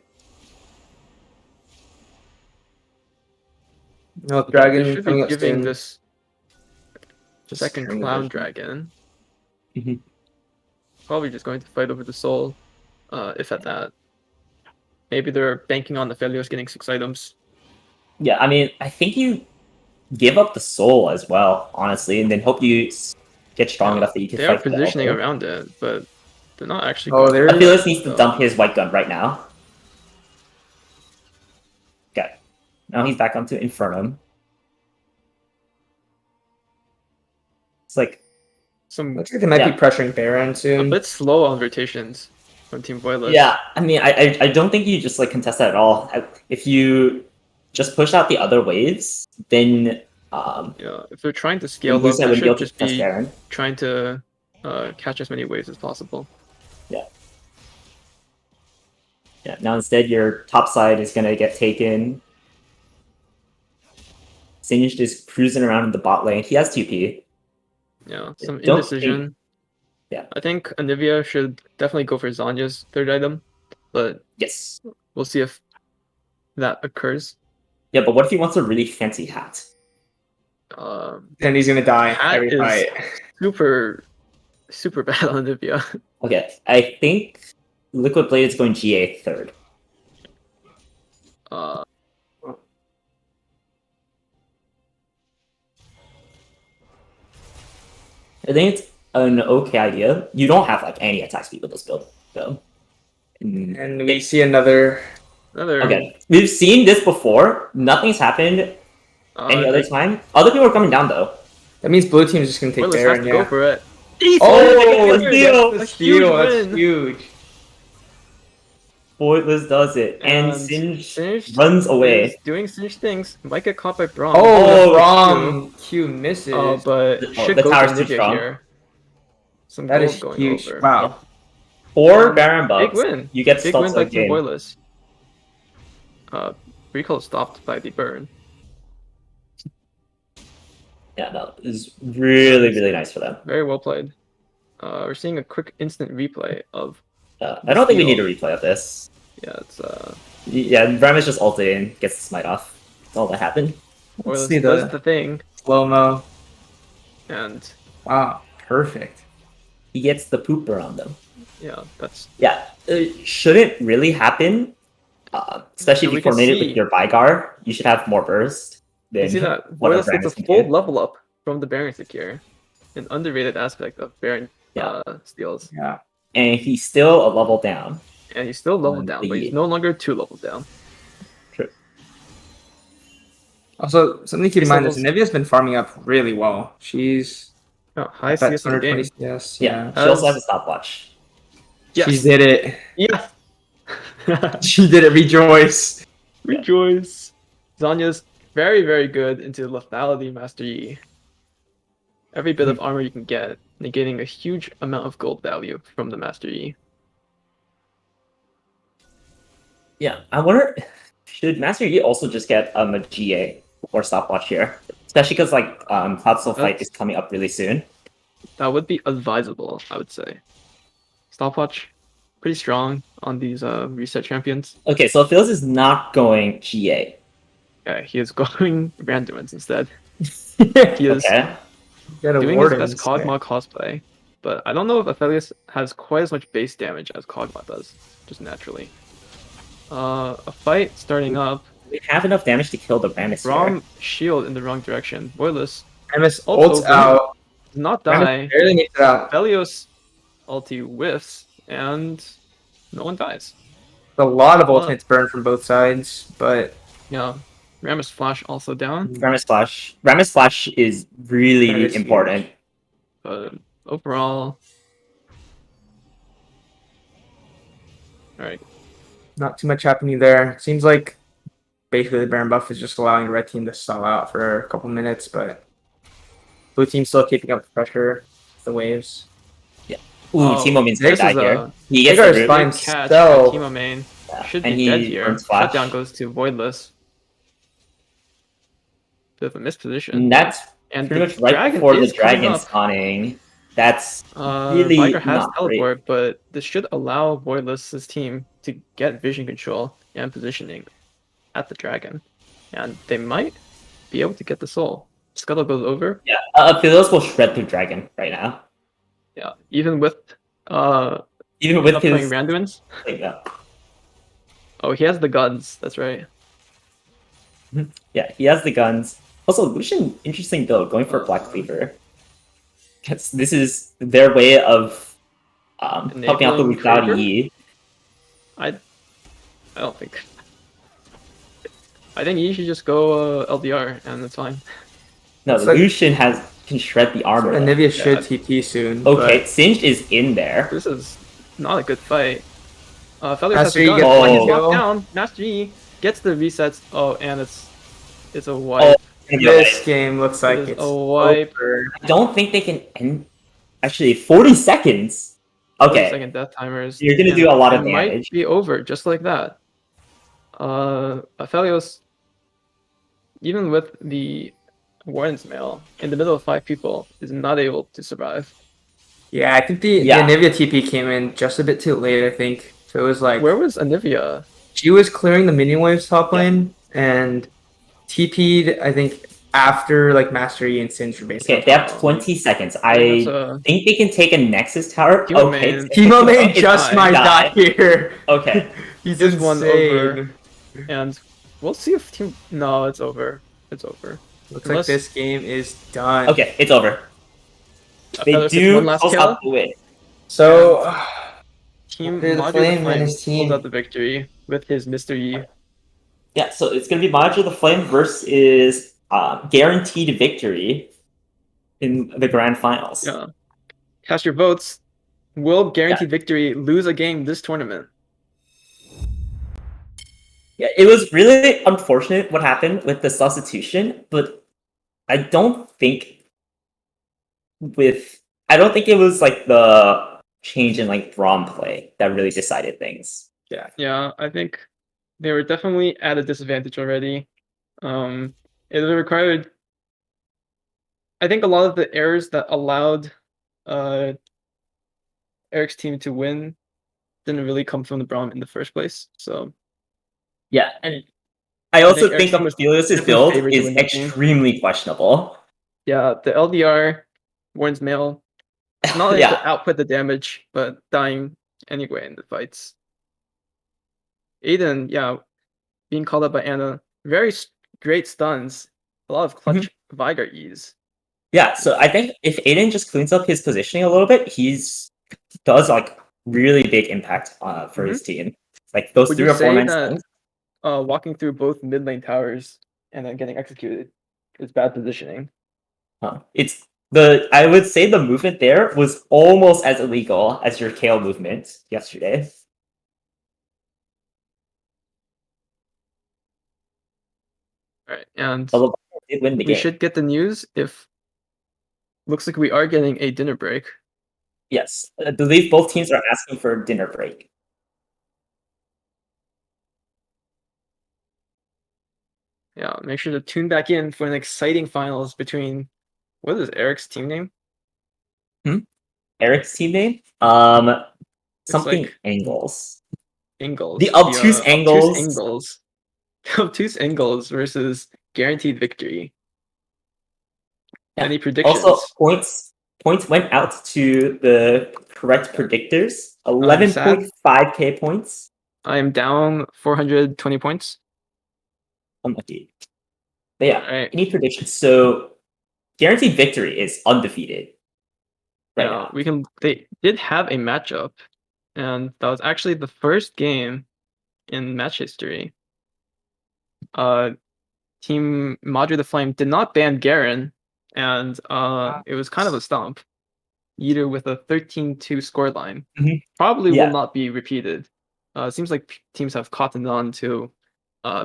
Speaker 6: No,
Speaker 8: They
Speaker 6: Dragon
Speaker 8: should
Speaker 6: coming
Speaker 8: be
Speaker 6: up
Speaker 8: giving
Speaker 6: soon.
Speaker 8: this
Speaker 6: Just
Speaker 8: second
Speaker 6: turn the
Speaker 8: clown
Speaker 6: vision.
Speaker 8: dragon.
Speaker 5: Mhm.
Speaker 8: Probably just going to fight over the soul, if at that. Maybe they're banking on the Aphelios getting 6 items.
Speaker 5: Yeah, I mean, I think you give up the soul as well, honestly, and then hope you get strong enough that you can
Speaker 8: They are
Speaker 5: fight the
Speaker 8: positioning
Speaker 5: Elder.
Speaker 8: around it, but they're not actually.
Speaker 6: Oh,
Speaker 8: going
Speaker 6: there-
Speaker 8: for it,
Speaker 5: Aphelios needs to
Speaker 8: so-
Speaker 5: dump his white gun right now. Okay. Now he's back onto Infernum. It's like,
Speaker 8: Some
Speaker 6: Looks like they might
Speaker 5: Yeah.
Speaker 6: be pressuring Baron
Speaker 8: a
Speaker 6: soon.
Speaker 8: bit slow on rotations from Team Voidless.
Speaker 5: yeah, I mean, I don't think you just like contest that at all. If you just push out the other waves, then
Speaker 8: Yeah, if they're trying to
Speaker 5: you
Speaker 8: scale up,
Speaker 5: lose that
Speaker 8: they
Speaker 5: would be able
Speaker 8: should
Speaker 5: to
Speaker 8: just
Speaker 5: contest
Speaker 8: be
Speaker 5: Baron.
Speaker 8: trying to catch as many waves as possible.
Speaker 5: Yeah, now instead your top side is gonna get taken. Singed is cruising around in the bot lane. He has TP.
Speaker 8: Yeah, some
Speaker 5: don't
Speaker 8: indecision.
Speaker 5: Yeah.
Speaker 8: I think Anivia should definitely go for Zanya's third item, but
Speaker 5: Yes.
Speaker 8: we'll see if that occurs.
Speaker 5: Yeah, but what if he wants a really fancy hat?
Speaker 6: And he's gonna die
Speaker 8: Hat
Speaker 6: every
Speaker 8: is-
Speaker 6: fight.
Speaker 8: Super bad on Anivia.
Speaker 5: Okay, I think Liquid Blade is going GA third.
Speaker 8: Uh,
Speaker 5: I think it's an okay idea. You don't have like any attack speed with this build, though.
Speaker 6: And we see another.
Speaker 8: another.
Speaker 5: Okay, we've seen this before. Nothing's happened any other time. Other people are coming down though.
Speaker 6: That means blue team's just gonna take
Speaker 8: Voidless has
Speaker 6: Baron.
Speaker 8: to
Speaker 6: Yeah.
Speaker 8: go for it.
Speaker 6: Oh,
Speaker 5: That's
Speaker 6: he
Speaker 5: steal.
Speaker 6: gets the
Speaker 8: A
Speaker 6: steal.
Speaker 8: huge
Speaker 6: That's
Speaker 8: win.
Speaker 6: huge.
Speaker 5: Voidless does it, and
Speaker 8: And
Speaker 5: Singe
Speaker 8: Singe
Speaker 5: runs
Speaker 8: is
Speaker 5: away.
Speaker 8: doing Singe things. Might get caught by Braum.
Speaker 6: Oh,
Speaker 5: Oh,
Speaker 6: wrong. Q misses.
Speaker 8: But
Speaker 5: Oh,
Speaker 8: should
Speaker 5: the
Speaker 8: go to
Speaker 5: tower's too
Speaker 8: Anivia
Speaker 5: strong.
Speaker 8: here. Some
Speaker 6: That
Speaker 8: gold
Speaker 6: is
Speaker 8: going
Speaker 6: huge.
Speaker 8: over.
Speaker 6: Wow.
Speaker 5: Or Baron buffs.
Speaker 8: Big win.
Speaker 5: You get
Speaker 8: Big
Speaker 5: stopped
Speaker 8: win by
Speaker 5: like
Speaker 8: Team
Speaker 5: game.
Speaker 8: Voidless. Recall stopped by the burn.
Speaker 5: Yeah, no, it's really, really nice for them.
Speaker 8: Very well played. We're seeing a quick instant replay of
Speaker 5: I don't think we need a replay of this.
Speaker 8: yeah, it's
Speaker 5: Yeah, Ramus just ulted in, gets the smite off. That's all that happened.
Speaker 6: Let's
Speaker 8: Oilers
Speaker 6: see
Speaker 8: does
Speaker 6: the
Speaker 8: the thing,
Speaker 6: slow mo.
Speaker 8: and
Speaker 6: Wow, perfect.
Speaker 5: He gets the pooper on them.
Speaker 8: yeah, that's
Speaker 5: Yeah, it shouldn't really happen. Especially
Speaker 8: And
Speaker 5: if
Speaker 8: we
Speaker 5: you
Speaker 8: can
Speaker 5: coordinate it
Speaker 8: see-
Speaker 5: with your Vygar, you should have more burst.
Speaker 8: you
Speaker 5: Than
Speaker 8: see that
Speaker 5: what
Speaker 8: Boyles gets a
Speaker 5: Ramus can
Speaker 8: full
Speaker 5: do.
Speaker 8: level up from the Baron Secure, an underrated aspect of Baron
Speaker 5: Yeah.
Speaker 8: steals,
Speaker 6: Yeah.
Speaker 5: And he's still a level down.
Speaker 8: and he's still leveled
Speaker 5: On
Speaker 8: down,
Speaker 5: the-
Speaker 8: but he's no longer 2 levels down.
Speaker 5: True.
Speaker 6: Also, something to keep in
Speaker 8: These
Speaker 6: mind is
Speaker 8: levels-
Speaker 6: Nivea's been farming up really well. She's
Speaker 8: Oh, high
Speaker 6: at that
Speaker 8: CS in the
Speaker 6: 220
Speaker 8: game.
Speaker 6: CS.
Speaker 5: Yeah,
Speaker 6: Yeah.
Speaker 5: she also
Speaker 8: As-
Speaker 5: has a stopwatch.
Speaker 8: Yes.
Speaker 6: She did it.
Speaker 8: Yes.
Speaker 6: She did it. Rejoice.
Speaker 8: Rejoice. Zanya's very, very good into lethality Master Yi. Every bit of armor you can get, negating a huge amount of gold value from the Master Yi.
Speaker 5: Yeah, I wonder, should Master Yi also just get a GA or stopwatch here? Especially because like Cloud Soul fight is coming up really soon.
Speaker 8: That would be advisable, I would say. Stopwatch, pretty strong on these reset champions.
Speaker 5: Okay, so Phils is not going GA.
Speaker 8: Yeah, he is going Randomins instead. He is
Speaker 5: Okay.
Speaker 6: Get a
Speaker 8: doing his
Speaker 6: warden
Speaker 8: best
Speaker 6: instead.
Speaker 8: Kog'Maw cosplay, but I don't know if Aphelios has quite as much base damage as Kog'Maw does, just naturally. A fight starting up.
Speaker 5: We have enough damage to kill the Ramus here.
Speaker 8: Rom shield in the wrong direction. Boyless
Speaker 6: MS
Speaker 8: Ult
Speaker 6: ults out.
Speaker 8: does not
Speaker 6: Ramus
Speaker 8: die.
Speaker 6: barely makes it out.
Speaker 8: Aphelios ulti whiffs, and no one dies.
Speaker 6: A lot of ultimates burn from both sides, but
Speaker 8: Yeah, Rammus flash also down,
Speaker 5: Ramus Flash. Ramus Flash is really
Speaker 6: That is
Speaker 5: important.
Speaker 8: but overall, all right.
Speaker 6: not too much happening there. Seems like basically the Baron buff is just allowing the red team to stall out for a couple minutes, but blue team's still keeping up the pressure, the waves.
Speaker 5: Ooh,
Speaker 8: Oh,
Speaker 5: Timo means to
Speaker 8: this
Speaker 5: die
Speaker 8: is
Speaker 5: here.
Speaker 8: a
Speaker 5: He gets
Speaker 6: Hagar
Speaker 5: the
Speaker 6: is
Speaker 5: root.
Speaker 6: fine.
Speaker 8: Catch
Speaker 6: So-
Speaker 8: by Teemo main.
Speaker 5: Yeah,
Speaker 8: Should
Speaker 5: and
Speaker 8: be
Speaker 5: he
Speaker 8: dead here.
Speaker 5: burns Flash.
Speaker 8: Shutdown goes to Voidless. Bit of a misposition.
Speaker 5: And that's
Speaker 8: And
Speaker 5: pretty
Speaker 8: the
Speaker 5: much right
Speaker 8: dragon
Speaker 5: before the
Speaker 8: is coming
Speaker 5: dragon
Speaker 8: up.
Speaker 5: spawning. That's really
Speaker 8: Viger has
Speaker 5: not great.
Speaker 8: teleport, but this should allow Voidless's team to get vision control and positioning at the dragon, and they might be able to get the soul. Scuttle goes over.
Speaker 5: yeah. Philos will shred through dragon right now.
Speaker 8: Yeah, even with
Speaker 5: Even with
Speaker 8: upcoming
Speaker 5: his
Speaker 8: Randomins.
Speaker 5: like,
Speaker 8: Oh, he has the guns. That's right.
Speaker 5: yeah, he has the guns. Also, Lucian, interesting build, going for Black Cleaver. This is their way of helping out the
Speaker 8: Enabling
Speaker 5: without
Speaker 8: Trigger?
Speaker 5: Yi.
Speaker 8: I don't think. I think you should just go LDR and it's fine.
Speaker 5: No,
Speaker 6: It's like-
Speaker 5: Lucian can shred the armor.
Speaker 6: And
Speaker 5: though.
Speaker 6: Nivea should
Speaker 8: Yeah.
Speaker 6: TP soon.
Speaker 5: Okay,
Speaker 6: but
Speaker 5: Singed is in there.
Speaker 8: This is not a good fight. Feathers
Speaker 6: Master
Speaker 8: has
Speaker 6: Yi
Speaker 8: the gun.
Speaker 6: gets
Speaker 8: When he's
Speaker 5: one
Speaker 8: knocked
Speaker 6: kill.
Speaker 8: down, Master Yi gets the resets. Oh, and it's a wipe.
Speaker 6: this game looks like
Speaker 8: is
Speaker 6: it's
Speaker 8: a wipe.
Speaker 6: over.
Speaker 5: I don't think they can end. Actually, 40 seconds.
Speaker 8: 40
Speaker 5: Okay,
Speaker 8: second death timers.
Speaker 5: You're gonna
Speaker 8: and
Speaker 5: do a lot of
Speaker 8: it might
Speaker 5: damage.
Speaker 8: be over just like that. Aphelios, even with the Warden's mail in the middle of 5 people, is not able to survive.
Speaker 6: Yeah, I think the
Speaker 5: Yeah.
Speaker 6: Nivea TP came in just a bit too late, I think. So it was like
Speaker 8: Where was Anivia?
Speaker 6: she was clearing the minion waves top
Speaker 5: Yeah.
Speaker 6: lane and TP'd, I think, after like Master Yi and Singed were basically.
Speaker 5: okay, they have 20 seconds.
Speaker 8: That's
Speaker 5: I
Speaker 8: a-
Speaker 5: think they can take a Nexus tower.
Speaker 8: Timo
Speaker 5: Okay,
Speaker 8: Man.
Speaker 6: Teemo Main
Speaker 5: Okay,
Speaker 6: just
Speaker 8: die.
Speaker 6: might die here.
Speaker 5: Okay,
Speaker 6: He's
Speaker 8: Just one
Speaker 6: insane.
Speaker 8: over. And we'll see if team. No, it's over. It's over.
Speaker 6: Looks
Speaker 8: Unless-
Speaker 6: like this game is done.
Speaker 5: okay, it's over. They
Speaker 8: Aphelios gets
Speaker 5: do
Speaker 8: one last
Speaker 5: close
Speaker 8: kill.
Speaker 5: out the win.
Speaker 6: So
Speaker 8: Team
Speaker 6: Under the
Speaker 8: Madre
Speaker 6: Flame
Speaker 8: the
Speaker 6: and
Speaker 8: Flame
Speaker 6: his team.
Speaker 8: pulls out the victory with his Mr. Yi.
Speaker 5: Yeah, so it's gonna be Manager the Flame versus guaranteed victory in the grand finals.
Speaker 8: Yeah. Cast your votes. Will guaranteed victory lose a game this tournament?
Speaker 5: Yeah, it was really unfortunate what happened with the substitution, but I don't think it was like the change in like Braum play that really decided things.
Speaker 8: Yeah, I think they were definitely at a disadvantage already. It required. I think a lot of the errors that allowed Eric's team to win didn't really come from the Braum in the first place. So
Speaker 5: Yeah, and I also think
Speaker 8: Eric's team was
Speaker 5: Aphelios'
Speaker 8: definitely
Speaker 5: build
Speaker 8: favored to
Speaker 5: is
Speaker 8: win that game.
Speaker 5: extremely questionable.
Speaker 8: Yeah, the LDR, Warren's mail, not able
Speaker 5: Yeah.
Speaker 8: to output the damage, but dying anyway in the fights. Aiden, yeah, being called up by Anna, very great stuns, a lot of clutch Vigar ease.
Speaker 5: Yeah, so I think if Aiden just cleans up his positioning a little bit, does like really big impact for his team. Like those
Speaker 8: Would
Speaker 5: 3
Speaker 8: you
Speaker 5: or 4
Speaker 8: say
Speaker 5: man
Speaker 8: that
Speaker 5: stuns.
Speaker 8: walking through both mid lane towers and then getting executed is bad positioning?
Speaker 5: I would say the movement there was almost as illegal as your Kale movement yesterday.
Speaker 8: All right, and
Speaker 5: Although it win the
Speaker 8: we
Speaker 5: game.
Speaker 8: should get the news if looks like we are getting a dinner break.
Speaker 5: Yes, I believe both teams are asking for a dinner break.
Speaker 8: Yeah, make sure to tune back in for an exciting finals between what is Eric's team name?
Speaker 5: Eric's team name? Something
Speaker 8: like
Speaker 5: Angles.
Speaker 8: Ingles.
Speaker 5: The obtuse Angles.
Speaker 8: Ingles. Obtuse Ingles versus Guaranteed Victory.
Speaker 5: Yeah.
Speaker 8: Any predictions?
Speaker 5: Also, points went out to the correct predictors. 11.5k points.
Speaker 8: I am down 420 points.
Speaker 5: Unlucky. But yeah,
Speaker 8: Right.
Speaker 5: any predictions? So, Guaranteed Victory is undefeated. Right now.
Speaker 8: They did have a matchup, and that was actually the first game in match history. Team Madre the Flame did not ban Garen, and it was kind of a stomp. Yeeter with a 13-2 scoreline. Probably will not be repeated. It seems like teams have cottoned on to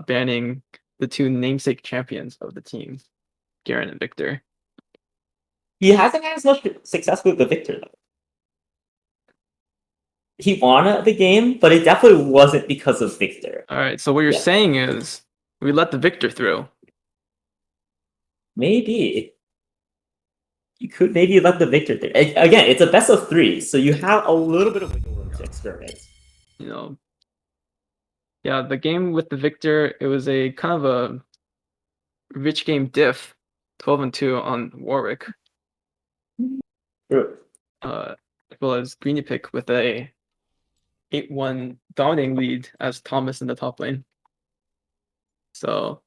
Speaker 8: banning the 2 namesake champions of the team, Garen and Victor.
Speaker 5: He hasn't had as much success with the Victor, though. He won the game, but it definitely wasn't because of Victor.
Speaker 8: Alright, so what you're saying is we let the Victor through.
Speaker 5: Maybe. You could maybe let the Victor through. Again, it's a best of 3, so you have a little bit of wiggle room to experiment.
Speaker 8: You know, yeah, the game with the Victor, it was a kind of a rich game diff, 12-2 on Warwick.
Speaker 5: True.
Speaker 8: As well as Greeny Pick with a 8-1 dominating lead as Thomas in the top lane. So,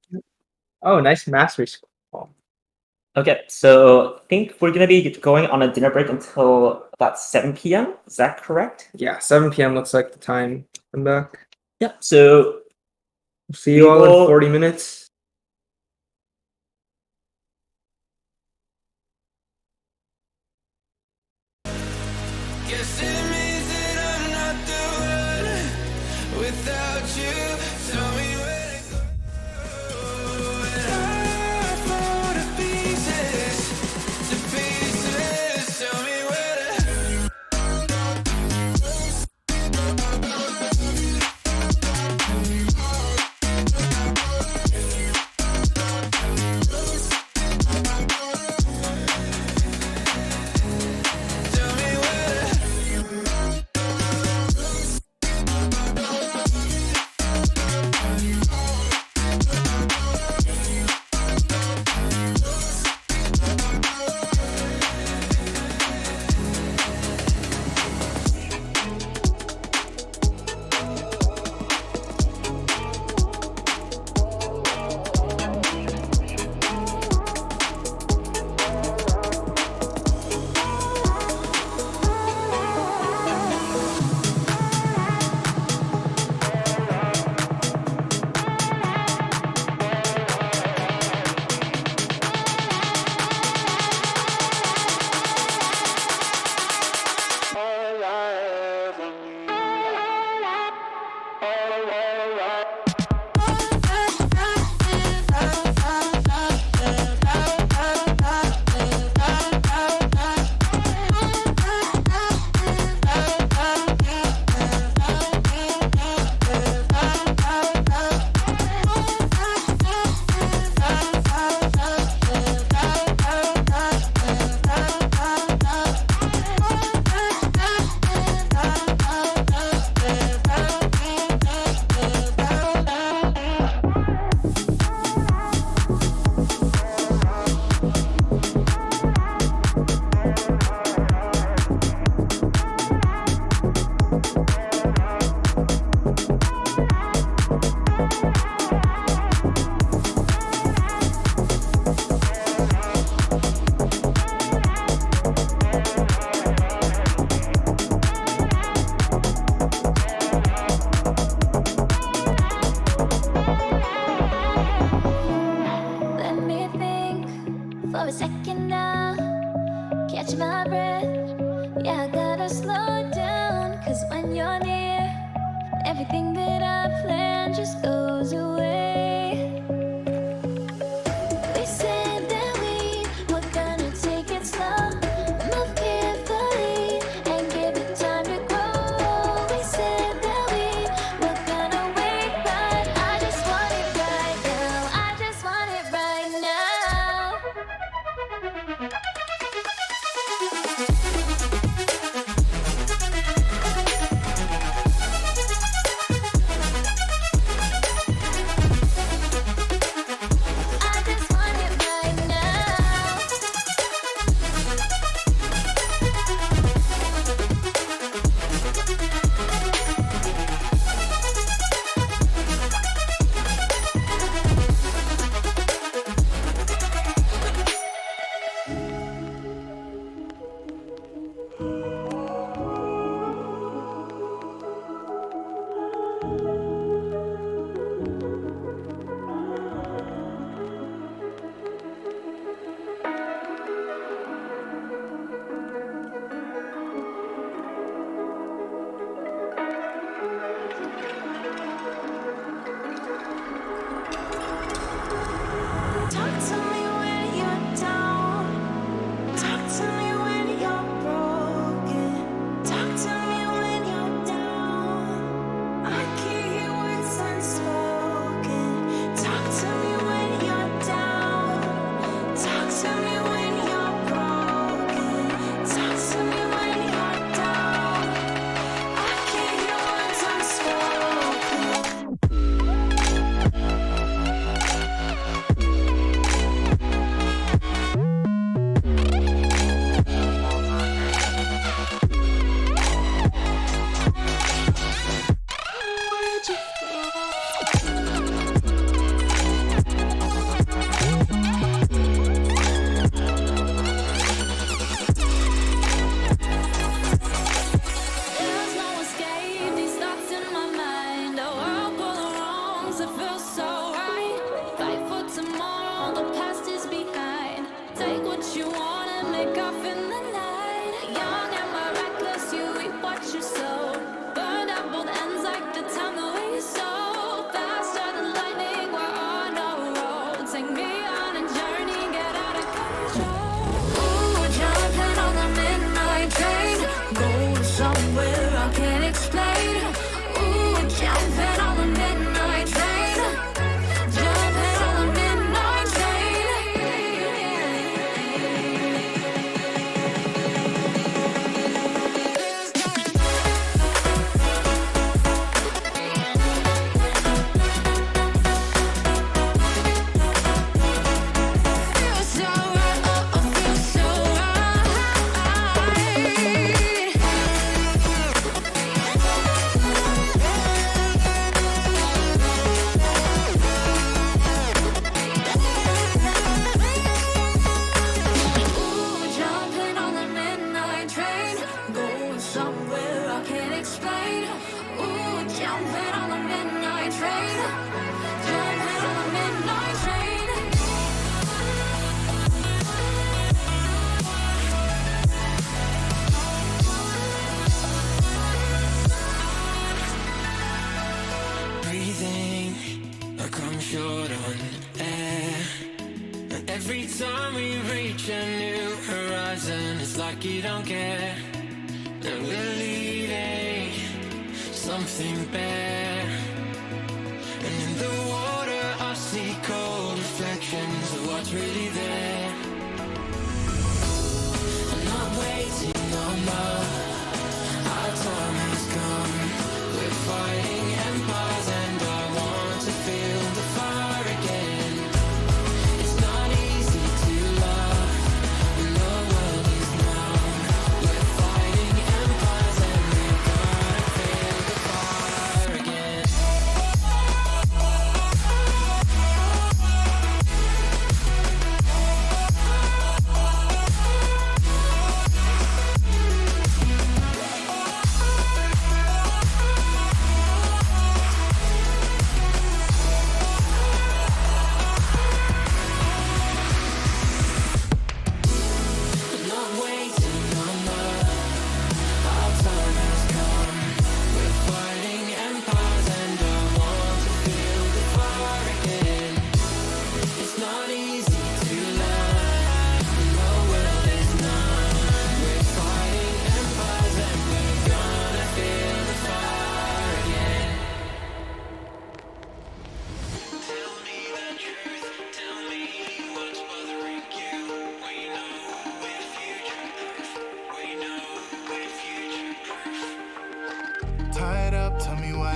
Speaker 6: Oh, nice mastery score.
Speaker 5: Okay, so I think we're gonna be going on a dinner break until about 7 p.m. Is that correct?
Speaker 6: Yeah, 7 p.m. looks like the time. I'm back.
Speaker 5: Yeah, so
Speaker 6: See you all in 40 minutes.
Speaker 1: Guess it means that I'm not the one without you. Tell me where to go. And I fall to pieces. Tell me where to. Tell me where to.
Speaker 2: for a second now. Catch my breath. Yeah, I gotta slow down. Cause when you're near, everything that I planned just goes away. We said that we were gonna take it slow, move carefully, and give it time to grow. We said that we were gonna wait, but I just want it right now. I just want it right now. I just want it right now. Talk to me when you're down. Talk to me when you're broken. Talk to me when you're down. I can hear words unspoken. Talk to me when you're down. Talk to me when you're broken. Talk to me when you're down. I can hear words unspoken. Where'd you There's no escape, these thoughts in my mind. A world full of wrongs, it feels so right. Fight for tomorrow, the past is behind. Take what you want and make off in the night. Young and my reckless, you reap what you sow. Burned out both ends like the time that we sow. Faster than lightning, we're on a road. Take me on a journey, get out of control. Ooh, jumping on the midnight train. Go somewhere I can't explain. Ooh, jumping on the midnight train. Jumping on the midnight Feels so right, oh, oh, feels so Ooh, jumping on the midnight train, going somewhere I can't explain. Ooh, jumping on the midnight train, jumping on the midnight train.
Speaker 3: Breathing, I come short on air. And every time we reach a new horizon, it's like you don't care. And we're leaving something bare. And in the water, I see cold reflections of what's really there. I'm not waiting no more. Our time has come. We're fighting empires, and I want to feel the fire again. It's not easy to love when the world is numb. We're fighting empires, and we gotta feel the fire again.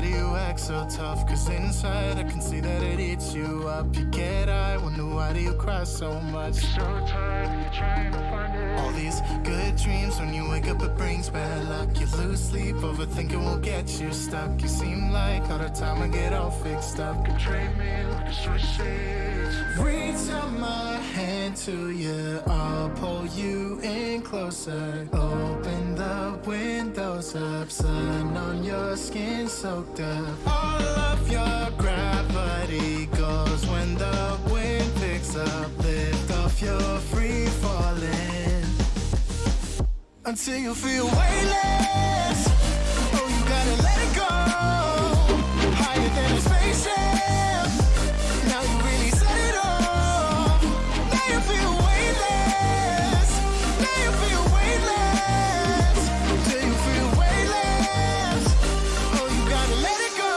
Speaker 1: why do you act so tough? Cause inside I can see that it eats you up. You get high, wonder why do you cry so much? So tired, you're trying to find it. All these good dreams, when you wake up it brings bad luck. You lose sleep, overthinking will get you stuck. You seem like all the time I get all fixed up. Betray me with the switch seats. Reach out my hand to you, I'll pull you in closer. Open the windows up, sun on your skin soaked up. All of your gravity goes when the wind picks up. Lift off your free falling until you feel weightless. Oh, you gotta let it go. Higher than a spaceship. Now you really set it off. Now you feel weightless. Now you feel weightless. Till you feel weightless. Oh, you gotta let it go.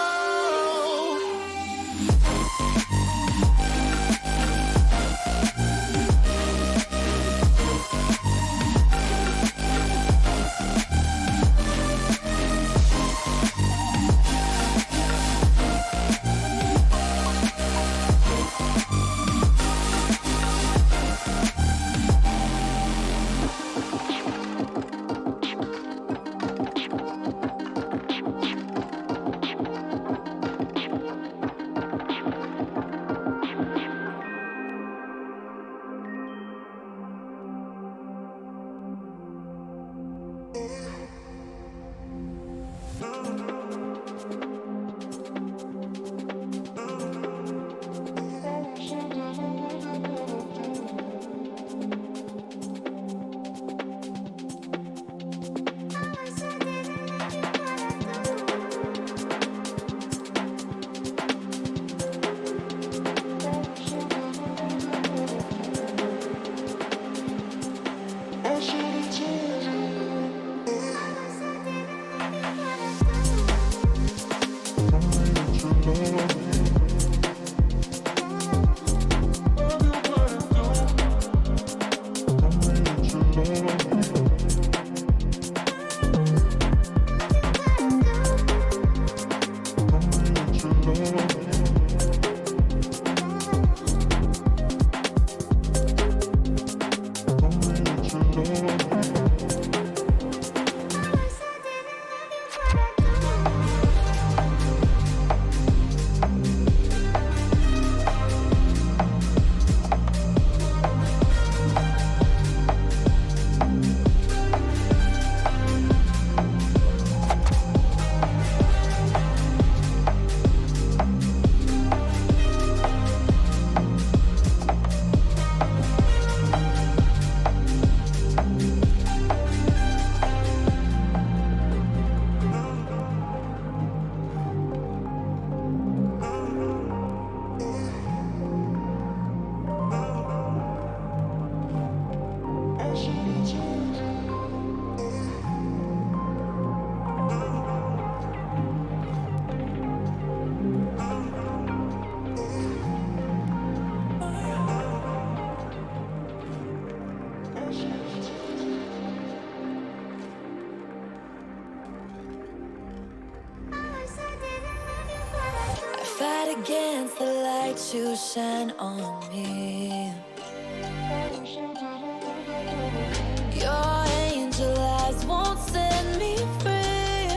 Speaker 2: Fight against the light you shine on me. Your angel eyes won't set me free.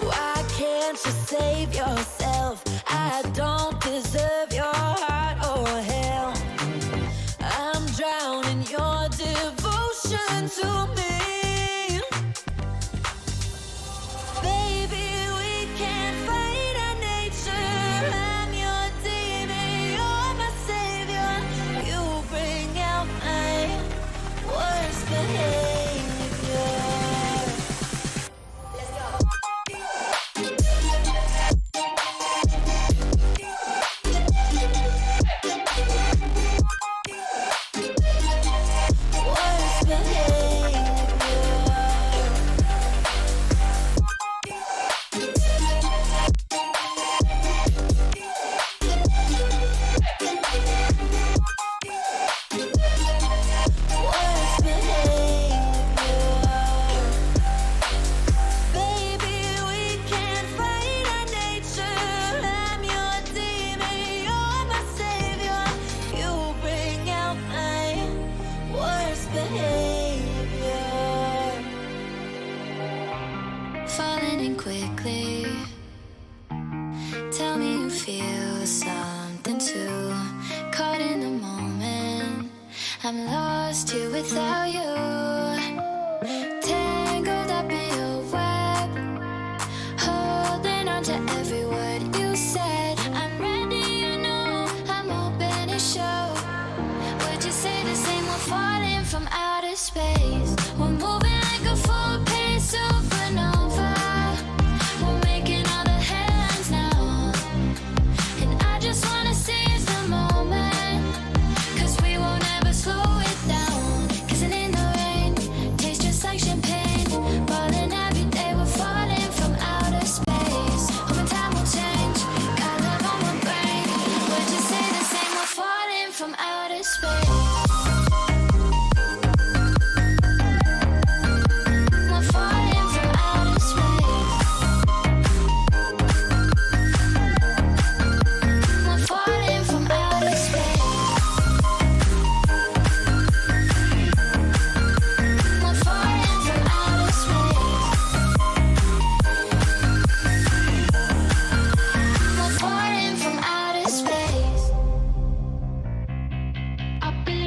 Speaker 2: Why can't you save yourself? I don't deserve your heart or hell. I'm drowning your devotion to me. Behavior. I'm lost here without you. Tangled up in your web, holding on to every word you said. I'm ready, you know, I'm open to show. Would you say the same? We're falling from outer space. We're moving like a full-paced supernova. We're making all the headlines now, and I just wanna seize the moment, 'cause we won't ever slow it down. Kissing in the rain, tastes just like champagne. Falling every day, we're falling from outer space. Hoping time will change, got love on my brain. Would you say the same? We're falling from outer space. We're falling from outer space. We're falling from outer space. We're falling from outer space. We're falling from outer space. Up in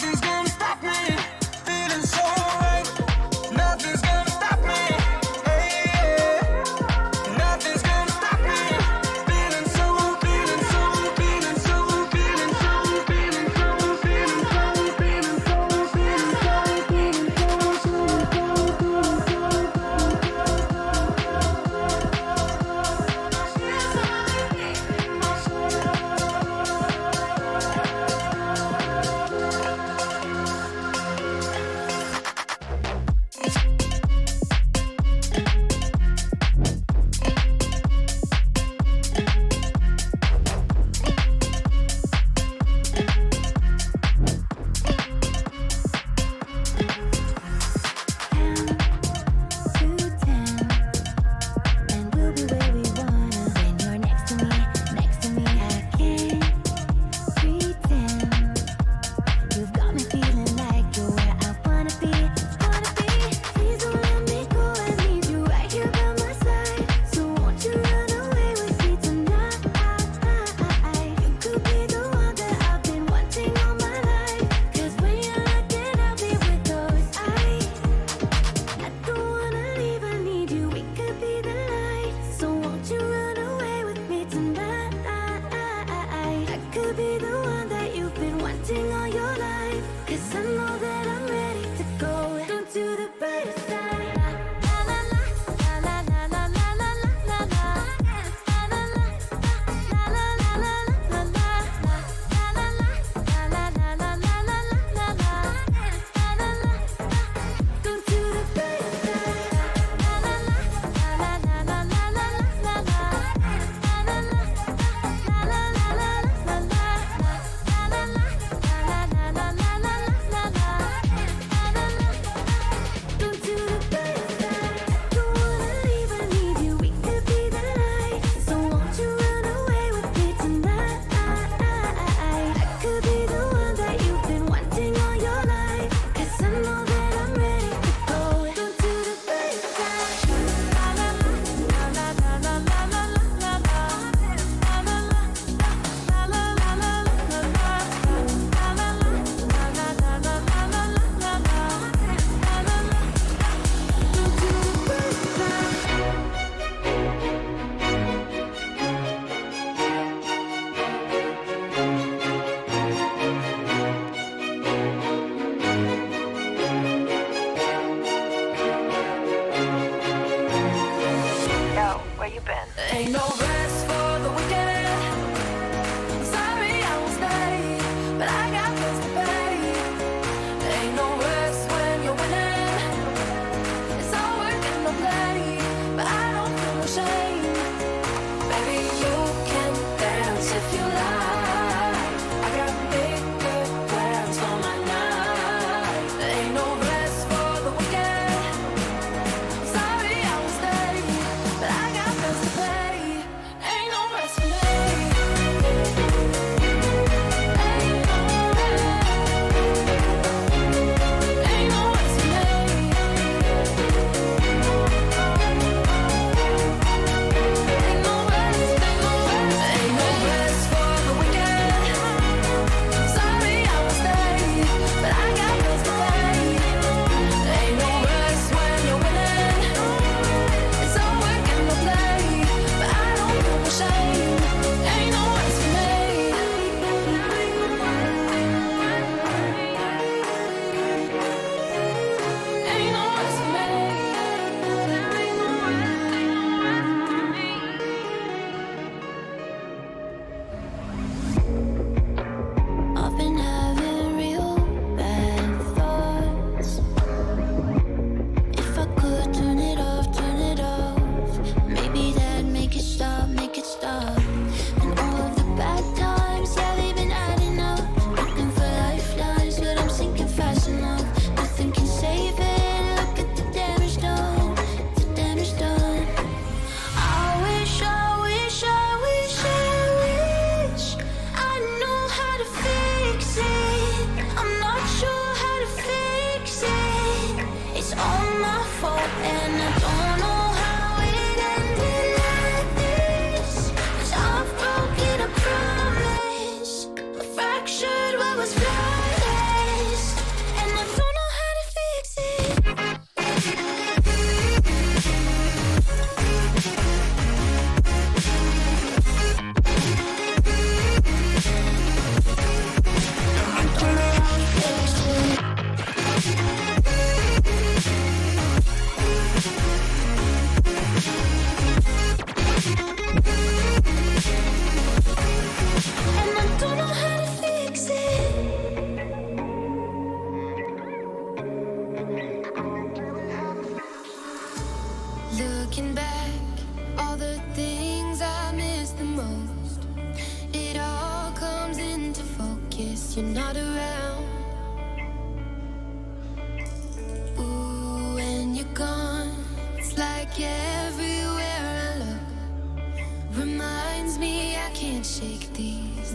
Speaker 1: Nothing's gonna stop me. Feeling so right. Nothing's gonna stop me. Hey, yeah. Nothing's gonna stop me. Feeling so, feeling so, feeling so, feeling so, feeling so, feeling so, feeling so, feeling so, feeling so, feeling so.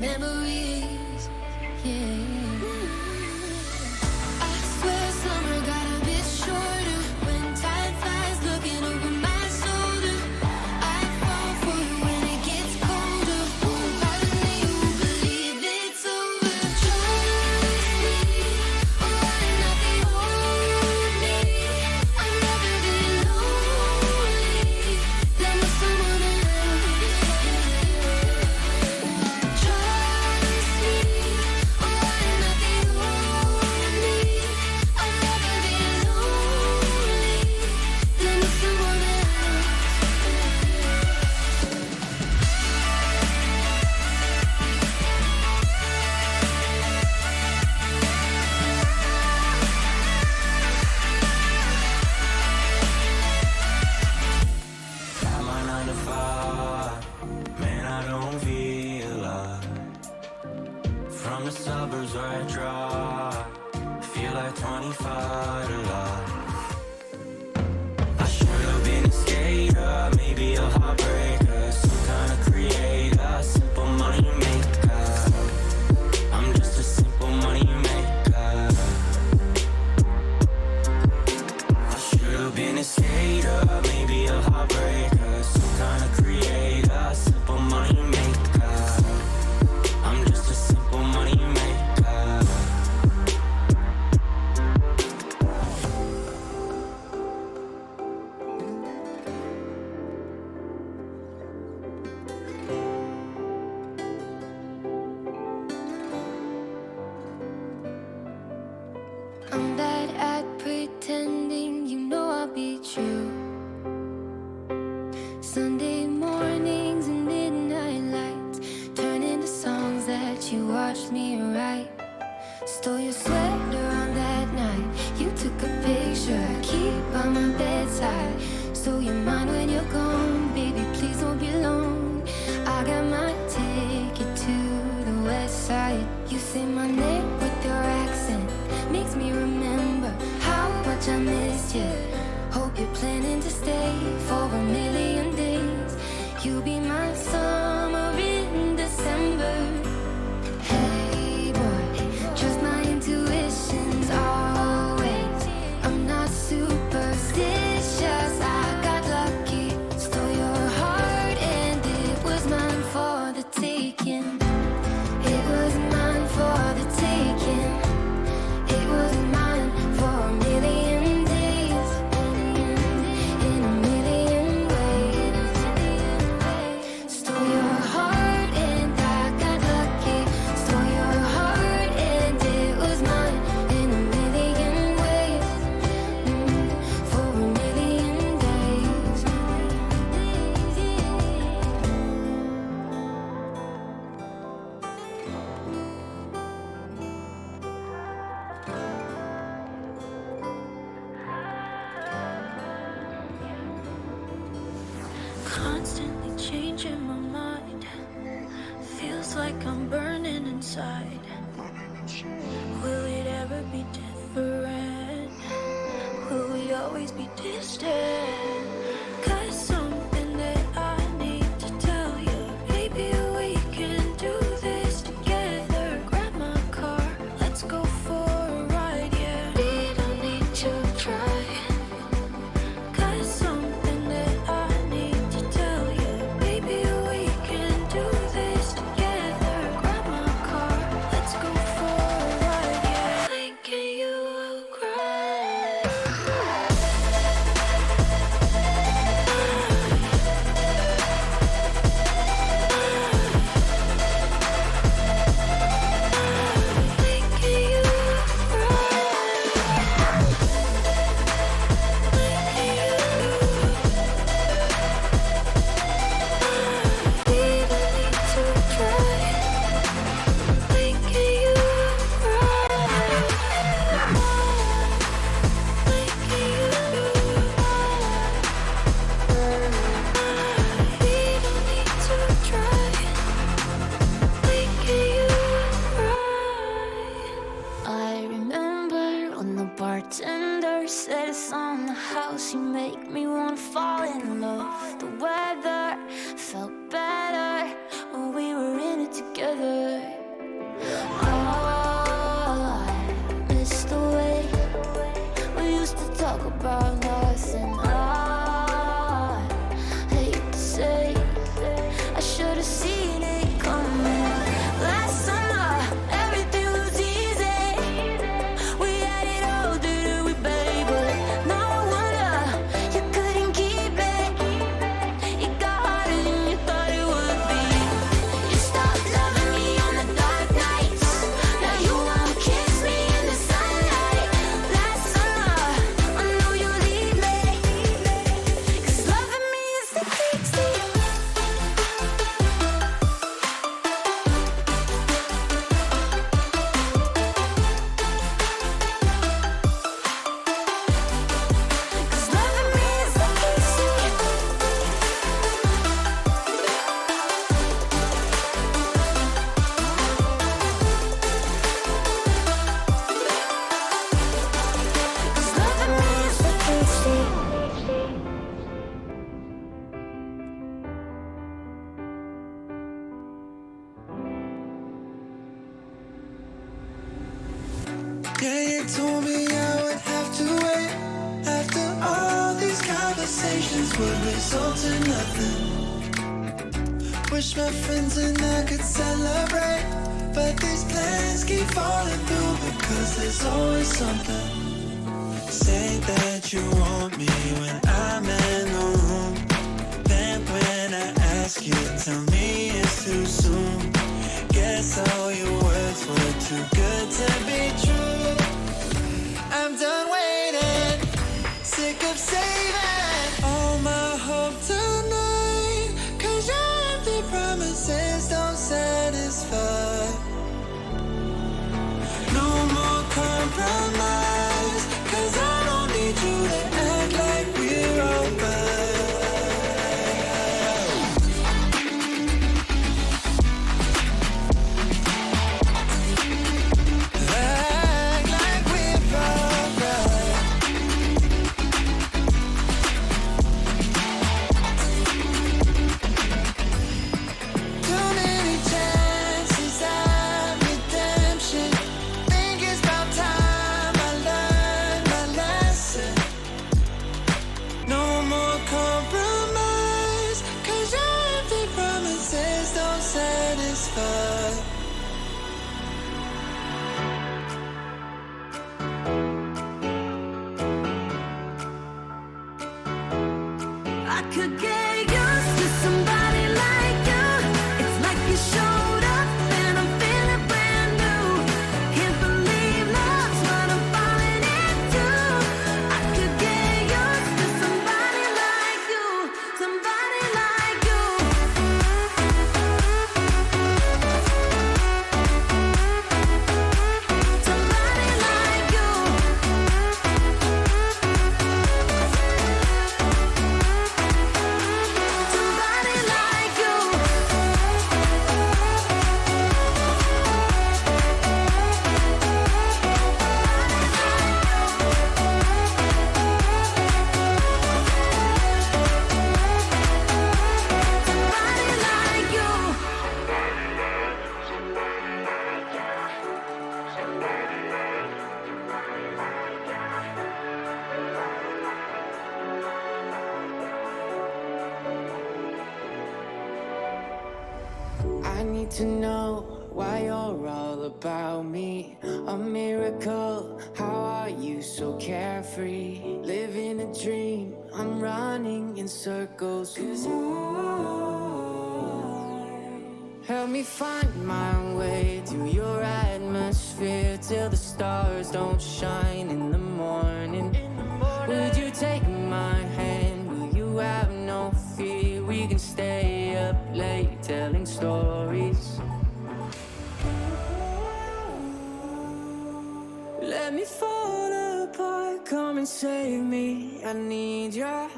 Speaker 2: memories. Yeah. I swear summer got a bit shorter when time flies looking over my shoulder. I fall for you when it gets colder. Finally you believe it's over. Trust me, oh, I'm not the only. I've never been lonely than with someone else. Trust me, oh, I'm not the only. I've never been lonely than with someone else.
Speaker 3: At my 9 to 5, man, I don't feel like. From the suburbs where I drive, feel like 25 to life. I should have been a skater, maybe a heartbreaker, some kind of creator, simple money maker. I'm just a simple money maker. I should have been a skater, maybe a heartbreaker, some kind of creator, simple money maker. I'm just a simple money maker.
Speaker 2: I'm bad at pretending, you know I'll be true. Sunday mornings and midnight lights turn into songs that you watched me write. Stole your sweater on that night. You took a picture I keep by my bedside. So you're mine when you're gone, baby, please don't be alone. I got my ticket to the west side. You say my name with your accent, makes me remember how much I missed you. Hope you're planning to stay for a million days. You'll be my summer in December. Hey boy, trust my intuitions always. I'm not superstitious, I got lucky. Stole your heart and it was mine for the taking. It was mine for the taking. It was mine for a million days, in a million ways. Stole your heart and I got lucky. Stole your heart and it was mine in a million ways, for a million days.
Speaker 9: Constantly changing my mind. Feels like I'm burning inside. Will it ever be different? Will we always be distant? 'Cause something that I need to tell you. Maybe we can do this together. Grab my car, let's go for a ride, yeah. We don't need to try. 'Cause something that I need to tell you. Maybe we can do this together. Grab my car, let's go for a ride, yeah. Thinking you will cry. Thinking you will cry. Thinking you we don't need to try. Thinking you will cry. Thinking you we don't need to try. Thinking you cry. I remember when the bartender said it's on the house. You make me wanna fall in love. The weather felt better when we were in it together.
Speaker 1: Yeah, you told me I would have to wait. After all these conversations would result in nothing. Wish my friends and I could celebrate, but these plans keep falling through because there's always something. Say that you want me when I'm in the room. Then when I ask you, tell me it's too soon. Guess all your words were too good to be true. I'm done waiting, sick of saving all my hope tonight, 'cause your empty promises don't satisfy. No more compromise, 'cause I don't need you to act like we're alright. Act like we're alright. Too many chances at redemption. Think it's about time I learned my lesson. No more compromise, 'cause your empty promises don't satisfy.
Speaker 2: I could get used to somebody like you. It's like you showed up and I'm feeling brand new. Can't believe love's what I'm falling into. I could get used to somebody like you, somebody like you. Somebody like you. Somebody like you. Somebody like you.
Speaker 3: I need to know why you're all about me. A miracle, how are you so carefree? Living a dream, I'm running in circles. 'Cause help me find my way through your atmosphere till the stars don't shine in the morning. Would you take my hand? Will you have no fear? We can stay up late telling stories. Let me fall apart, come and save me. I need you.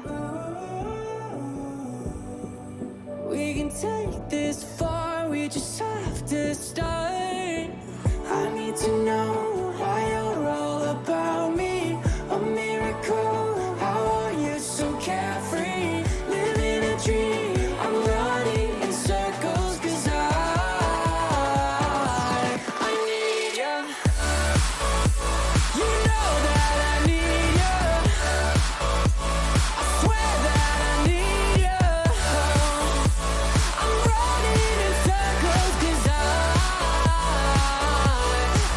Speaker 3: We can take this far, we just have to start. I need to know why you're all about me. A miracle, how are you so carefree? Living a dream, I'm running in circles 'cause I need you. You know that I need you. I swear that I need you. I'm running in circles 'cause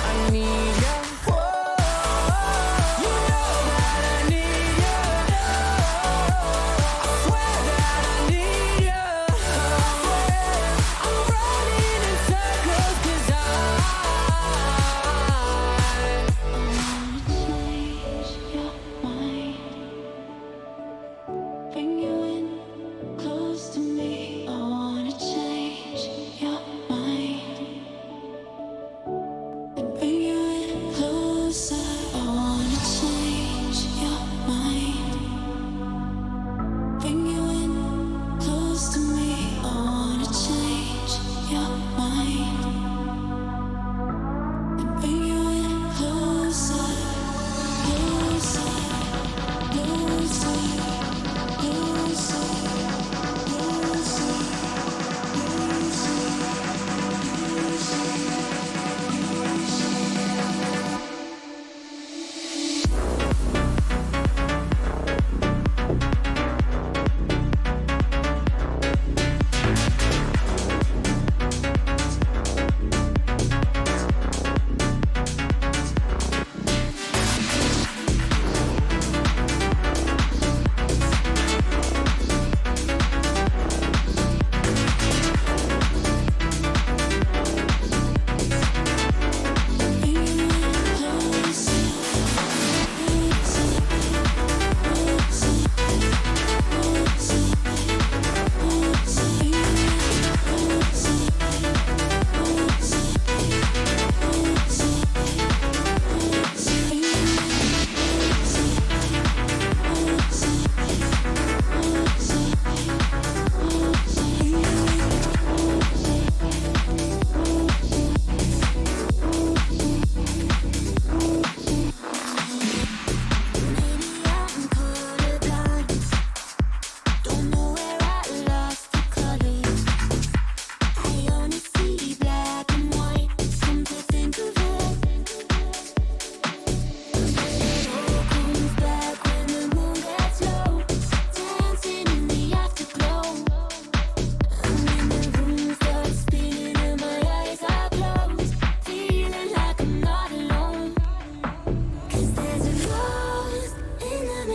Speaker 3: I need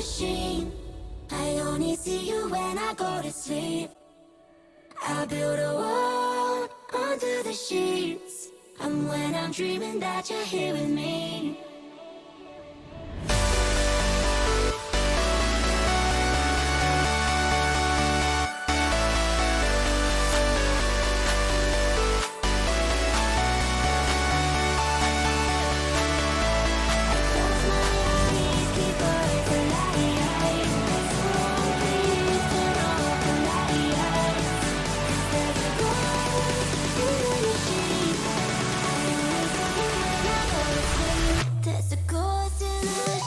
Speaker 9: machine. I only see you when I go to sleep. I build a wall under the sheets. And when I'm dreaming that you're here with me. There's a ghost in the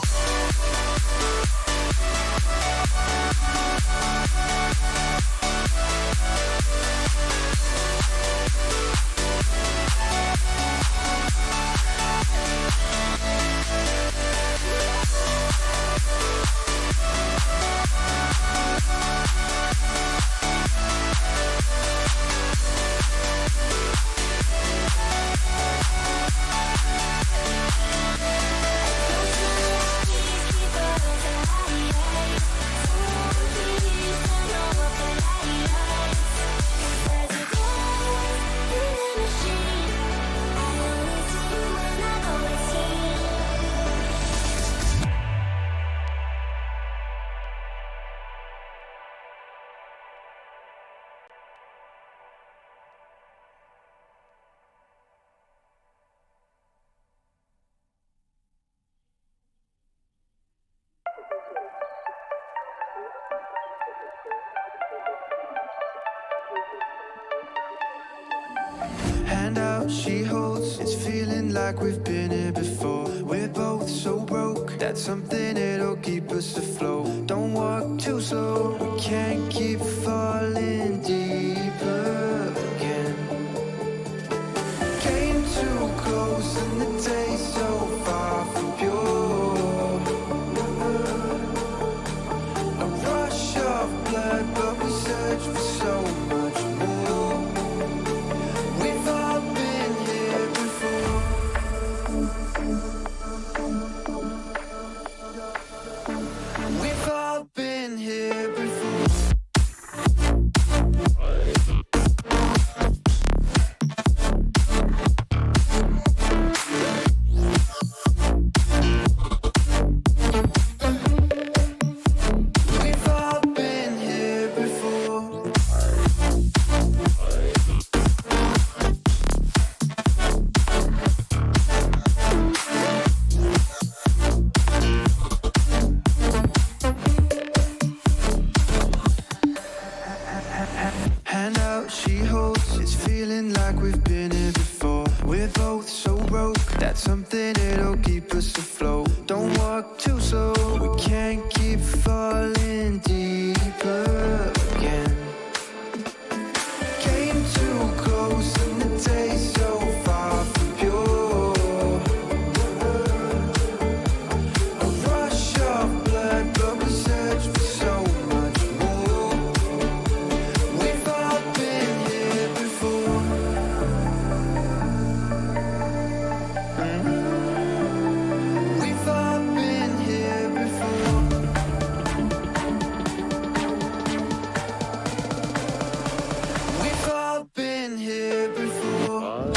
Speaker 1: Hand out, she holds. It's feeling like we've been here before. We're both so broke. That's something that'll keep us afloat. Don't walk too slow. We can't keep falling deeper again. Came too close and the taste so far from pure. A rush of blood, but we search for so much more. We've all been here before. We've all been here before. We've all been here before. Hand out, she holds. It's feeling like we've been here before. We're both so broke. That's something that'll keep us afloat. Don't walk too slow. We can't keep falling deeper again. Came too close and the taste so far from pure. A rush of blood, but we search for so much more. We've all been here before. We've all been here before. We've all been here before.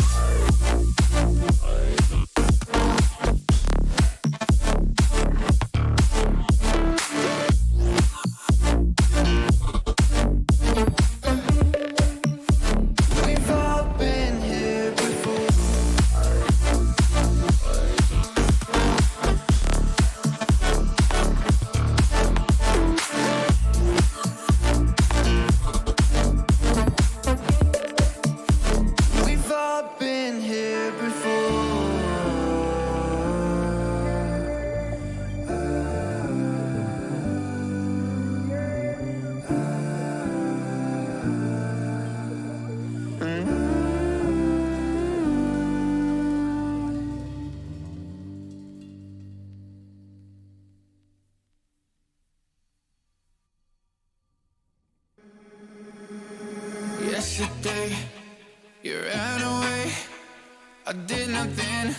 Speaker 1: We've all been here before. We've all been here Yesterday, you ran away. I did nothing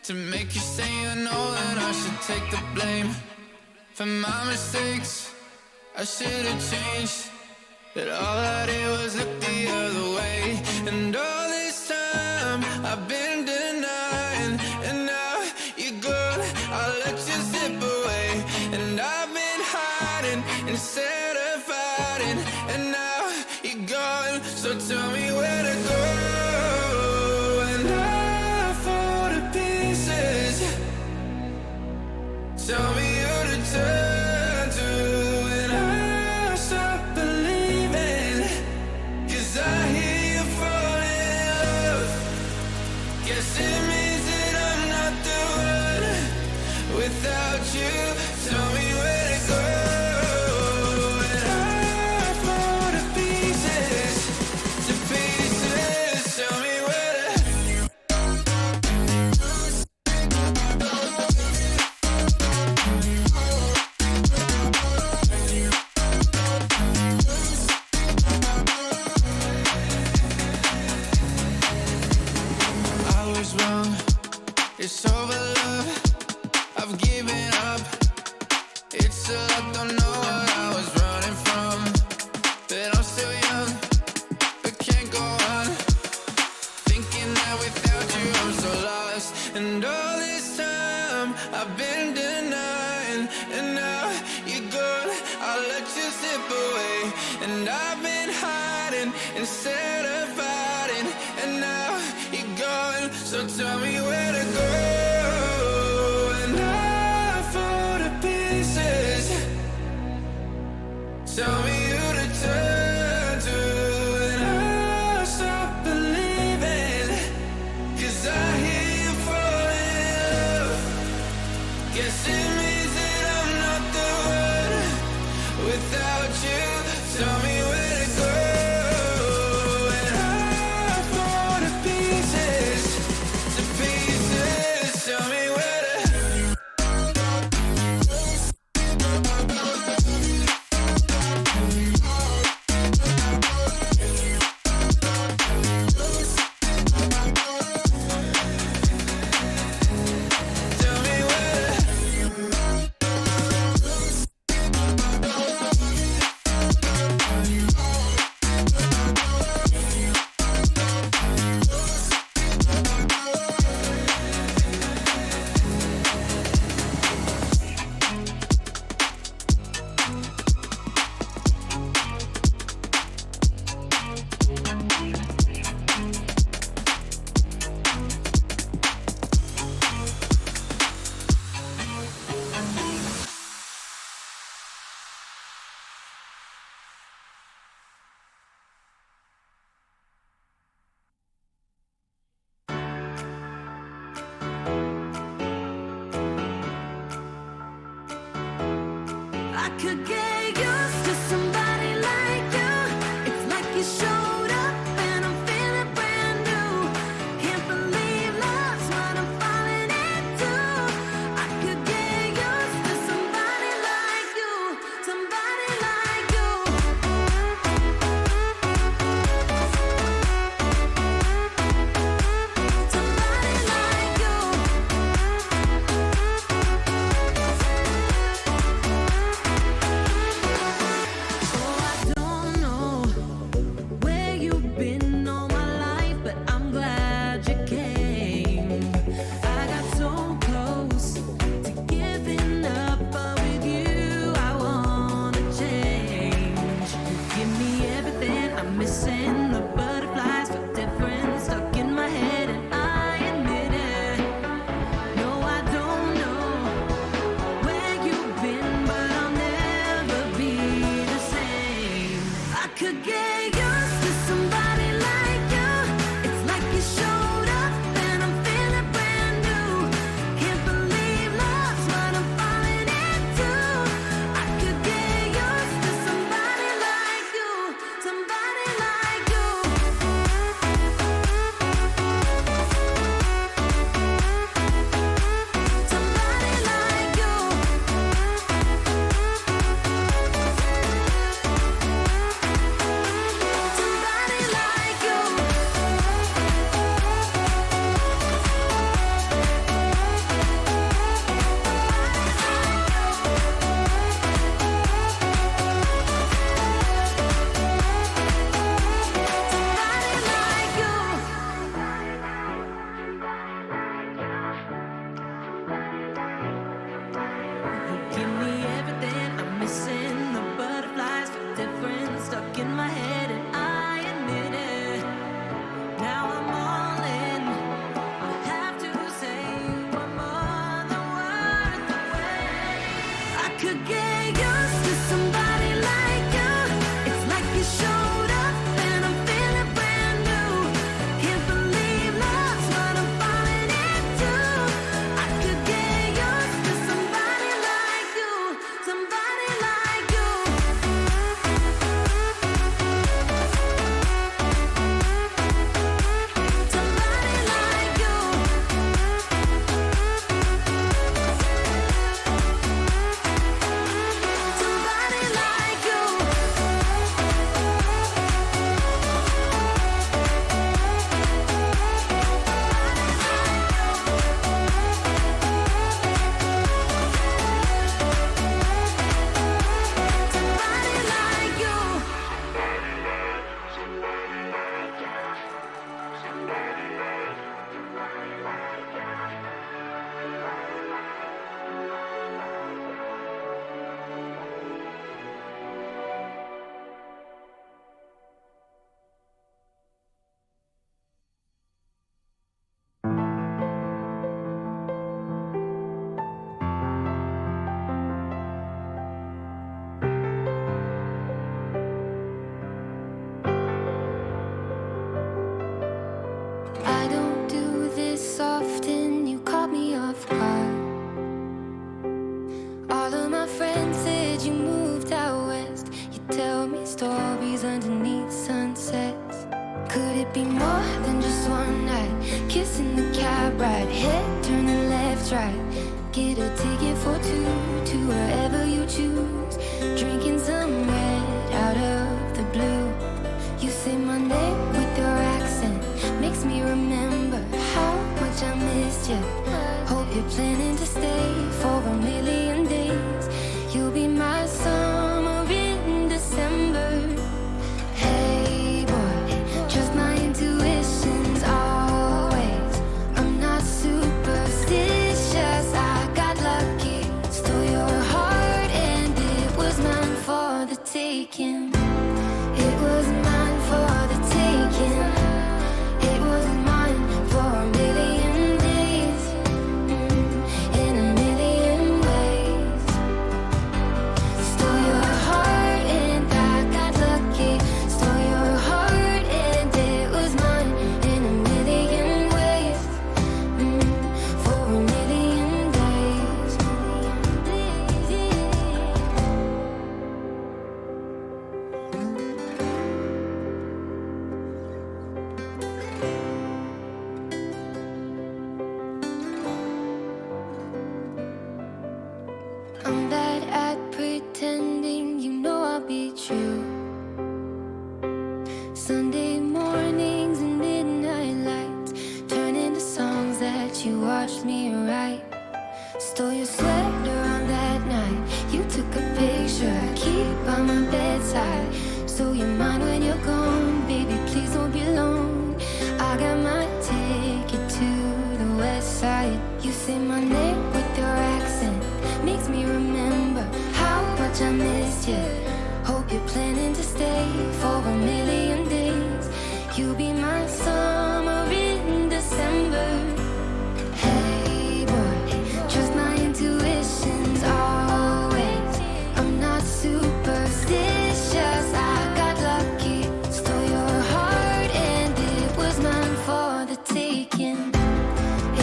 Speaker 1: to make you say you know that I should take the blame from my mistakes. I should have changed, but all I did was look the other way. And all this time I've been denying, and now you're gone, I'll let you slip away. And I've been hiding instead of fighting, and now you're gone, so tell me where to go. And I fall to pieces. Tell me who to turn to, and I stop believing, 'cause I hear you fall in love. Guess it means that I'm not the one without you. Tell me where to go. And I fall to pieces, to pieces. Tell me where to. I was wrong, it's over, love, I've given up. It's a lot, don't know what I was running from, but I'm still young, but can't go on, thinking that without you I'm so lost. And all this time I've been denying, and now you're gone, I'll let you slip away. And I've been hiding instead of fighting, and now you're gone, so tell me where to go. And I fall to pieces. Tell me who to turn to, and I stop believing, 'cause I hear you fall in love. Guess it means that I'm not the one without you. Tell me where to go. And I fall to pieces, to pieces. Tell me where to. Tell me where to.
Speaker 2: I could get used to somebody like you. It's like you showed up and I'm feeling brand new. Can't believe love's what I'm falling into. I could get used to somebody like you, somebody like you. Somebody like you. could get used to somebody like you. It's like you showed up and I'm feeling brand new. Can't believe love's what I'm falling into. I could get used to somebody like you, somebody like you. Somebody like you. Somebody like you. Somebody like you. I don't do this often, you caught me off guard. All of my friends said you moved out west. You tell me stories underneath sunsets. Could it be more than just one night? Kissing the cab ride, head turning left, right. Get a ticket for two to wherever you choose. Drinking some red out of the blue. You say my name with your accent, makes me remember how much I missed you. Hope you're planning to stay for a million days. You'll be my summer in December. Hey boy, trust my intuitions always. I'm not superstitious, I got lucky. Stole your heart and it was mine for the taking. It was mine for the taking. It was mine for a million days, in a million ways. Stole your heart and I got lucky. Stole your heart and it was mine in a million ways, for a million days. I'm bad at pretending, you know I'll be true. Sunday mornings and midnight lights turn into songs that you watched me write. Stole your sweater on that night. You took a picture I keep by my bedside. So you're mine when you're gone, baby, please don't be long. I got my ticket to the west side. You say my name with your accent, makes me remember how much I missed you. Hope you're planning to stay for a million days. You'll be my summer in December. Hey boy, trust my intuitions always. I'm not superstitious, I got lucky. Stole your heart and it was mine for the taking.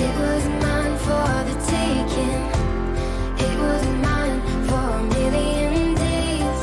Speaker 2: It was mine for the taking. It was mine for a million days.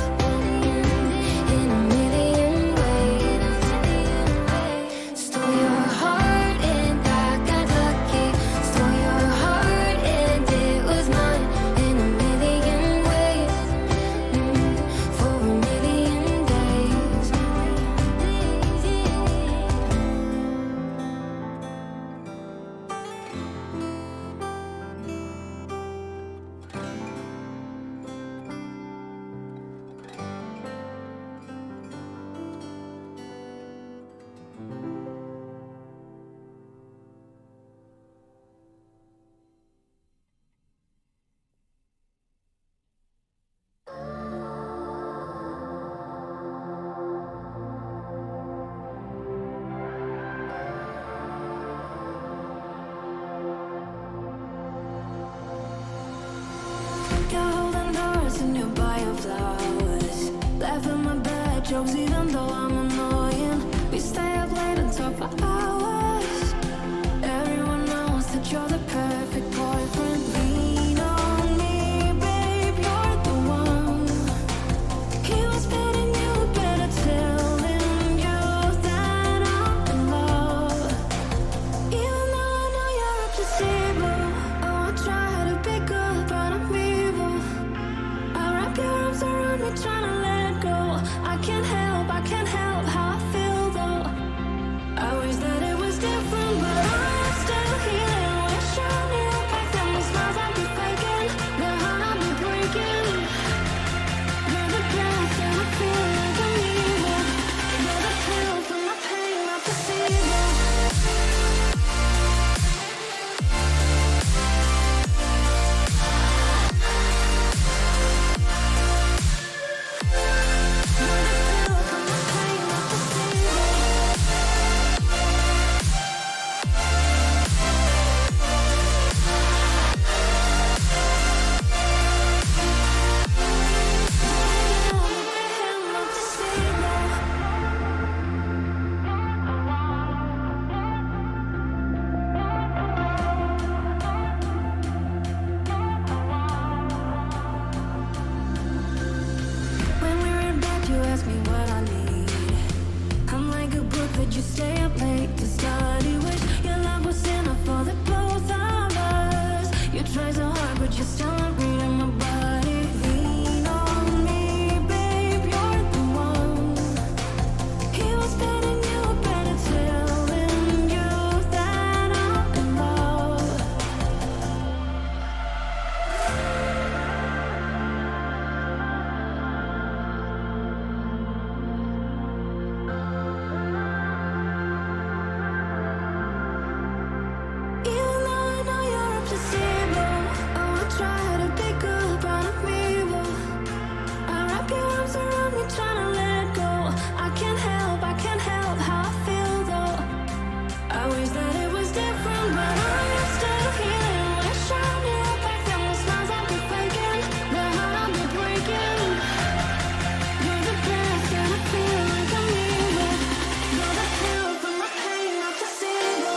Speaker 2: you're still not reading my body. Lean on me, babe, you're the one. He was painting you a better telling you that I'm in love. Even though I know you're a placebo, oh, I try to be good, but I'm evil. I wrap your arms around me, trying to let go. I can't help how I feel though. I wish that it was different, but I'm still healing. We're shining up back then, the smiles I've been faking, the heart I've been breaking. You're the best, and I feel like I'm evil. You're the pill for my pain, not placebo.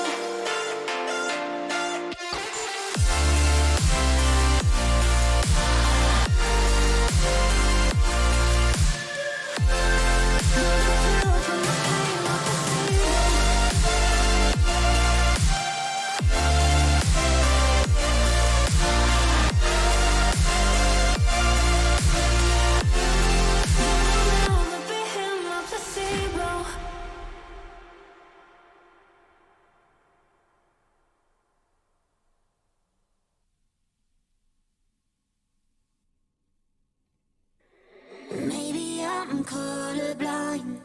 Speaker 2: Maybe I'm colorblind.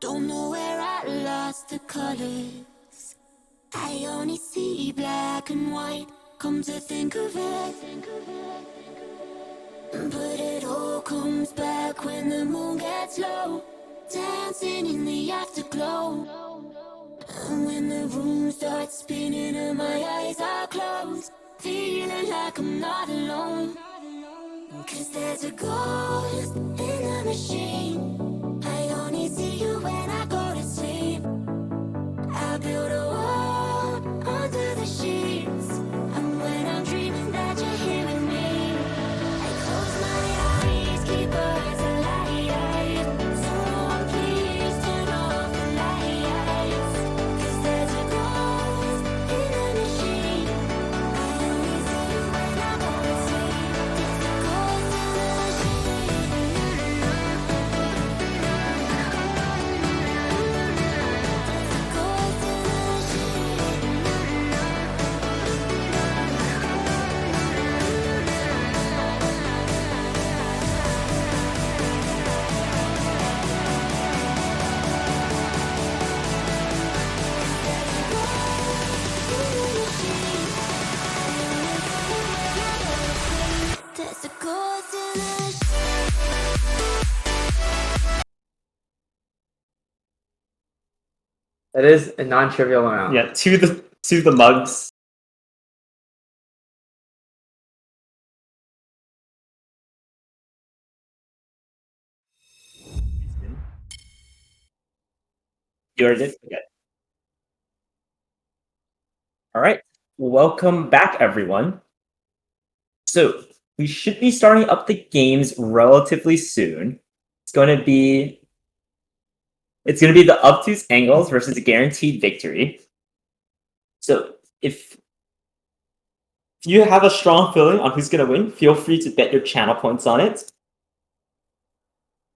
Speaker 2: Don't know where I lost the colors. I only see black and white. Come to think of it, but it all comes back when the moon gets low, dancing in the afterglow. And when the room starts spinning and my eyes are closed, feeling like I'm not alone. 'Cause there's a ghost in the machine. I only see you when I go to sleep. I build a wall under the sheets, and when I'm dreaming that you're here with me, I close my eyes, keep us alive. Someone please turn off the lights. 'Cause there's a ghost in the machine. I only see you when I go to sleep. There's a ghost in the machine. There's a ghost in the There's a ghost in the
Speaker 6: That is a non-trivial amount.
Speaker 5: Yeah, to the mugs. You already did? Okay. All right. Welcome back, everyone. So we should be starting up the games relatively soon. It's going to be the obtuse angles versus the guaranteed victory. So if you have a strong feeling on who's going to win, feel free to bet your channel points on it.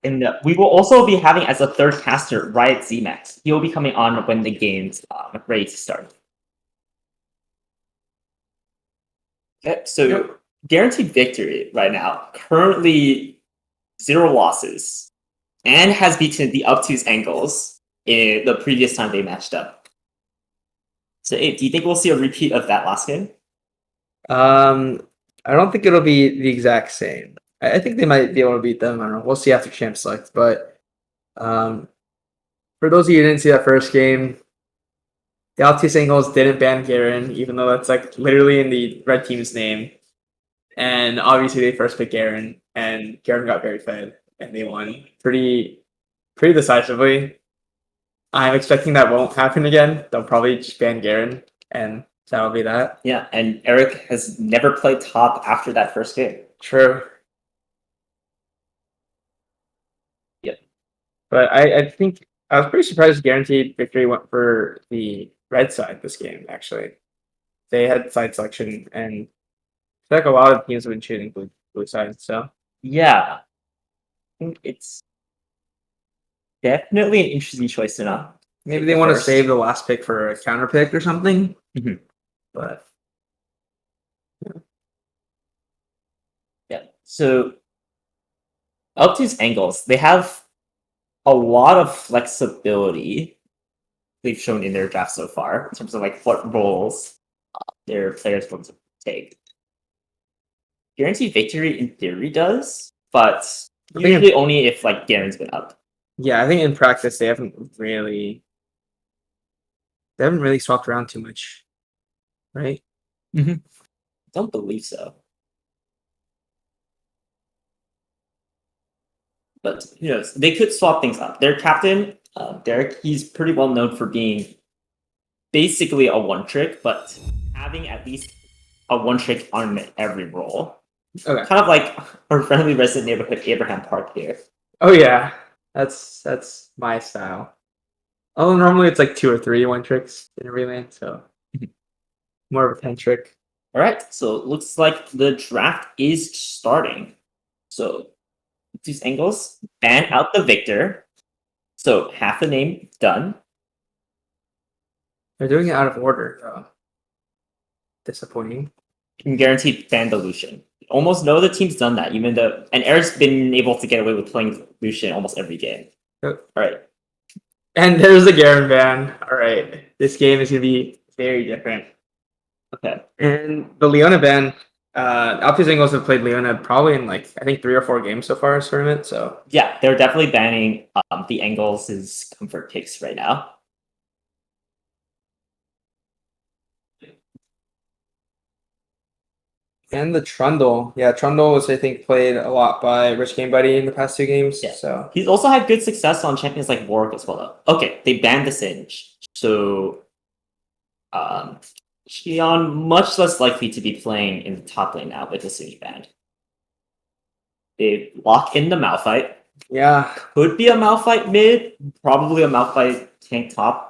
Speaker 5: And we will also be having as a third caster Riot ZMax. He will be coming on when the game's ready to start. Okay, so guaranteed victory right now, currently 0 losses, and has beaten the obtuse angles in the previous time they matched up. So Abe, do you think we'll see a repeat of that last game?
Speaker 6: I don't think it'll be the exact same. I think they might be able to beat them. I don't know. We'll see after champ select. But for those of you who didn't see that first game, the obtuse angles didn't ban Garen, even though that's like literally in the red team's name. And obviously they first picked Garen, and Garen got very fed, and they won pretty decisively. I'm expecting that won't happen again. They'll probably just ban Garen, and that'll be that.
Speaker 5: Yeah, and Eric has never played top after that first game.
Speaker 6: True.
Speaker 5: Yep.
Speaker 6: But I think I was pretty surprised guaranteed victory went for the red side this game, actually. They had side selection, and feel like a lot of teams have been choosing blue side, so
Speaker 5: Yeah, I think it's definitely an interesting choice to not.
Speaker 6: maybe
Speaker 5: take
Speaker 6: they
Speaker 5: the
Speaker 6: want to
Speaker 5: first.
Speaker 6: save the last pick for a counter pick or something.
Speaker 5: Mhm.
Speaker 6: But
Speaker 5: Yeah. So Obtuse Angles, they have a lot of flexibility they've shown in their draft so far in terms of like what roles their players want to take. Guaranteed Victory in theory does, but
Speaker 6: I think
Speaker 5: usually only if like Garen's been up.
Speaker 6: yeah, I think in practice they haven't really swapped around too much, right?
Speaker 5: Don't believe so. But who knows? They could swap things up. Their captain, Derek, he's pretty well known for being basically a one trick, but having at least a one trick on every role.
Speaker 6: Okay.
Speaker 5: Kind of like our friendly resident neighborhood Abraham Park here.
Speaker 6: Oh yeah, that's my style. Oh, normally it's like 2 or 3 one tricks in every lane, so more of a 10 trick.
Speaker 5: All right, so it looks like the draft is starting. So these angles, ban out the victor. So half the name done.
Speaker 6: They're doing it out of order, though. Disappointing.
Speaker 5: You can guarantee ban the Lucian. Almost no other team's done that, even though and Eric's been able to get away with playing Lucian almost every game.
Speaker 6: Yep.
Speaker 5: All right.
Speaker 6: And there's the Garen ban. All right, this game is gonna be very different.
Speaker 5: Okay.
Speaker 6: And the Leona ban, Alpes Angles have played Leona probably in like I think 3 or 4 games so far this tournament. So
Speaker 5: Yeah, they're definitely banning the Angles' comfort picks right now.
Speaker 6: and the Trundle, yeah, Trundle was I think played a lot by Rich Game Buddy in the past 2 games.
Speaker 5: Yeah.
Speaker 6: So
Speaker 5: He's also had good success on champions like Warwick as well, though. Okay, they banned the Singe. So Xion much less likely to be playing in the top lane now with the Singe banned. They lock in the Malphite.
Speaker 6: yeah,
Speaker 5: Could be a Malphite mid, probably a Malphite tank top.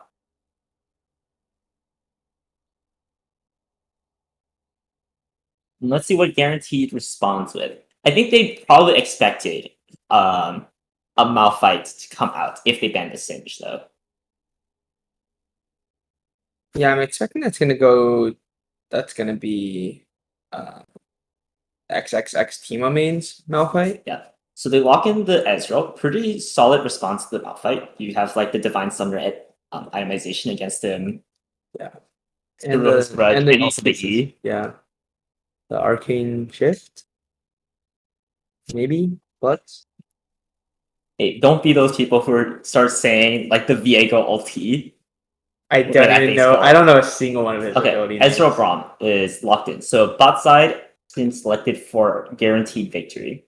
Speaker 5: And let's see what Guaranteed responds with. I think they probably expected a Malphite to come out if they ban the Singe, though.
Speaker 6: yeah, I'm expecting that's gonna be XXX Teemo mains Malphite.
Speaker 5: Yeah. So they lock in the Ezreal. Pretty solid response to the Malphite. You have like the Divine Sunray itemization against him.
Speaker 6: Yeah.
Speaker 5: The Rose Grudge, and also the
Speaker 6: E.
Speaker 5: E.
Speaker 6: Yeah. The Arcane Shift. Maybe, but
Speaker 5: Hey, don't be those people who start saying like the Viego ulti.
Speaker 6: I
Speaker 5: What
Speaker 6: don't
Speaker 5: that
Speaker 6: even
Speaker 5: thing's
Speaker 6: know.
Speaker 5: called.
Speaker 6: I don't know a single one of his
Speaker 5: Okay,
Speaker 6: abilities.
Speaker 5: Ezreal Braum is locked in. So bot side been selected for guaranteed victory.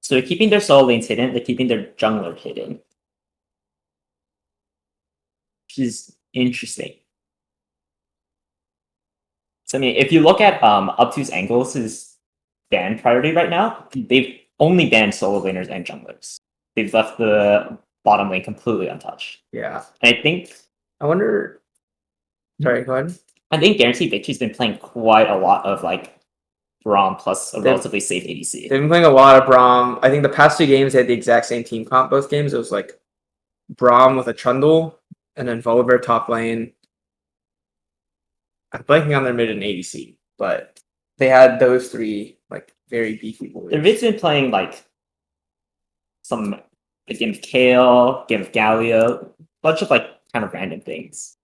Speaker 5: So they're keeping their solo lanes hidden, they're keeping their jungler hidden. Which is interesting. So I mean, if you look at Obtuse Angles' ban priority right now, they've only banned solo laners and junglers. They've left the bottom lane completely untouched.
Speaker 6: Yeah.
Speaker 5: And I think
Speaker 6: I wonder. Sorry, go ahead.
Speaker 5: I think Guaranteed Victory's been playing quite a lot of like Braum plus a
Speaker 6: They've-
Speaker 5: relatively safe ADC.
Speaker 6: They've been playing a lot of Braum. I think the past 2 games they had the exact same team comp. Both games it was like Braum with a Trundle and then Volibear top lane. I'm blanking on their mid and ADC, but they had those 3 like very beefy boys.
Speaker 5: The Vid's been playing like some a game of Kale, game of Galio, bunch of like kind of random things.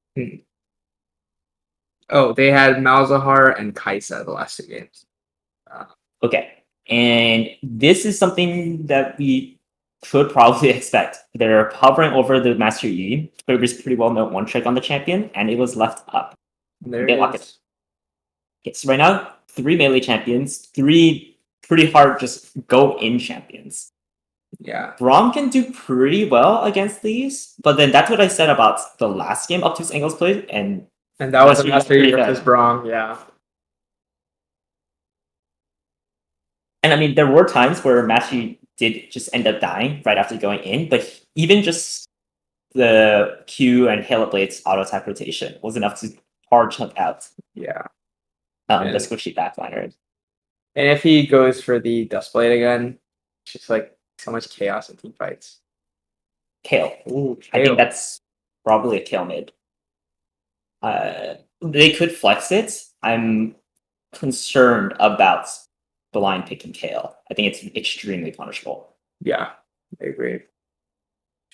Speaker 6: Oh, they had Malzahar and Kaisa the last 2 games.
Speaker 5: Okay. And this is something that we should probably expect. They're hovering over the Master Yi. Quiver's pretty well known one trick on the champion, and it was left up.
Speaker 6: There
Speaker 5: They
Speaker 6: it
Speaker 5: lock
Speaker 6: is.
Speaker 5: it. Okay, so right now, 3 melee champions, 3 pretty hard just go in champions.
Speaker 6: Yeah.
Speaker 5: Braum can do pretty well against these, but then that's what I said about the last game Obtuse Angles played, and
Speaker 6: And that was a
Speaker 5: Master Yi
Speaker 6: Master Yi
Speaker 5: pretty
Speaker 6: versus
Speaker 5: bad.
Speaker 6: Braum, yeah.
Speaker 5: And I mean, there were times where Master Yi did just end up dying right after going in, but even just the Q and Hail of Blades auto attack rotation was enough to hard chunk out
Speaker 6: Yeah.
Speaker 5: the
Speaker 6: And-
Speaker 5: squishy backliner.
Speaker 6: And if he goes for the Dustblade again, it's just like so much chaos in team fights.
Speaker 5: Kale.
Speaker 6: Ooh,
Speaker 5: I think that's probably a Kale mid. They could flex it. I'm concerned about blind picking Kale. I think it's extremely punishable.
Speaker 6: yeah, I agree.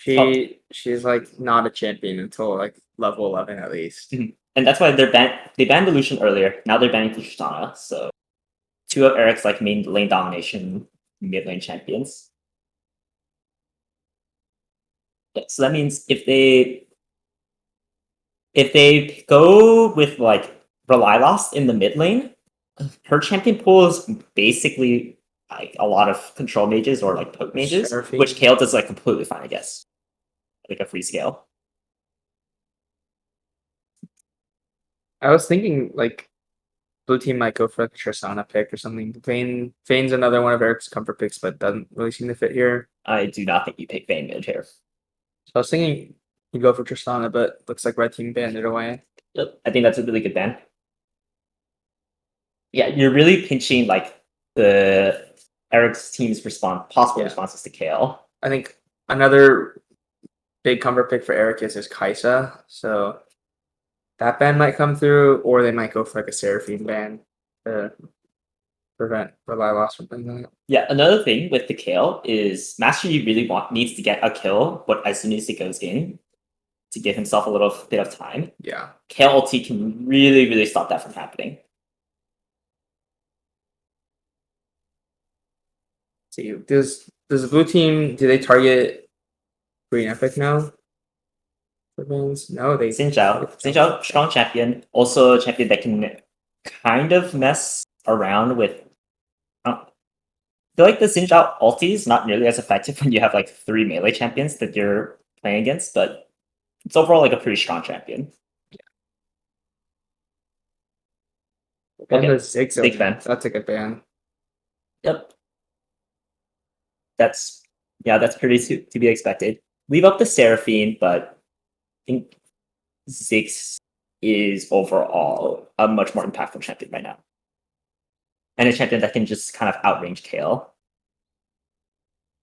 Speaker 5: Oh.
Speaker 6: She's like not a champion until like level 11 at least.
Speaker 5: Mhm. And that's why they banned Illusion earlier. Now they're banning Tristana. So two of Eric's like main lane domination mid lane champions. Yeah, so that means if they go with like Relilos in the mid lane, her champion pool is basically like a lot of control mages or like poke mages,
Speaker 6: Seraphine.
Speaker 5: which Kale does like completely fine, I guess. Like a free scale.
Speaker 6: I was thinking like blue team might go for like a Tristana pick or something. Fane's another one of Eric's comfort picks, but doesn't really seem to fit here.
Speaker 5: I do not think you pick Vayne mid here.
Speaker 6: So I was thinking you go for Tristana, but looks like red team banned it away.
Speaker 5: Yep, I think that's a really good ban. Yeah, you're really pinching like the Eric's team's possible
Speaker 6: Yeah.
Speaker 5: responses to Kale.
Speaker 6: I think another big comfort pick for Eric is Kaisa, so that ban might come through, or they might go for like a Seraphine ban to prevent Rely loss from doing that.
Speaker 5: Yeah, another thing with the Kale is Master Yi really needs to get a kill, but as soon as he goes in, to give himself a little bit of time.
Speaker 6: Yeah.
Speaker 5: Kale ulti can really stop that from happening.
Speaker 6: See, does the blue team, do they target Green Epic now? For bans? No, they
Speaker 5: Xin Zhao, strong champion, also a champion that can kind of mess around with. I feel like the Xin Zhao ulti is not nearly as effective when you have like 3 melee champions that you're playing against, but it's overall like a pretty strong champion.
Speaker 6: And
Speaker 5: Okay,
Speaker 6: the Ziggs,
Speaker 5: big ban.
Speaker 6: that's a good ban.
Speaker 5: Yep. That's pretty to be expected. Leave up the Seraphine, but I think Ziggs is overall a much more impactful champion right now. And a champion that can just kind of outrange Kale.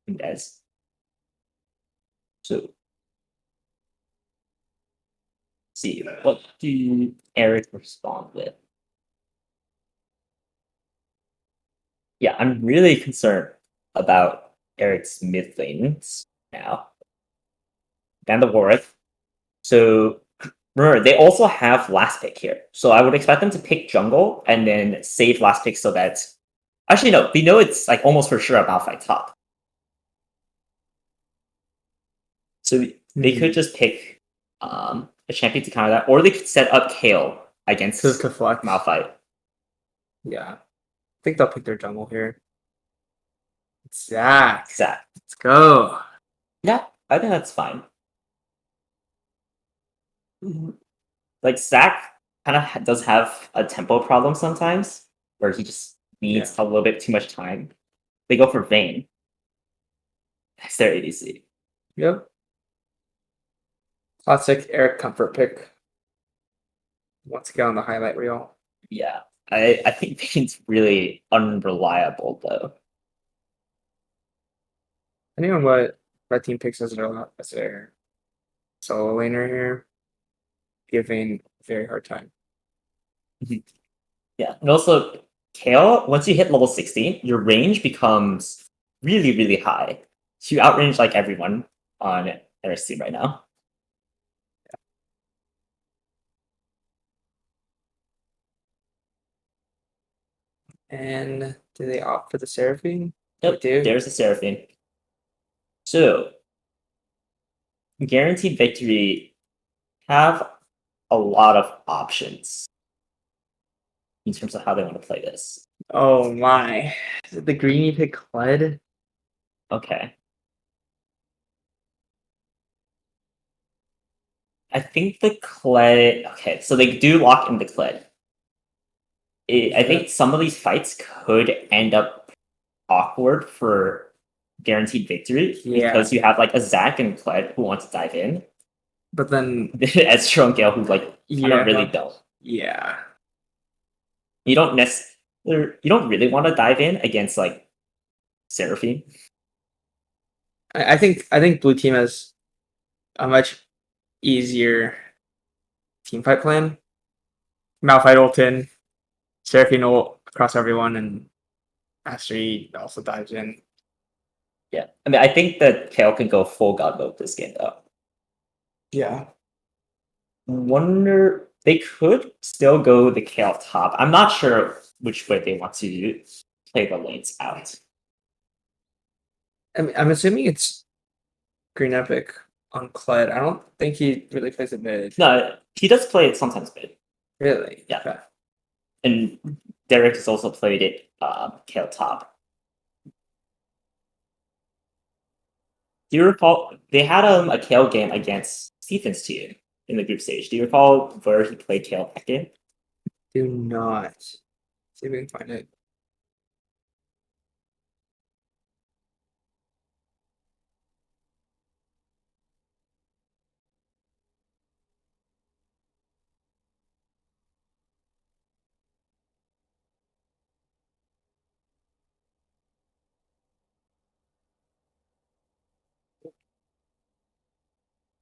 Speaker 5: And does. So see, what do Eric respond with? Yeah, I'm really concerned about Eric's mid lanes now. Ban the Warwick. So remember, they also have last pick here. So I would expect them to pick jungle and then save last pick so that actually no, we know it's like almost for sure a Malphite top. So they could just pick a champion to counter that, or they could set up Kale against
Speaker 6: To flex.
Speaker 5: Malphite.
Speaker 6: Yeah. I think they'll pick their jungle here. Zach.
Speaker 5: Zach.
Speaker 6: Let's go.
Speaker 5: Yeah, I think that's fine. Like Zach kind of does have a tempo problem sometimes, where he just needs a little bit too much time. They go for Vayne. That's their ADC.
Speaker 6: Yep. Classic Eric comfort pick. Once again on the highlight reel.
Speaker 5: Yeah, I think Vayne's really unreliable though.
Speaker 6: Depending on what red team picks as their solo laner here, giving a very hard time.
Speaker 5: Yeah, and also Kale, once you hit level 60, your range becomes really high. So you outrange like everyone on RSC right now.
Speaker 6: And do they opt for the Seraphine?
Speaker 5: Yep,
Speaker 6: They do.
Speaker 5: there's the Seraphine. So, guaranteed victory have a lot of options in terms of how they want to play this.
Speaker 6: Oh my. Is it the greeny pick Kled?
Speaker 5: Okay. I think the Kled. Okay, so they do lock in the Kled. I think some of these fights could end up awkward for guaranteed victory because you have like a Zach and Kled who want to dive in.
Speaker 6: But then
Speaker 5: Ezreal and Gale who like kind of really don't.
Speaker 6: Yeah.
Speaker 5: You don't necessarily you don't really want to dive in against like Seraphine.
Speaker 6: I think blue team has a much easier team fight plan. Malphite ult in, Seraphine ult across everyone, and Master Yi also dives in.
Speaker 5: Yeah, I mean, I think that Kale can go full god mode this game though.
Speaker 6: Yeah.
Speaker 5: Wonder they could still go the Kale top. I'm not sure which way they want to play the lanes out.
Speaker 6: I'm assuming it's Green Epic on Kled. I don't think he really plays it mid.
Speaker 5: No, he does play it sometimes mid,
Speaker 6: Really?
Speaker 5: Yeah.
Speaker 6: Okay.
Speaker 5: and Derek has also played it Kale top. Do you recall they had a Kale game against Stephen's team in the group stage? Do you recall where he played Kale that game?
Speaker 6: Do not. See if we can find it.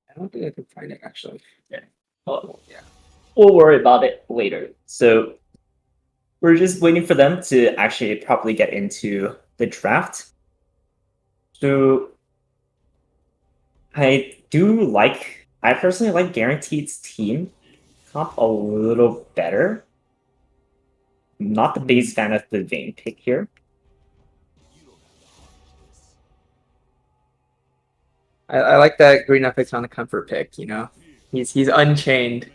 Speaker 6: I don't think I can find it actually.
Speaker 5: Oh, yeah. We'll worry about it later. So we're just waiting for them to actually properly get into the draft. So I personally like Guaranteed's team comp a little better. I'm not the biggest fan of the Vayne pick here.
Speaker 6: I like that Green Epic's on a comfort pick, you know? He's unchained,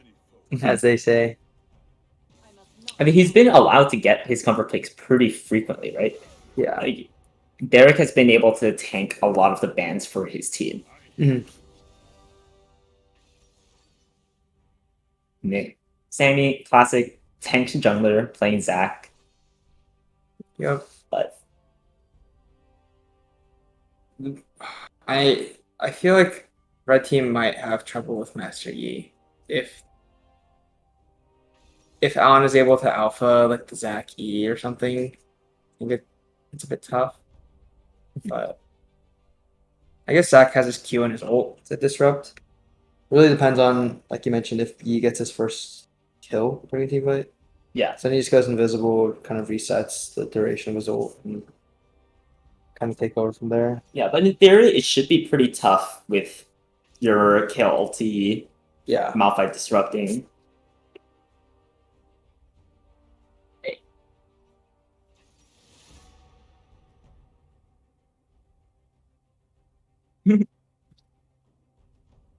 Speaker 6: as they say.
Speaker 5: I mean, he's been allowed to get his comfort picks pretty frequently, right?
Speaker 6: Yeah.
Speaker 5: Like, Derek has been able to tank a lot of the bans for his team.
Speaker 6: Mhm.
Speaker 5: Nick, Sammy, classic tank jungler playing Zac,
Speaker 6: Yep.
Speaker 5: but
Speaker 6: I feel like red team might have trouble with Master Yi if Alan is able to alpha like the Zac E or something. I think it's a bit tough, but I guess Zac has his Q and his ult to disrupt.
Speaker 7: Really depends on, like you mentioned, if he gets his first kill during a team fight.
Speaker 5: yeah,
Speaker 7: So then he just goes invisible, kind of resets the duration of his ult, and kind of take over from there.
Speaker 5: yeah. But in theory, it should be pretty tough with your kill ulti,
Speaker 7: Yeah.
Speaker 5: Malphite disrupting.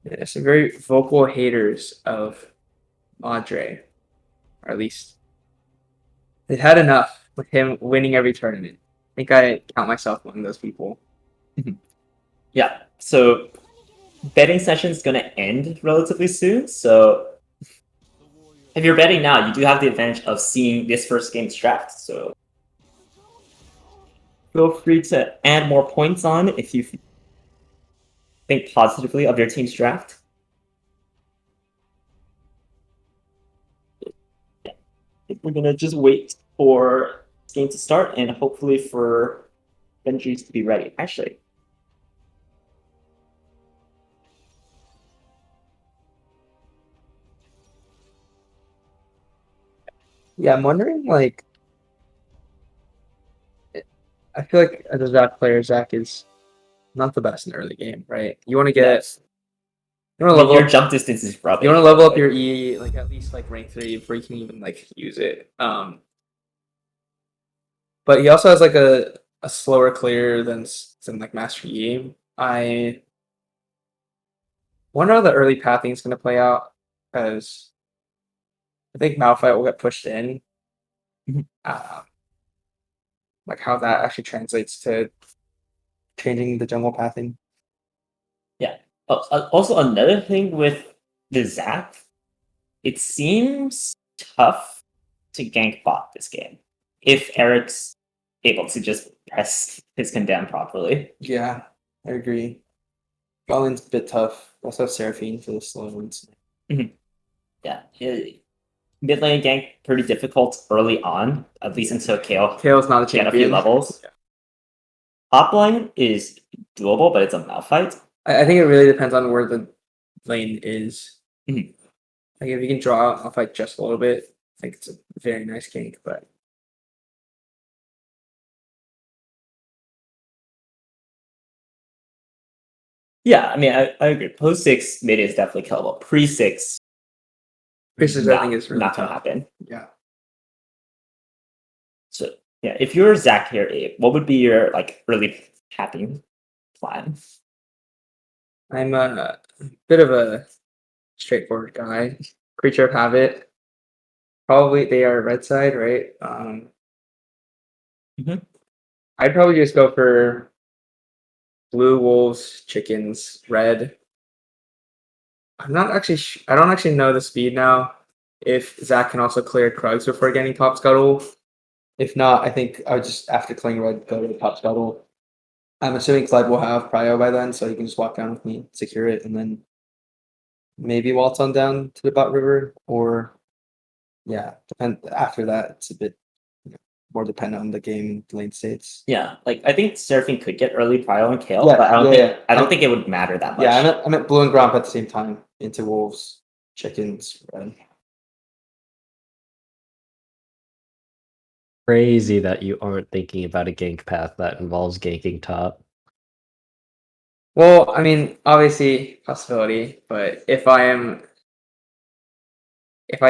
Speaker 6: Yeah, some very vocal haters of Madre, or at least they've had enough with him winning every tournament. I think I count myself among those people.
Speaker 5: Yeah, so betting session is going to end relatively soon. So if you're betting now, you do have the advantage of seeing this first game's draft. So feel free to add more points on if you think positively of your team's draft. Yeah. We're going to just wait for this game to start and hopefully for Benji's to be ready. Actually,
Speaker 6: Yeah, I'm wondering like I feel like as a Zac player, Zac is not the best in the early game, right? You want to get
Speaker 5: yes.
Speaker 6: you want
Speaker 5: I
Speaker 6: to
Speaker 5: mean,
Speaker 6: level
Speaker 5: your
Speaker 6: up,
Speaker 5: jump distance is rubbish.
Speaker 6: you want to level up your E like at least like rank 3 before you can even like use it. But he also has like a slower clear than like Master Yi. I wonder how the early pathing is going to play out because I think Malphite will get pushed in. Like how that actually translates to
Speaker 7: Changing the jungle pathing.
Speaker 5: Yeah. Also, another thing with the Zac, it seems tough to gank bot this game if Eric's able to just press his condemn properly.
Speaker 7: Yeah, I agree. Galen's a bit tough. Also have Seraphine for the slow ones.
Speaker 5: Yeah. mid lane gank pretty difficult early on, at least until Kale
Speaker 6: Kale's not a
Speaker 5: get a
Speaker 6: champion.
Speaker 5: few levels. Top lane is doable, but it's a Malphite.
Speaker 6: I think it really depends on where the lane is.
Speaker 5: Mhm.
Speaker 6: Like if you can draw off like just a little bit, I think it's a very nice gank. But
Speaker 5: Yeah, I mean, I agree. Post 6 mid is definitely killable. Pre 6,
Speaker 6: Chris's I think is really
Speaker 5: not gonna
Speaker 6: tough.
Speaker 5: happen.
Speaker 6: Yeah.
Speaker 5: So yeah, if you're Zach here, Abe, what would be your like early tapping plan?
Speaker 6: I'm a bit of a straightforward guy. Creature of habit. Probably they are red side, right?
Speaker 5: Mhm.
Speaker 6: I'd probably just go for blue wolves, chickens, red. I'm not actually. I don't actually know the speed now. If Zach can also clear Krugs before getting top scuttle.
Speaker 7: If not, I think I would just after clearing red go to the top scuttle. I'm assuming Clyde will have prio by then, so he can just walk down with me, secure it, and then maybe waltz on down to the bot river, or yeah, depend after that it's a bit more dependent on the game lane states.
Speaker 5: Yeah, like I think Seraphine could get early prio on Kale,
Speaker 7: Yeah,
Speaker 5: but I don't
Speaker 7: yeah,
Speaker 5: think
Speaker 7: yeah.
Speaker 5: I don't think it would matter that much.
Speaker 7: Yeah, I'm at blue and gromp at the same time into wolves, chickens, red.
Speaker 10: Crazy that you aren't thinking about a gank path that involves ganking top.
Speaker 6: Well, I mean, obviously possibility, but if I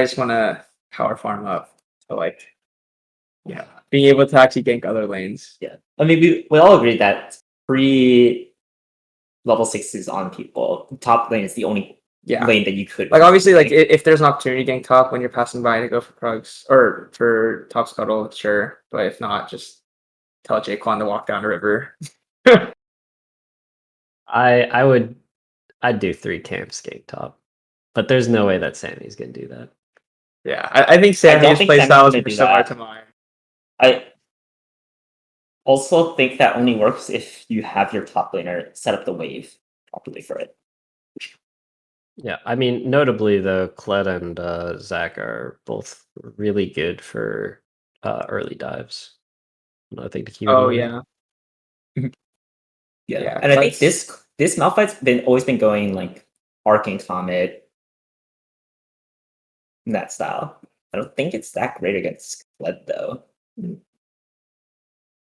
Speaker 6: just want to power farm up to like, yeah, being able to actually gank other lanes.
Speaker 5: Yeah, I mean we all agree that pre level 6s on people, top lane is the only
Speaker 6: Yeah.
Speaker 5: lane that you could
Speaker 6: Like obviously, like if there's an opportunity to gank top when you're passing by to go for Krugs or for top scuttle, sure. But if not, just tell Jaquan to walk down the river.
Speaker 10: I'd do 3 camps gank top. But there's no way that Sammy's gonna do that.
Speaker 6: Yeah, I think Sammy's
Speaker 5: think
Speaker 6: playstyle
Speaker 5: Sammy's
Speaker 6: is
Speaker 5: gonna do
Speaker 6: similar
Speaker 5: that.
Speaker 6: to mine.
Speaker 5: I also think that only works if you have your top laner set up the wave properly for it.
Speaker 10: Yeah, I mean, notably though, Kled and Zach are both really good for early dives. Another thing to keep in
Speaker 6: Oh
Speaker 10: mind.
Speaker 6: yeah. Yeah,
Speaker 5: And I think
Speaker 6: Kled's-
Speaker 5: this Malphite's always been going like Arcane Comet in that style. I don't think it's that great against Kled though.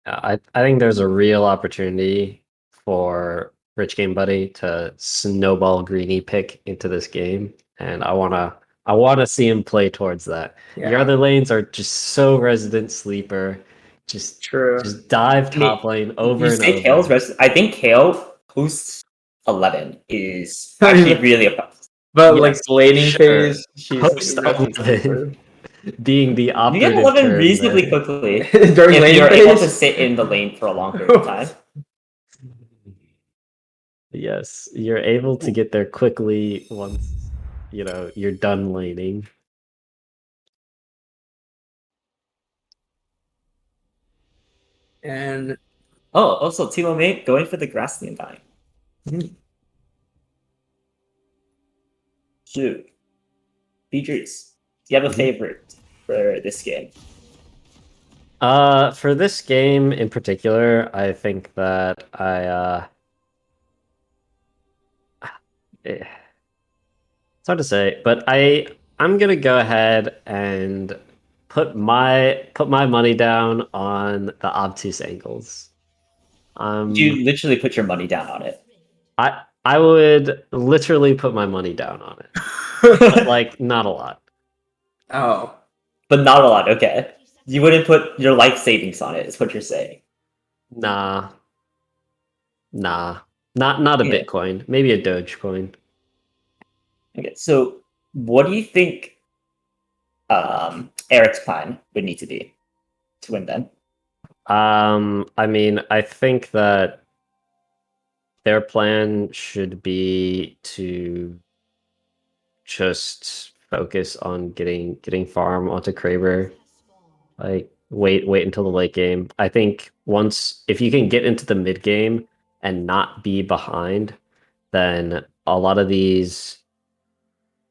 Speaker 10: I think there's a real opportunity for Rich Game Buddy to snowball Greeny pick into this game, and I wanna see him play towards that. Your
Speaker 6: Yeah.
Speaker 10: other lanes are just so resident sleeper. Just
Speaker 6: True.
Speaker 10: dive
Speaker 5: I mean,
Speaker 10: top lane over
Speaker 5: you
Speaker 10: and
Speaker 5: say
Speaker 10: over.
Speaker 5: Kale's rest. I think Kale post 11 is actually really a
Speaker 6: But
Speaker 10: Yeah,
Speaker 6: like laning
Speaker 10: sure.
Speaker 6: phase, she's
Speaker 10: Post 11 being the
Speaker 5: you
Speaker 10: operative
Speaker 5: get 11
Speaker 10: term
Speaker 5: reasonably
Speaker 10: there.
Speaker 5: quickly
Speaker 6: during
Speaker 5: if
Speaker 6: lane
Speaker 5: you're able to
Speaker 6: phase.
Speaker 5: sit in the lane for a long period of time.
Speaker 10: Yes, you're able to get there quickly once you're done laning.
Speaker 6: And
Speaker 5: Oh, also Timo Mate going for the Grassland dying. Shoot. Beatrice, do you have a favorite for this game?
Speaker 10: For this game in particular, I think that it's hard to say, but I'm gonna go ahead and put my money down on the obtuse angles.
Speaker 5: You literally put your money down on it.
Speaker 10: I would literally put my money down on it, but like not a lot.
Speaker 6: oh,
Speaker 5: But not a lot, okay. You wouldn't put your life savings on it, is what you're saying.
Speaker 10: Nah, not a
Speaker 5: Yeah.
Speaker 10: Bitcoin, maybe a Dogecoin.
Speaker 5: Okay, so what do you think Eric's plan would need to be to win then?
Speaker 10: I mean, I think that their plan should be to just focus on getting farm onto Kraber. Like wait until the late game. I think if you can get into the mid game and not be behind, then a lot of these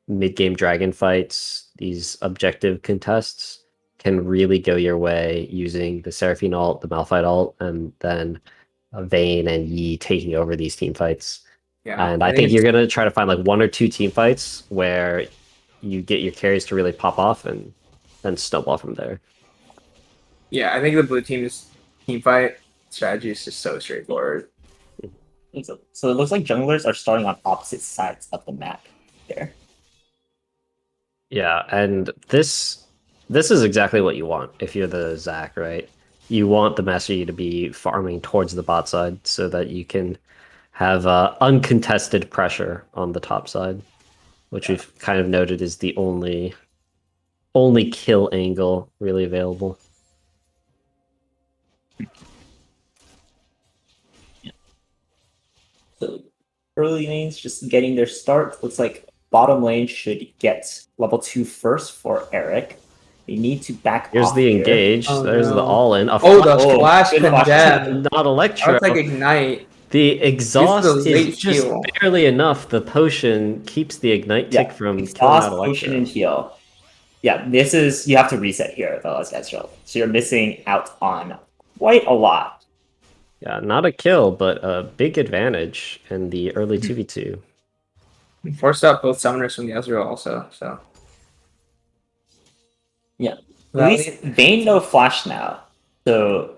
Speaker 10: mid-game dragon fights, these objective contests can really go your way using the Seraphine ult, the Malphite ult, and then Vayne and Yi taking over these team fights.
Speaker 6: Yeah,
Speaker 10: And I think you're gonna try to find like 1 or 2 team fights where you get your carries to really pop off and then snowball from there.
Speaker 6: Yeah, I think the blue team's team fight strategy is just so straightforward.
Speaker 5: So it looks like junglers are starting on opposite sides of the map there.
Speaker 10: Yeah, and this is exactly what you want if you're the Zac, right? You want the Master Yi to be farming towards the bot side so that you can have uncontested pressure on the top side, which we've kind of noted is the only kill angle really available.
Speaker 5: So early lanes just getting their start. Looks like bottom lane should get level 2 first for Eric. They need to back
Speaker 10: Here's
Speaker 5: off
Speaker 10: the
Speaker 5: here.
Speaker 10: engage.
Speaker 6: Oh,
Speaker 10: There's the
Speaker 6: no.
Speaker 10: all-in.
Speaker 6: Oh, the
Speaker 5: Oh,
Speaker 6: flash
Speaker 5: good flash.
Speaker 6: condemn.
Speaker 10: Not Electro.
Speaker 6: That's like ignite.
Speaker 10: The exhaust
Speaker 6: late
Speaker 10: is just
Speaker 6: heal.
Speaker 10: barely enough. The potion keeps the ignite tick from killing
Speaker 5: exhaust,
Speaker 10: out
Speaker 5: potion,
Speaker 10: Electro.
Speaker 5: and heal. Yeah, this is you have to reset here though as Ezreal. So you're missing out on quite a lot.
Speaker 10: Yeah, not a kill, but a big advantage in the early 2v2.
Speaker 6: We forced out both summoners from the Ezreal also, so.
Speaker 5: Yeah.
Speaker 6: Well,
Speaker 5: At least Vayne no flash now. So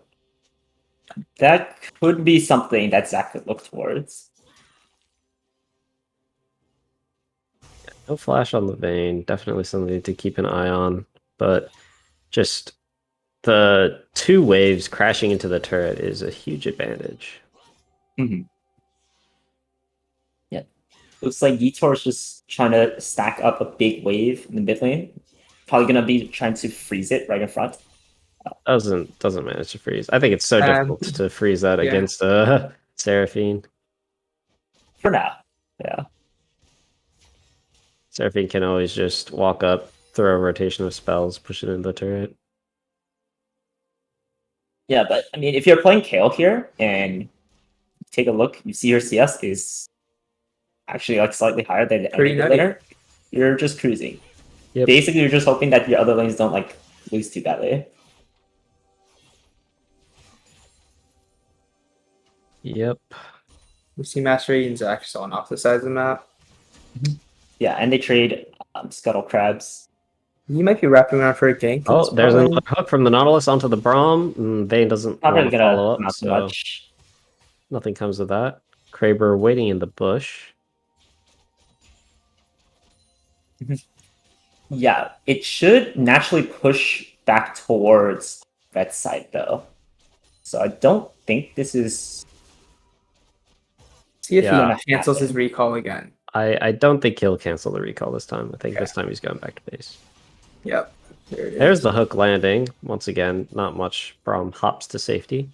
Speaker 5: that could be something that Zac could look towards.
Speaker 10: No flash on the Vayne. Definitely something to keep an eye on. But just the 2 waves crashing into the turret is a huge advantage.
Speaker 5: Yeah. Looks like Yitor is just trying to stack up a big wave in the mid lane. Probably gonna be trying to freeze it right in front.
Speaker 10: Doesn't manage to freeze. I think it's so difficult to freeze that
Speaker 6: yeah.
Speaker 10: against Seraphine.
Speaker 5: For now. Yeah.
Speaker 10: Seraphine can always just walk up, throw a rotation of spells, push it into the turret.
Speaker 5: Yeah, but I mean if you're playing Kayle here and take a look, you see her CS is actually like slightly higher than
Speaker 6: Pretty
Speaker 5: any
Speaker 6: nutty.
Speaker 5: laner. You're just cruising.
Speaker 10: Yep.
Speaker 5: Basically you're just hoping that your other lanes don't like lose too badly.
Speaker 10: Yep.
Speaker 6: We see Master Yi and Zac still on opposite sides of the map.
Speaker 5: Yeah, and they trade Scuttle Crabs.
Speaker 6: You might be wrapping around for a gank.
Speaker 10: Oh, there's another hook from the Nautilus onto the Braum. Vayne doesn't
Speaker 5: Not
Speaker 10: want
Speaker 5: really
Speaker 10: to
Speaker 5: gonna
Speaker 10: follow
Speaker 5: come
Speaker 10: up,
Speaker 5: out too
Speaker 10: so
Speaker 5: much.
Speaker 10: nothing comes of that. Kraber waiting in the bush.
Speaker 5: Yeah, it should naturally push back towards that side though. So I don't think this is
Speaker 6: See if
Speaker 10: Yeah.
Speaker 6: he cancels his recall again.
Speaker 10: I don't think he'll cancel the recall this time. I think this time he's going back to base.
Speaker 6: Yep. There it is.
Speaker 10: There's the hook landing. Once again, not much. Braum hops to safety.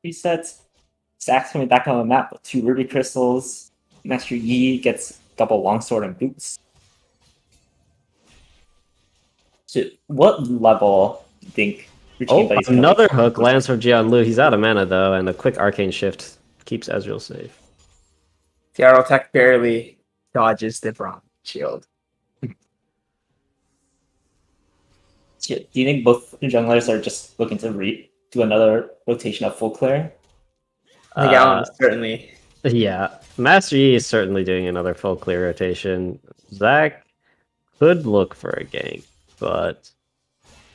Speaker 5: resets. Zach's coming back on the map with 2 Ruby Crystals. Master Yi gets double longsword and boots. So what level do you think your team
Speaker 10: Oh,
Speaker 5: buddy's gonna
Speaker 10: another
Speaker 5: be?
Speaker 10: hook lands from Jianlu. He's out of mana though, and a quick arcane shift keeps Ezreal safe.
Speaker 6: The auto attack barely dodges the Braum shield.
Speaker 5: So do you think both junglers are just looking to do another rotation of full clear?
Speaker 6: I think Alan is certainly.
Speaker 10: Yeah, Master Yi is certainly doing another full clear rotation. Zac could look for a gank, but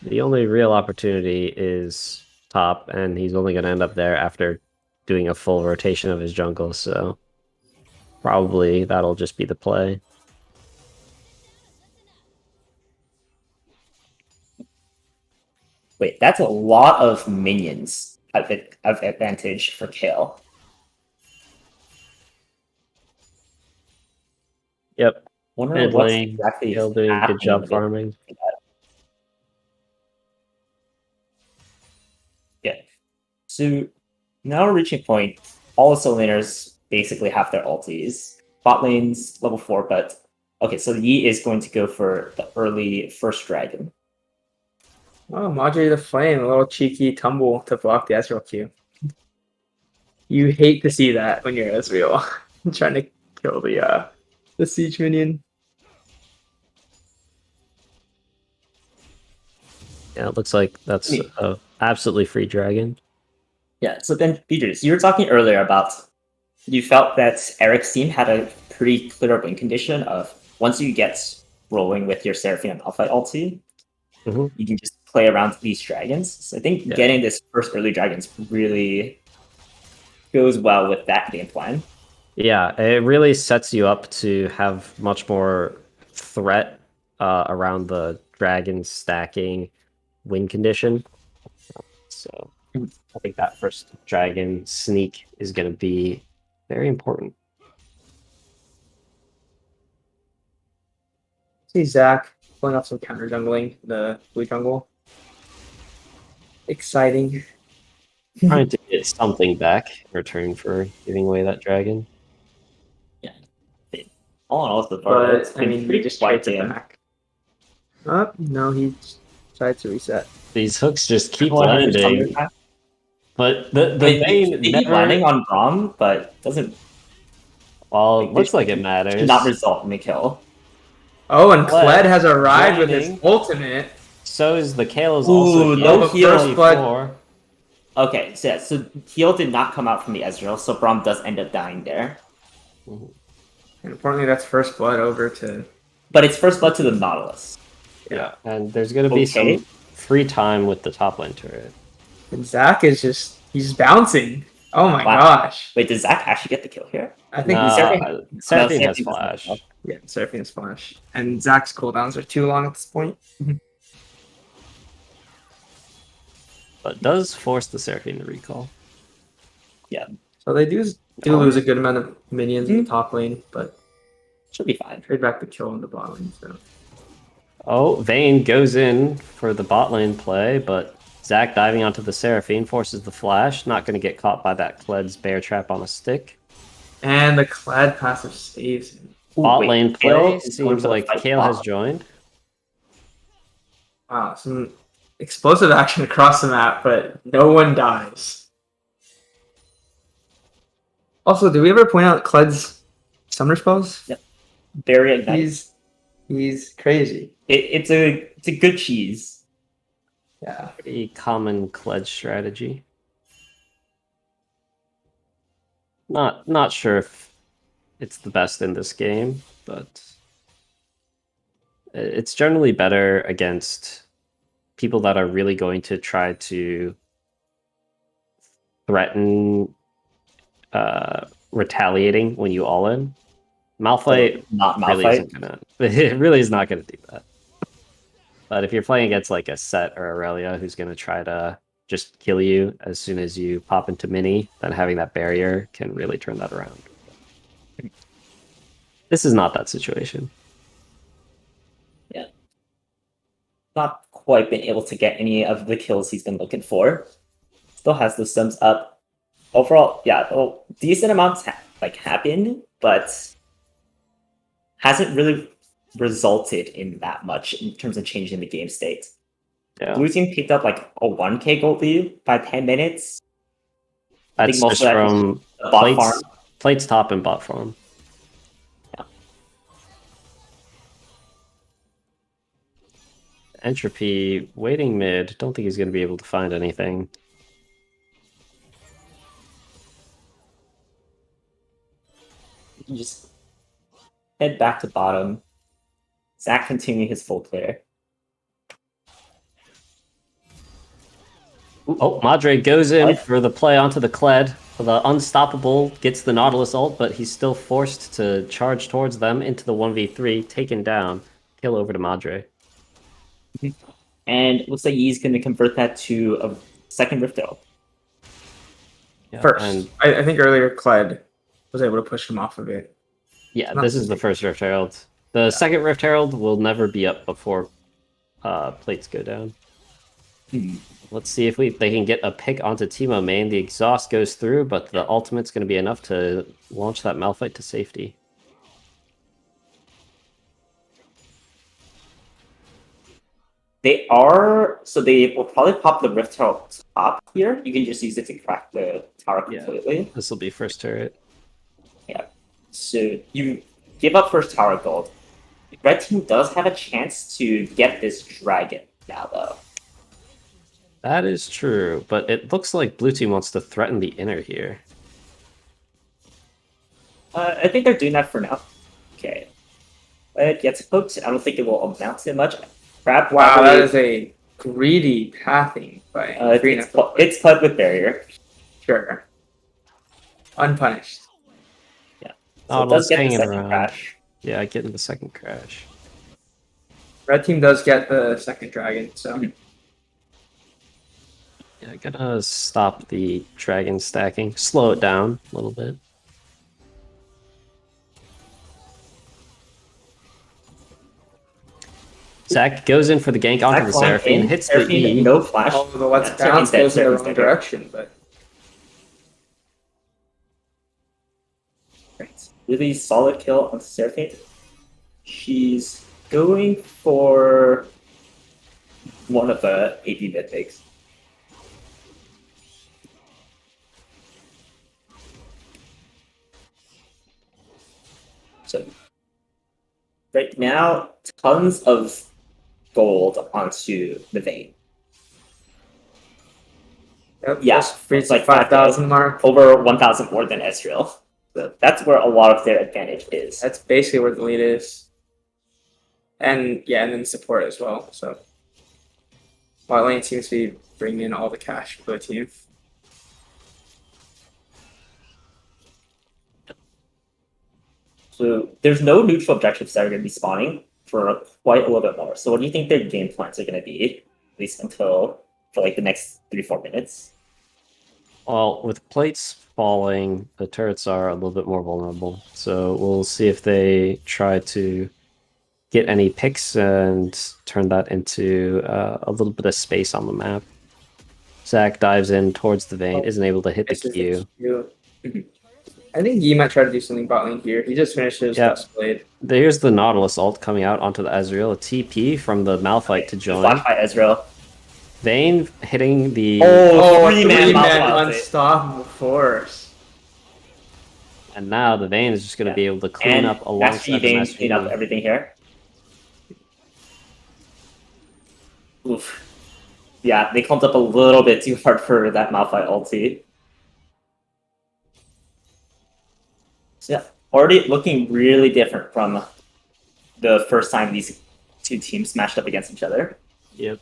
Speaker 10: the only real opportunity is top, and he's only going to end up there after doing a full rotation of his jungle, so probably that'll just be the play.
Speaker 5: Wait, that's a lot of minions of advantage for Kayle.
Speaker 10: Yep,
Speaker 5: Wonder
Speaker 10: mid
Speaker 5: what's
Speaker 10: lane,
Speaker 5: exactly
Speaker 10: Kayle doing a good
Speaker 5: happening
Speaker 10: job
Speaker 5: with-
Speaker 10: farming.
Speaker 5: Yeah. So now we're reaching a point. All the solo laners basically have their ultis. Bot lane's level 4, but okay, so Yi is going to go for the early first dragon.
Speaker 6: Oh, Madre the Flame, a little cheeky tumble to block the Ezreal Q. You hate to see that when you're Ezreal trying to kill the siege minion.
Speaker 10: Yeah, it looks like that's
Speaker 5: Me.
Speaker 10: a absolutely free dragon.
Speaker 5: Yeah, so then, Peters, you were talking earlier about you felt that Eric's team had a pretty clear win condition of once you get rolling with your Seraphine and Malphite ulti,
Speaker 10: Mhm.
Speaker 5: you can just play around these dragons. So I think
Speaker 6: Yeah.
Speaker 5: getting this first early dragons really goes well with that game plan.
Speaker 10: Yeah, it really sets you up to have much more threat around the dragon stacking win condition. So I think that first dragon sneak is going to be very important.
Speaker 6: See Zach pulling off some counter jungling in the blue jungle. Exciting.
Speaker 10: Trying to get something back in return for giving away that dragon.
Speaker 5: All in all, so far,
Speaker 6: But
Speaker 5: it's
Speaker 6: I
Speaker 5: been
Speaker 6: mean, he
Speaker 5: pretty
Speaker 6: just
Speaker 5: quiet
Speaker 6: trades it
Speaker 5: game.
Speaker 6: back. Oh, no, he tried to reset.
Speaker 10: These hooks just keep
Speaker 5: Everyone has
Speaker 10: landing,
Speaker 5: Thunder Pack.
Speaker 10: but the
Speaker 5: They
Speaker 10: Vayne
Speaker 5: keep
Speaker 10: never.
Speaker 5: landing on Braum, but doesn't
Speaker 10: Well, it looks like it matters.
Speaker 5: did not result in a kill.
Speaker 6: Oh, and
Speaker 10: Kled
Speaker 6: Kled has arrived with his
Speaker 10: joining.
Speaker 6: ultimate.
Speaker 10: So is the Kale's
Speaker 5: Ooh,
Speaker 10: also
Speaker 5: no
Speaker 10: healed
Speaker 5: heal.
Speaker 10: before.
Speaker 5: Okay, so yeah, so heal did not come out from the Ezreal, so Braum does end up dying there.
Speaker 6: And importantly, that's first blood over to.
Speaker 5: But it's first blood to the Nautilus.
Speaker 10: Yeah, and there's going to be
Speaker 5: Okay.
Speaker 10: some free time with the top lane turret.
Speaker 6: And Zach is he's bouncing. Oh my
Speaker 5: Wow.
Speaker 6: gosh.
Speaker 5: Wait, does Zach actually get the kill here?
Speaker 6: I think
Speaker 10: No,
Speaker 5: Seraphine-
Speaker 10: Seraphine
Speaker 5: no,
Speaker 10: has
Speaker 5: Seraphine doesn't
Speaker 10: flash.
Speaker 5: have
Speaker 6: yeah, Seraphine's flash. And Zach's cooldowns are too long at this point.
Speaker 10: But does force the Seraphine to recall.
Speaker 6: So they do lose a good amount of minions in the top lane, but
Speaker 5: Should be fine.
Speaker 6: trade back the kill in the bot lane. So
Speaker 10: Oh, Vayne goes in for the bot lane play, but Zac diving onto the Seraphine forces the flash. Not going to get caught by that Kled's bear trap on a stick.
Speaker 6: and the Kled passive saves him.
Speaker 5: Ooh,
Speaker 10: Bot
Speaker 5: wait,
Speaker 10: lane
Speaker 5: Kale
Speaker 10: play
Speaker 5: is going
Speaker 10: seems
Speaker 5: for the
Speaker 10: like
Speaker 5: fight
Speaker 10: Kale has
Speaker 5: bot.
Speaker 10: joined.
Speaker 6: Wow, some explosive action across the map, but no one dies. Also, did we ever point out Kled's summer spells?
Speaker 5: Yep. Very ignite.
Speaker 6: He's crazy.
Speaker 5: It's a good cheese.
Speaker 6: Yeah.
Speaker 10: Pretty common Kled strategy. Not sure if it's the best in this game, but it's generally better against people that are really going to try to threaten retaliating when you all in. Malphite
Speaker 5: Not
Speaker 10: really
Speaker 5: Malphite.
Speaker 10: isn't gonna. It really is not gonna do that. But if you're playing against like a Set or Aurelia who's gonna try to just kill you as soon as you pop into mini, then having that barrier can really turn that around. This is not that situation.
Speaker 5: Not quite been able to get any of the kills he's been looking for. Still has those sums up. Overall, yeah, well, decent amounts happen, but hasn't really resulted in that much in terms of changing the game state.
Speaker 10: Yeah,
Speaker 5: Blue team picked up like a 1k gold lead by 10 minutes. I
Speaker 10: that's
Speaker 5: think most
Speaker 10: just
Speaker 5: of that
Speaker 10: from
Speaker 5: The bot
Speaker 10: plates,
Speaker 5: farm.
Speaker 10: plates top and bot farm.
Speaker 5: Yeah.
Speaker 10: Entropy waiting mid. Don't think he's going to be able to find anything.
Speaker 5: You just head back to bottom. Zach continuing his full clear.
Speaker 10: Oh, Madre goes in
Speaker 5: What?
Speaker 10: for the play onto the Kled. The Unstoppable gets the Nautilus ult, but he's still forced to charge towards them into the 1v3, taken down. Kill over to Madre.
Speaker 5: And it looks like he's going to convert that to a second Rift Herald.
Speaker 10: Yeah,
Speaker 6: First,
Speaker 10: and
Speaker 6: I think earlier Kled was able to push him off of it.
Speaker 10: yeah,
Speaker 6: Not
Speaker 10: this is the first Rift Herald. The second Rift Herald will never be up before plates go down. Let's see if they can get a pick onto Teemo main. The exhaust goes through, but the ultimate's going to be enough to launch that Malphite to safety.
Speaker 5: They are, so they will probably pop the Rift Tower top here. You can just use it to crack the tower
Speaker 10: Yeah.
Speaker 5: completely.
Speaker 10: This will be first turret.
Speaker 5: So you give up first tower gold. Red team does have a chance to get this dragon now, though.
Speaker 10: That is true, but it looks like blue team wants to threaten the inner here.
Speaker 5: I think they're doing that for now. Okay. It gets hooked. I don't think it will amount to much. Crab
Speaker 6: Wow,
Speaker 5: probably,
Speaker 6: that is a greedy pathing by
Speaker 5: it's put with barrier.
Speaker 6: Sure. Unpunished.
Speaker 5: So it does get the second crash.
Speaker 10: Yeah, I get in the second crash.
Speaker 6: Red team does get the second dragon, so
Speaker 10: Yeah, gotta stop the dragon stacking. Slow it down a little bit. Zach goes in for the gank onto the
Speaker 5: Zach going
Speaker 10: Seraphine,
Speaker 5: in,
Speaker 10: hits
Speaker 5: Seraphine,
Speaker 10: the E.
Speaker 5: no flash.
Speaker 6: all the let's
Speaker 5: Yeah,
Speaker 6: bounce
Speaker 5: Seraphine's dead,
Speaker 6: goes in the
Speaker 5: Seraphine's
Speaker 6: wrong
Speaker 5: dead.
Speaker 6: direction, but
Speaker 5: Right. Really solid kill on Seraphine. She's going for one of the AP mid pigs. So right now, tons of gold onto the vein.
Speaker 6: yep,
Speaker 5: Yeah,
Speaker 6: just reached
Speaker 5: it's
Speaker 6: the
Speaker 5: like
Speaker 6: 5,000 mark.
Speaker 5: Over 1,000 more than Ezreal. So that's where a lot of their advantage is.
Speaker 6: That's basically where the lead is. And yeah, and then support as well. So bot lane seems to be bringing in all the cash for the team.
Speaker 5: So there's no neutral objectives that are going to be spawning for quite a little bit more. So what do you think their game plans are going to be, at least until for like the next 3-4 minutes?
Speaker 10: Well, with plates falling, the turrets are a little bit more vulnerable. So we'll see if they try to get any picks and turn that into a little bit of space on the map. Zach dives in towards the vein, isn't able to hit the
Speaker 6: This is
Speaker 10: Q.
Speaker 6: Q. I think Yi might try to do something bot lane here. He just finished his
Speaker 10: Yeah.
Speaker 6: Dust Blade.
Speaker 10: Here's the Nautilus ult coming out onto the Ezreal. A TP from the Malphite to join.
Speaker 5: Flash by Ezreal.
Speaker 10: Vayne hitting the...
Speaker 6: Oh,
Speaker 5: three-man Malphite.
Speaker 6: unstoppable force.
Speaker 10: And now the Vayne is just going to be able to clean
Speaker 5: And
Speaker 10: up alongside the
Speaker 5: Master clean up
Speaker 10: Master.
Speaker 5: everything here. Oof. Yeah, they clumped up a little bit too hard for that Malphite ulti. So yeah, already looking really different from the first time these two teams smashed up against each other.
Speaker 10: Yep.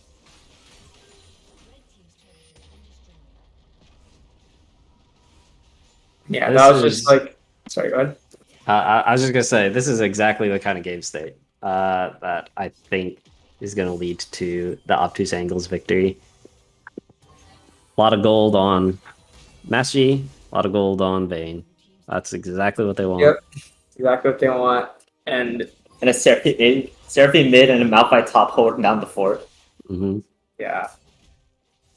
Speaker 6: Yeah,
Speaker 10: This
Speaker 6: that was
Speaker 10: is-
Speaker 6: just like. Sorry, go ahead.
Speaker 10: I was just going to say, this is exactly the kind of game state that I think is going to lead to the Obtuse Angles victory. A lot of gold on Master Yi, a lot of gold on Vayne. That's exactly what they want.
Speaker 6: Yep. Exactly what they want. And
Speaker 5: And a Seraphine mid and a Malphite top holding down the fort.
Speaker 10: Hmm.
Speaker 6: yeah.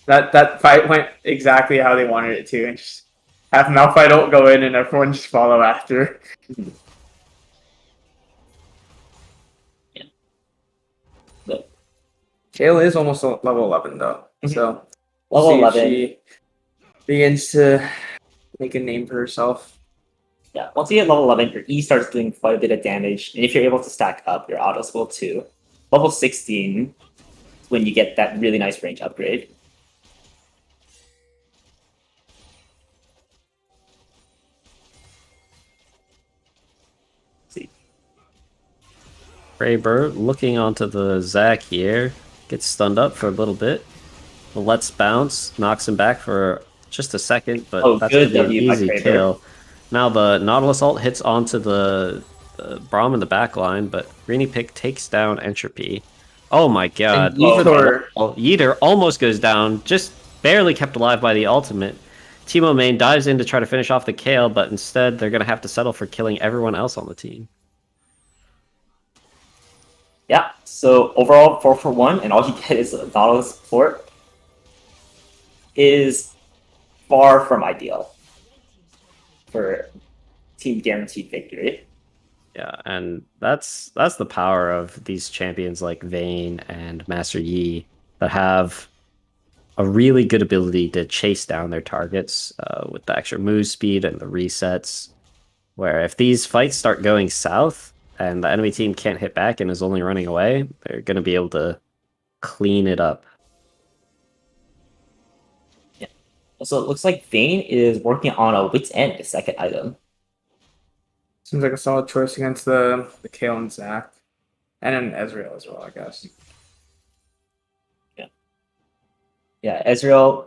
Speaker 6: That fight went exactly how they wanted it to. And just have Malphite ult go in and everyone just follow after.
Speaker 5: But
Speaker 6: Kayla is almost level 11 though. So
Speaker 5: level
Speaker 6: see if
Speaker 5: 11.
Speaker 6: she begins to make a name for herself.
Speaker 5: Yeah, once you get level 11, your E starts doing quite a bit of damage, and if you're able to stack up, your autos will too. Level 16 is when you get that really nice range upgrade. See,
Speaker 10: Raybird looking onto the Zac here. Gets stunned up for a little bit. The Let's Bounce knocks him back for just a second, but
Speaker 5: Oh,
Speaker 10: that's
Speaker 5: good
Speaker 10: going to be an
Speaker 5: W by
Speaker 10: easy
Speaker 5: Kraber.
Speaker 10: kill. Now the Nautilus ult hits onto the Braum in the back line, but Greeny Pick takes down Entropy. Oh my god.
Speaker 6: And Yeetor,
Speaker 10: Oh, Yeeter almost goes down, just barely kept alive by the ultimate. Teemo Main dives in to try to finish off the Kale, but instead they're going to have to settle for killing everyone else on the team.
Speaker 5: yeah, so overall 4 for 1, and all you get is a Nautilus support is far from ideal for team guaranteed victory.
Speaker 10: Yeah, and that's the power of these champions like Vayne and Master Yi that have a really good ability to chase down their targets with the extra move speed and the resets. Where if these fights start going south and the enemy team can't hit back and is only running away, they're going to be able to clean it up.
Speaker 5: So it looks like Vayne is working on a Wit's End, the second item.
Speaker 6: Seems like a solid choice against the Kale and Zach. And then Ezreal as well, I guess.
Speaker 5: Yeah, Ezreal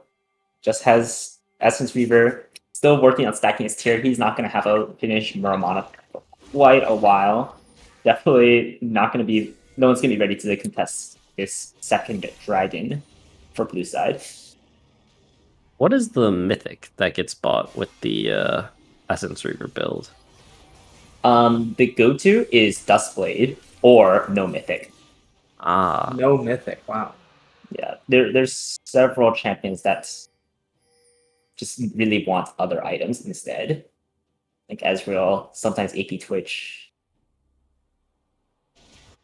Speaker 5: just has Essence Reaver, still working on stacking his tier. He's not going to have a finish Muramana for quite a while. Definitely not going to be, no one's going to be ready to contest this second dragon for blue side.
Speaker 10: What is the mythic that gets bought with the Essence Reaver build?
Speaker 5: The go-to is Duskblade or no mythic.
Speaker 10: Ah,
Speaker 6: No mythic. Wow.
Speaker 5: Yeah, there's several champions that just really want other items instead. Like Ezreal, sometimes AP Twitch.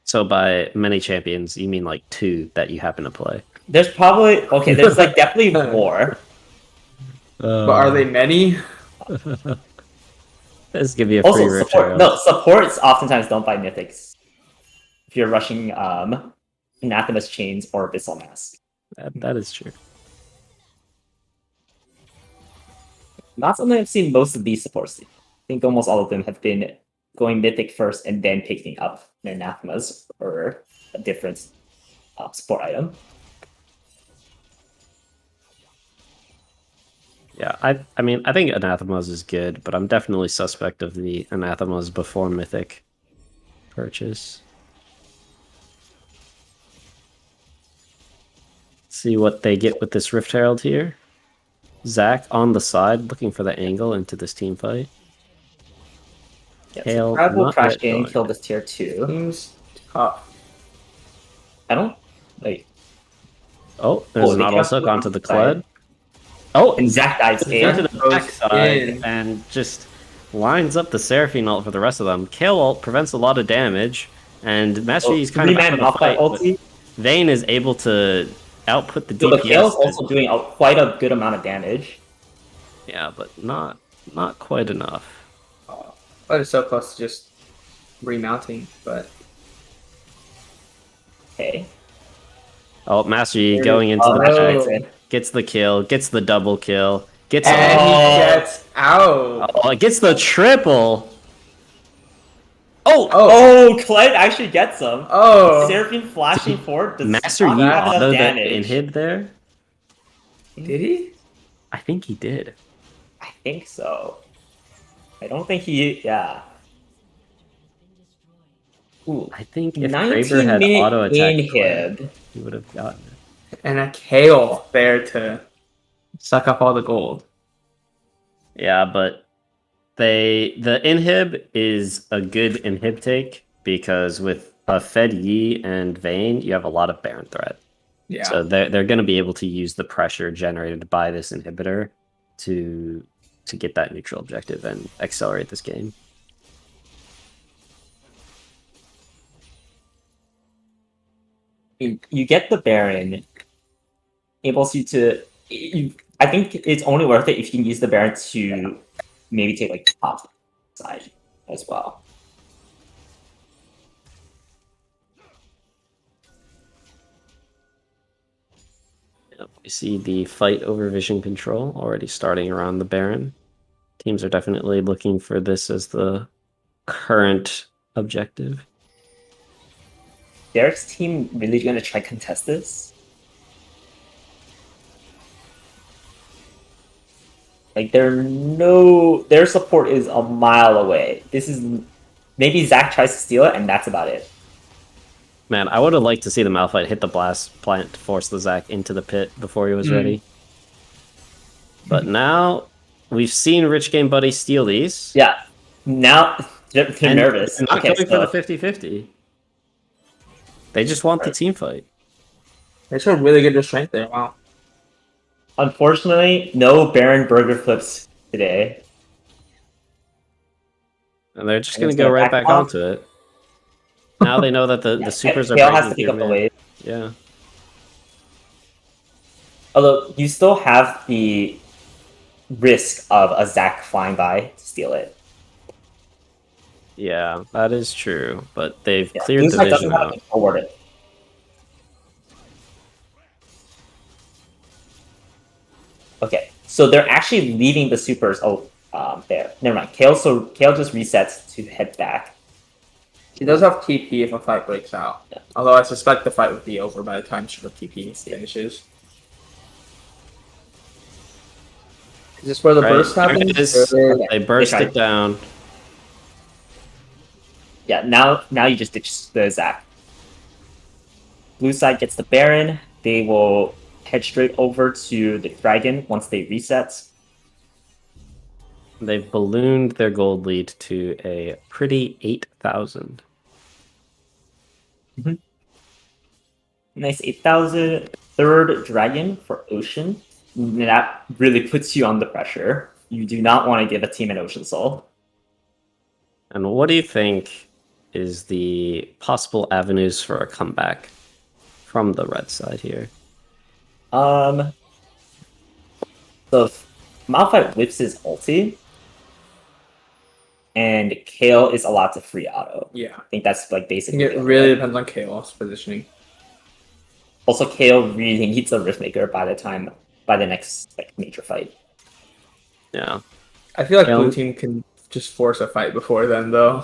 Speaker 10: so by many champions, you mean like 2 that you happen to play?
Speaker 5: There's probably, okay, there's like definitely more.
Speaker 6: But are they many?
Speaker 10: Let's give you a
Speaker 5: Also,
Speaker 10: free rip
Speaker 5: support,
Speaker 10: trail.
Speaker 5: no, supports oftentimes don't buy mythics. If you're rushing Anathema's Chains or Abyssal Mask.
Speaker 10: That is true.
Speaker 5: Not something I've seen most of these supports. I think almost all of them have been going mythic first and then picking up their Anathemas or a different support item.
Speaker 10: Yeah, I mean, I think Anathemas is good, but I'm definitely suspect of the Anathemas before Mythic purchase. See what they get with this Rift Herald here. Zach on the side, looking for the angle into this team fight.
Speaker 5: Yeah,
Speaker 10: Hail,
Speaker 5: so Crowd will
Speaker 10: not
Speaker 5: crash
Speaker 10: yet
Speaker 5: in,
Speaker 10: going.
Speaker 5: kill this tier 2.
Speaker 6: Seems tough.
Speaker 5: I don't like.
Speaker 10: Oh, there's
Speaker 5: Oh,
Speaker 10: an
Speaker 5: they
Speaker 10: auto
Speaker 5: kept
Speaker 10: soak
Speaker 5: looking
Speaker 10: onto the
Speaker 5: side.
Speaker 10: Kled. Oh,
Speaker 5: And Zach dives
Speaker 10: goes
Speaker 5: in.
Speaker 10: to the
Speaker 6: Goes
Speaker 10: backside
Speaker 6: in.
Speaker 10: and just lines up the Seraphine ult for the rest of them. Kale ult prevents a lot of damage, and Master Yi's kind of out of the
Speaker 5: Malphite
Speaker 10: fight. but
Speaker 5: ulti.
Speaker 10: Vayne is able to output the
Speaker 5: So the Kale's
Speaker 10: DPS.
Speaker 5: also doing quite a good amount of damage.
Speaker 10: Yeah, but not quite enough.
Speaker 6: But it's so close to just remounting, but
Speaker 5: Okay.
Speaker 10: Oh, Master Yi
Speaker 5: There
Speaker 10: going
Speaker 5: it
Speaker 10: into
Speaker 5: is.
Speaker 10: the
Speaker 5: Master
Speaker 10: back,
Speaker 5: Yi's in.
Speaker 10: gets the kill, gets the double kill, gets
Speaker 6: and
Speaker 5: Oh.
Speaker 6: he gets out.
Speaker 10: oh, it gets the triple. Oh,
Speaker 5: Oh, Kled actually gets him.
Speaker 6: Oh,
Speaker 5: Seraphine flashing forward does
Speaker 10: Master
Speaker 5: not
Speaker 10: Yi
Speaker 5: have enough
Speaker 10: auto the
Speaker 5: damage.
Speaker 10: inhib there.
Speaker 6: did he?
Speaker 10: I think he did.
Speaker 5: I think so. I don't think he. Yeah. Ooh,
Speaker 10: I think if
Speaker 5: 19
Speaker 10: Kraber had
Speaker 5: minute
Speaker 10: auto attack,
Speaker 5: inhib.
Speaker 10: he would have gotten it.
Speaker 6: And a Kale there to suck up all the gold.
Speaker 10: Yeah, but the inhib is a good inhib take because with a fed Yi and Vayne, you have a lot of Baron threat.
Speaker 6: Yeah.
Speaker 10: So they're going to be able to use the pressure generated by this inhibitor to get that neutral objective and accelerate this game.
Speaker 5: You get the Baron, enables you to. I think it's only worth it if you can use the Baron to maybe take like top side as well.
Speaker 10: Yep, we see the fight over vision control already starting around the Baron. Teams are definitely looking for this as the current objective.
Speaker 5: Derek's team really gonna try contest this? Like their support is a mile away. This is maybe Zach tries to steal it and that's about it.
Speaker 10: Man, I would have liked to see the Malphite hit the blast plant to force the Zac into the pit before he was ready. But now we've seen Rich Game Buddy steal these.
Speaker 5: Yeah. Now they're
Speaker 10: and
Speaker 5: nervous.
Speaker 10: they're not
Speaker 5: Okay,
Speaker 10: going
Speaker 5: so
Speaker 10: for the 50-50. They just want the team fight.
Speaker 6: They showed really good restraint there. Wow.
Speaker 5: unfortunately, no Baron Burger flips today.
Speaker 10: And they're just
Speaker 5: And
Speaker 10: gonna
Speaker 5: it's
Speaker 10: go
Speaker 5: gonna
Speaker 10: right
Speaker 5: back
Speaker 10: back
Speaker 5: off.
Speaker 10: onto it. Now they know that the
Speaker 5: Yeah,
Speaker 10: supers are
Speaker 5: Kale has to
Speaker 10: breaking
Speaker 5: pick up
Speaker 10: through
Speaker 5: the
Speaker 10: mid.
Speaker 5: wave.
Speaker 10: Yeah.
Speaker 5: Although you still have the risk of a Zac flying by to steal it.
Speaker 10: Yeah, that is true. But they've
Speaker 5: Yeah,
Speaker 10: cleared
Speaker 5: blue
Speaker 10: the
Speaker 5: side doesn't
Speaker 10: vision
Speaker 5: have
Speaker 10: out.
Speaker 5: to forward it. Okay, so they're actually leaving the supers. Oh, there. Never mind. Kale just resets to head back.
Speaker 6: He does have TP if a fight breaks out.
Speaker 5: Yeah.
Speaker 6: Although I suspect the fight would be over by the time Sugar TP finishes. Is this where the
Speaker 10: Right,
Speaker 6: burst
Speaker 10: there it
Speaker 6: happens?
Speaker 10: is.
Speaker 6: Or-
Speaker 10: They burst
Speaker 5: tried.
Speaker 10: it down.
Speaker 5: Yeah, now you just ditch the Zac. Blue side gets the Baron. They will head straight over to the Dragon once they reset.
Speaker 10: They've ballooned their gold lead to a pretty 8,000.
Speaker 5: Nice 8,000. Third Dragon for Ocean. That really puts you on the pressure. You do not want to give a team an Ocean Soul.
Speaker 10: And what do you think is the possible avenues for a comeback from the red side here?
Speaker 5: So Malphite whips his ulti, and Kale is allowed to free auto.
Speaker 6: Yeah.
Speaker 5: I think that's like
Speaker 6: I
Speaker 5: basically
Speaker 6: think it really depends on Chaos positioning.
Speaker 5: Also, Kale really needs a Riftmaker by the next like major fight.
Speaker 10: Yeah.
Speaker 6: I feel like
Speaker 10: Kale-
Speaker 6: blue team can just force a fight before then, though.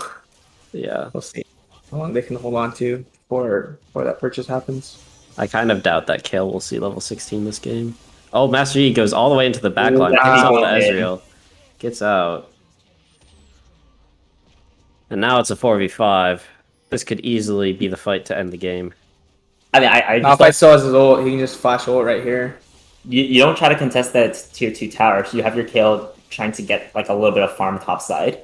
Speaker 10: Yeah.
Speaker 6: We'll see how long they can hold on to before that purchase happens.
Speaker 10: I kind of doubt that Kale will see level 16 this game. Oh, Master Yi goes all the way into the backline, picks
Speaker 5: wow.
Speaker 10: up the Ezreal, gets out. And now it's a 4v5. This could easily be the fight to end the game.
Speaker 5: I mean, I just
Speaker 6: Malphite
Speaker 5: don't,
Speaker 6: still has his ult. He can just flash ult right here.
Speaker 5: you don't try to contest that tier 2 tower. You have your Kale trying to get like a little bit of farm top side.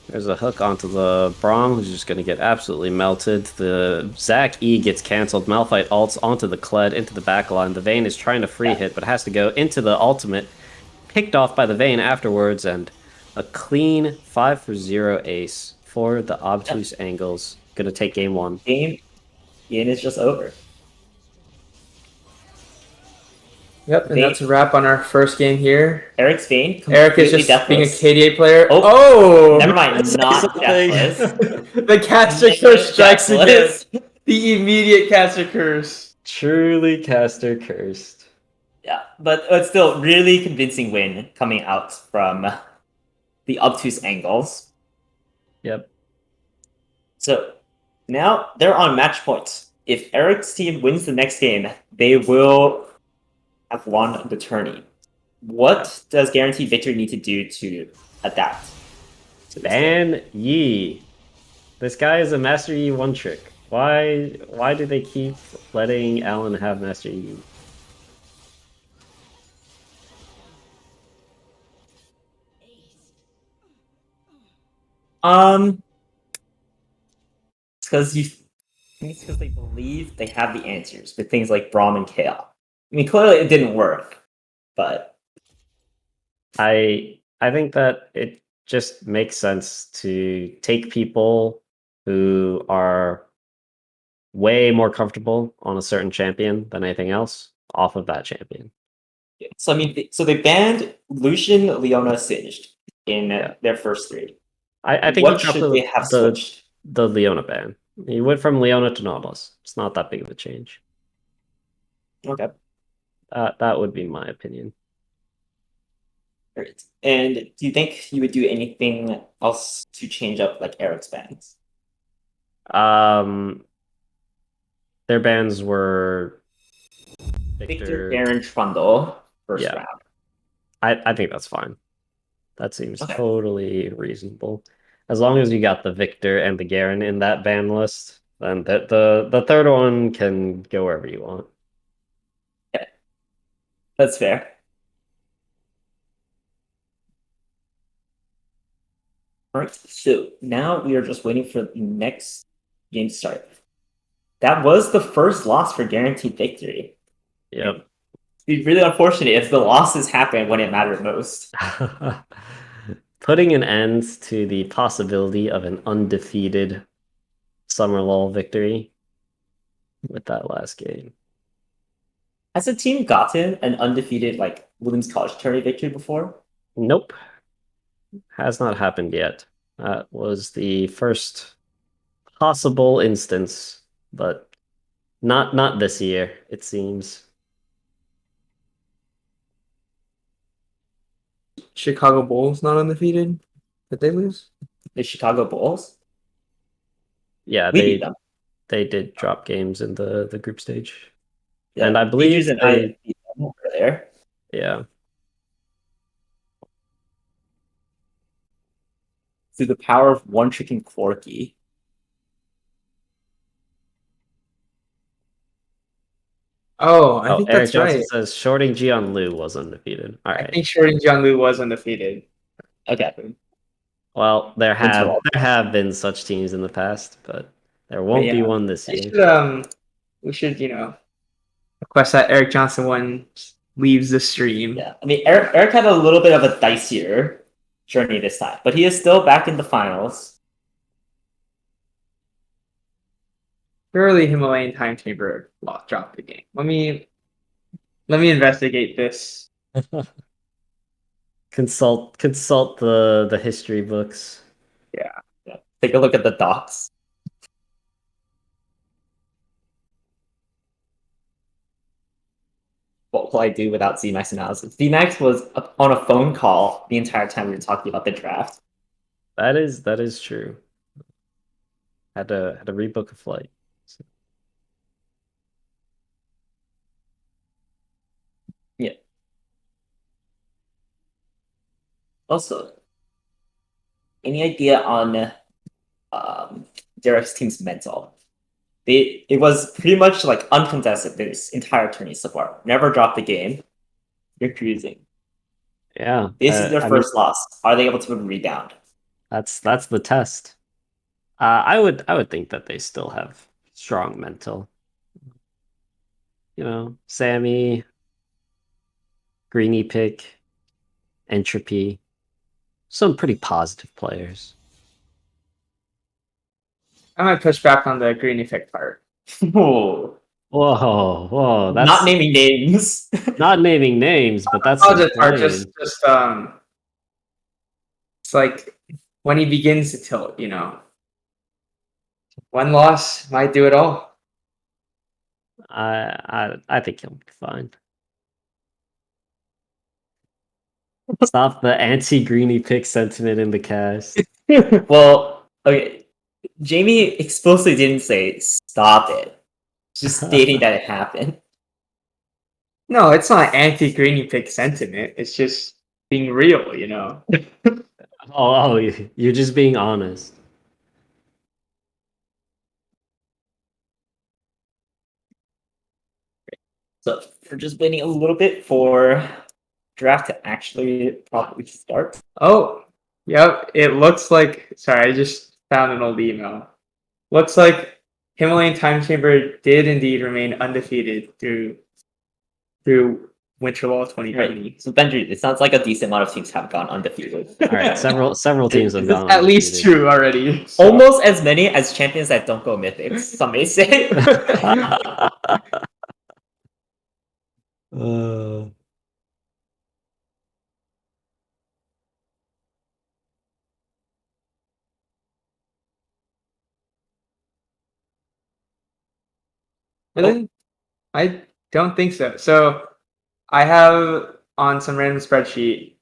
Speaker 10: There's a hook onto the Braum, who's just going to get absolutely melted. The Zac E gets cancelled. Malphite ults onto the Kled, into the backline. The Vayne is trying to free hit, but has to go into the ultimate. Picked off by the Vayne afterwards, and a clean 5-for-0 ace for the obtuse angles. Going to take game one.
Speaker 5: Game is just over.
Speaker 6: Yep, and
Speaker 5: They-
Speaker 6: that's a wrap on our first game here.
Speaker 5: Eric's Vayne
Speaker 6: Eric is
Speaker 5: completely
Speaker 6: just being a
Speaker 5: deathless.
Speaker 6: KDA player.
Speaker 5: Oh,
Speaker 6: Oh!
Speaker 5: Never mind, not
Speaker 10: something.
Speaker 5: deathless.
Speaker 6: The caster curse strikes again.
Speaker 5: Deathless.
Speaker 6: The immediate caster curse.
Speaker 10: Truly caster cursed.
Speaker 5: Yeah, but still, really convincing win coming out from the obtuse angles.
Speaker 10: Yep.
Speaker 5: So now they're on match point. If Eric's team wins the next game, they will have won the tourney. What does Guaranteed Victory need to do to adapt to this game?
Speaker 10: Ban Yi. This guy is a Master Yi one trick. Why do they keep letting Alan have Master Yi?
Speaker 5: It's because they believe they have the answers with things like Braum and Kale. I mean, clearly it didn't work, but
Speaker 10: I think that it just makes sense to take people who are way more comfortable on a certain champion than anything else off of that champion.
Speaker 5: so I mean, so they banned Lucian, Leona, Singed in their first three.
Speaker 10: I think
Speaker 5: What
Speaker 10: he dropped
Speaker 5: should they have
Speaker 10: the
Speaker 5: switched?
Speaker 10: Leona ban. He went from Leona to Nautilus. It's not that big of a change.
Speaker 5: Okay.
Speaker 10: That would be my opinion.
Speaker 5: Great. And do you think you would do anything else to change up like Eric's bans?
Speaker 10: Their bans were
Speaker 5: Victor, Baron, Trundle, first
Speaker 10: Yeah.
Speaker 5: round.
Speaker 10: I think that's fine. That seems
Speaker 5: Okay.
Speaker 10: totally reasonable. As long as you got the Victor and the Garen in that ban list, then the third one can go wherever you want.
Speaker 5: That's fair. All right, so now we are just waiting for the next game to start. That was the first loss for Guaranteed Victory.
Speaker 10: Yep.
Speaker 5: It'd be really unfortunate if the losses happen when it mattered most.
Speaker 10: putting an end to the possibility of an undefeated Summer Lull victory with that last game.
Speaker 5: Has a team gotten an undefeated like women's college tourney victory before?
Speaker 10: Nope. Has not happened yet. That was the first possible instance, but not this year, it seems.
Speaker 6: Chicago Bulls not undefeated. Did they lose?
Speaker 5: The Chicago Bulls.
Speaker 10: Yeah,
Speaker 5: We beat them.
Speaker 10: they did drop games in the group stage.
Speaker 5: Yeah,
Speaker 10: And I believe
Speaker 5: Peaches and
Speaker 10: they-
Speaker 5: I beat them over there.
Speaker 10: Yeah.
Speaker 5: Through the power of one chicken Corky.
Speaker 6: Oh, I
Speaker 10: Oh,
Speaker 6: think
Speaker 10: Eric
Speaker 6: that's
Speaker 10: Johnson
Speaker 6: right.
Speaker 10: says Shorting Jian Lu was undefeated. All
Speaker 6: I
Speaker 10: right.
Speaker 6: think Shorting Jianglu was undefeated.
Speaker 5: Okay.
Speaker 10: Well, there
Speaker 5: Winter
Speaker 10: have been such teams in the past, but there won't be
Speaker 6: yeah,
Speaker 10: one this
Speaker 6: I
Speaker 10: year.
Speaker 6: should, we should, request that Eric Johnson one leaves the stream.
Speaker 5: Yeah, I mean, Eric had a little bit of a dicier journey this time, but he is still back in the finals.
Speaker 6: Surely Himalayan Time Chamber dropped the game. Let me investigate this.
Speaker 10: Consult the history books.
Speaker 5: Yeah. Take a look at the docs. What will I do without ZMAX analysis? ZMAX was on a phone call the entire time we were talking about the draft.
Speaker 10: That is true. Had to rebook a flight. So.
Speaker 5: Yeah. Also, any idea on Derek's team's mental? It was pretty much like uncontested this entire tourney so far. Never dropped the game. They're cruising.
Speaker 10: Yeah.
Speaker 5: This is their first loss. Are they able to rebound?
Speaker 10: That's the test. I would think that they still have strong mental. Sammy, Greeny Pick, Entropy, some pretty positive players.
Speaker 6: I might push back on the green effect part.
Speaker 5: Whoa.
Speaker 10: Whoa, that's
Speaker 5: Not naming names.
Speaker 10: not naming names, but that's
Speaker 6: Positive part,
Speaker 10: insane.
Speaker 6: just it's like when he begins to tilt, one loss might do it all.
Speaker 10: I think he'll be fine. Stop the anti-Greeny Pick sentiment in the cast.
Speaker 5: Well, okay. Jamie explicitly didn't say stop it. Just stating that it happened.
Speaker 6: No, it's not anti-greeny pick sentiment. It's just being real,
Speaker 10: Oh, you're just being honest.
Speaker 5: So we're just waiting a little bit for draft to actually properly start.
Speaker 6: Oh, yep. It looks like. Sorry, I just found an old email. Looks like Himalayan Time Chamber did indeed remain undefeated through Winter Lull 2020.
Speaker 5: Right. So Benji, it sounds like a decent amount of teams have gone undefeated.
Speaker 10: All right, several teams have gone.
Speaker 6: At least
Speaker 10: undefeated.
Speaker 6: two already. So.
Speaker 5: Almost as many as champions that don't go mythics, some may say.
Speaker 6: Really? I don't think so. So I have on some random spreadsheet,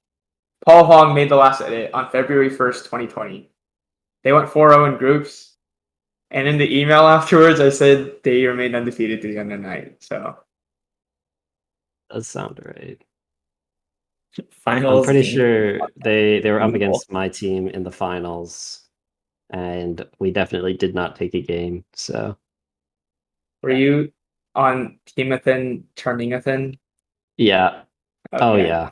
Speaker 6: Paul Hong made the last edit on February 1st, 2020. They went 4-0 in groups. And in the email afterwards, I said they remained undefeated to the end of the night. So
Speaker 10: Does sound right.
Speaker 5: Finals.
Speaker 10: I'm pretty
Speaker 5: game.
Speaker 10: sure they were up
Speaker 5: Cool.
Speaker 10: against my team in the finals, and we definitely did not take a game. So
Speaker 6: were you on Teamathan, Turningathan?
Speaker 10: yeah. Oh
Speaker 6: Okay.
Speaker 10: yeah.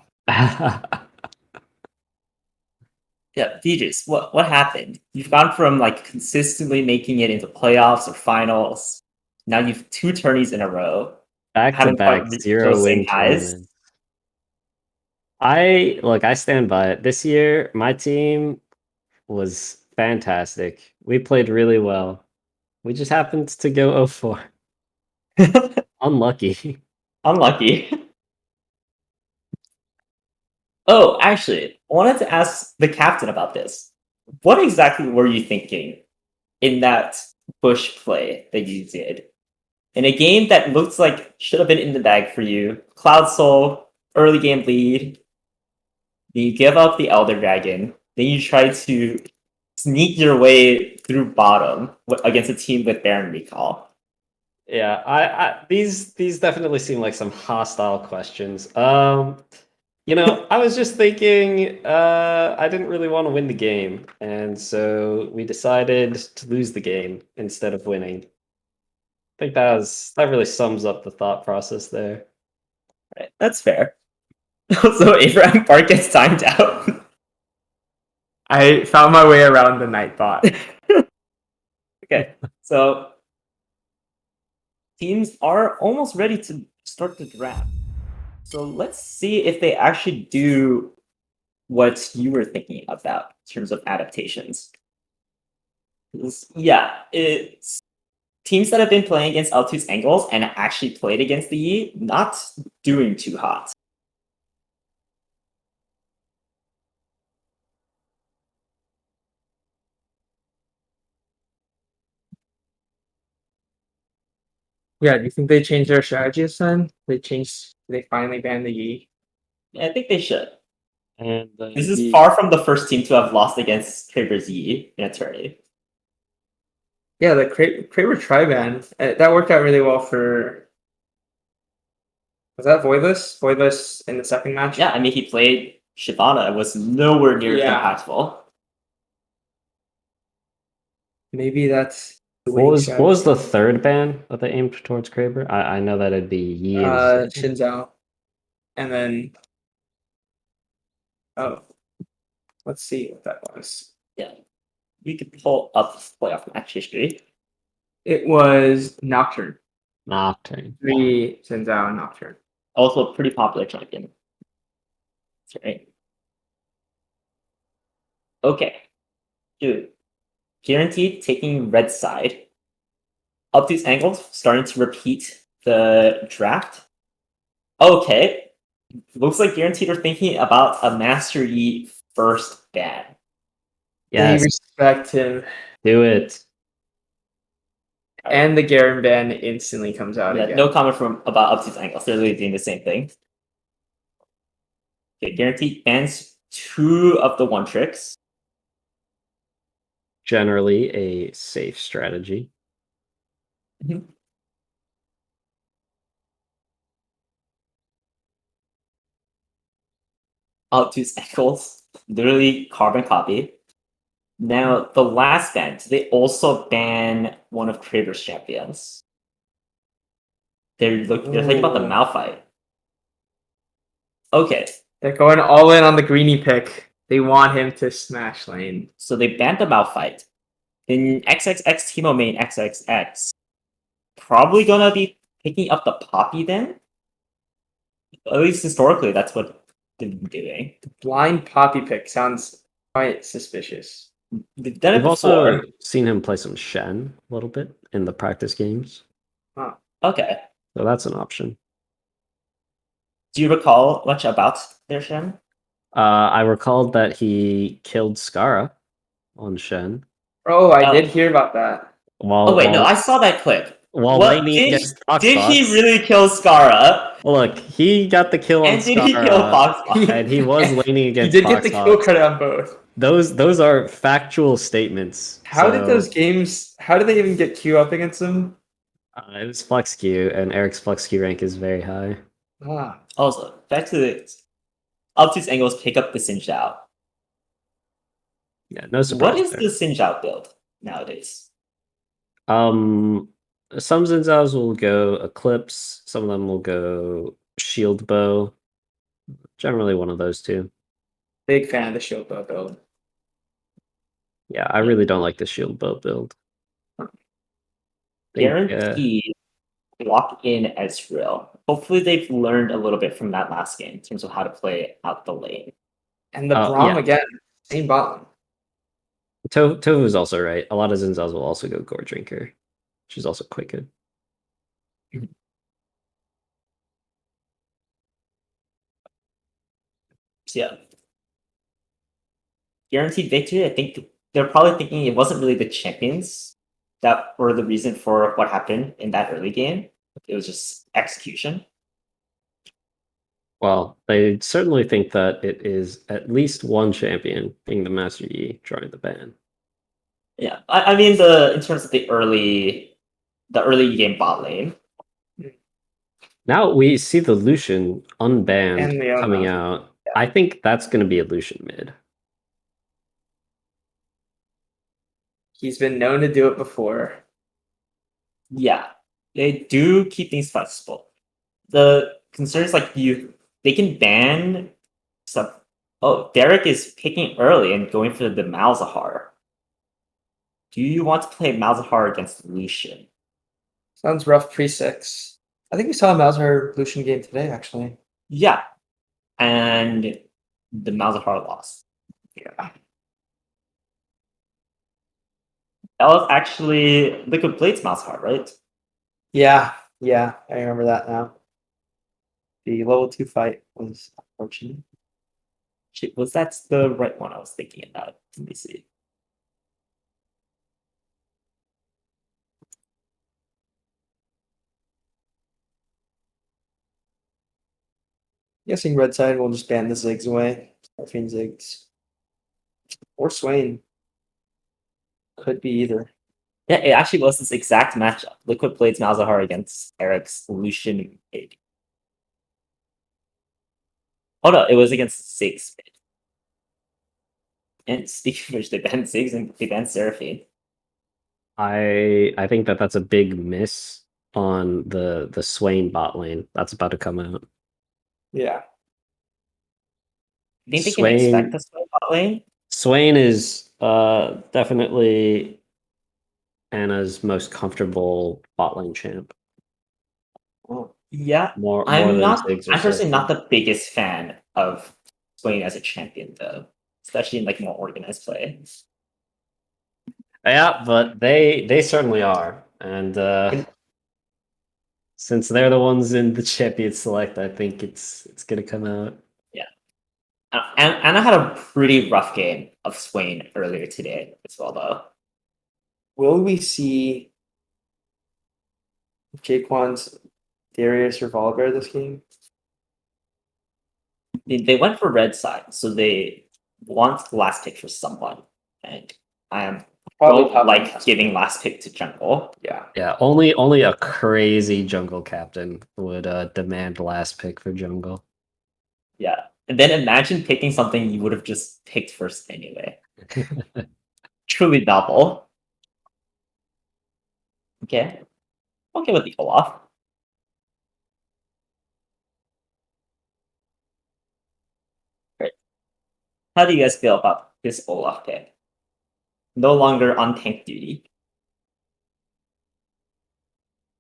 Speaker 5: Yeah, DJs, what happened? You've gone from like consistently making it into playoffs or finals. Now you've 2 tourneys in a row.
Speaker 10: Back to
Speaker 5: Haven't
Speaker 10: back
Speaker 5: quite reached
Speaker 10: 0
Speaker 5: those
Speaker 10: win
Speaker 5: same highs.
Speaker 10: tournaments. I stand by it. This year, my team was fantastic. We played really well. We just happened to go 0-4. Unlucky.
Speaker 5: Unlucky. Oh, actually, I wanted to ask the captain about this. What exactly were you thinking in that bush play that you did? In a game that looks like should have been in the bag for you, Cloud Soul, early game lead, you give up the Elder Dragon, then you try to sneak your way through bottom against a team with Baron Recall.
Speaker 10: Yeah, these definitely seem like some hostile questions. I was just thinking I didn't really want to win the game, and so we decided to lose the game instead of winning. I think that really sums up the thought process there.
Speaker 5: Right, that's fair. So Abraham Park gets timed out.
Speaker 6: I found my way around the Nightbot.
Speaker 5: Okay, so teams are almost ready to start the draft. So let's see if they actually do what you were thinking about in terms of adaptations. Yeah, it's teams that have been playing against L2's angles and actually played against the Yi, not doing too hot.
Speaker 6: Yeah, do you think they changed their strategy this time? They finally banned the Yi?
Speaker 5: I think they should.
Speaker 10: And
Speaker 5: This is far from the first team to have lost against Kraber's Yi in a tourney.
Speaker 6: Yeah, the Kraber tri-ban, that worked out really well for... Was that Voidless? Voidless in the second match?
Speaker 5: Yeah, I mean, he played Shyvana. It was nowhere near
Speaker 6: Yeah.
Speaker 5: impactful.
Speaker 6: Maybe that's the
Speaker 10: what was
Speaker 6: winning
Speaker 10: the
Speaker 6: strategy.
Speaker 10: third ban that they aimed towards Kraber? I know that it'd be Yi.
Speaker 6: Shinzao. And then... Oh. Let's see what that was.
Speaker 5: Yeah. We could pull up playoff match history.
Speaker 6: It was Nocturne.
Speaker 10: Nocturne.
Speaker 6: 3 Shinzao and Nocturne.
Speaker 5: Also a pretty popular champion. That's right. Okay. Dude. Guaranteed taking red side. Up these angles, starting to repeat the draft. Okay. Looks like Guaranteed are thinking about a Master Yi first ban.
Speaker 6: They
Speaker 10: Yes,
Speaker 6: respect him.
Speaker 10: do it.
Speaker 6: And the Garen ban instantly comes out
Speaker 5: Yeah,
Speaker 6: again.
Speaker 5: no comment about up these angles. They're really doing the same thing. Okay, Guaranteed bans 2 of the 1-tricks.
Speaker 10: Generally a safe strategy.
Speaker 5: Obtuse angles, literally carbon copy. Now, the last ban, they also ban one of Kraber's champions. They're thinking about the
Speaker 6: Ooh.
Speaker 5: Malphite. Okay,
Speaker 6: They're going all in on the greenie pick. They want him to smash lane.
Speaker 5: so they banned the Malphite. Then XXX Teemo main XXX probably gonna be picking up the Poppy then? At least historically, that's what they've been doing.
Speaker 6: Blind poppy pick sounds quite suspicious.
Speaker 5: They've done it
Speaker 10: We've also
Speaker 5: before.
Speaker 10: seen him play some Shen a little bit in the practice games.
Speaker 5: Okay.
Speaker 10: So that's an option.
Speaker 5: Do you recall much about their Shen?
Speaker 10: I recalled that he killed Skara on Shen.
Speaker 6: Oh, I did hear about that.
Speaker 5: Oh wait, no, I saw that clip.
Speaker 10: While
Speaker 5: What
Speaker 10: laning
Speaker 5: did,
Speaker 10: against
Speaker 5: did he
Speaker 10: Foxbox.
Speaker 5: really kill Skara?
Speaker 10: Look, he got the kill on
Speaker 5: And did he
Speaker 10: Skara,
Speaker 5: kill Foxbox?
Speaker 10: and he was laning
Speaker 6: He
Speaker 10: against
Speaker 6: did get the kill
Speaker 10: Foxbox.
Speaker 6: credit on both.
Speaker 10: Those are factual statements.
Speaker 6: How did
Speaker 10: so,
Speaker 6: those games? How did they even get Q up against them?
Speaker 10: It was Flex Q, and Eric's Flex Q rank is very high.
Speaker 6: Ah,
Speaker 5: Also, back to the Obtuse angles pick up the Xin Zhao.
Speaker 10: Yeah, no surprise.
Speaker 5: What is
Speaker 10: there.
Speaker 5: the Xin Zhao build nowadays?
Speaker 10: Some Xin Zhaos will go Eclipse, some of them will go Shield Bow. Generally one of those two.
Speaker 6: big fan of the shield bow build.
Speaker 10: Yeah, I really don't like the Shield Bow build.
Speaker 5: Guaranteed lock in Ezreal. Hopefully, they've learned a little bit from that last game in terms of how to play out the lane.
Speaker 6: And the
Speaker 10: Oh,
Speaker 6: Braum
Speaker 10: yeah.
Speaker 6: again, same bottom.
Speaker 10: Tofu is also right. A lot of Zinzals will also go Gore Drinker, which is also quite good.
Speaker 5: So, yeah. Guaranteed victory, I think they're probably thinking it wasn't really the champions that were the reason for what happened in that early game. It was just execution.
Speaker 10: Well, they certainly think that it is at least one champion, being the Master Yi, drawing the ban.
Speaker 5: Yeah, I mean in terms of the early game bot lane.
Speaker 10: Now we see the Lucian unbanned
Speaker 6: And Leona.
Speaker 10: coming out. I think that's going to be a Lucian mid.
Speaker 6: He's been known to do it before.
Speaker 5: Yeah, they do keep things flexible. The concern is like they can ban stuff. Oh, Derek is picking early and going for the Malzahar. Do you want to play Malzahar against Lucian?
Speaker 6: Sounds rough pre-6. I think we saw a Malzahar Lucian game today, actually.
Speaker 5: Yeah, and the Malzahar lost.
Speaker 6: Yeah.
Speaker 5: That was actually Liquid Blades Malzahar, right?
Speaker 6: Yeah, I remember that now. The level 2 fight was unfortunate.
Speaker 5: Shit, was that the right one I was thinking about? Let me see.
Speaker 6: Guessing red side will just ban the Ziggs away. Starfield Ziggs. Or Swain. Could be either.
Speaker 5: Yeah, it actually was this exact matchup. Liquid Blades Malzahar against Eric's Lucian mid. Oh no, it was against Ziggs mid. And speaking of which, they banned Ziggs and they banned Seraphine.
Speaker 10: I think that's a big miss on the Swain bot lane. That's about to come out.
Speaker 6: Yeah.
Speaker 5: I think they can expect the Swain bot lane.
Speaker 10: Swain is definitely Anna's most comfortable bot lane champ.
Speaker 5: Yeah,
Speaker 10: More
Speaker 5: I'm
Speaker 10: than
Speaker 5: not.
Speaker 10: Ziggs or
Speaker 5: I'm personally not
Speaker 10: Seraphine.
Speaker 5: the biggest fan of Swain as a champion, though, especially in like more organized play.
Speaker 10: Yeah, but they certainly are, and since they're the ones in the champion select, I think it's gonna come out.
Speaker 5: And Anna had a pretty rough game of Swain earlier today as well, though.
Speaker 6: Will we see Jaquan's Darius or Volibear this game?
Speaker 5: They went for red side, so they want the last pick for someone, and I am
Speaker 6: Probably
Speaker 5: don't
Speaker 6: top
Speaker 5: like
Speaker 6: last
Speaker 5: giving
Speaker 6: pick.
Speaker 5: last pick to jungle.
Speaker 6: Yeah.
Speaker 10: Yeah, only a crazy jungle captain would demand last pick for jungle.
Speaker 5: Yeah, and then imagine picking something you would have just picked first anyway. Truly novel. Okay, with the Olaf. Great. How do you guys feel about this Olaf pick? No longer on tank duty.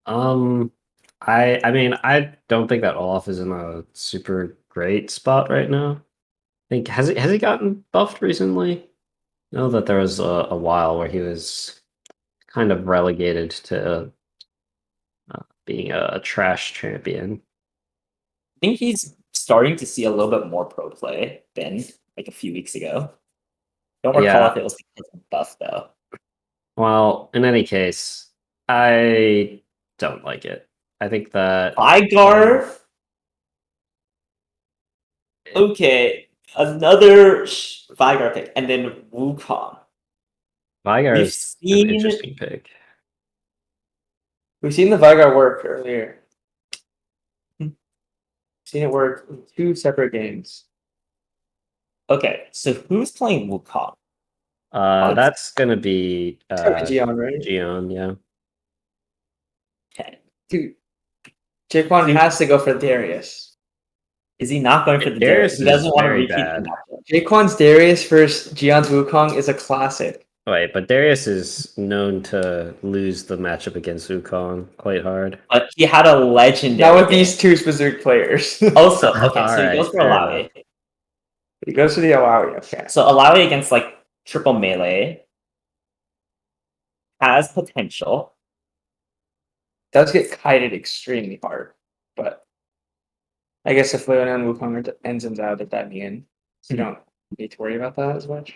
Speaker 10: I mean, I don't think that Olaf is in a super great spot right now. I think has he gotten buffed recently? I know that there was a while where he was kind of relegated to being a trash champion.
Speaker 5: I think he's starting to see a little bit more pro play than like a few weeks ago. Don't recall
Speaker 10: Yeah.
Speaker 5: if it was because of buff though.
Speaker 10: Well, in any case, I don't like it. I think that
Speaker 5: Vygar. Okay, another Vygar pick, and then Wukong.
Speaker 10: Vygar
Speaker 5: We've
Speaker 10: is
Speaker 5: seen-
Speaker 10: an interesting pick.
Speaker 6: We've seen the Vygar work earlier. Seen it work in 2 separate games.
Speaker 5: Okay, so who's playing Wukong? it's-
Speaker 10: That's gonna be
Speaker 6: Gion, right?
Speaker 10: Gion, yeah.
Speaker 5: Okay,
Speaker 6: Dude. Jaquan has to go for Darius.
Speaker 5: is he not going for the
Speaker 10: Darius
Speaker 5: Darius? He doesn't
Speaker 10: is
Speaker 5: want to
Speaker 10: very
Speaker 5: repeat
Speaker 10: bad.
Speaker 6: Jaquan's
Speaker 5: the matchup.
Speaker 6: Darius versus Gian's Wukong is a classic.
Speaker 10: Wait, but Darius is known to lose the matchup against Wukong quite hard.
Speaker 5: But he had a legendary.
Speaker 6: Not with
Speaker 5: game.
Speaker 6: these two specific players.
Speaker 5: Also, okay, so he
Speaker 10: Alright,
Speaker 5: goes for
Speaker 10: fair
Speaker 5: Alawi.
Speaker 6: He goes to the Alawi. Okay.
Speaker 5: So Alawi against like triple melee has potential.
Speaker 6: Does get kited extremely hard, but I guess if Leona and Wukong ends out at that mean, you don't need to worry about that as much.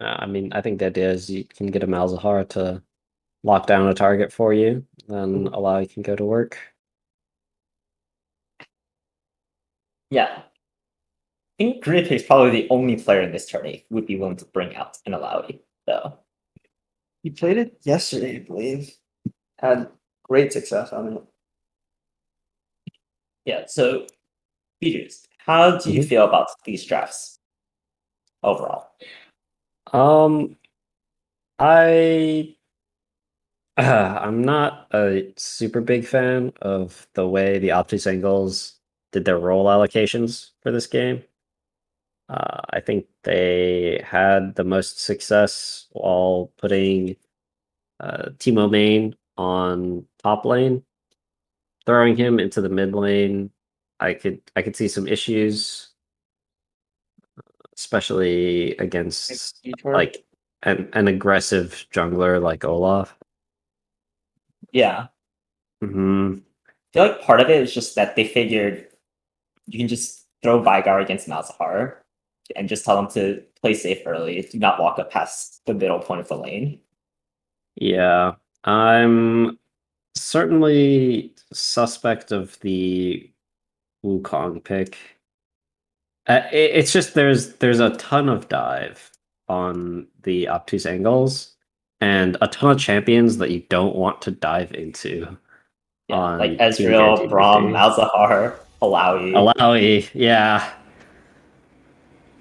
Speaker 10: I mean, I think the idea is you can get a Malzahar to lock down a target for you, then Alawi can go to work.
Speaker 5: Yeah. I think Green is probably the only player in this tourney who would be willing to bring out an Alawi, though.
Speaker 7: He played it yesterday, I believe. Had great success on it.
Speaker 5: Yeah, so Peters, how do you feel about these drafts overall?
Speaker 10: I I'm not a super big fan of the way the Obtuse Angles did their role allocations for this game. I think they had the most success while putting Timo Main on top lane, throwing him into the mid lane. I could see some issues, especially against like an aggressive jungler like Olaf.
Speaker 5: Yeah.
Speaker 10: Hmm.
Speaker 5: I feel like part of it is just that they figured you can just throw Vigar against Malzahar and just tell them to play safe early, do not walk up past the middle point of the lane.
Speaker 10: Yeah, I'm certainly suspect of the Wukong pick. It's just there's a ton of dive on the Obtuse Angles and a ton of champions that you don't want to dive into.
Speaker 5: Yeah,
Speaker 10: on
Speaker 5: like
Speaker 10: Team
Speaker 5: Ezreal,
Speaker 10: Guaranteed
Speaker 5: Braum,
Speaker 10: Victory.
Speaker 5: Malzahar, Alawi.
Speaker 10: Alawi, yeah.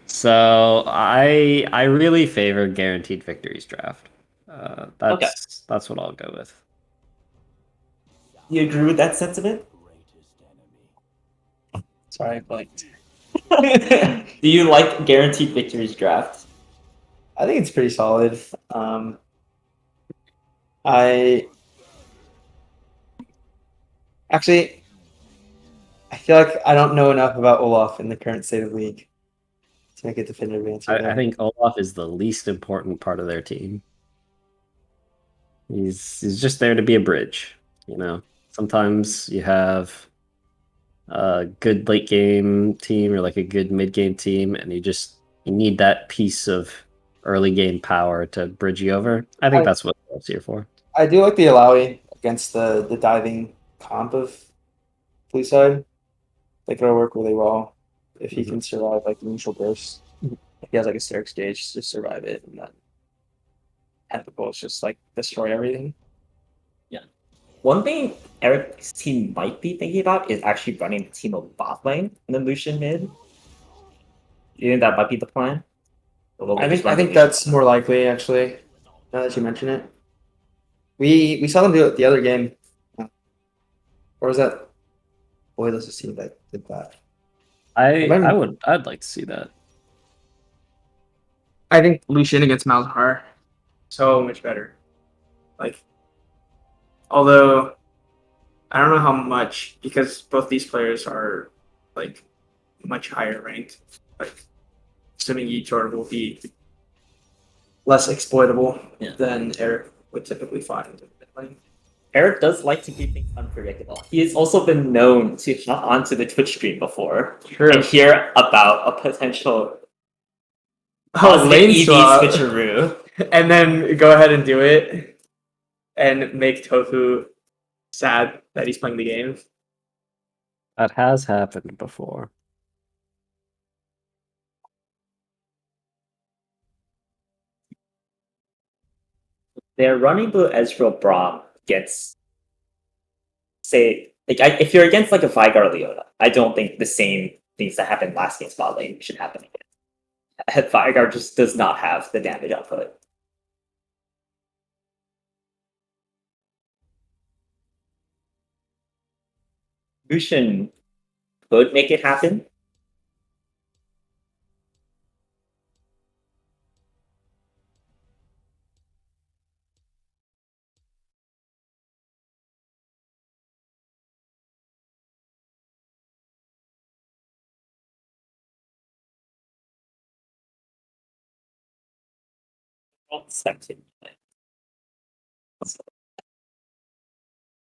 Speaker 10: So I really favor Guaranteed Victories draft. That's what I'll go with.
Speaker 5: You agree with that sentiment?
Speaker 6: Sorry, I blanked.
Speaker 5: Do you like Guaranteed Victories draft?
Speaker 7: I think it's pretty solid. I actually, I feel like I don't know enough about Olaf in the current state of league to make a definitive answer.
Speaker 10: I think Olaf is the least important part of their team. He's just there to be a bridge, you know. Sometimes you have a good late game team or like a good mid game team, and you need that piece of early game power to bridge you over. I think that's what Olaf's here for.
Speaker 7: I do like the Alawi against the diving comp of blue side. Like it'll work really well if he can survive like the initial burst. If he has like a Sterk stage to survive it, and then Ethical is just like destroy everything.
Speaker 5: One thing Eric's team might be thinking about is actually running the team of bot lane and then Lucian mid. You think that might be the plan?
Speaker 7: I think that's more likely actually. Now that you mention it, we saw them do it the other game. Or was that? Boy, let's just see that did that.
Speaker 10: I'd like to see that.
Speaker 6: I think Lucian against Malzahar, so much better. Like, although I don't know how much, because both these players are like much higher ranked. Like, assuming Yichor will be less exploitable than Eric would typically find in mid lane.
Speaker 5: Eric does like to keep things unpredictable. He has also been known to hop onto the Twitch stream before and hear about a potential
Speaker 6: lane
Speaker 5: EV
Speaker 6: swap,
Speaker 5: switcheroo,
Speaker 6: and then go ahead and do it, and make Tofu sad that he's playing the game.
Speaker 10: That has happened before.
Speaker 5: They're running the Ezreal Braum against, say, like if you're against like a Vigar Leona, I don't think the same things that happened last game's bot lane should happen again. Vigar just does not have the damage output. Lucian could make it happen. I'll spectate.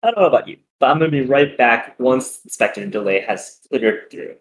Speaker 5: I don't know about you, but I'm going to be right back once the spectator delay has cleared through.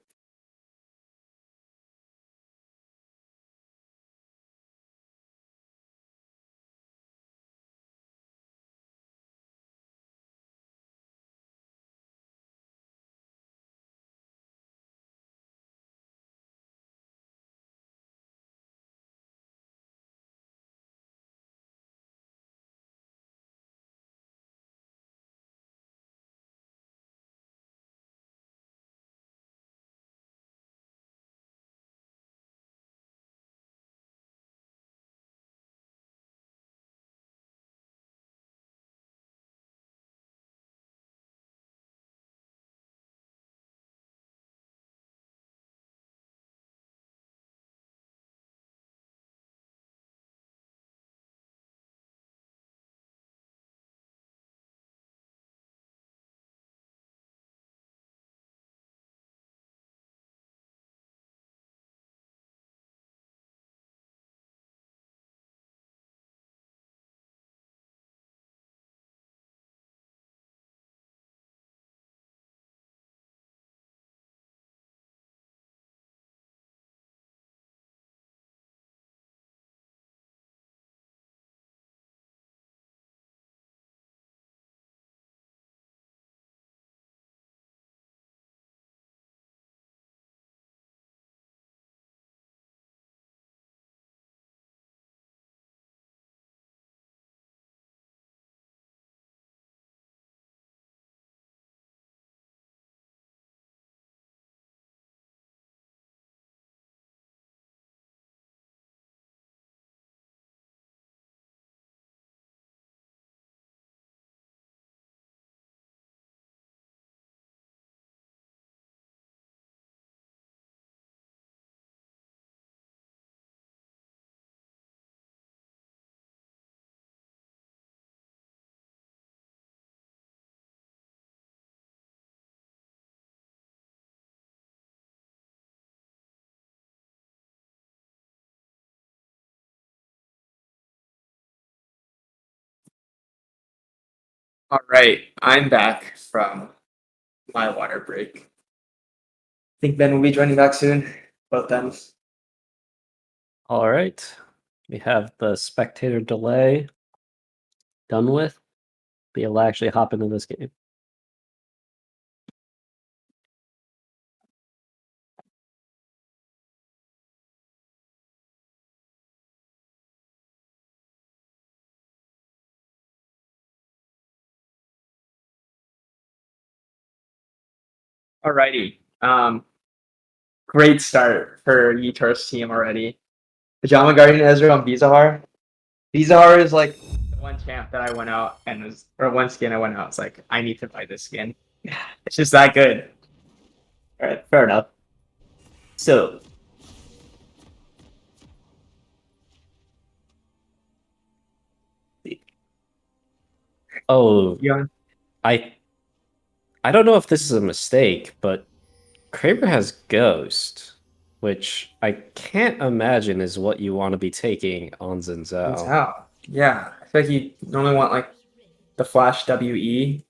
Speaker 6: All right, I'm back from my water break. I think Ben will be joining back soon. Both ends.
Speaker 10: All right. We have the spectator delay done with. Be able to actually hop into this game.
Speaker 6: Alrighty. Great start for Yitor's team already. Pajama Guardian Ezreal and Bizahar. Bizahar is like the one champ that I went out and was, or one skin I went out. It's like, I need to buy this skin. It's just that good.
Speaker 5: All right, fair enough. So,
Speaker 10: Oh,
Speaker 6: Yeah.
Speaker 10: I don't know if this is a mistake, but Kraber has Ghost, which I can't imagine is what you want to be taking on Zinzao.
Speaker 6: How? Yeah. I feel like you normally want like the Flash WE,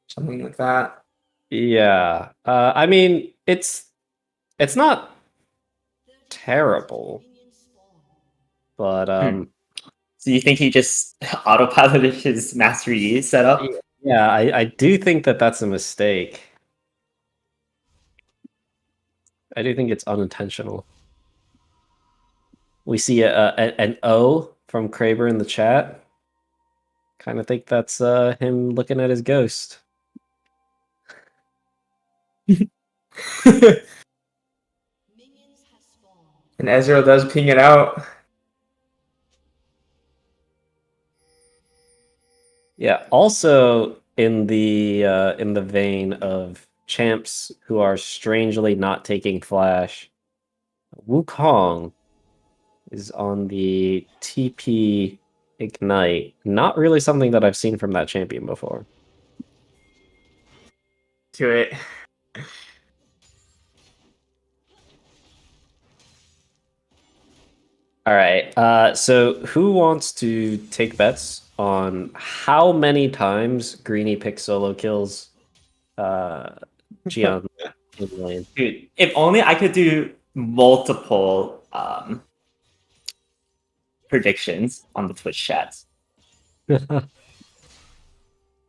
Speaker 6: something like that.
Speaker 10: Yeah. I mean, it's not terrible, but
Speaker 5: so you think he just autopiloted his Master Yi setup?
Speaker 10: yeah, I do think that that's a mistake. I do think it's unintentional. We see an O from Kraber in the chat. Kind of think that's him looking at his ghost.
Speaker 6: And Ezreal does ping it out.
Speaker 10: Yeah. Also, in the vein of champs who are strangely not taking flash, Wukong is on the TP Ignite. Not really something that I've seen from that champion before.
Speaker 6: To it.
Speaker 10: All right. So who wants to take bets on how many times Greeny picks solo kills Gian in lane?
Speaker 5: Dude, if only I could do multiple predictions on the Twitch chats.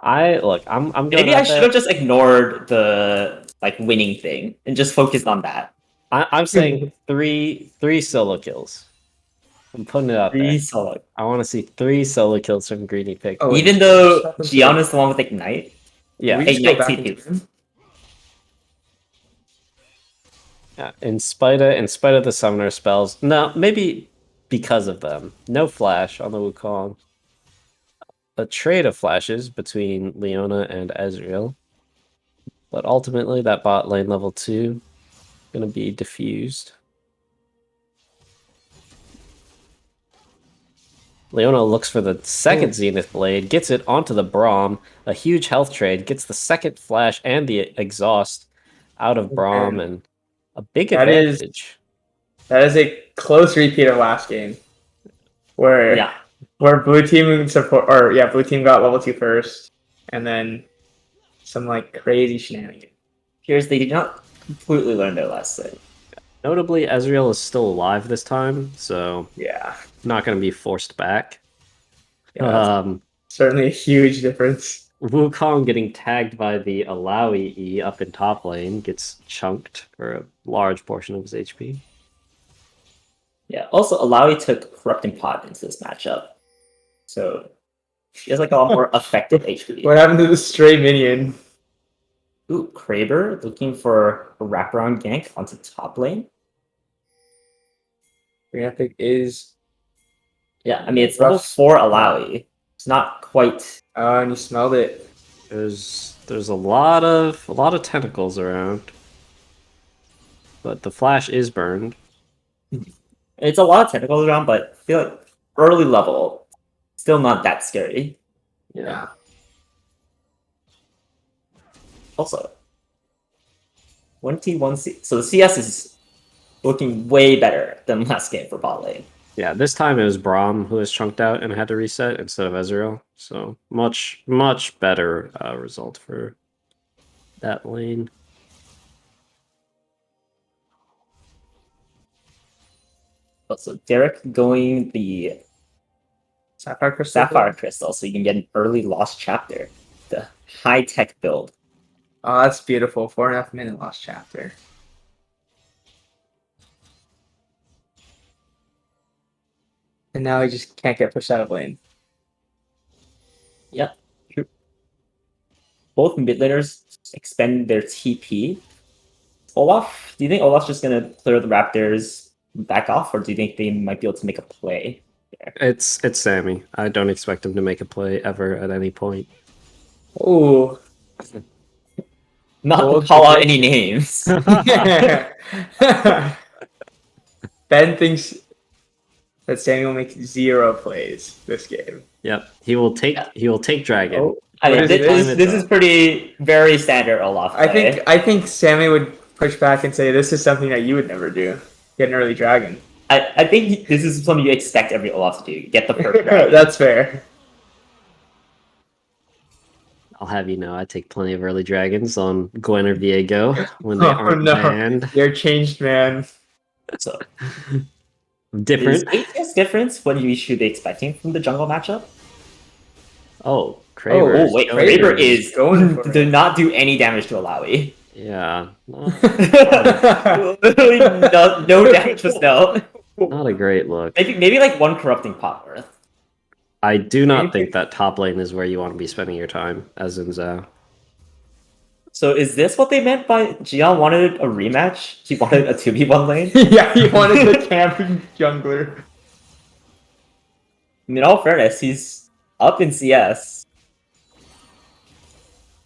Speaker 10: I'm going
Speaker 5: Maybe I
Speaker 10: out
Speaker 5: should
Speaker 10: there.
Speaker 5: have just ignored the like winning thing and just focused on that.
Speaker 10: I'm saying three solo kills. I'm putting it out there.
Speaker 5: Three solo.
Speaker 10: I want to see 3 solo kills from Greeny pick.
Speaker 6: Oh,
Speaker 5: Even though Gian is the one with Ignite.
Speaker 10: Yeah,
Speaker 6: we just go
Speaker 5: Ignite
Speaker 6: back
Speaker 5: TP.
Speaker 6: into-
Speaker 10: yeah. In spite of the summoner spells, no, maybe because of them. No flash on the Wukong. A trade of flashes between Leona and Ezreal, but ultimately that bot lane level 2 gonna be diffused. Leona looks for the second Zenith Blade, gets it onto the Braum, a huge health trade, gets the second flash and the exhaust out of Braum, and a big
Speaker 6: That is-
Speaker 10: advantage.
Speaker 6: That is a close repeat of last game, where
Speaker 5: Yeah.
Speaker 6: where blue team got level 2 first, and then some like crazy shenanigans.
Speaker 5: Here's they did not completely learn their lesson.
Speaker 10: Notably, Ezreal is still alive this time, so
Speaker 6: Yeah,
Speaker 10: not going to be forced back.
Speaker 6: yeah, that's certainly a huge difference.
Speaker 10: Wukong getting tagged by the Alawi E up in top lane gets chunked for a large portion of his HP.
Speaker 5: Yeah. Also, Alawi took Corrupting Pot into this matchup, so she has like a lot more effective HP.
Speaker 6: What happened to the stray minion?
Speaker 5: Ooh, Kraber looking for a wraparound gank onto top lane.
Speaker 6: Green Epic is
Speaker 5: Yeah, I mean it's level 4 Alawi. It's not quite.
Speaker 6: and you smelled it.
Speaker 10: There's a lot of tentacles around, but the flash is burned.
Speaker 5: It's a lot of tentacles around, but I feel like early level, still not that scary.
Speaker 6: Yeah.
Speaker 5: Also, 1T1C. So the CS is looking way better than last game for bot lane.
Speaker 10: Yeah, this time it was Braum who was chunked out and had to reset instead of Ezreal. So much better result for that lane.
Speaker 5: Also, Derek going the Sapphire Crystal, so you can get an early Lost Chapter. The high-tech build.
Speaker 6: Oh, that's beautiful. 4.5 minute lost chapter. And now he just can't get pushed out of lane.
Speaker 5: Yep. Both mid laners expend their TP. Olaf, do you think Olaf's just gonna clear the Raptors back off, or do you think they might be able to make a play?
Speaker 10: It's Sammy. I don't expect him to make a play ever at any point.
Speaker 6: Ooh.
Speaker 5: Not
Speaker 6: Well,
Speaker 5: to call out any names.
Speaker 6: Ben thinks that Sammy will make 0 plays this game.
Speaker 10: Yep, he will take dragon.
Speaker 6: Oh,
Speaker 5: I
Speaker 6: what
Speaker 5: mean,
Speaker 6: is this?
Speaker 5: this is pretty very standard Olaf play.
Speaker 6: I think Sammy would push back and say this is something that you would never do. Get an early dragon.
Speaker 5: I think this is something you expect every Olaf to do. Get the first dragon.
Speaker 6: That's fair.
Speaker 10: I'll have you know, I take plenty of early dragons on Gwen or Viego when they
Speaker 6: Oh,
Speaker 10: aren't
Speaker 6: no.
Speaker 10: banned.
Speaker 6: You're changed, man.
Speaker 5: So,
Speaker 10: Different.
Speaker 5: is ATS difference what you should be expecting from the jungle matchup?
Speaker 10: Oh, Kraber.
Speaker 5: Oh wait,
Speaker 6: Kraber
Speaker 5: Kraber
Speaker 6: is
Speaker 5: is
Speaker 6: going for
Speaker 5: did not do any damage to Alawi.
Speaker 10: Yeah,
Speaker 5: Literally no damage was dealt.
Speaker 10: not a great look.
Speaker 5: Maybe like one corrupting pot worth.
Speaker 10: I do not think that top lane is where you want to be spending your time as in Zhao.
Speaker 5: So is this what they meant by Gian wanted a rematch? He wanted a 2v1 lane?
Speaker 6: Yeah, he wanted the camping jungler.
Speaker 5: In all fairness, he's up in CS.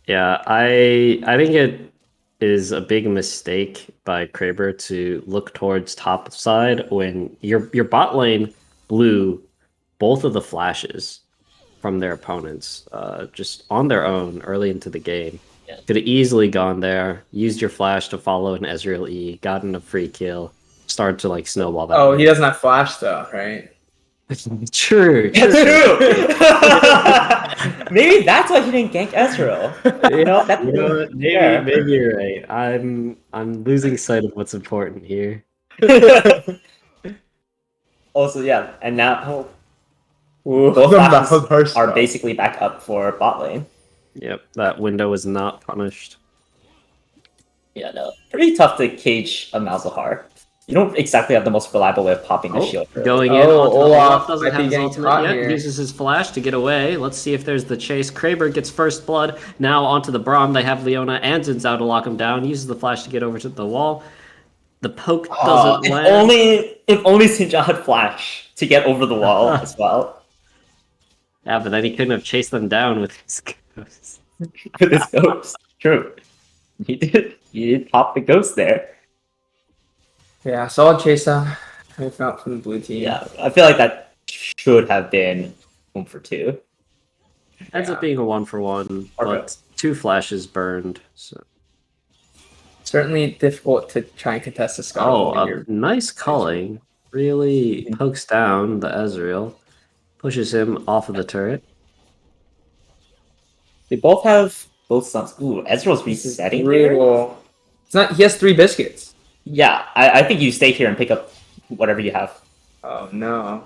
Speaker 10: Yeah, I think it is a big mistake by Kraber to look towards top side when your bot lane blew both of the flashes from their opponents just on their own early into the game.
Speaker 5: Yeah.
Speaker 10: Could have easily gone there, used your flash to follow an Ezreal E, gotten a free kill, started to like snowball that.
Speaker 6: Oh,
Speaker 10: way.
Speaker 6: he doesn't have flash though, right?
Speaker 10: True.
Speaker 5: Maybe that's why he didn't gank Ezreal. You know, that's
Speaker 10: You know what? Maybe you're right. I'm losing sight of what's important here.
Speaker 5: Also, yeah, and now
Speaker 6: Ooh,
Speaker 5: both
Speaker 6: the
Speaker 5: classes
Speaker 6: Malzahar
Speaker 5: are
Speaker 6: stuff.
Speaker 5: basically back up for bot lane.
Speaker 10: Yep, that window is not punished.
Speaker 5: Yeah, no, pretty tough to cage a Malzahar. You don't exactly have the most reliable way of popping the shield. early.
Speaker 10: Going in,
Speaker 6: Oh,
Speaker 10: onto the
Speaker 6: Olaf
Speaker 10: doesn't
Speaker 6: might
Speaker 10: have
Speaker 6: be
Speaker 10: his
Speaker 6: getting
Speaker 10: ultimate
Speaker 6: caught
Speaker 10: yet.
Speaker 6: here.
Speaker 10: Uses his flash to get away. Let's see if there's the chase. Kraber gets first blood. Now onto the Braum. They have Leona and Xin Zhao to lock him down. Uses the flash to get over to the wall. The poke doesn't
Speaker 5: if
Speaker 10: land.
Speaker 5: if only Sinja had flash to get over the wall as well.
Speaker 10: Yeah, but then he couldn't have chased them down with his ghost.
Speaker 5: With his ghost. True. He did pop the ghost there.
Speaker 6: Yeah, solid chase down. If not from the blue team.
Speaker 5: Yeah, I feel like that should have been 1 for 2.
Speaker 10: Ends up being a 1-for-1,
Speaker 5: Or
Speaker 10: but 2 flashes burned. So.
Speaker 6: Certainly difficult to try and contest the scuttle. when you're-
Speaker 10: Nice culling. Really pokes down the Ezreal. Pushes him off of the turret.
Speaker 5: They both have both stunts. Ooh, Ezreal's resetting here.
Speaker 6: brutal. It's not. He has 3 biscuits.
Speaker 5: Yeah, I think you stay here and pick up whatever you have.
Speaker 6: Oh no.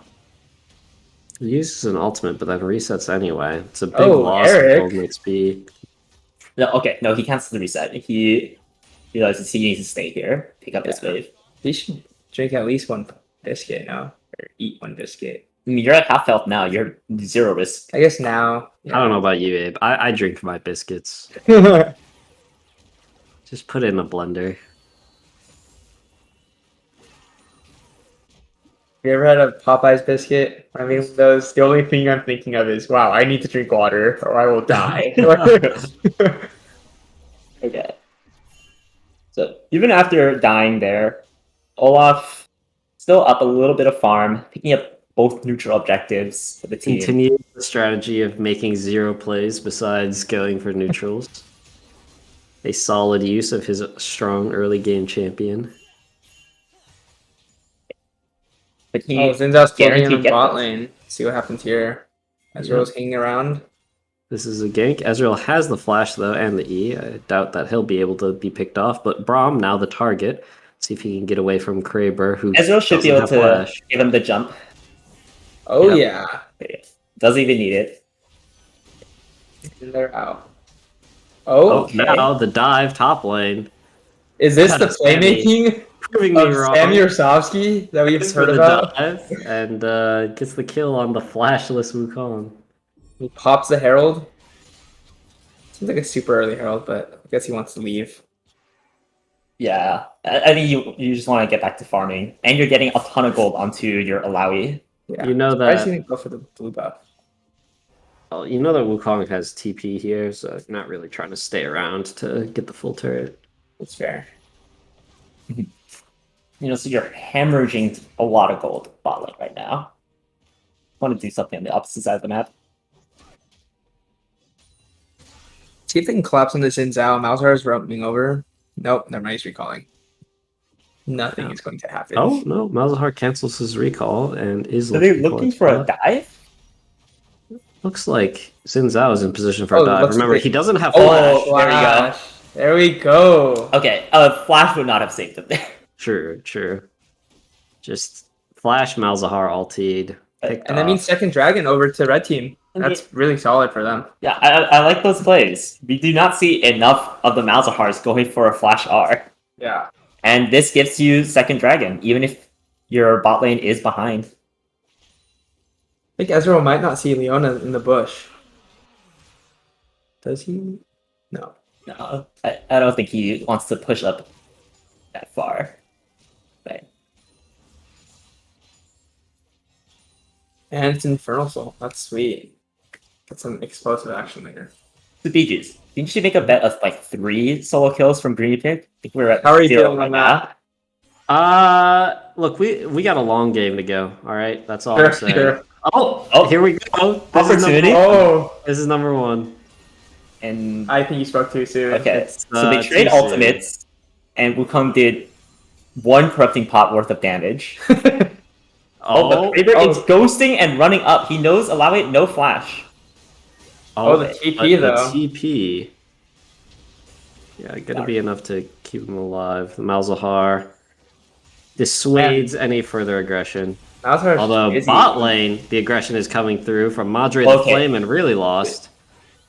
Speaker 10: He uses an ultimate, but then resets anyway. It's a big
Speaker 6: Oh,
Speaker 10: loss
Speaker 6: Eric.
Speaker 10: of golden XP.
Speaker 5: No, okay, no, he cancels the reset. He realizes he needs to stay here, pick up his
Speaker 6: Yeah.
Speaker 5: wave.
Speaker 6: He should drink at least 1 biscuit now, or eat 1 biscuit.
Speaker 5: I mean, you're at half health now. You're 0 risk.
Speaker 6: I guess now.
Speaker 10: I don't know about you, Abe. I drink my biscuits.
Speaker 6: know.
Speaker 10: Just put it in a blender.
Speaker 6: Have you ever had a Popeyes biscuit? I mean, those. The only thing I'm thinking of is, wow, I need to drink water or I will die.
Speaker 5: Okay. So even after dying there, Olaf still up a little bit of farm, picking up both neutral objectives for the team.
Speaker 10: Continue the strategy of making 0 plays besides going for neutrals. A solid use of his strong early game champion.
Speaker 5: But he
Speaker 6: Oh, Zinza's floating in
Speaker 5: guaranteed
Speaker 6: the
Speaker 5: get
Speaker 6: bot
Speaker 5: those.
Speaker 6: lane. See what happens here. Ezreal's hanging around.
Speaker 10: This is a gank. Ezreal has the flash though and the E. I doubt that he'll be able to be picked off, but Braum now the target. See if he can get away from Kraber, who
Speaker 5: Ezreal should be
Speaker 10: doesn't
Speaker 5: able
Speaker 10: have
Speaker 5: to
Speaker 10: flash.
Speaker 5: give him the jump.
Speaker 6: Oh
Speaker 10: Yep.
Speaker 6: yeah.
Speaker 5: Okay. Doesn't even need it.
Speaker 6: And they're out. Oh,
Speaker 10: Oh, now the dive top lane.
Speaker 6: is this
Speaker 10: Kinda
Speaker 6: the playmaking
Speaker 10: Proving me
Speaker 6: of
Speaker 10: wrong.
Speaker 6: Sammy Orsovsky that we just
Speaker 10: For
Speaker 6: heard
Speaker 10: the
Speaker 6: about?
Speaker 10: dive, and gets the kill on the flashless Wukong.
Speaker 6: He pops the Herald. Seems like a super early Herald, but I guess he wants to leave.
Speaker 5: Yeah, I think you just want to get back to farming, and you're getting a ton of gold onto your Alawi.
Speaker 6: Yeah.
Speaker 10: You know
Speaker 6: Surprised
Speaker 10: that
Speaker 6: he didn't go for the blue buff.
Speaker 10: well, you know that Wukong has TP here, so you're not really trying to stay around to get the full turret.
Speaker 6: It's fair.
Speaker 5: You know, so you're hemorrhaging a lot of gold bot lane right now. Want to do something on the opposite side of the map.
Speaker 6: See if they can collapse on this Xin Zhao. Malzahar is roaming over. Nope, never mind. He's recalling. Nothing is going to happen.
Speaker 10: Oh no, Malzahar cancels his recall and is
Speaker 5: Are they
Speaker 10: looking
Speaker 5: looking for a
Speaker 10: spot.
Speaker 5: dive?
Speaker 10: Looks like Xin Zhao is in position for
Speaker 6: Oh,
Speaker 10: a dive.
Speaker 6: looks
Speaker 10: Remember,
Speaker 6: like-
Speaker 10: he doesn't have
Speaker 5: Oh,
Speaker 10: flash.
Speaker 5: there we go.
Speaker 6: Flash. There we go.
Speaker 5: Okay, Flash would not have saved him there.
Speaker 10: True. Just flash Malzahar ultied. Picked
Speaker 6: And that means
Speaker 10: off.
Speaker 6: second dragon over to red team.
Speaker 5: I mean-
Speaker 6: That's really solid for them.
Speaker 5: Yeah, I like those plays. We do not see enough of the Malzahars going for a Flash R.
Speaker 6: Yeah.
Speaker 5: And this gives you second dragon, even if your bot lane is behind.
Speaker 6: I think Ezreal might not see Leona in the bush. Does he? No.
Speaker 5: No, I don't think he wants to push up that far. But
Speaker 6: And it's Infernal Soul. That's sweet. Get some explosive action later.
Speaker 5: the BGs, didn't you make a bet of like 3 solo kills from Green Pig? I think we're at
Speaker 6: How are you
Speaker 5: 0
Speaker 6: feeling
Speaker 5: right
Speaker 6: on
Speaker 5: now.
Speaker 6: that?
Speaker 10: Look, we got a long game to go. All right, that's all I'm saying.
Speaker 6: Sure.
Speaker 10: Oh, here we go.
Speaker 5: Opportunity.
Speaker 6: Oh,
Speaker 10: This is number 1.
Speaker 5: And
Speaker 6: I think you spoke too soon.
Speaker 5: okay,
Speaker 10: It's,
Speaker 5: so they
Speaker 10: too
Speaker 5: trade
Speaker 10: soon.
Speaker 5: ultimates, and Wukong did 1 corrupting pot worth of damage. Oh, but Kraber is ghosting and running up. He knows allow it, no flash.
Speaker 6: Oh, the TP,
Speaker 10: but
Speaker 6: though.
Speaker 10: The TP. Yeah, gonna be enough to keep him alive. The Malzahar dissuades any further aggression.
Speaker 6: Malzahar's
Speaker 10: Although
Speaker 6: busy.
Speaker 10: bot lane, the aggression is coming through from Madre the Flame and really lost.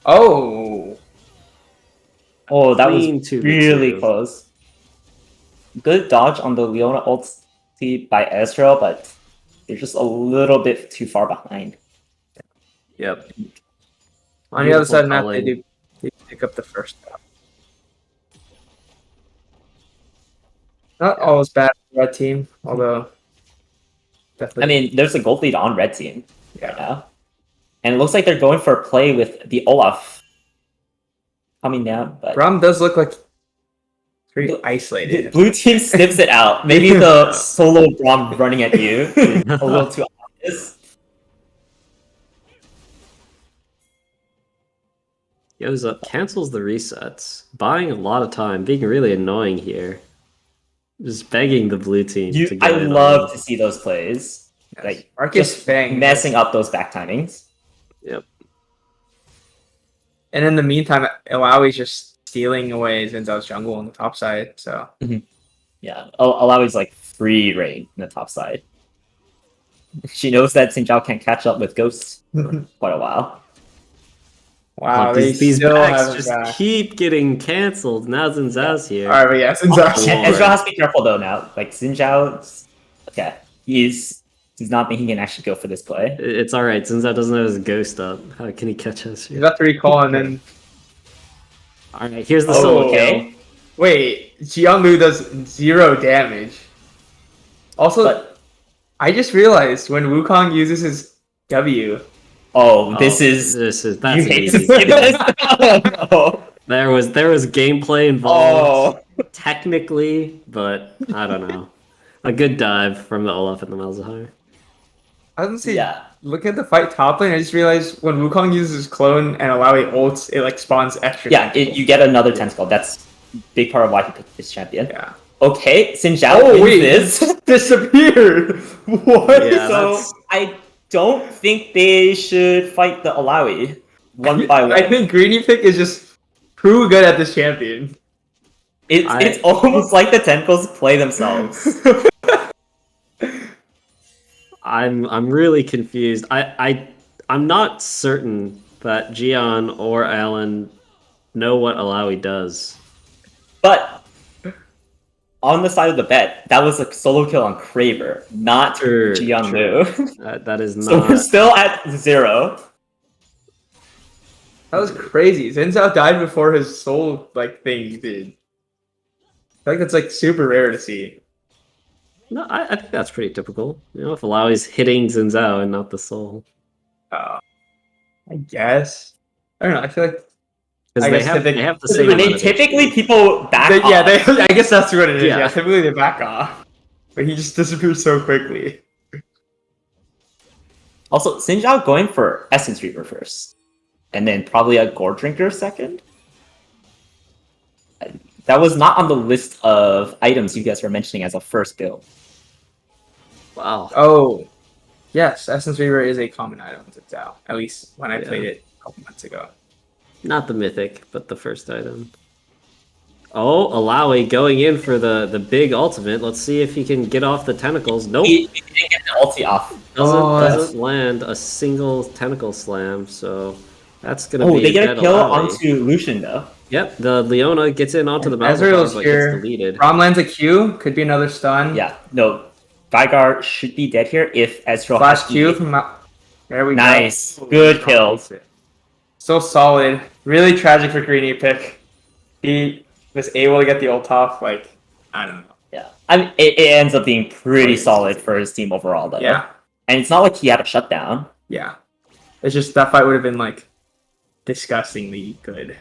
Speaker 6: Oh.
Speaker 5: Oh, that was
Speaker 10: Clean 2v2.
Speaker 5: really close. Good dodge on the Leona ulti by Ezreal, but they're just a little bit too far behind.
Speaker 10: Yep.
Speaker 6: On the other side of the map,
Speaker 10: Beautiful
Speaker 6: they pick up the first stop. Not all as bad as the red team, although definitely.
Speaker 5: I mean, there's a gold lead on red team right
Speaker 6: yeah.
Speaker 5: now. And it looks like they're going for a play with the Olaf coming down, but
Speaker 6: Braum does look like pretty isolated.
Speaker 5: blue team snips it out. Maybe the solo Braum running at you is a little too obvious.
Speaker 10: Goes up, cancels the resets, buying a lot of time, being really annoying here. Just begging the blue team to get
Speaker 5: I
Speaker 10: it
Speaker 5: love
Speaker 10: on.
Speaker 5: to see those plays. Like
Speaker 6: Arceus
Speaker 5: just
Speaker 6: Fang.
Speaker 5: messing up those back timings.
Speaker 10: Yep.
Speaker 6: And in the meantime, Ilawi's just stealing away Xin Zhao's jungle on the top side. So
Speaker 5: Yeah, Alawi's like free reign in the top side. She knows that Xin Zhao can't catch up with Ghosts for quite a while.
Speaker 6: wow,
Speaker 10: Like,
Speaker 6: they
Speaker 10: these
Speaker 6: still
Speaker 10: backs
Speaker 6: have
Speaker 10: just
Speaker 6: back.
Speaker 10: keep getting cancelled. Now Xin Zhao's here.
Speaker 6: All right, but yeah, Xin Zhao's
Speaker 10: Oh,
Speaker 5: Ezreal has to be careful though now. Like Xin Zhao, okay, he's not thinking he can actually go for this play.
Speaker 10: It's alright, Xin Zhao doesn't have his ghost up. How can he catch us
Speaker 6: He's
Speaker 10: here?
Speaker 6: about to recall, and then
Speaker 10: Alright, here's the solo
Speaker 5: okay.
Speaker 10: kill.
Speaker 6: wait, Jianglu does 0 damage. Also,
Speaker 5: But
Speaker 6: I just realized when Wukong uses his W,
Speaker 5: this is
Speaker 10: That's
Speaker 5: you hate to
Speaker 10: easy.
Speaker 5: see this. Oh,
Speaker 10: There was gameplay involved,
Speaker 5: oh.
Speaker 10: technically, but I don't know. A good dive from the Olaf and the Malzahar.
Speaker 6: I don't see.
Speaker 5: Yeah.
Speaker 6: Look at the fight top lane. I just realized when Wukong uses his clone and Alawi ults, it like spawns extra.
Speaker 5: Yeah,
Speaker 6: tentacles.
Speaker 5: you get another tentacle. That's a big part of why he picked this champion.
Speaker 6: Yeah.
Speaker 5: Okay, Xin Zhao
Speaker 6: Oh
Speaker 5: wins
Speaker 6: wait,
Speaker 5: this.
Speaker 6: this disappeared. What?
Speaker 10: Yeah,
Speaker 5: So
Speaker 10: that's-
Speaker 5: I don't think they should fight the Alawi one by one.
Speaker 6: I think Greeny Pick is just too good at this champion.
Speaker 5: It's almost like the tentacles play themselves.
Speaker 10: I'm really confused. I'm not certain that Gian or Alan know what Alawi does.
Speaker 5: But on the side of the bet, that was a solo kill on Kraber, not
Speaker 10: True,
Speaker 5: Jianglu.
Speaker 10: That is
Speaker 5: So we're
Speaker 10: not.
Speaker 5: still at 0.
Speaker 6: That was crazy. Xin Zhao died before his soul like thing did. I think that's like super rare to see.
Speaker 10: No, I think that's pretty typical. You know, if Alawi's hitting Xin Zhao and not the soul.
Speaker 6: I guess. I don't know. I feel like
Speaker 10: Because
Speaker 6: I
Speaker 10: they
Speaker 6: guess
Speaker 10: have the same
Speaker 5: I mean,
Speaker 10: amount of
Speaker 5: typically
Speaker 10: HP.
Speaker 5: people back off.
Speaker 6: I guess that's what it is.
Speaker 10: Yeah.
Speaker 6: Yeah. Typically they back off, but he just disappears so quickly.
Speaker 5: Also, Xin Zhao going for Essence Reaver first, and then probably a Gore Drinker second. That was not on the list of items you guys were mentioning as a first build.
Speaker 10: Wow.
Speaker 6: Oh, yes, Essence Reaver is a common item to Zhao. At least when I
Speaker 10: Yeah.
Speaker 6: played it a couple months ago.
Speaker 10: Not the mythic, but the first item. Oh, Alawi going in for the big ultimate. Let's see if he can get off the tentacles. Nope.
Speaker 5: He didn't get the ulti off.
Speaker 10: Doesn't land a single tentacle slam, so that's gonna
Speaker 5: Oh,
Speaker 10: be
Speaker 5: they get a
Speaker 10: dead
Speaker 5: kill
Speaker 10: Alawi.
Speaker 5: onto Lucian though.
Speaker 10: Yep, the Leona gets in onto the
Speaker 6: Ezreal's
Speaker 10: Malzahar, but
Speaker 6: here.
Speaker 10: gets deleted.
Speaker 6: Rom lands a Q, could be another stun.
Speaker 5: Yeah, no. Veigar should be dead here if Ezreal
Speaker 6: Flash
Speaker 5: has
Speaker 6: Q
Speaker 5: EV.
Speaker 6: from there we
Speaker 5: Nice.
Speaker 6: go.
Speaker 5: Good kills.
Speaker 6: So solid. Really tragic for Greeny Pick. He was able to get the ult off, like, I don't know.
Speaker 5: Yeah. I mean, it ends up being pretty solid for his team overall though.
Speaker 6: Yeah.
Speaker 5: And it's not like he had a shutdown.
Speaker 6: Yeah. It's just that fight would have been like disgustingly good.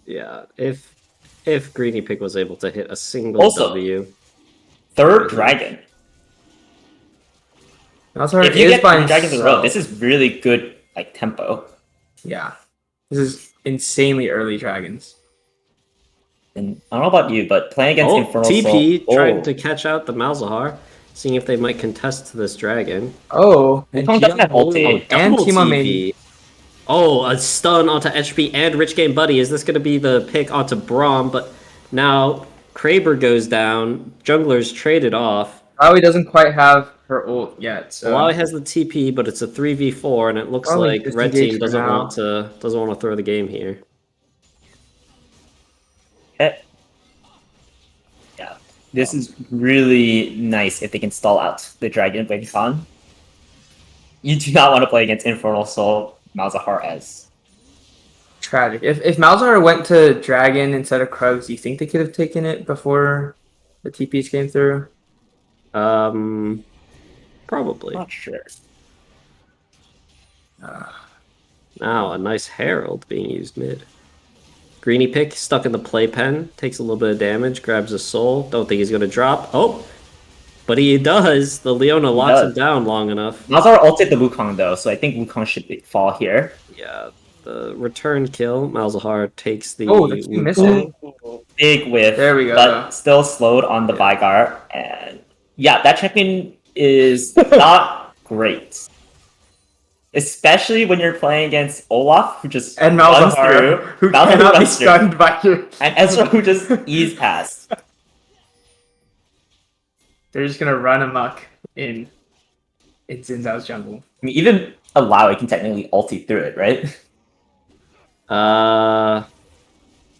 Speaker 10: Yeah, if Greeny Pig was able to hit a single
Speaker 5: Also,
Speaker 10: W.
Speaker 5: Third dragon.
Speaker 6: Also,
Speaker 5: If you
Speaker 6: is
Speaker 5: get
Speaker 6: by
Speaker 5: 3 dragons in a row,
Speaker 6: himself.
Speaker 5: this is really good like tempo.
Speaker 6: Yeah. This is insanely early dragons.
Speaker 5: And I don't know about you, but playing against
Speaker 10: Oh,
Speaker 5: Infernal
Speaker 10: TP
Speaker 5: Soul,
Speaker 10: trying to catch out the Malzahar. seeing if they might contest this dragon.
Speaker 6: Oh, and
Speaker 5: Wukong doesn't have ulti.
Speaker 6: and
Speaker 10: double
Speaker 6: Timo
Speaker 10: TP.
Speaker 6: made
Speaker 10: Oh, a stun onto HP and Rich Game Buddy. Is this going to be the pick onto Braum? But now Kraber goes down. Jungler's traded off.
Speaker 6: Malawi doesn't quite have her ult yet, so
Speaker 10: Malawi has the TP, but it's a 3v4, and it looks
Speaker 6: Probably
Speaker 10: like
Speaker 6: just
Speaker 10: Red
Speaker 6: engage
Speaker 10: Team
Speaker 6: for
Speaker 10: doesn't
Speaker 6: now.
Speaker 10: want to throw the game here.
Speaker 5: Yeah, this is really nice if they can stall out the Dragon Blade Khan. You do not want to play against Infernal Soul Malzahar as.
Speaker 6: tragic. If Malzahar went to Dragon instead of Krugs, do you think they could have taken it before the TPs came through?
Speaker 10: Probably.
Speaker 5: Not sure.
Speaker 10: Now a nice Herald being used mid. Greeny pick stuck in the playpen, takes a little bit of damage, grabs a soul. Don't think he's gonna drop. Oh, but he does. The Leona locks him
Speaker 5: does.
Speaker 10: down long enough.
Speaker 5: Malzahar ulted the Wukong though, so I think Wukong should fall here.
Speaker 10: Yeah, the return kill. Malzahar takes the
Speaker 6: Oh, the key missile.
Speaker 5: Big whiff.
Speaker 6: There we go.
Speaker 5: But still slowed on the Vygar. And yeah, that champion is not great. Especially when you're playing against Olaf, who just
Speaker 6: And
Speaker 5: runs
Speaker 6: Malzahar,
Speaker 5: through,
Speaker 6: who
Speaker 5: Malzahar
Speaker 6: cannot be
Speaker 5: runs through,
Speaker 6: stunned by you.
Speaker 5: and Ezra, who just ease past.
Speaker 6: They're just gonna run amok in Xin Zhao's jungle.
Speaker 5: I mean, even Alawi can technically ulti through it, right?
Speaker 10: I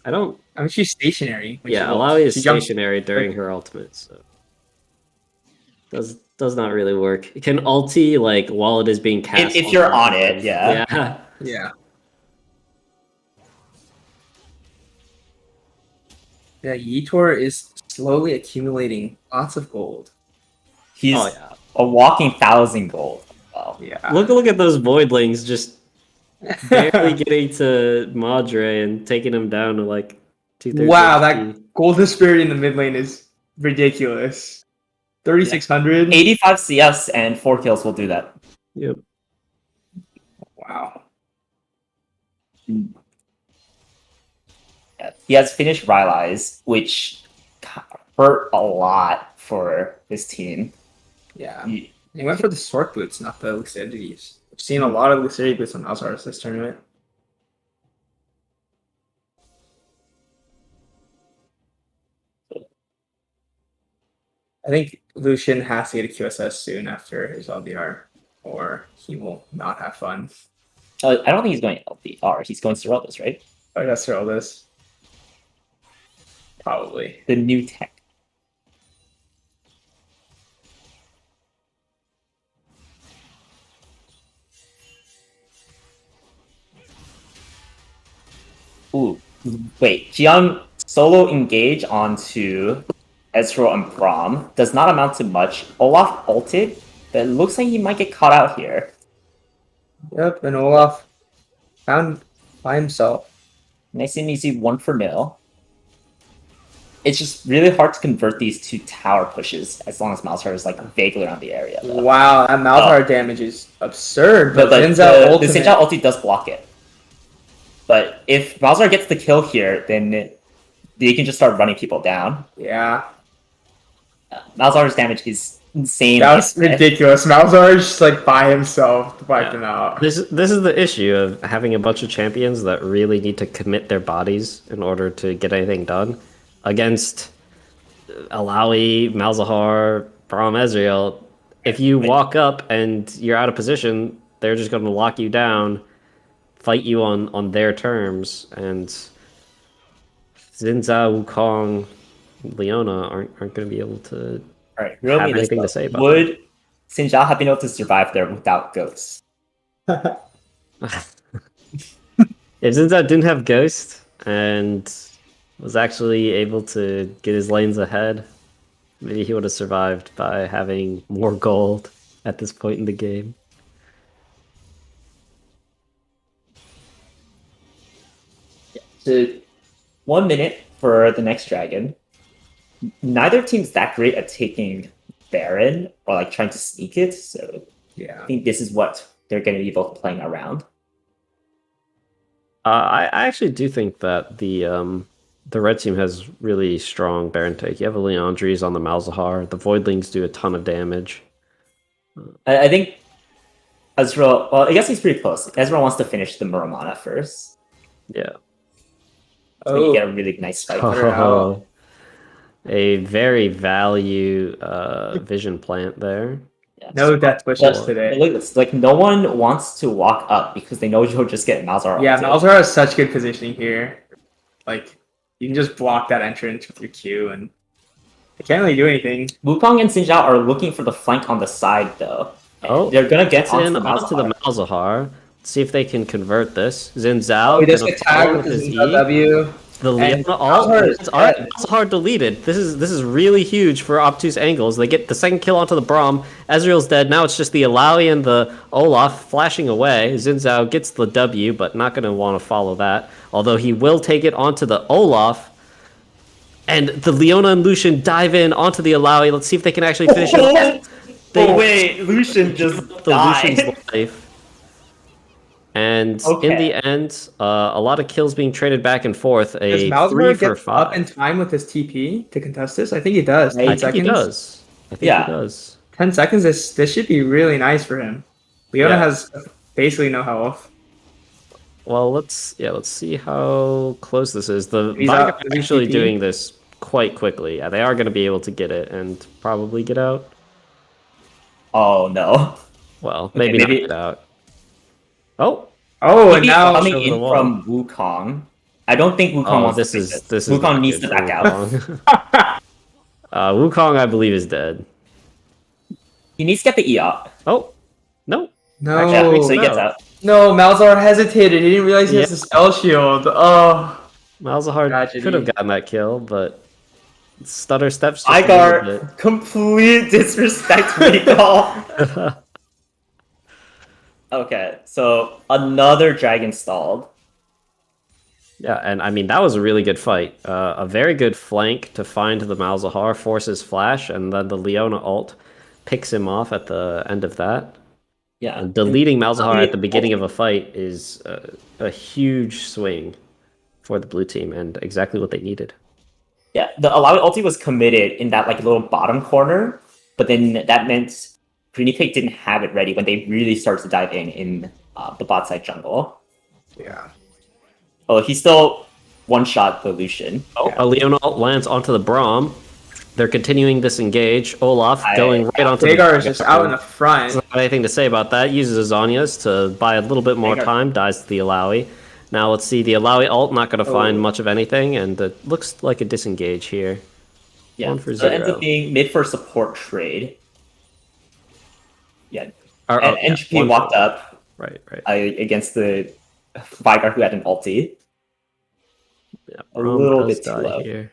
Speaker 10: don't.
Speaker 6: I mean, she's stationary. when
Speaker 10: Yeah,
Speaker 6: she ults.
Speaker 10: Alawi is
Speaker 6: She jumps-
Speaker 10: stationary during her ultimate, so does not really work. It can ulti like while it is being cast.
Speaker 5: If you're
Speaker 10: her.
Speaker 5: on it, yeah.
Speaker 10: Yeah.
Speaker 6: Yeah. Yeah, Yitor is slowly accumulating lots of gold.
Speaker 5: He's
Speaker 10: Oh yeah.
Speaker 5: a walking 1,000 gold. Wow.
Speaker 6: Yeah.
Speaker 10: Look at those voidlings just barely getting to Madre and taking him down to like 230.
Speaker 6: Wow, that gold disparity in the mid lane is ridiculous. 3,600.
Speaker 5: 85 CS and 4 kills will do that.
Speaker 10: Yep.
Speaker 6: Wow.
Speaker 5: Yeah. He has finished Rylai's, which hurt a lot for his team.
Speaker 6: Yeah.
Speaker 5: He-
Speaker 6: They went for the Sork boots, not the Lucidities. I've seen a lot of Lucidity boots on Malzahar this tournament. I think Lucian has to get a QSS soon after his LDR, or he will not have fun.
Speaker 5: I don't think he's going LDR. He's going Cerulus, right?
Speaker 6: Oh, that's all this. Probably.
Speaker 5: The new tech. Ooh, wait. Jiang solo engage onto Ezreal and Braum does not amount to much. Olaf ulted, but it looks like he might get caught out here.
Speaker 6: Yep, and Olaf found by himself.
Speaker 5: Nice and easy 1 for mil. It's just really hard to convert these two tower pushes as long as Malzahar is like vaguely around the area. Though.
Speaker 6: Wow, that Malzahar damage is absurd. But
Speaker 5: But
Speaker 6: Xin
Speaker 5: the
Speaker 6: Zhao ultimate.
Speaker 5: Xin Zhao ulti does block it. But if Malzahar gets the kill here, then they can just start running people down.
Speaker 6: Yeah,
Speaker 5: Malzahar's damage is insane.
Speaker 6: that was ridiculous. Malzahar is just like by himself to wipe them out.
Speaker 10: This is the issue of having a bunch of champions that really need to commit their bodies in order to get anything done. Against Alawi, Malzahar, Braum, Ezreal, if you walk up and you're out of position, they're just going to lock you down, fight you on their terms, and Xin Zhao, Wukong, Leona aren't going to be able to
Speaker 5: Alright, riddle
Speaker 10: have
Speaker 5: me this
Speaker 10: anything
Speaker 5: though.
Speaker 10: to say about
Speaker 5: Would Xin Zhao have been able to survive there without ghosts?
Speaker 10: If Xin Zhao didn't have Ghost and was actually able to get his lanes ahead, maybe he would have survived by having more gold at this point in the game.
Speaker 5: So 1 minute for the next dragon. Neither team's that great at taking Baron or like trying to sneak it, so
Speaker 6: Yeah.
Speaker 5: I think this is what they're going to be both playing around.
Speaker 10: I actually do think that the the red team has really strong Baron take. You have a Leandries on the Malzahar. The Voidlings do a ton of damage.
Speaker 5: I think Ezreal. Well, I guess he's pretty close. Ezreal wants to finish the Muramana first.
Speaker 10: Yeah.
Speaker 5: So you get a really nice fight.
Speaker 10: Oh, a very value vision plant there.
Speaker 5: Yeah,
Speaker 6: No death wishes
Speaker 5: But
Speaker 6: today.
Speaker 5: look, it's like no one wants to walk up because they know you'll just get Malzahar.
Speaker 6: Yeah,
Speaker 5: ulted.
Speaker 6: Malzahar has such good positioning here. Like, you can just block that entrance with your Q, and they can't really do anything.
Speaker 5: Wukong and Xin Zhao are looking for the flank on the side though.
Speaker 10: Oh,
Speaker 5: They're gonna get onto
Speaker 10: in
Speaker 5: the
Speaker 10: onto the
Speaker 5: Malzahar.
Speaker 10: Malzahar. See if they can convert this. Xin Zhao.
Speaker 6: Oh, he does
Speaker 10: gonna
Speaker 6: get tagged
Speaker 10: follow
Speaker 6: with his
Speaker 10: E.
Speaker 6: W.
Speaker 10: The
Speaker 6: And
Speaker 10: Leona ult.
Speaker 6: Malzahar is
Speaker 10: Alright,
Speaker 6: dead.
Speaker 10: Malzahar deleted. This is really huge for obtuse angles. They get the second kill onto the Braum. Ezreal's dead. Now it's just the Alawi and the Olaf flashing away. Xin Zhao gets the W, but not going to want to follow that. Although he will take it onto the Olaf. And the Leona and Lucian dive in onto the Alawi. Let's see if they can actually finish it. They-
Speaker 5: Oh wait, Lucian just
Speaker 10: the
Speaker 5: died.
Speaker 10: Lucian's life. And in
Speaker 5: Okay.
Speaker 10: the end, a lot of kills being traded back and forth.
Speaker 6: Does
Speaker 10: A 3
Speaker 6: Malzahar
Speaker 10: for
Speaker 6: get up
Speaker 10: 5.
Speaker 6: in time with his TP to contest this? I think he does. 10
Speaker 10: I think
Speaker 6: seconds.
Speaker 10: he does. I think
Speaker 5: Yeah.
Speaker 10: he does.
Speaker 6: 10 seconds. This should be really nice for him. Leona
Speaker 10: Yeah.
Speaker 6: has basically no health.
Speaker 10: Well, let's see how close this is. The
Speaker 6: He's
Speaker 10: Vigar
Speaker 6: up.
Speaker 10: are
Speaker 6: Is he
Speaker 10: actually
Speaker 6: TP?
Speaker 10: doing this quite quickly. Yeah, they are going to be able to get it and probably get out.
Speaker 5: Oh no.
Speaker 10: Well,
Speaker 5: Okay,
Speaker 10: maybe not
Speaker 5: maybe-
Speaker 10: get out. Oh,
Speaker 6: Oh, and
Speaker 5: Maybe
Speaker 6: now
Speaker 5: coming
Speaker 10: over the
Speaker 5: in
Speaker 10: wall.
Speaker 5: from Wukong. I don't think Wukong wants
Speaker 10: this
Speaker 5: to
Speaker 10: is
Speaker 5: take
Speaker 10: this is
Speaker 5: Wukong
Speaker 10: not
Speaker 5: needs
Speaker 10: good
Speaker 5: to
Speaker 10: for
Speaker 5: back out.
Speaker 10: Wukong. Wukong, I believe, is dead.
Speaker 5: He needs to get the E up.
Speaker 10: Oh, no.
Speaker 6: no,
Speaker 5: Actually, so he
Speaker 10: no.
Speaker 5: gets out.
Speaker 6: no, Malzahar hesitated. He didn't realize he has
Speaker 10: Yeah.
Speaker 6: a spell shield. Oh,
Speaker 10: Malzahar
Speaker 6: Tragedy.
Speaker 10: could have gotten that kill, but stutter steps. Just a little
Speaker 5: Igar, complete disrespect recall. Okay, so another dragon stalled.
Speaker 10: Yeah, and I mean that was a really good fight. A very good flank to find the Malzahar, forces flash, and then the Leona ult picks him off at the end of that.
Speaker 5: Yeah,
Speaker 10: And deleting Malzahar at the beginning of a fight is a huge swing for the blue team, and exactly what they needed.
Speaker 5: Yeah, the Alawi ulti was committed in that like little bottom corner, but then that meant Greeny Pig didn't have it ready when they really started to dive in the bot side jungle.
Speaker 6: yeah.
Speaker 5: Oh, he still one-shot the Lucian.
Speaker 10: Oh, a Leona ult lands onto the Braum. They're continuing this engage. Olaf going right onto
Speaker 6: Veigar
Speaker 10: the
Speaker 6: is just out in the front.
Speaker 10: Doesn't have anything to say about that. Uses Azanias to buy a little bit more
Speaker 5: Veigar.
Speaker 10: time. Dies to the Alawi. Now let's see the Alawi ult. Not going to find
Speaker 6: Oh.
Speaker 10: much of anything, and it looks like a disengage here.
Speaker 5: Yeah,
Speaker 10: 1 for
Speaker 5: so it ends
Speaker 10: 0.
Speaker 5: up being mid for support trade. Yeah,
Speaker 10: Or-
Speaker 5: and
Speaker 10: oh, yeah,
Speaker 5: NGP
Speaker 10: 1 for-
Speaker 5: walked up
Speaker 10: Right.
Speaker 5: against the Vigar who had an ulti.
Speaker 10: Yeah,
Speaker 5: A
Speaker 10: Braum
Speaker 5: little
Speaker 10: does
Speaker 5: bit too
Speaker 10: die
Speaker 5: low.
Speaker 10: here.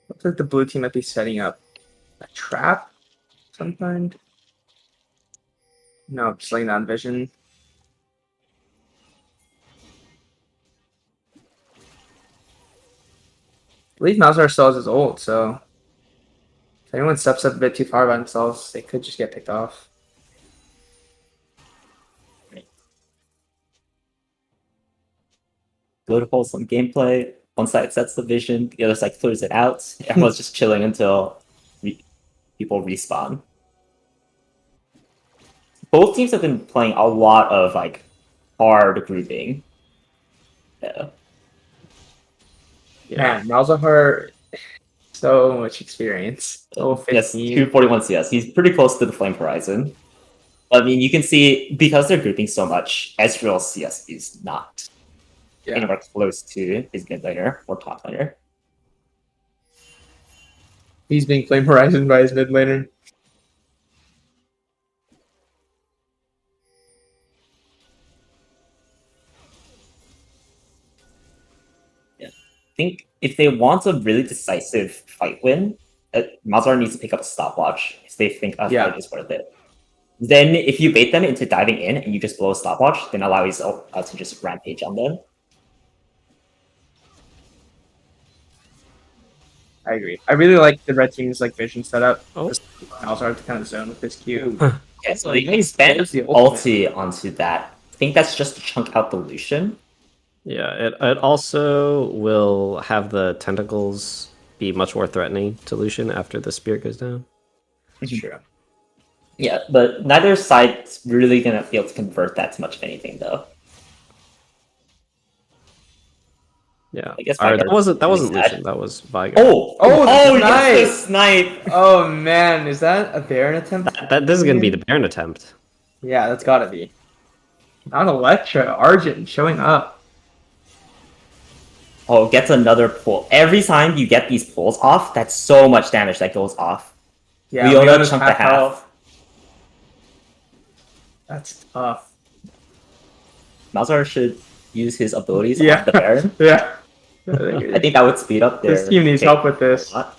Speaker 6: Looks like the blue team might be setting up a trap of some kind. No, just laying down vision. I believe Malzahar still has his ult, so if anyone steps up a bit too far by themselves, they could just get picked off.
Speaker 5: Good wholesome gameplay. One side sets the vision, the other side clears it out. Everyone's just chilling until people respawn. Both teams have been playing a lot of like hard grouping. Yeah.
Speaker 6: Man, Malzahar, so much experience. Oh,
Speaker 5: Yes,
Speaker 6: 15.
Speaker 5: 241 CS. He's pretty close to the Flame Horizon. I mean, you can see because they're grouping so much, Ezreal CS is not anywhere close to his mid laner or top laner.
Speaker 6: He's being Flame Horizon by his mid laner.
Speaker 5: I think if they want a really decisive fight win, Malzahar needs to pick up a stopwatch if they think a
Speaker 6: Yeah.
Speaker 5: fight is worth it. Then if you bait them into diving in and you just blow a stopwatch, then allow yourself to just rampage on them.
Speaker 6: I agree. I really like the red team's like vision setup.
Speaker 10: Oh.
Speaker 6: Malzahar to kind of zone with this Q.
Speaker 5: Okay, so they spent
Speaker 6: There's the ultimate.
Speaker 5: ulti onto that. I think that's just to chunk out the Lucian.
Speaker 10: Yeah, it also will have the tentacles be much more threatening to Lucian after the spirit goes down.
Speaker 6: It's true.
Speaker 5: Yeah, but neither side's really gonna be able to convert that to much of anything, though.
Speaker 10: Yeah,
Speaker 5: I guess
Speaker 10: or that
Speaker 5: Vigor
Speaker 10: wasn't
Speaker 5: really sad.
Speaker 10: Lucian. That was Vigor.
Speaker 6: Oh, the
Speaker 5: yes, the snipe!
Speaker 6: Oh man, is that a Baron attempt?
Speaker 10: This is gonna be the Baron attempt.
Speaker 6: Yeah, that's gotta be. Not Electra, Argent showing up.
Speaker 5: Oh, gets another pull. Every time you get these pulls off, that's so much damage that goes off.
Speaker 6: Yeah,
Speaker 5: Leona
Speaker 6: Leona's
Speaker 5: chunk the half.
Speaker 6: health. That's tough.
Speaker 5: Malzahar should use his abilities
Speaker 6: Yeah.
Speaker 5: on the Baron.
Speaker 6: Yeah.
Speaker 5: I think that would speed up their
Speaker 6: This team needs
Speaker 5: take
Speaker 6: help with this.
Speaker 5: a lot.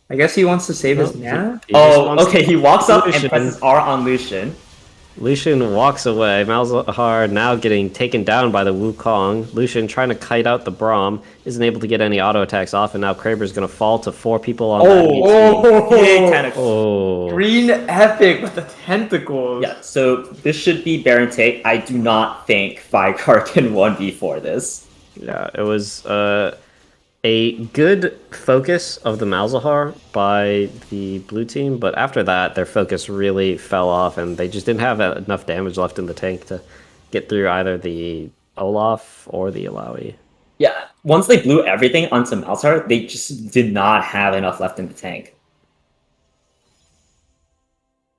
Speaker 6: I guess he wants to save his
Speaker 10: Well,
Speaker 6: mana.
Speaker 10: He just
Speaker 5: Oh,
Speaker 10: wants
Speaker 5: okay,
Speaker 10: to-
Speaker 5: he walks up and
Speaker 10: Lucian.
Speaker 5: presses R on Lucian.
Speaker 10: Lucian walks away. Malzahar now getting taken down by the Wukong. Lucian trying to kite out the Braum. Isn't able to get any auto attacks off, and now Kraber's going to fall to 4 people on that meat team.
Speaker 5: Big tentacle.
Speaker 10: Oh.
Speaker 6: Green Epic with the tentacles.
Speaker 5: Yeah, so this should be Baron take. I do not think Vigor can 1v4 this.
Speaker 10: Yeah, it was a good focus of the Malzahar by the blue team, but after that, their focus really fell off, and they just didn't have enough damage left in the tank to get through either the Olaf or the Alawi.
Speaker 5: Yeah, once they blew everything onto Malzahar, they just did not have enough left in the tank.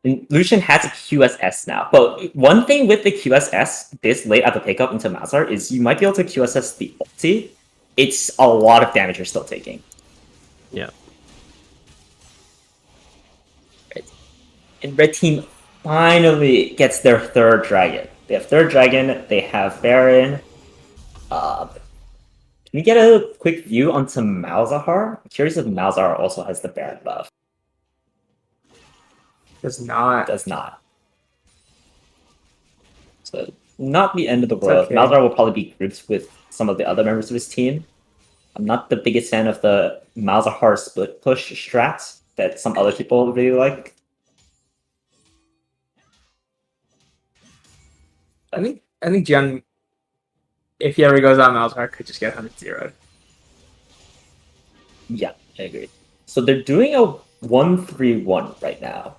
Speaker 5: And Lucian has a QSS now, but one thing with the QSS this late at the pickup into Malzahar is you might be able to QSS the ulti. It's a lot of damage you're still taking.
Speaker 10: Yeah.
Speaker 5: Right. And red team finally gets their 3rd dragon. They have 3rd dragon, they have Baron. Can we get a quick view onto Malzahar? I'm curious if Malzahar also has the Baron buff.
Speaker 6: Does not.
Speaker 5: Does not. So, not the end of the world.
Speaker 6: okay.
Speaker 5: Malzahar will probably be grouped with some of the other members of his team. I'm not the biggest fan of the Malzahar split push strats that some other people really like.
Speaker 6: I think Jiang, if he ever goes on Malzahar, could just get 100-0.
Speaker 5: Yeah, I agree. So they're doing a 1-3-1 right now.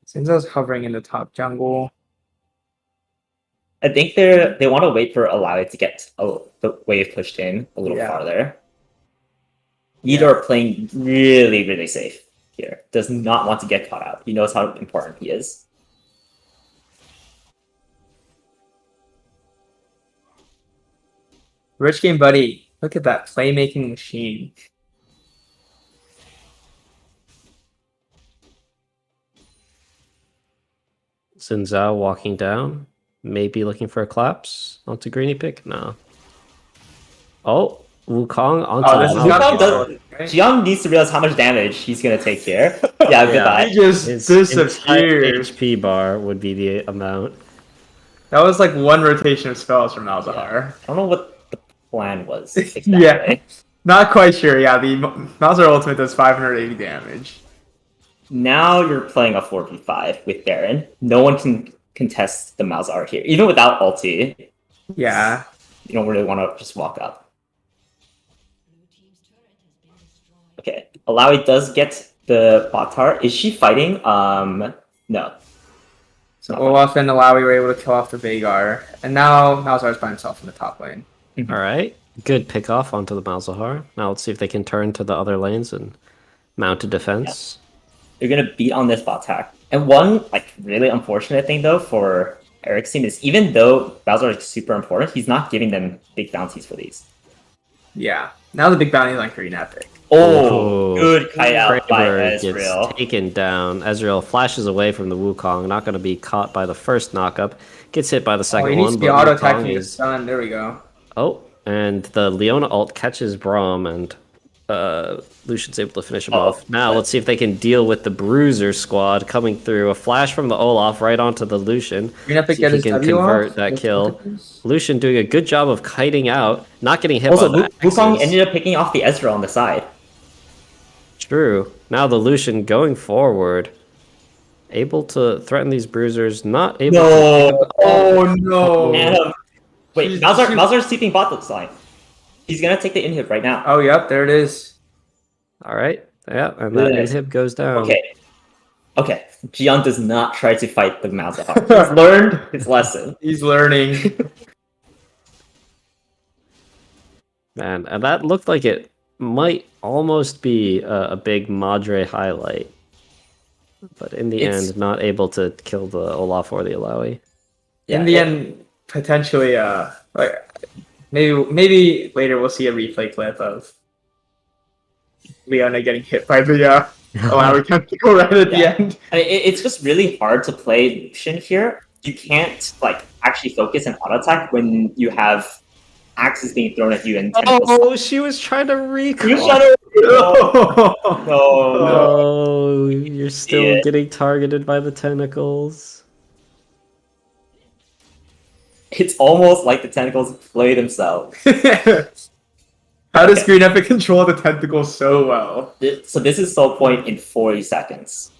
Speaker 6: Sinzo's hovering in the top jungle.
Speaker 5: I think they want to wait for Alawi to get the wave pushed in a little
Speaker 6: Yeah.
Speaker 5: farther. Either are playing really, really safe here. Does not want to get caught out. He knows how important he is.
Speaker 6: Rich Game Buddy, look at that playmaking machine.
Speaker 10: Xin Zhao walking down, maybe looking for a collapse onto Greeny Pick. No. Oh, Wukong onto
Speaker 6: Oh, this
Speaker 10: the
Speaker 6: is
Speaker 5: Wukong
Speaker 6: not
Speaker 10: Malzahar.
Speaker 5: does-
Speaker 6: good, right?
Speaker 5: Jiang needs to realize how much damage he's going to take here. Yeah, goodbye.
Speaker 6: He just
Speaker 10: His entire
Speaker 6: disappeared.
Speaker 10: HP bar would be the amount.
Speaker 6: That was like one rotation of spells from Malzahar.
Speaker 5: I don't know what the plan was.
Speaker 6: Yeah.
Speaker 5: Exactly.
Speaker 6: Not quite sure. Yeah, the Malzahar ultimate does 580 damage.
Speaker 5: Now you're playing a 4v5 with Baron. No one can contest the Malzahar here. Even without ulti,
Speaker 6: Yeah.
Speaker 5: you don't really want to just walk up. Okay, Alawi does get the Batar. Is she fighting? No.
Speaker 6: So Olaf and Alawi were able to kill off the Veigar. And now Malzahar's by himself in the top lane.
Speaker 10: All right. Good pick off onto the Malzahar. Now let's see if they can turn to the other lanes and mount a defense.
Speaker 5: They're gonna beat on this bot attack. And one really unfortunate thing though for Eric's team is even though Malzahar is super important, he's not giving them big bounties for these.
Speaker 6: Yeah. Now the big bounty is on Green Epic.
Speaker 5: Oh,
Speaker 10: Ooh.
Speaker 5: good kite out by
Speaker 10: Kraber
Speaker 5: Ezreal.
Speaker 10: gets taken down. Ezreal flashes away from the Wukong, not going to be caught by the first knockup. Gets hit by the
Speaker 6: Oh,
Speaker 10: second
Speaker 6: he needs
Speaker 10: one,
Speaker 6: to be
Speaker 10: but
Speaker 6: auto
Speaker 10: Wukong
Speaker 6: attacking his
Speaker 10: is...
Speaker 6: son. There we go.
Speaker 10: Oh, and the Leona ult catches Braum, and Lucian's able to finish him off. Now let's see if they can deal with the Bruiser squad coming through. A flash from the Olaf right onto the Lucian.
Speaker 6: Green Epic
Speaker 10: See if
Speaker 6: get
Speaker 10: he
Speaker 6: his
Speaker 10: can
Speaker 6: W
Speaker 10: convert
Speaker 6: off.
Speaker 10: that kill. Lucian doing a good job of kiting out, not getting hit
Speaker 5: Also,
Speaker 10: by the
Speaker 5: Wukong
Speaker 10: axes.
Speaker 5: ended up picking off the Ezreal on the side.
Speaker 10: True. Now the Lucian going forward. able to threaten these bruisers, not able
Speaker 5: No.
Speaker 10: to.
Speaker 6: Oh no!
Speaker 5: And, wait,
Speaker 6: She's-
Speaker 5: Malzahar's TPing bot looks like. He's gonna take the inhib right now.
Speaker 6: Oh, yep, there it is.
Speaker 10: All right. Yeah, and that
Speaker 5: Yes.
Speaker 10: inhib goes down.
Speaker 5: Okay. Okay. Jian does not try to fight the Malzahar. He's learned his lesson.
Speaker 6: He's learning.
Speaker 10: Man, and that looked like it might almost be a big Madre highlight. But in the
Speaker 5: It's-
Speaker 10: end, not able to kill the Olaf or the Alawi.
Speaker 6: In the end, potentially, like maybe later we'll see a replay clip of Leona getting hit by the Alawi tentacle right at the
Speaker 5: Yeah.
Speaker 6: end.
Speaker 5: I mean, it's just really hard to play Lucian here. You can't like actually focus and auto attack when you have axes being thrown at you and tentacles.
Speaker 10: Oh, she was trying to recall.
Speaker 5: You shut up! No, no.
Speaker 10: No, you're still
Speaker 5: Yeah.
Speaker 10: getting targeted by the tentacles.
Speaker 5: It's almost like the tentacles play themselves.
Speaker 6: How does Green Epic control the tentacles so well?
Speaker 5: So this is soul point in 40 seconds.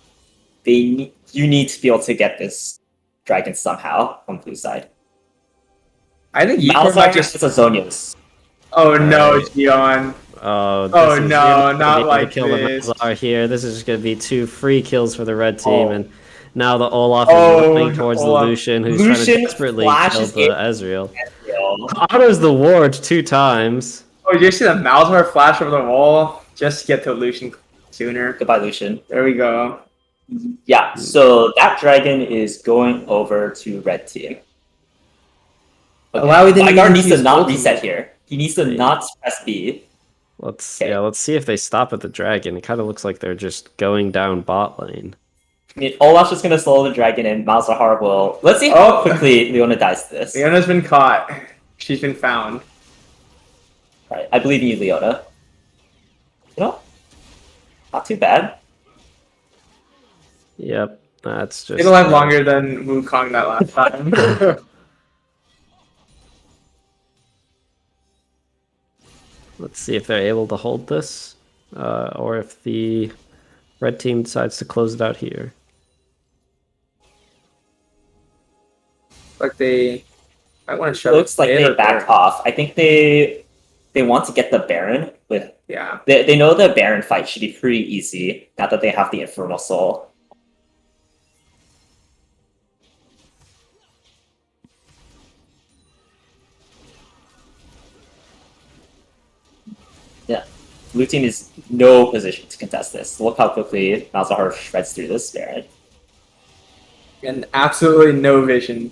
Speaker 5: You need to be able to get this dragon somehow on blue side.
Speaker 6: I think Yikorn
Speaker 5: Malzahar
Speaker 6: might just.
Speaker 5: just Azonius.
Speaker 6: Oh no,
Speaker 10: Alright.
Speaker 6: Gion.
Speaker 10: Oh,
Speaker 6: Oh,
Speaker 10: is-
Speaker 6: no,
Speaker 10: you're gonna
Speaker 6: not
Speaker 10: be able to
Speaker 6: like
Speaker 10: kill
Speaker 6: this.
Speaker 10: The Malzahar here. This is going to be 2 free kills for the red team,
Speaker 5: Oh.
Speaker 10: and now the Olaf
Speaker 6: Oh,
Speaker 10: is running towards
Speaker 6: Olaf.
Speaker 10: the Lucian, who's trying to
Speaker 5: Lucian
Speaker 10: desperately kill
Speaker 5: flashes
Speaker 10: the
Speaker 5: in.
Speaker 10: Ezreal. Autos the ward 2 times.
Speaker 6: Oh, did you see the Malzahar flash over the wall? Just get to Lucian sooner.
Speaker 5: Goodbye, Lucian.
Speaker 6: There we go.
Speaker 5: Yeah, so that dragon is going over to red team. Okay.
Speaker 6: Alawi didn't
Speaker 5: Vygar
Speaker 6: even
Speaker 5: needs to
Speaker 6: use
Speaker 5: not
Speaker 6: ultimate.
Speaker 5: reset here. He needs to not press B.
Speaker 10: Let's
Speaker 5: Okay.
Speaker 10: let's see if they stop at the dragon. It kind of looks like they're just going down bot lane.
Speaker 5: I mean, Olaf's just gonna slow the dragon and Malzahar will. Let's see how
Speaker 6: Oh.
Speaker 5: quickly Leona dies to this.
Speaker 6: Leona's been caught. She's been found.
Speaker 5: Right, I believe in you, Leona. You know, not too bad.
Speaker 10: Yep, that's just.
Speaker 6: It'll live longer than Wukong that last time.
Speaker 10: Let's see if they're able to hold this, or if the red team decides to close it out here.
Speaker 6: like they might want to
Speaker 5: It
Speaker 6: shove
Speaker 5: looks like
Speaker 6: it
Speaker 5: they
Speaker 6: or
Speaker 5: back off. I think they want to get the Baron with.
Speaker 6: Yeah.
Speaker 5: They know the Baron fight should be pretty easy now that they have the Infernal Soul. Yeah, blue team is no position to contest this. Look how quickly Malzahar shreds through this Baron.
Speaker 6: And absolutely no vision.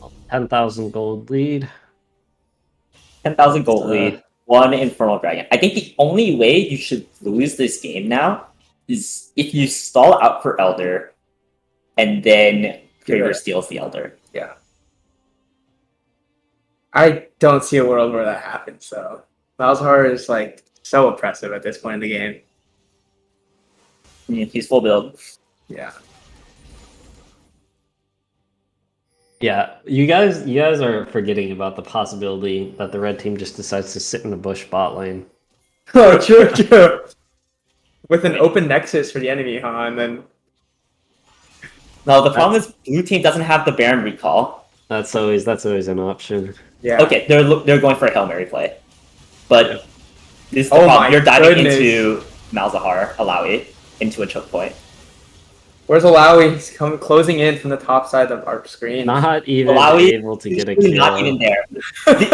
Speaker 10: Oh, 10,000 gold lead.
Speaker 5: 10,000 gold lead, 1 Infernal Dragon. I think the only way you should lose this game now is if you stall out for Elder and then Kraber steals the Elder.
Speaker 6: Yeah. I don't see a world where that happens, so Malzahar is like so oppressive at this point in the game.
Speaker 5: I mean, he's full build.
Speaker 6: Yeah.
Speaker 10: Yeah, you guys are forgetting about the possibility that the red team just decides to sit in the bush bot lane.
Speaker 6: Oh, true, true. With an open nexus for the enemy, huh? And then
Speaker 5: No, the problem is blue team doesn't have the Baron recall.
Speaker 10: That's always an option.
Speaker 6: yeah.
Speaker 5: Okay, they're going for a Hail Mary play. But this is the
Speaker 6: Oh
Speaker 5: problem.
Speaker 6: my
Speaker 5: You're diving
Speaker 6: goodness.
Speaker 5: into Malzahar, Alawi, into a choke point.
Speaker 6: Where's Alawi? He's closing in from the top side of our screen.
Speaker 10: Not even
Speaker 5: Alawi
Speaker 10: able to
Speaker 5: He's
Speaker 10: get a
Speaker 5: really
Speaker 10: kill.
Speaker 5: not even there.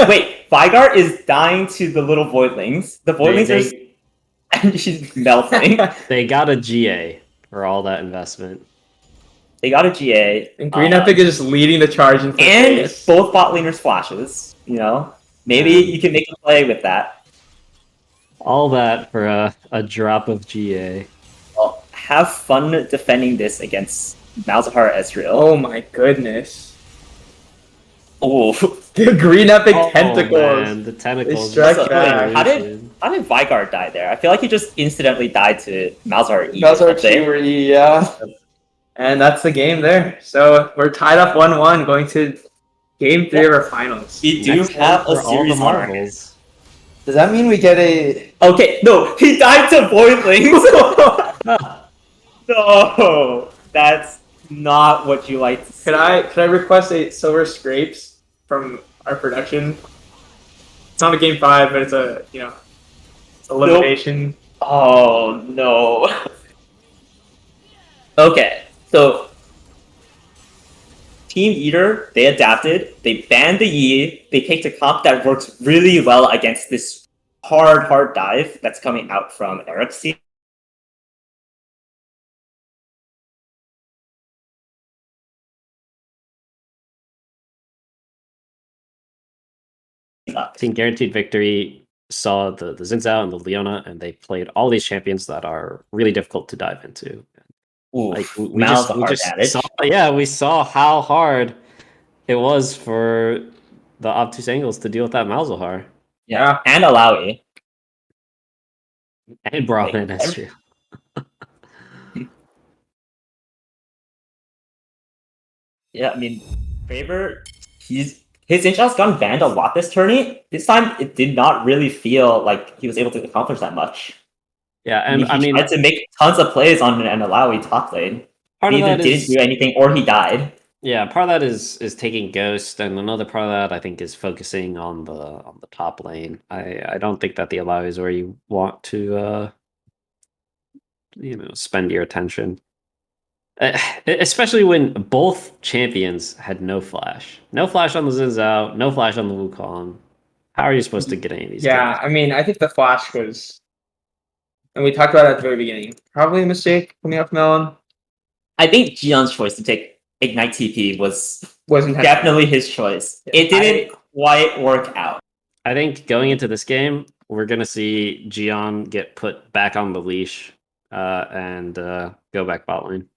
Speaker 5: Wait, Vygar is dying to the little voidlings. The voidlings
Speaker 10: They-
Speaker 5: are and she's melting.
Speaker 10: They got a GA for all that investment.
Speaker 5: They got a GA.
Speaker 6: And Green Epic is just leading the charge in
Speaker 5: and
Speaker 6: face.
Speaker 5: both bot laners flashes. You know, maybe you can make a play with that.
Speaker 10: All that for a drop of GA.
Speaker 5: Well, have fun defending this against Malzahar Ezreal.
Speaker 6: Oh my goodness.
Speaker 5: Oh,
Speaker 6: The Green Epic
Speaker 10: Oh,
Speaker 6: tentacles.
Speaker 10: man, the tentacles.
Speaker 6: strike
Speaker 10: just
Speaker 6: back.
Speaker 5: how did Vygar die there? I feel like he just incidentally died to Malzahar E.
Speaker 7: That's our
Speaker 5: let's say.
Speaker 7: Chiwery, yeah.
Speaker 6: And that's the game there. So we're tied up 1-1 going to game 3 of our finals.
Speaker 5: We do
Speaker 10: Next
Speaker 5: have
Speaker 10: one
Speaker 5: a
Speaker 10: for all the
Speaker 5: series mark.
Speaker 10: marbles.
Speaker 7: Does that mean we get a?
Speaker 5: Okay, no, he died to Voidlings. No, that's not what you like to see.
Speaker 6: Could I request a silver scrapes from our production? It's not a game 5, but it's a it's elimination.
Speaker 5: Oh no. Okay, so Team Eater, they adapted, they banned the Yi, they picked a comp that works really well against this hard dive that's coming out from Eric's team.
Speaker 10: Team Guaranteed Victory saw the Xin Zhao and the Leona, and they played all these champions that are really difficult to dive into.
Speaker 5: Ooh,
Speaker 10: Like we
Speaker 5: Mal's
Speaker 10: just,
Speaker 5: a
Speaker 10: we
Speaker 5: hard
Speaker 10: just
Speaker 5: adage.
Speaker 10: saw, yeah, we saw how hard it was for the obtuse angles to deal with that Malzahar
Speaker 5: Yeah, and Alawi.
Speaker 10: and Brahmin.
Speaker 5: Like,
Speaker 10: That's true.
Speaker 5: Yeah, I mean, Faber, his Inshot's gotten banned a lot this tourney. This time, it did not really feel like he was able to accomplish that much.
Speaker 10: Yeah, and I mean,
Speaker 5: he tried to make tons of plays on an Alawi top lane.
Speaker 10: part
Speaker 5: He
Speaker 10: of
Speaker 5: either
Speaker 10: that
Speaker 5: didn't
Speaker 10: is
Speaker 5: do anything or he died.
Speaker 10: yeah, part of that is taking Ghost, and another part of that I think is focusing on the top lane. I don't think that the allow is where you want to spend your attention. Especially when both champions had no flash. No flash on the Xin Zhao, no flash on the Wukong. How are you supposed to get any of these
Speaker 6: Yeah,
Speaker 10: kills?
Speaker 6: I mean, I think the flash was, and we talked about it at the very beginning, probably a mistake coming out from Melon.
Speaker 5: I think Gion's choice to take Ignite TP was
Speaker 6: Wasn't
Speaker 5: definitely his choice.
Speaker 6: Yeah,
Speaker 5: It didn't quite work out.
Speaker 10: I think going into this game, we're gonna see Gion get put back on the leash and go back bot lane.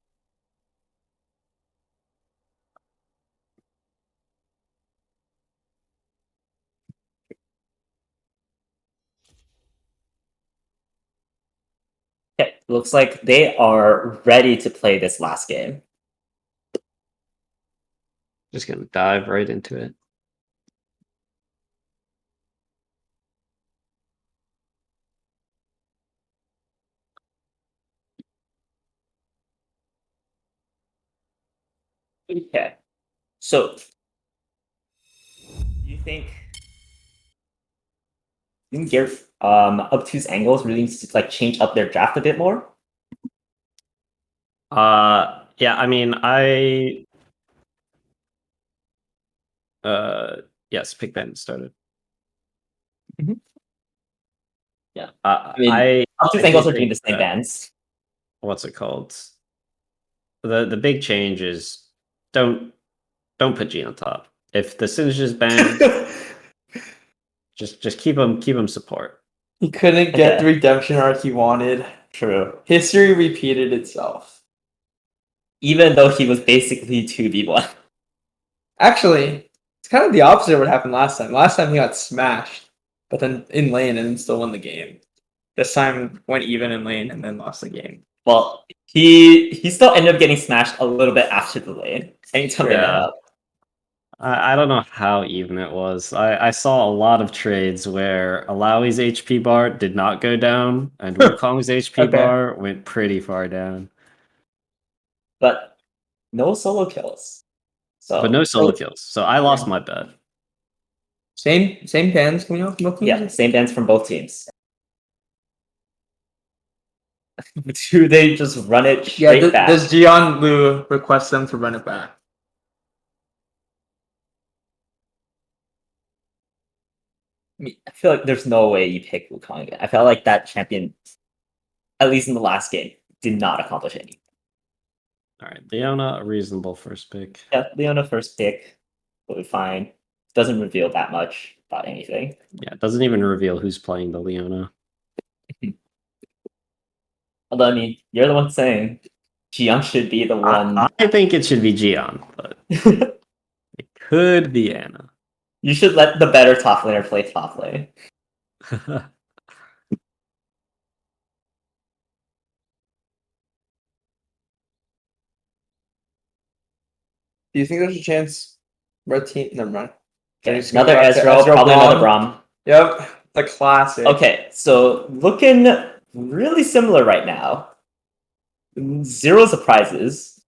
Speaker 5: Okay, looks like they are ready to play this last game.
Speaker 10: Just gonna dive right into it.
Speaker 5: Okay, so you think Gareth Obtuse Angles really needs to like change up their draft a bit more?
Speaker 10: Yeah, I mean, yes, pick Ben started.
Speaker 5: Yeah,
Speaker 10: I
Speaker 5: mean, Obtuse
Speaker 10: I
Speaker 5: Angles
Speaker 10: do
Speaker 5: are doing the
Speaker 10: think
Speaker 5: same
Speaker 10: that-
Speaker 5: bans.
Speaker 10: What's it called? The big change is don't put G on top. If the Singe is banned, just keep him support.
Speaker 6: He couldn't get
Speaker 5: Okay.
Speaker 6: the redemption arc he wanted.
Speaker 5: True.
Speaker 6: History repeated itself.
Speaker 5: Even though he was basically 2v1.
Speaker 6: Actually, it's kind of the opposite of what happened last time. Last time he got smashed, but then in lane and then still won the game. This time went even in lane and then lost the game.
Speaker 5: Well, he still ended up getting smashed a little bit after the lane. Anytime they met
Speaker 10: Yeah.
Speaker 5: up.
Speaker 10: I don't know how even it was. I saw a lot of trades where Alawi's HP bar did not go down, and Wukong's HP
Speaker 6: Okay.
Speaker 10: bar went pretty far down.
Speaker 5: But no solo kills. So
Speaker 10: But no solo kills. So I lost my bet.
Speaker 6: Same bans coming out from both teams?
Speaker 5: yeah, same bans from both teams. Do they just run it straight
Speaker 6: Yeah,
Speaker 5: back?
Speaker 6: does Gion Lu request them to run it back?
Speaker 5: I mean, I feel like there's no way you pick Wukong again. I felt like that champion, at least in the last game, did not accomplish anything.
Speaker 10: All right, Leona, a reasonable first pick.
Speaker 5: Yeah, Leona first pick will be fine. Doesn't reveal that much about anything.
Speaker 10: Yeah, it doesn't even reveal who's playing the Leona.
Speaker 5: Although, I mean, you're the one saying Jiang should be the one.
Speaker 10: I think it should be Gion, but it could be Anna.
Speaker 5: You should let the better top laner play top lane.
Speaker 6: Do you think there's a chance red team? Never mind.
Speaker 5: Okay,
Speaker 6: Just go
Speaker 5: another
Speaker 6: back to
Speaker 5: Ezreal, probably
Speaker 6: Braum.
Speaker 5: another Braum.
Speaker 6: Yep. The classic.
Speaker 5: Okay, so looking really similar right now. 0 surprises.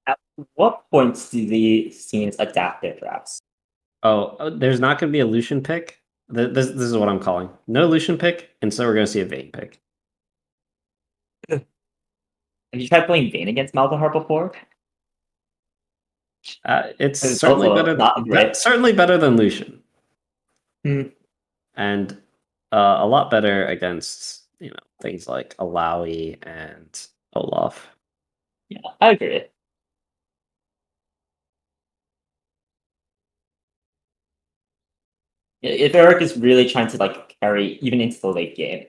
Speaker 5: At what points do these teams adapt their drafts?
Speaker 10: Oh, there's not going to be a Lucian pick. This is what I'm calling. No Lucian pick, and so we're going to see a Vayne pick.
Speaker 5: Have you tried playing Vayne against Malzahar before?
Speaker 10: It's
Speaker 5: It's
Speaker 10: certainly
Speaker 5: also
Speaker 10: better.
Speaker 5: not great.
Speaker 10: Certainly better than Lucian,
Speaker 6: Hmm.
Speaker 10: and a lot better against things like Alawi and Olaf.
Speaker 5: Yeah, I agree. If Eric is really trying to like carry even into the late game,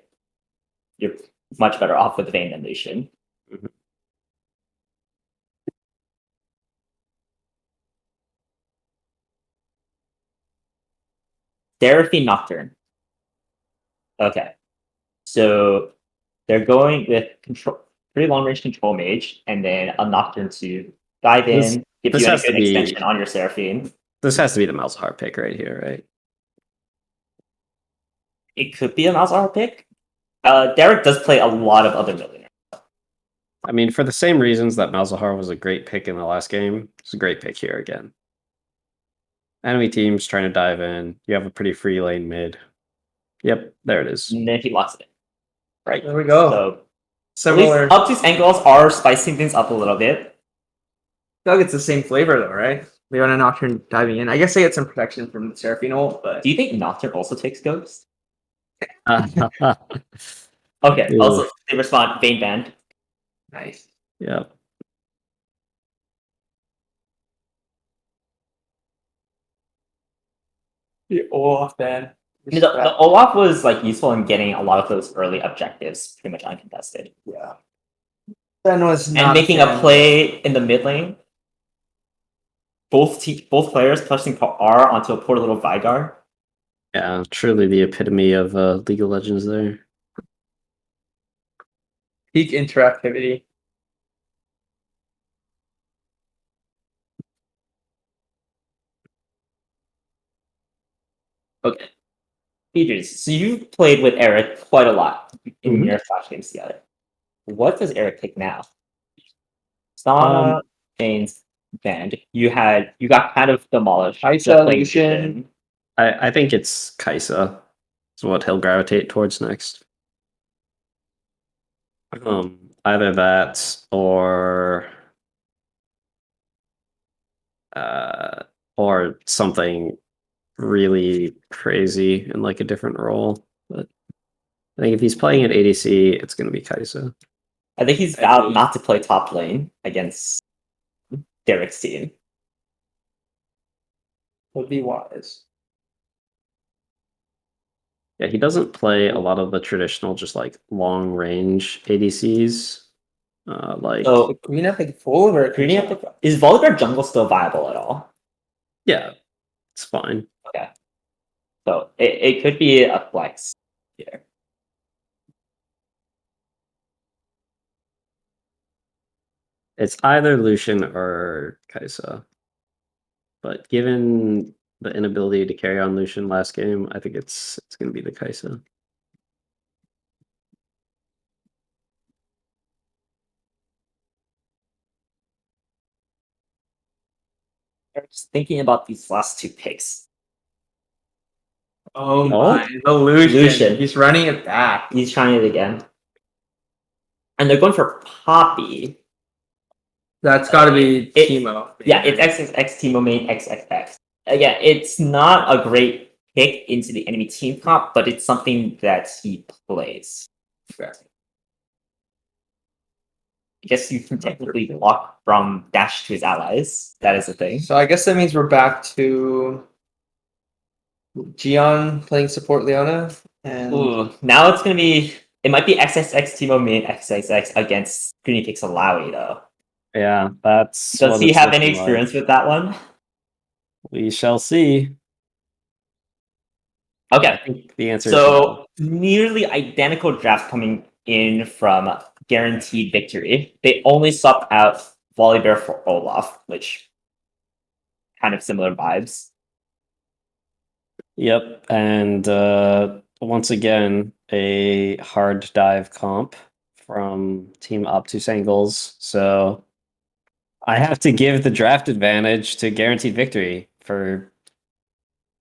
Speaker 5: you're much better off with Vayne than Lucian.
Speaker 10: Mhm.
Speaker 5: Seraphine Nocturne. Okay. So they're going with control, pretty long range control mage, and then a Nocturne to dive in, give
Speaker 10: this
Speaker 5: you a
Speaker 10: has to
Speaker 5: good
Speaker 10: be-
Speaker 5: extension on your Seraphine.
Speaker 10: This has to be the Malzahar pick right here, right?
Speaker 5: It could be a Malzahar pick. Derek does play a lot of other millionaires.
Speaker 10: I mean, for the same reasons that Malzahar was a great pick in the last game, it's a great pick here again. Enemy team's trying to dive in. You have a pretty free lane mid. Yep, there it is.
Speaker 5: And then he locks it in. Right.
Speaker 6: There we go.
Speaker 5: So at
Speaker 6: Similar.
Speaker 5: least Obtuse angles are spicing things up a little bit.
Speaker 6: I feel like it's the same flavor though, right? Leona Nocturne diving in. I guess they get some protection from the Seraphine ult, but
Speaker 5: Do you think Nocturne also takes Ghost?
Speaker 10: Yep.
Speaker 5: Okay, also they respond Vayne Band.
Speaker 6: nice. The Olaf ban.
Speaker 5: The Olaf was like useful in getting a lot of those early objectives pretty much uncontested.
Speaker 6: Yeah. Ben was not
Speaker 5: And making a
Speaker 6: fan.
Speaker 5: play in the mid lane. Both players pushing R onto a poor little Vigar.
Speaker 10: Yeah, truly the epitome of League of Legends there.
Speaker 6: Peak interactivity.
Speaker 5: Okay. Peters, so you played with Eric quite a lot in
Speaker 10: Mhm.
Speaker 5: your Flash games together. What does Eric pick now? Sana, Jane's band. You got kind of demolished.
Speaker 6: Kai'Sa,
Speaker 5: just playing
Speaker 6: Lucian.
Speaker 5: Lucian.
Speaker 10: I think it's Kai'Sa. Is what he'll gravitate towards next. Either that or something really crazy in like a different role. But I think if he's playing at ADC, it's going to be Kai'Sa.
Speaker 5: I think he's vowed not to play top lane against Derek's team.
Speaker 6: Would be wise.
Speaker 10: Yeah, he doesn't play a lot of the traditional, just like long range ADCs.
Speaker 5: So
Speaker 6: Green Epic Volibear.
Speaker 5: is Volibear jungle still viable at all?
Speaker 10: Yeah, it's fine.
Speaker 5: Okay. So it could be a flex here.
Speaker 10: It's either Lucian or Kai'Sa. But given the inability to carry on Lucian last game, I think it's going to be the Kai'Sa.
Speaker 5: Just thinking about these last two picks.
Speaker 6: Oh my, the Lucian.
Speaker 5: Lucian.
Speaker 6: He's running it back.
Speaker 5: He's trying it again. And they're going for Poppy.
Speaker 6: That's got to be Teemo.
Speaker 5: Yeah, it's XXX Teemo main XXX. Again, it's not a great pick into the enemy team comp, but it's something that he plays. I guess you can technically block from dash to his allies. That is a thing.
Speaker 6: So I guess that means we're back to Gion playing support Leona. And
Speaker 5: Ooh, now it's going to be... It might be XXX Teemo main XXX against Greeny Picks Alawi, though.
Speaker 10: Yeah, that's...
Speaker 5: Does he have any experience with that one?
Speaker 10: We shall see.
Speaker 5: Okay.
Speaker 10: I think the answer is
Speaker 5: so nearly identical drafts coming in from guaranteed victory. They only swap out Volibear for Olaf, which kind of similar vibes.
Speaker 10: Yep, and once again, a hard dive comp from Team Obtuse Angles. So I have to give the draft advantage to guaranteed victory for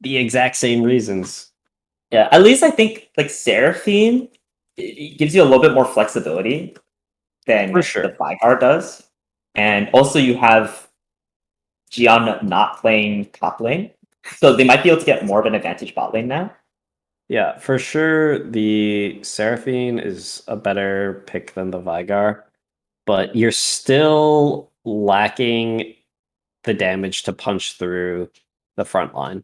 Speaker 10: the exact same reasons.
Speaker 5: Yeah, at least I think like Seraphine it gives you a little bit more flexibility than
Speaker 10: For sure.
Speaker 5: the Vygar does. And also you have Gian not playing top lane. So they might be able to get more of an advantage bot lane now.
Speaker 10: Yeah, for sure. The Seraphine is a better pick than the Vygar, but you're still lacking the damage to punch through the front line.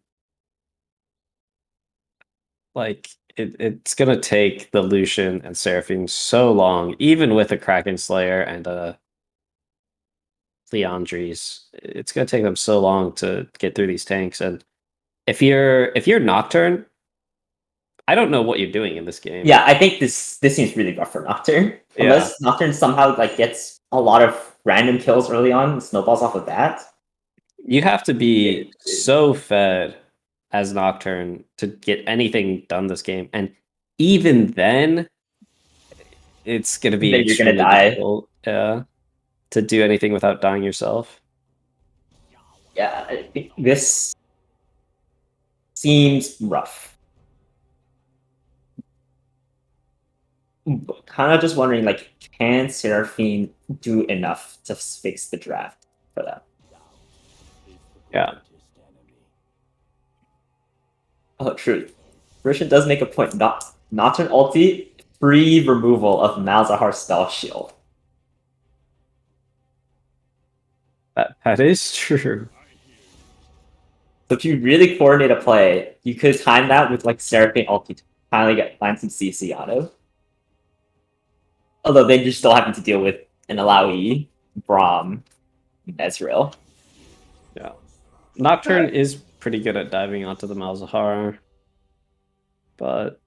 Speaker 10: Like it's gonna take the Lucian and Seraphine so long, even with a Kraken Slayer and a Leandries. It's gonna take them so long to get through these tanks. And if you're Nocturne, I don't know what you're doing in this game.
Speaker 5: Yeah, I think this seems really rough for Nocturne.
Speaker 10: Yeah.
Speaker 5: Unless Nocturne somehow like gets a lot of random kills early on and snowballs off of that.
Speaker 10: You have to be so fed as Nocturne to get anything done this game. And even then, it's going to be
Speaker 5: Then you're gonna
Speaker 10: extremely
Speaker 5: die.
Speaker 10: difficult to do anything without dying yourself.
Speaker 5: Yeah, I think this seems rough. Kind of just wondering, like, can Seraphine do enough to fix the draft for that?
Speaker 10: Yeah.
Speaker 5: Oh, true. Roshan does make a point. Not an ulti, free removal of Malzahar's spell shield.
Speaker 10: That is true.
Speaker 5: So if you really coordinate a play, you could time that with like Seraphine ulti to finally get find some CC out of. Although then you're still having to deal with an Alawi, Braum, Ezreal.
Speaker 10: Yeah. Nocturne is pretty good at diving onto the Malzahar, but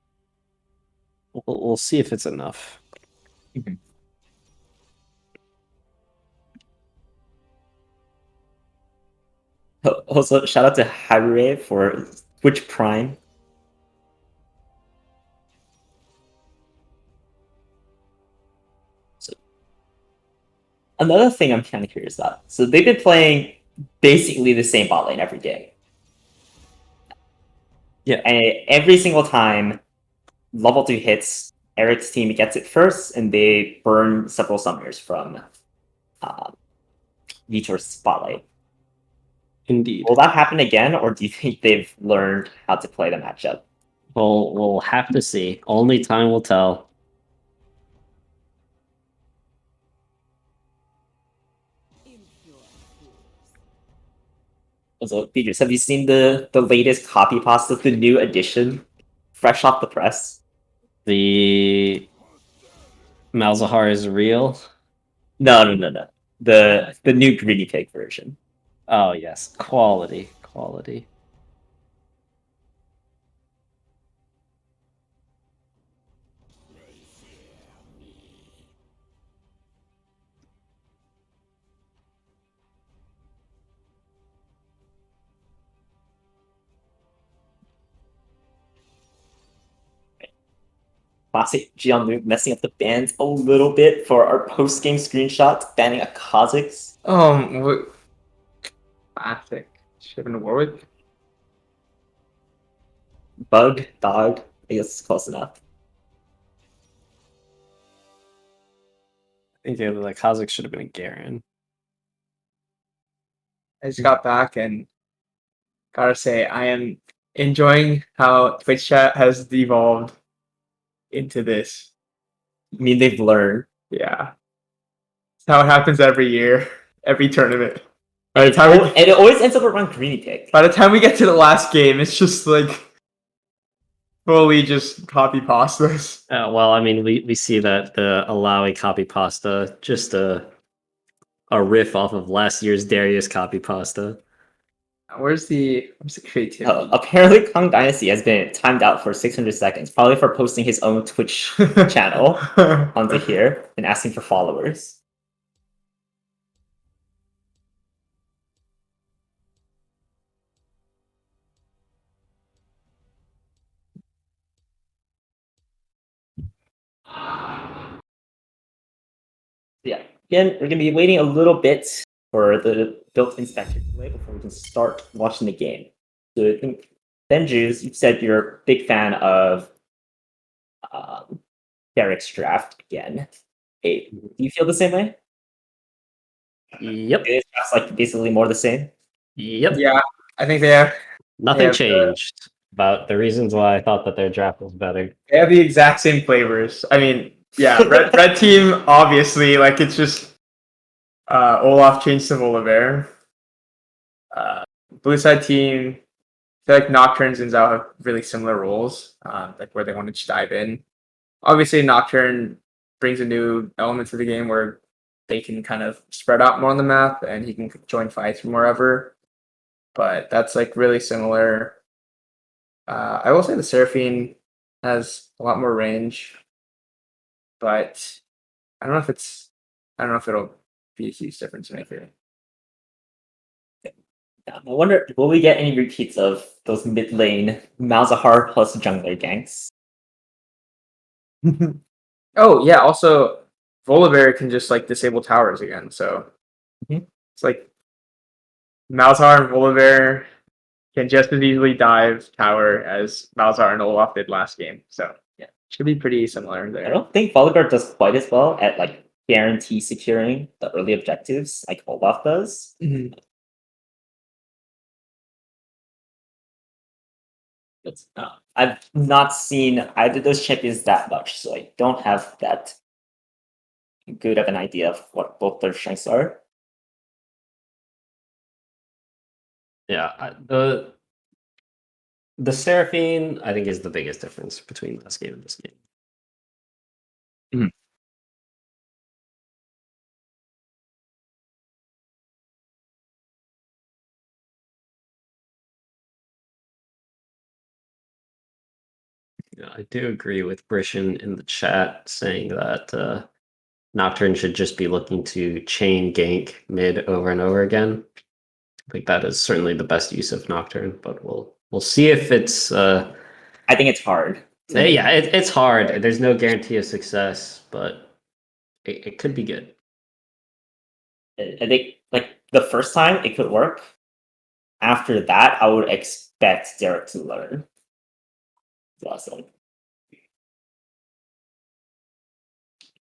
Speaker 10: we'll see if it's enough.
Speaker 5: Also, shout out to Harure for Twitch Prime. So, another thing I'm kind of curious about. So they've been playing basically the same bot lane every game.
Speaker 10: Yeah.
Speaker 5: And every single time level 2 hits, Eric's team gets it first, and they burn several summoners from Vitor's spotlight.
Speaker 10: Indeed.
Speaker 5: Will that happen again, or do you think they've learned how to play the matchup?
Speaker 10: We'll have to see. Only time will tell.
Speaker 5: Also, Beatrice, have you seen the latest copy pasta, the new edition, fresh off the press?
Speaker 10: The Malzahar is real.
Speaker 5: No. The new Greedy Pig version.
Speaker 10: Oh yes, quality.
Speaker 5: Classic Gianlu messing up the bans a little bit for our post-game screenshot, banning a Kha'Zix.
Speaker 6: What? Classic. Should have been Warwick.
Speaker 5: Bug, dog, I guess it's close enough.
Speaker 10: I think the Kha'Zix should have been a Garen.
Speaker 6: I just got back and gotta say I am enjoying how Twitch chat has devolved into this.
Speaker 5: I mean, they've learned.
Speaker 6: Yeah. It's how it happens every year, every tournament.
Speaker 5: And it always ends up around Greedy Pig.
Speaker 6: By the time we get to the last game, it's just like fully just copy pastas.
Speaker 10: Well, I mean, we see that the Alawi copy pasta, just a riff off of last year's Darius copy pasta.
Speaker 6: Where's the creativity?
Speaker 5: Apparently, Kong Dynasty has been timed out for 600 seconds, probably for posting his own Twitch channel onto here and asking for followers. Yeah, again, we're gonna be waiting a little bit for the built inspector to play before we can start watching the game. So I think Benjus, you said you're a big fan of Derek's draft again. Hey, do you feel the same way?
Speaker 10: Yep.
Speaker 5: It's just like basically more the same.
Speaker 10: Yep.
Speaker 6: Yeah, I think they have
Speaker 10: Nothing
Speaker 6: have,
Speaker 10: changed about the reasons why I thought that their draft was better.
Speaker 6: they have the exact same flavors. I mean, yeah, red team obviously like it's just Olaf changed to Volibear. Blue side team, I feel like Nocturnes and Zao have really similar roles, like where they want to dive in. Obviously, Nocturne brings a new element to the game where they can kind of spread out more on the map, and he can join fights from wherever. But that's like really similar. I will say the Seraphine has a lot more range, but I don't know if it'll be a huge difference maker.
Speaker 5: Yeah, I wonder, will we get any repeats of those mid lane Malzahar plus jungler ganks?
Speaker 6: Oh yeah, also Volibear can just like disable towers again, so it's like Malzahar and Volibear can just as easily dive tower as Malzahar and Olaf did last game. So yeah, should be pretty similar
Speaker 5: I
Speaker 6: there.
Speaker 5: don't think Volibear does quite as well at like guarantee securing the early objectives like Olaf does. But I've not seen either of those champions that much, so I don't have that good of an idea of what both their strengths are.
Speaker 10: Yeah, the Seraphine I think is the biggest difference between last game and this game. Yeah, I do agree with Brishan in the chat saying that Nocturne should just be looking to chain gank mid over and over again. I think that is certainly the best use of Nocturne, but we'll see if it's.
Speaker 5: I think it's hard.
Speaker 10: Yeah, it's hard. There's no guarantee of success, but it could be good.
Speaker 5: I think like the first time it could work. After that, I would expect Derek to learn. Awesome.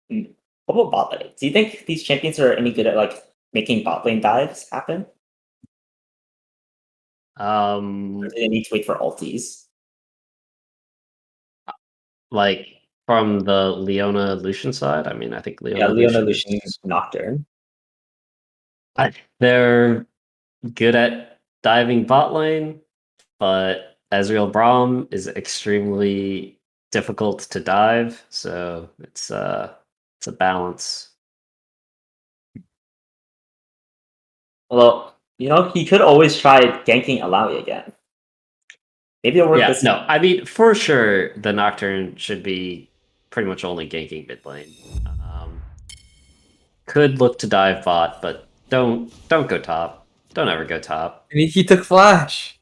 Speaker 5: What about bot lane? Do you think these champions are any good at like making bot lane dives happen? Or do they need to wait for ultis?
Speaker 10: Like from the Leona Lucian side, I mean, I think Leona,
Speaker 5: Yeah, Leona
Speaker 10: Lucian
Speaker 5: Lucian Nocturne.
Speaker 10: they're good at diving bot lane, but Ezreal Braum is extremely difficult to dive, so it's a balance.
Speaker 5: Although, he could always try ganking Alawi again. Maybe it'll work
Speaker 10: Yeah,
Speaker 5: this
Speaker 10: no, I mean for sure the Nocturne should be pretty much only ganking mid lane. Could look to dive bot, but don't go top. Don't ever go top.
Speaker 6: And he took flash.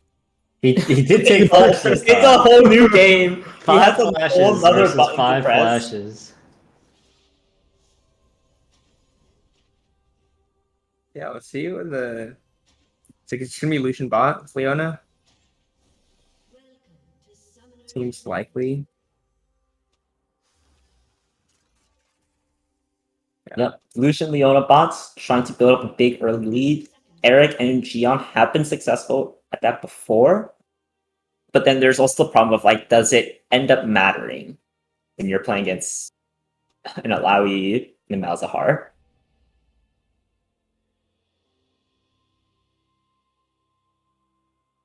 Speaker 10: He did take flash this
Speaker 5: It's a
Speaker 10: time.
Speaker 5: whole new game. He has
Speaker 10: Five
Speaker 5: a
Speaker 10: flashes
Speaker 5: whole other
Speaker 10: versus
Speaker 5: button to
Speaker 10: 5
Speaker 5: press.
Speaker 10: flashes.
Speaker 6: Yeah, let's see what the. It's gonna be Lucian bot with Leona. Seems likely.
Speaker 5: Yep. Lucian Leona bots trying to build up a big early lead. Eric and Gion have been successful at that before. But then there's also the problem of like, does it end up mattering when you're playing against an Alawi and a Malzahar?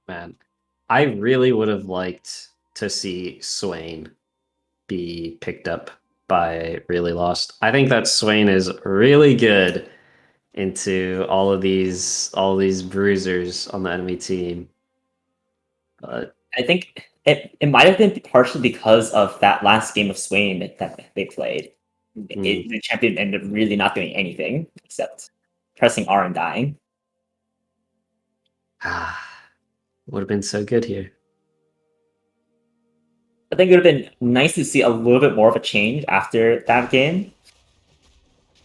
Speaker 10: Man, I really would have liked to see Swain be picked up by Really Lost. I think that Swain is really good into all of these bruisers on the enemy team. But
Speaker 5: I think it might have been partially because of that last game of Swain that they played. The champion ended up really not doing anything except pressing R and dying.
Speaker 10: would have been so good here.
Speaker 5: I think it would have been nice to see a little bit more of a change after that game.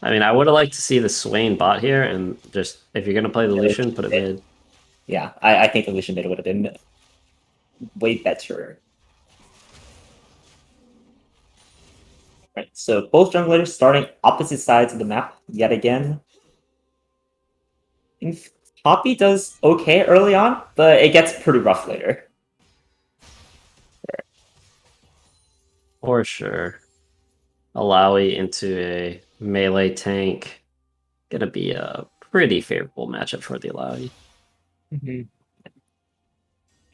Speaker 10: I mean, I would have liked to see the Swain bot here, and just if you're gonna play the Lucian, put it mid.
Speaker 5: Yeah, I think the Lucian mid would have been way better. Right, so both junglers starting opposite sides of the map yet again. I think Poppy does okay early on, but it gets pretty rough later.
Speaker 10: For sure. Alawi into a melee tank. Gonna be a pretty favorable matchup for the Alawi.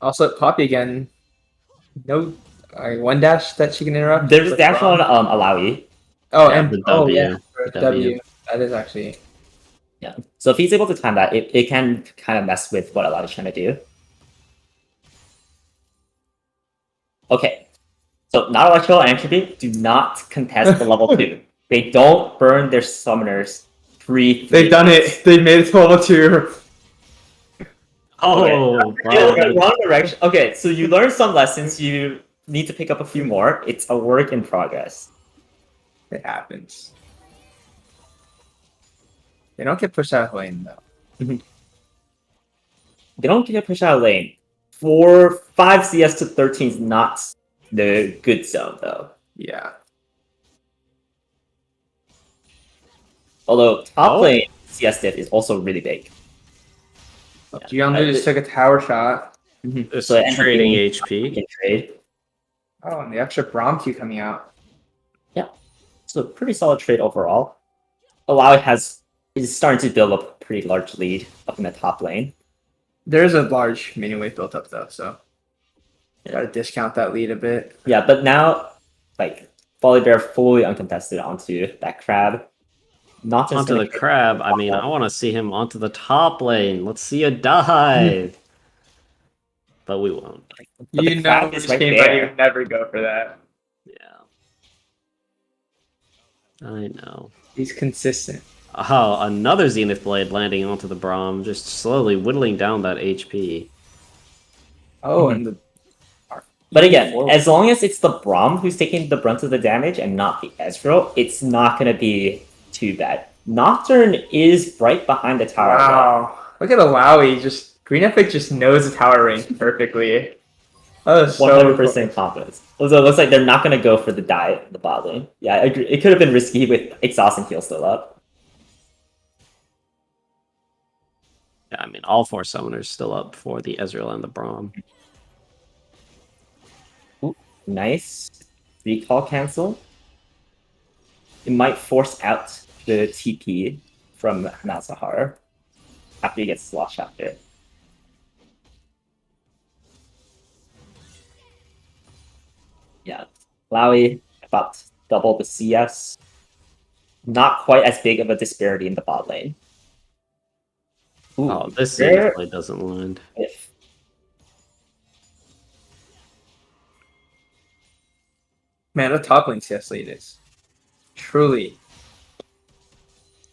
Speaker 6: Also, Poppy again. No one dash that she can interrupt.
Speaker 5: There's
Speaker 6: with
Speaker 5: dash on
Speaker 6: Braum.
Speaker 5: Alawi.
Speaker 6: Oh,
Speaker 10: Yeah,
Speaker 6: and
Speaker 10: the
Speaker 6: oh
Speaker 10: W.
Speaker 6: yeah, for
Speaker 10: The
Speaker 6: W.
Speaker 10: W.
Speaker 6: That is actually
Speaker 5: Yeah. So if he's able to time that, it can kind of mess with what Alawi's trying to do. Okay. So not electrical and entropy do not contest the level 2. They don't burn their summoners pre.
Speaker 6: they've done it. They made it to level 2.
Speaker 10: Oh,
Speaker 5: Yeah, wrong direction. Okay, so you learn some lessons. You need to pick up a few more. It's a work in progress.
Speaker 6: It happens. They don't get pushed out of lane though.
Speaker 5: They don't get pushed out of lane. For 5 CS to 13 is not the good zone, though.
Speaker 6: Yeah.
Speaker 5: Although top lane CS diff is also really big.
Speaker 6: Gianlu just took a tower shot.
Speaker 10: Just
Speaker 5: So
Speaker 10: trading
Speaker 5: you
Speaker 10: HP.
Speaker 5: can trade.
Speaker 6: Oh, and the extra Braum Q coming out.
Speaker 5: So pretty solid trade overall. Alawi is starting to build up a pretty large lead up in the top lane.
Speaker 6: There's a large minion wave built up though, so gotta discount that lead a bit.
Speaker 5: Yeah, but now, like, Volibear fully uncontested onto that crab. Not just
Speaker 10: Onto the
Speaker 5: gonna-
Speaker 10: crab. I mean, I want to see him onto the top lane. Let's see a dive. But we won't.
Speaker 5: but the
Speaker 6: You know,
Speaker 5: crab
Speaker 6: this
Speaker 5: is right
Speaker 6: game
Speaker 5: there.
Speaker 6: buddy would never go for that.
Speaker 10: Yeah. I know.
Speaker 6: He's consistent.
Speaker 10: Oh, another Zenith Blade landing onto the Braum, just slowly whittling down that HP.
Speaker 6: Oh, and the
Speaker 5: But again, as long as it's the Braum who's taking the brunt of the damage and not the Ezreal, it's not going to be too bad. Nocturne is right behind the tower.
Speaker 6: wow. Look at Alawi. Just Green Epic just knows the tower range perfectly. That was so
Speaker 5: 100% confidence. Also, it looks like they're not going to go for the dive, the bot lane. Yeah, I agree. It could have been risky with Exhaust and Heal still up.
Speaker 10: Yeah, I mean, all 4 summoners still up for the Ezreal and the Braum.
Speaker 5: Nice. Recall cancel. It might force out the TP from Malzahar after he gets sloshed after. Yeah. Lowy about double the CS. Not quite as big of a disparity in the bot lane. Ooh,
Speaker 10: Oh, this
Speaker 5: there-
Speaker 10: Zenith Blade doesn't land.
Speaker 5: if
Speaker 6: Man, the top lane CS lead is truly.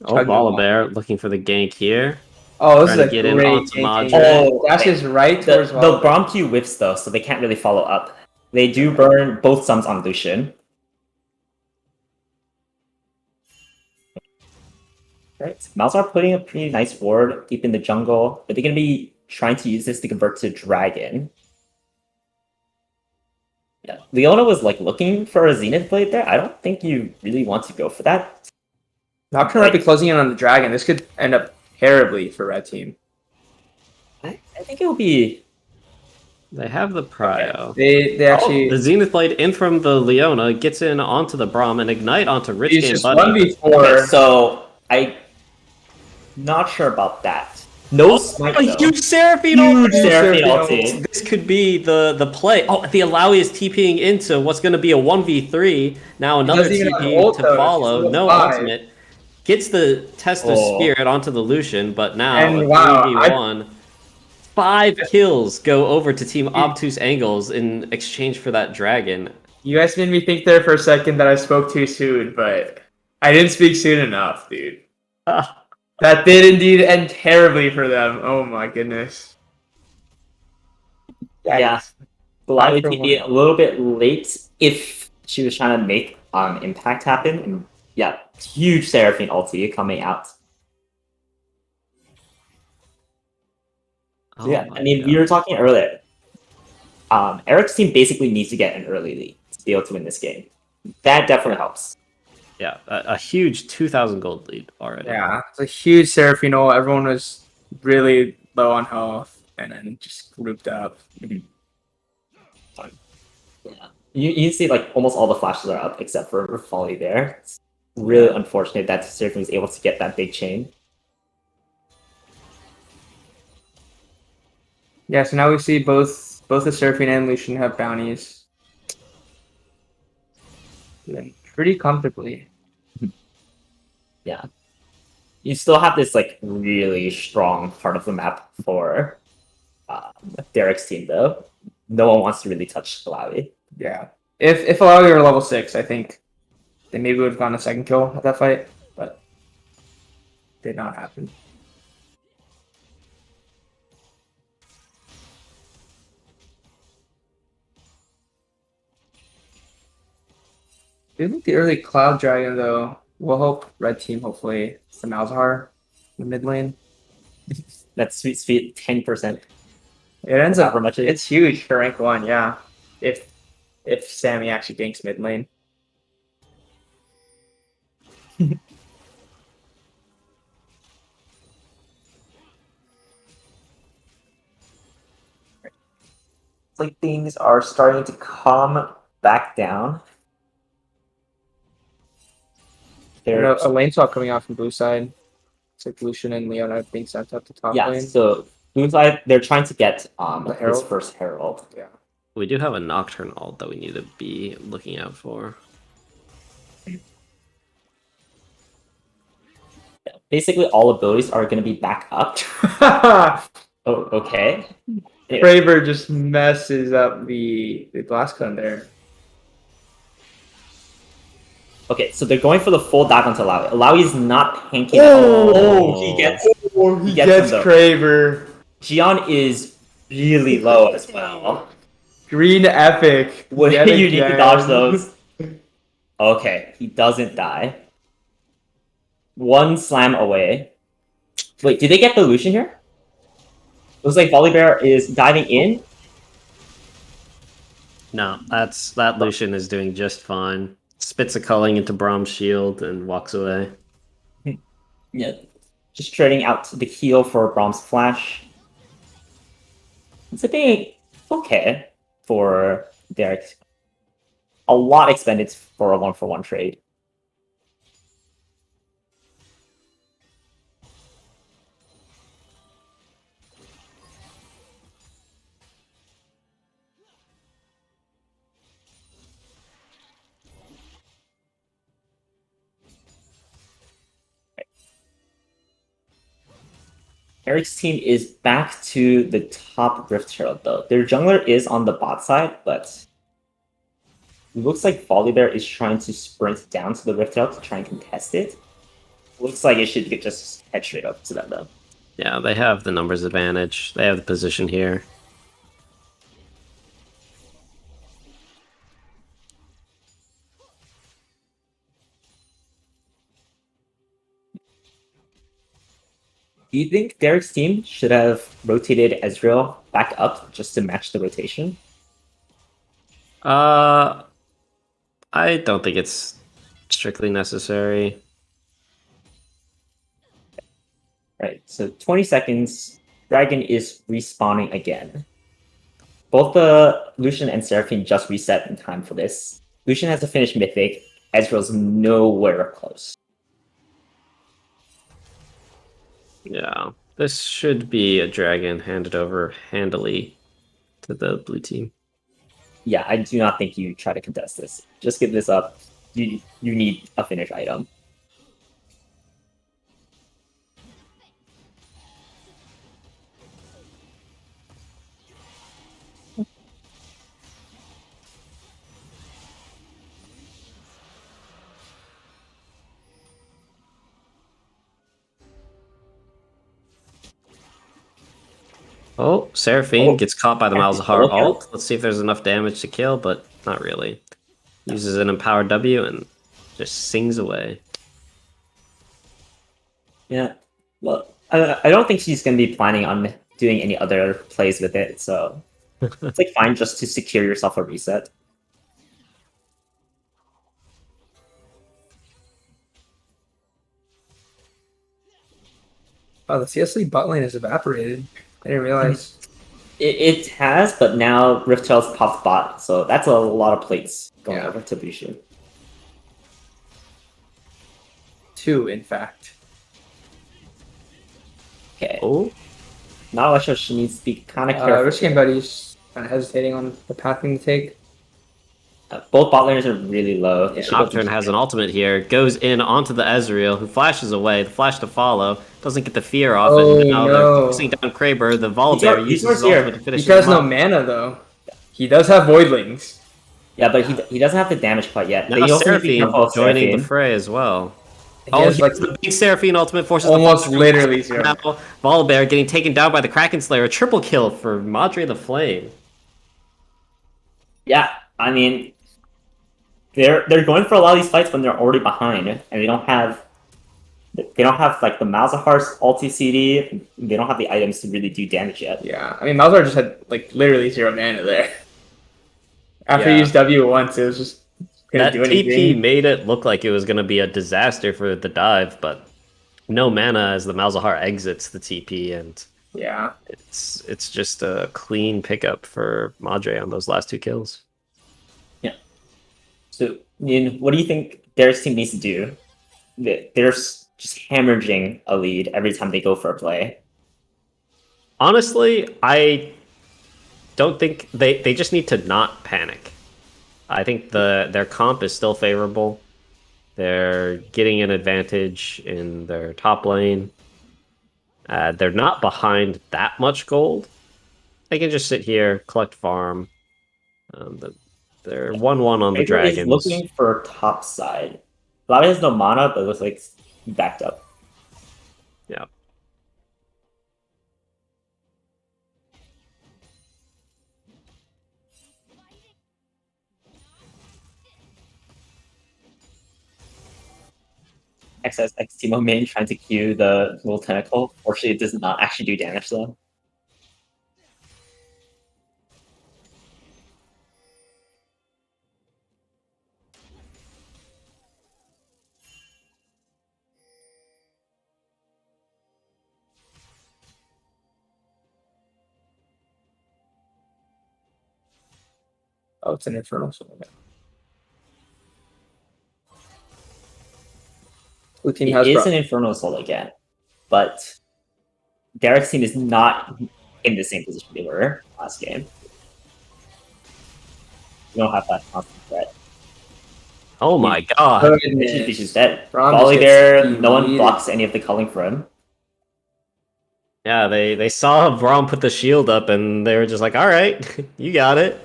Speaker 10: Oh,
Speaker 6: Chugging along.
Speaker 10: Volibear looking for the gank here.
Speaker 6: Oh, this
Speaker 10: Trying
Speaker 6: is
Speaker 10: to
Speaker 6: a
Speaker 10: get in
Speaker 6: great
Speaker 10: onto
Speaker 6: game
Speaker 10: Madre.
Speaker 6: changer.
Speaker 5: Oh,
Speaker 6: Dashes right
Speaker 5: the
Speaker 6: towards Volibear.
Speaker 5: Braum Q whiffs though, so they can't really follow up. They do burn both sums on Lucian. Right. Malzahar putting a pretty nice ward deep in the jungle. Are they going to be trying to use this to convert to Dragon? Yeah, Leona was like looking for a Zenith Blade there. I don't think you really want to go for that.
Speaker 6: Nocturne might be closing in on the dragon. This could end up terribly for red team.
Speaker 5: I think it will be.
Speaker 10: They have the Prio.
Speaker 6: They actually
Speaker 10: The Zenith Blade in from the Leona gets in onto the Braum and Ignite onto Rich
Speaker 6: use
Speaker 10: Game
Speaker 6: just
Speaker 10: Buddy.
Speaker 6: 1v4.
Speaker 5: Okay, so I'm not sure about that. No smite
Speaker 10: A
Speaker 5: though.
Speaker 10: huge Seraphine
Speaker 5: Huge
Speaker 10: ulti!
Speaker 5: Seraphine
Speaker 6: Seraphine
Speaker 5: ulti.
Speaker 10: This could be the play. Oh, the Alawi is TPing into what's going to be a 1v3. Now another
Speaker 6: doesn't even have
Speaker 10: TP
Speaker 6: ult,
Speaker 10: to
Speaker 6: though.
Speaker 10: follow.
Speaker 6: It's
Speaker 10: No
Speaker 6: level 5.
Speaker 10: ultimate. gets the test of
Speaker 5: Oh.
Speaker 10: spirit onto the Lucian, but now
Speaker 6: And
Speaker 10: a
Speaker 6: wow,
Speaker 10: 3v1, 5 kills go over to Team Obtuse Angles in exchange for that dragon.
Speaker 6: You guys made me think there for a second that I spoke too soon, but I didn't speak soon enough, dude. That did indeed end terribly for them. Oh my goodness.
Speaker 5: Yeah.
Speaker 6: Yikes.
Speaker 5: Malawi
Speaker 6: for
Speaker 5: TP a little bit late if she was trying to make impact happen. And yeah, huge Seraphine ulti coming out. So yeah,
Speaker 10: Oh
Speaker 5: I
Speaker 10: my
Speaker 5: mean, we
Speaker 10: God.
Speaker 5: were talking earlier. Eric's team basically needs to get an early lead to be able to win this game. That definitely helps.
Speaker 10: Yeah, a huge 2,000 gold lead already.
Speaker 6: Yeah, it's a huge Seraphine ult. Everyone was really low on health and then just grouped up.
Speaker 5: Yeah. You see like almost all the flashes are up except for Folly there. It's really unfortunate that Seraphine was able to get that big chain.
Speaker 6: Yeah, so now we see both the Seraphine and Lucian have bounties. And pretty comfortably.
Speaker 5: Yeah. You still have this like really strong part of the map for Derek's team though. No one wants to really touch Malawi.
Speaker 6: Yeah. If Alawi were level 6, I think they maybe would have gotten a second kill at that fight, but did not happen. I think the early Cloud Dragon though will help red team hopefully. It's the Malzahar in the mid lane.
Speaker 5: That's sweet 10%.
Speaker 6: It ends up
Speaker 5: However much it is.
Speaker 6: it's huge for rank 1, yeah. If Sammy actually ganks mid lane.
Speaker 5: It's like things are starting to calm back down.
Speaker 6: A lane swap coming out from blue side. It's like Lucian and Leona being sent up to top
Speaker 5: Yeah,
Speaker 6: lane.
Speaker 5: so blue side they're trying to get
Speaker 6: The
Speaker 5: his
Speaker 6: Herald?
Speaker 5: first Herald.
Speaker 6: Yeah.
Speaker 10: We do have a Nocturne ult that we need to be looking out for.
Speaker 5: Yeah, basically all abilities are going to be back up. Oh, okay.
Speaker 6: Braver just messes up the blast cone there.
Speaker 5: Okay, so they're going for the full dive onto Alawi. Alawi is not tanking. He gets
Speaker 6: He
Speaker 5: gets
Speaker 6: gets
Speaker 5: him, though.
Speaker 6: Craver.
Speaker 5: Gion is really low as well.
Speaker 6: Green epic.
Speaker 5: What
Speaker 6: yet
Speaker 5: you need to
Speaker 6: again.
Speaker 5: dodge those. Okay, he doesn't die. One slam away. Wait, did they get the Lucian here? Looks like Volibear is diving in.
Speaker 10: No, that Lucian is doing just fine. Spits a culling into Brahm's shield and walks away.
Speaker 5: Yeah, just trading out the heal for Brahm's flash. It's a bit okay for Derek. A lot expended for a 1-for-1 trade. Eric's team is back to the top Rift Herald though. Their jungler is on the bot side, but it looks like Volibear is trying to sprint down to the Rift Herald to try and contest it. Looks like it should just head straight up to them though.
Speaker 10: Yeah, they have the numbers advantage. They have the position here.
Speaker 5: Do you think Derek's team should have rotated Ezreal back up just to match the rotation?
Speaker 10: I don't think it's strictly necessary.
Speaker 5: Right, so 20 seconds, Dragon is respawning again. Both the Lucian and Seraphine just reset in time for this. Lucian has to finish Mythic, Ezreal's nowhere close.
Speaker 10: Yeah, this should be a dragon handed over handily to the blue team.
Speaker 5: Yeah, I do not think you try to contest this. Just give this up. You need a finish item.
Speaker 10: Oh, Seraphine
Speaker 5: Oh.
Speaker 10: gets caught by the
Speaker 5: Yeah,
Speaker 10: Malzahar
Speaker 5: okay.
Speaker 10: ult. Let's see if there's enough damage to kill, but not really. Uses an empowered W and just sings away.
Speaker 5: Yeah. Well, I don't think she's going to be planning on doing any other plays with it, so it's like fine just to secure yourself a reset.
Speaker 6: Oh, the CSC bot lane has evaporated. I didn't realize.
Speaker 5: It has, but now Rift Trail's popped bot, so that's a lot of plates going
Speaker 6: Yeah.
Speaker 5: over to Lucian.
Speaker 6: 2, in fact.
Speaker 5: Okay.
Speaker 10: Oh,
Speaker 5: Now Lasha, she needs to be kind of careful.
Speaker 6: Rich Game Buddy's kind of hesitating on the pathing to take.
Speaker 5: Both bot laners are really low. They should go
Speaker 10: Nocturne
Speaker 5: to-
Speaker 10: has an ultimate here. Goes in onto the Ezreal, who flashes away. The flash to follow. Doesn't get the fear off.
Speaker 6: Oh,
Speaker 10: and now
Speaker 6: no.
Speaker 10: they're focusing down Kraber. The Volibear
Speaker 5: He's
Speaker 10: uses his
Speaker 5: here.
Speaker 10: ultimate to finish
Speaker 6: He has
Speaker 10: him
Speaker 6: no
Speaker 10: off.
Speaker 6: mana, though. He does have Voidlings.
Speaker 5: Yeah, but he doesn't have the damage quite yet.
Speaker 10: Now
Speaker 5: But you also need to be
Speaker 10: Seraphine
Speaker 5: careful of
Speaker 10: joining
Speaker 5: Seraphine.
Speaker 10: the fray as well.
Speaker 6: He
Speaker 10: Oh,
Speaker 6: has,
Speaker 10: here's the big Seraphine ultimate forces the
Speaker 6: almost
Speaker 10: Volibear.
Speaker 6: literally 0.
Speaker 10: Now Volibear getting taken down by the Kraken Slayer. Triple kill for Madre the Flame.
Speaker 5: Yeah, I mean, they're going for a lot of these fights when they're already behind, and they don't have like the Malzahar's ulti CD. They don't have the items to really do damage yet.
Speaker 6: Yeah, I mean, Malzahar just had, like, literally 0 mana there. After
Speaker 10: Yeah.
Speaker 6: he used W once, it was just couldn't
Speaker 10: That
Speaker 6: do
Speaker 10: TP
Speaker 6: anything.
Speaker 10: made it look like it was going to be a disaster for the dive, but no mana as the Malzahar exits the TP, and
Speaker 6: Yeah.
Speaker 10: it's just a clean pickup for Madre on those last 2 kills.
Speaker 5: So, what do you think Derek's team needs to do? They're just hemorrhaging a lead every time they go for a play.
Speaker 10: Honestly, I don't think they just need to not panic. I think their comp is still favorable. They're getting an advantage in their top lane. They're not behind that much gold. They can just sit here, collect farm. They're 1-1 on the
Speaker 5: Kraber is
Speaker 10: dragons.
Speaker 5: looking for top side. Lavi has no mana, but it looks like backed up.
Speaker 10: Yeah.
Speaker 5: XS Timo main trying to Q the little tentacle. Fortunately, it does not actually do damage though.
Speaker 6: Oh, it's an Infernal Soul. Blue team
Speaker 5: It
Speaker 6: has
Speaker 5: is an Inferno Soul again, but Derek's team is not in the same position they were last game. You don't have that constant threat.
Speaker 10: Oh my god.
Speaker 5: She's dead.
Speaker 6: Braum
Speaker 5: Volley
Speaker 6: just
Speaker 5: there,
Speaker 6: gets
Speaker 5: no one
Speaker 6: yeeted.
Speaker 5: blocks any of the culling for him.
Speaker 10: Yeah, they saw Braum put the shield up and they were just like, alright, you got it.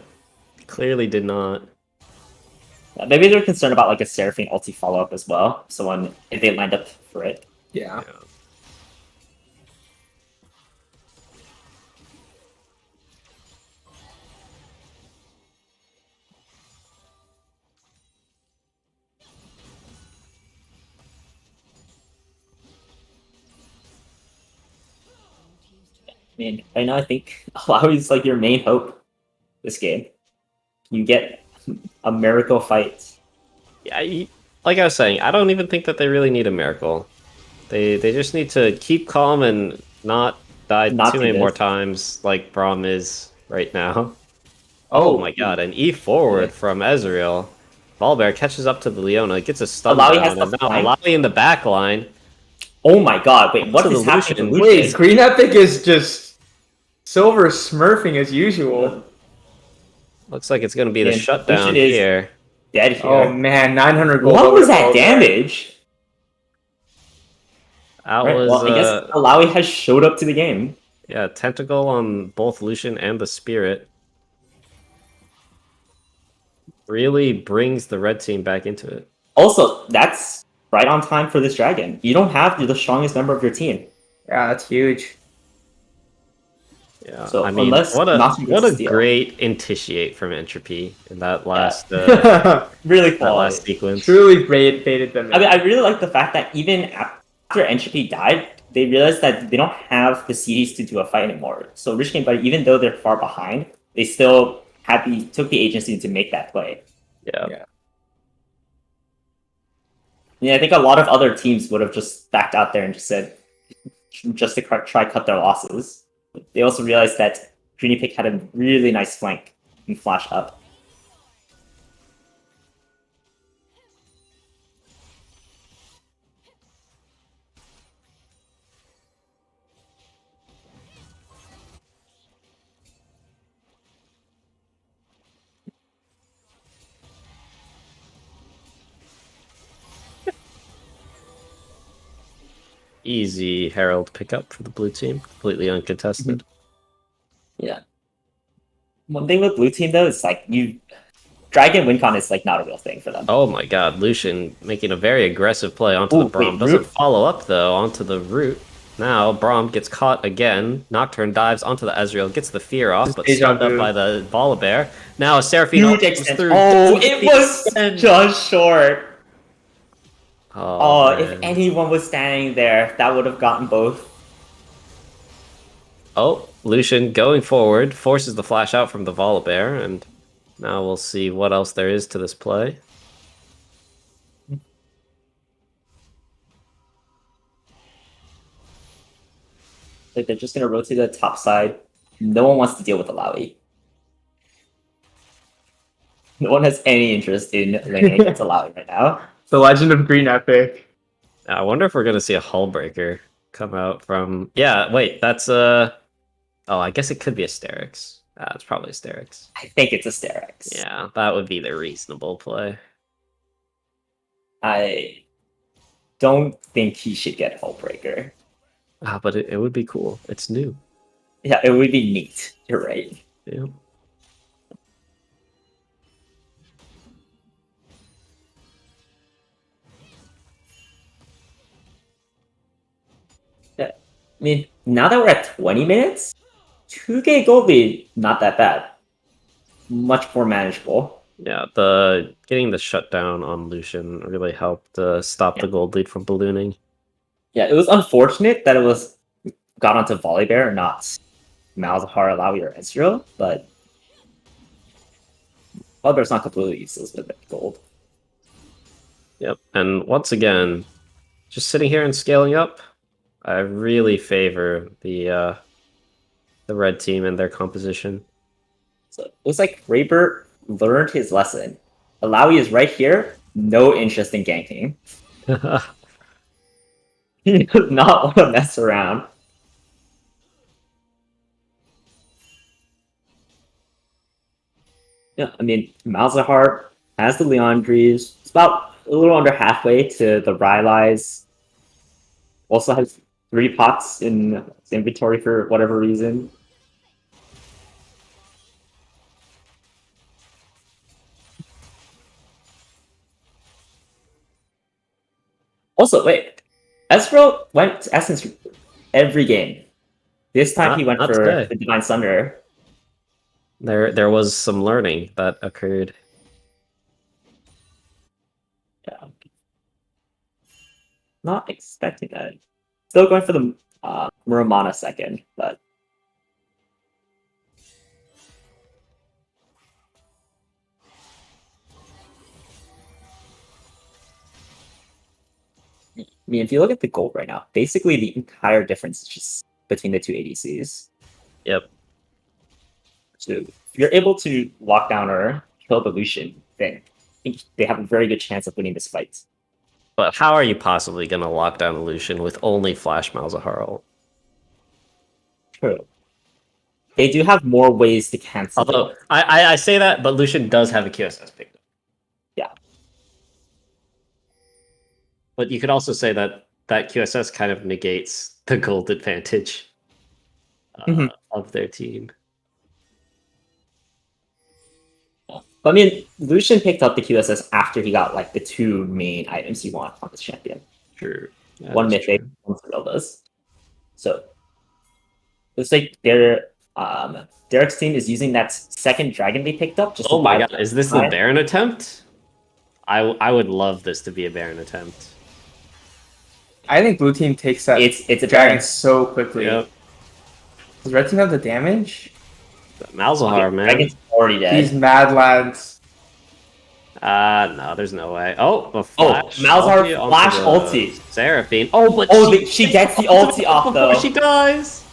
Speaker 10: Clearly did not.
Speaker 5: Maybe they're concerned about like a Seraphine ulti follow up as well. So if they land up for it.
Speaker 6: Yeah.
Speaker 5: I mean, right now I think Alawi is like your main hope this game. You get a miracle fight.
Speaker 10: Yeah, like I was saying, I don't even think that they really need a miracle. They just need to keep calm and not die
Speaker 5: Not
Speaker 10: too
Speaker 5: do
Speaker 10: many more
Speaker 5: this.
Speaker 10: times like Braum is right now.
Speaker 6: Oh,
Speaker 10: Oh my god, an E forward
Speaker 5: Yeah.
Speaker 10: from Ezreal. Volibear catches up to the Leona, gets a stun
Speaker 5: Alawi
Speaker 10: down,
Speaker 5: has
Speaker 10: and
Speaker 5: the
Speaker 10: now
Speaker 5: flank.
Speaker 10: Alawi in the back line.
Speaker 5: Oh my god, wait, what
Speaker 10: To
Speaker 5: is
Speaker 10: the
Speaker 5: happening to
Speaker 10: Lucian.
Speaker 5: Lucian?
Speaker 6: wait, Green Epic is just Silver smurfing as usual.
Speaker 10: Looks like it's going to be the
Speaker 5: Man,
Speaker 10: shutdown
Speaker 5: Lucian is-
Speaker 10: here.
Speaker 5: Dead here.
Speaker 6: Oh man, 900 gold.
Speaker 5: what was that
Speaker 6: overall.
Speaker 5: damage?
Speaker 10: That
Speaker 5: Right,
Speaker 10: was,
Speaker 5: well, I guess Alawi has showed up to the game.
Speaker 10: yeah, tentacle on both Lucian and the Spirit. Really brings the red team back into it.
Speaker 5: Also, that's right on time for this dragon. You don't have the strongest member of your team.
Speaker 6: Yeah, that's huge.
Speaker 10: Yeah,
Speaker 5: So
Speaker 10: I mean,
Speaker 5: unless
Speaker 10: what a
Speaker 5: Nazi
Speaker 10: what
Speaker 5: gets
Speaker 10: a
Speaker 5: steal,
Speaker 10: great Intitiate from Entropy in that last
Speaker 5: really
Speaker 10: that last
Speaker 5: quality.
Speaker 10: sequence.
Speaker 6: Truly baited them.
Speaker 5: I mean, I really like the fact that even after Entropy died, they realized that they don't have the CDs to do a fight anymore. So Rich Game Buddy, even though they're far behind, they still took the agency to make that play.
Speaker 10: Yeah.
Speaker 5: Yeah, I think a lot of other teams would have just backed out there and just said, just to try cut their losses. They also realized that Greeny Pick had a really nice flank and flash up.
Speaker 10: Easy Herald pickup for the blue team, completely uncontested.
Speaker 5: Yeah. One thing with blue team though is like Dragon WinCon is like not a real thing for them.
Speaker 10: Oh my god, Lucian making a very aggressive play onto the
Speaker 5: Ooh,
Speaker 10: Braum.
Speaker 5: wait,
Speaker 10: Doesn't
Speaker 5: root?
Speaker 10: follow up though onto the root. Now Braum gets caught again. Nocturne dives onto the Ezreal, gets the fear off, but
Speaker 6: Deja
Speaker 10: stunned up
Speaker 6: vu.
Speaker 10: by the Volibear. Now a Seraphine
Speaker 5: Huge
Speaker 10: ult comes
Speaker 5: extent.
Speaker 10: through.
Speaker 5: Oh,
Speaker 10: Does
Speaker 5: it
Speaker 10: the
Speaker 5: was
Speaker 10: extend.
Speaker 5: just short.
Speaker 10: Oh,
Speaker 5: If
Speaker 10: man.
Speaker 5: anyone was standing there, that would have gotten both.
Speaker 10: Oh, Lucian going forward, forces the flash out from the Volibear, and now we'll see what else there is to this play.
Speaker 5: Like they're just gonna rotate to the top side. No one wants to deal with Alawi. No one has any interest in laning against Alawi right now.
Speaker 6: The Legend of Green Epic.
Speaker 10: I wonder if we're gonna see a Hullbreaker come out from. Yeah, wait, that's Oh, I guess it could be Asterix. It's probably Asterix.
Speaker 5: I think it's Asterix.
Speaker 10: Yeah, that would be the reasonable play.
Speaker 5: I don't think he should get Hullbreaker.
Speaker 10: But it would be cool. It's new.
Speaker 5: Yeah, it would be neat. You're right.
Speaker 10: Yeah.
Speaker 5: I mean, now that we're at 20 minutes, 2k gold lead, not that bad. Much more manageable.
Speaker 10: Yeah, getting the shutdown on Lucian really helped stop the gold lead from ballooning.
Speaker 5: Yeah, it was unfortunate that it got onto Volibear, not Malzahar, Alawi, or Ezreal, but Volibear's not completely useless with gold.
Speaker 10: Yep, and once again, just sitting here and scaling up, I really favor the red team and their composition.
Speaker 5: So it looks like Raybert learned his lesson. Alawi is right here, no interest in ganking. He does not want to mess around. Yeah, I mean, Malzahar has the Leandries. It's about a little under halfway to the Rylai's. Also has 3 pots in his inventory for whatever reason. Also, wait. Ezreal went to Essence every game. This time he went
Speaker 10: Not
Speaker 5: for
Speaker 10: today.
Speaker 5: the Divine Sunder.
Speaker 10: There was some learning that occurred.
Speaker 5: Yeah. Not expecting that. Still going for the Muramana second, but I mean, if you look at the gold right now, basically the entire difference is just between the two ADCs.
Speaker 10: Yep.
Speaker 5: So if you're able to lock down or kill the Lucian, then I think they have a very good chance of winning this fight.
Speaker 10: But how are you possibly going to lock down the Lucian with only Flash Malzahar ult?
Speaker 5: True. They do have more ways to cancel.
Speaker 10: Although, I say that, but Lucian does have a QSS picked up.
Speaker 5: Yeah.
Speaker 10: But you could also say that QSS kind of negates the gold advantage of their team.
Speaker 5: But I mean, Lucian picked up the QSS after he got like the 2 main items you want on this champion.
Speaker 10: True.
Speaker 5: One Mythic, one Thrillas. So looks like they're Derek's team is using that second dragon they picked up. Just
Speaker 10: Oh
Speaker 5: to
Speaker 10: my
Speaker 5: buy
Speaker 10: god, is this the Baron attempt? I would love this to be a Baron attempt.
Speaker 6: I think blue team takes that
Speaker 5: It's a
Speaker 6: dragon
Speaker 5: dragon.
Speaker 6: so quickly.
Speaker 10: Yep.
Speaker 6: Does red team have the damage?
Speaker 10: Malzahar, man.
Speaker 5: Dragon's already dead.
Speaker 6: These mad lads.
Speaker 10: No, there's no way. Oh, a flash.
Speaker 5: Malzahar
Speaker 10: ulti onto
Speaker 5: flash
Speaker 10: the
Speaker 5: ulti.
Speaker 10: Seraphine. Oh, but
Speaker 5: She gets the ulti off
Speaker 10: before
Speaker 5: though.
Speaker 10: she dies.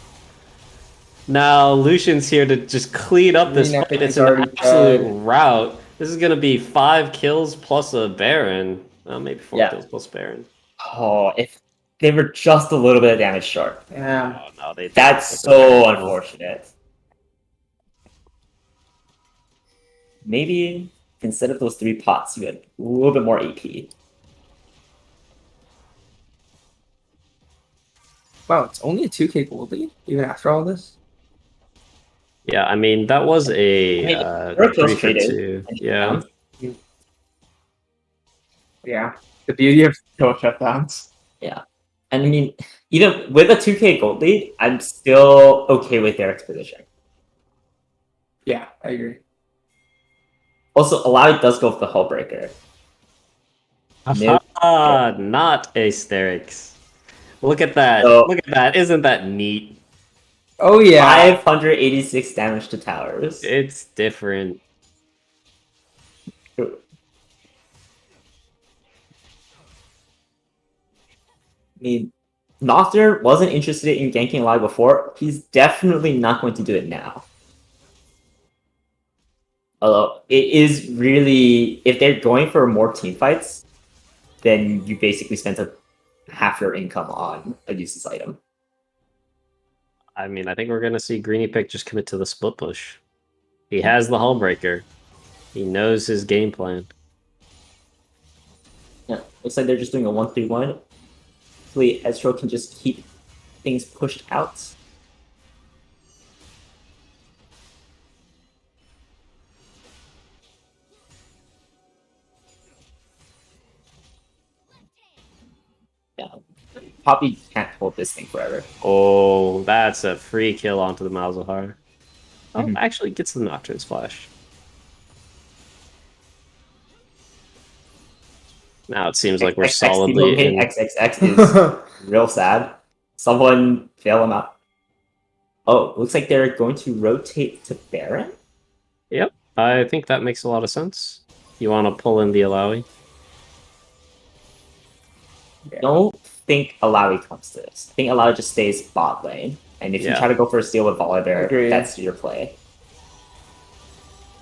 Speaker 10: Now Lucian's here to just clean up this
Speaker 6: Green
Speaker 10: fight. It's
Speaker 6: Epi's
Speaker 10: an
Speaker 6: already
Speaker 10: absolute
Speaker 6: dead.
Speaker 10: rout. This is gonna be 5 kills plus a Baron. Well, maybe 4
Speaker 5: Yeah.
Speaker 10: kills plus Baron.
Speaker 5: Oh, if they were just a little bit of damage short.
Speaker 6: Yeah.
Speaker 10: Oh no, they.
Speaker 5: That's so unfortunate. Maybe instead of those 3 pots, you had a little bit more AP.
Speaker 6: Wow, it's only a 2k gold lead, even after all this?
Speaker 10: Yeah, I mean that was a
Speaker 5: I mean, we're
Speaker 10: 3 for
Speaker 5: frustrated.
Speaker 10: 2. Yeah.
Speaker 6: Yeah. The beauty of kill shutdowns.
Speaker 5: And I mean, even with a 2k gold lead, I'm still okay with Derek's position.
Speaker 6: Yeah, I agree.
Speaker 5: Also, Alawi does go for the Hullbreaker. Nope.
Speaker 10: Not Asterix. Look at that.
Speaker 5: So-
Speaker 10: Look at that. Isn't that neat?
Speaker 6: Oh yeah.
Speaker 5: 586 damage to towers.
Speaker 10: It's different.
Speaker 5: I mean, Nocturne wasn't interested in ganking Alawi before. He's definitely not going to do it now. Although, it is really... If they're going for more team fights, then you basically spent half your income on a useless item.
Speaker 10: I mean, I think we're gonna see Greeny Pick just commit to the split push. He has the Hullbreaker. He knows his game plan.
Speaker 5: Yeah, looks like they're just doing a 1-3-1. Hopefully, Ezreal can just keep things pushed out. Yeah, Poppy can't hold this thing forever.
Speaker 10: Oh, that's a free kill onto the Malzahar. Oh,
Speaker 5: Mhm.
Speaker 10: actually gets the Nocturne's Flash. Now it seems like we're
Speaker 5: XXX
Speaker 10: solidly
Speaker 5: hitting
Speaker 10: in.
Speaker 5: XXX is real sad. Someone fail him out. Oh, looks like they're going to rotate to Baron?
Speaker 10: Yep, I think that makes a lot of sense. You want to pull in the Alawi?
Speaker 5: Don't think Alawi comes to this. I think Alawi just stays bot lane. And if you
Speaker 10: Yeah.
Speaker 5: try to go for a steal with Volibear,
Speaker 6: Agreed.
Speaker 5: that's your play.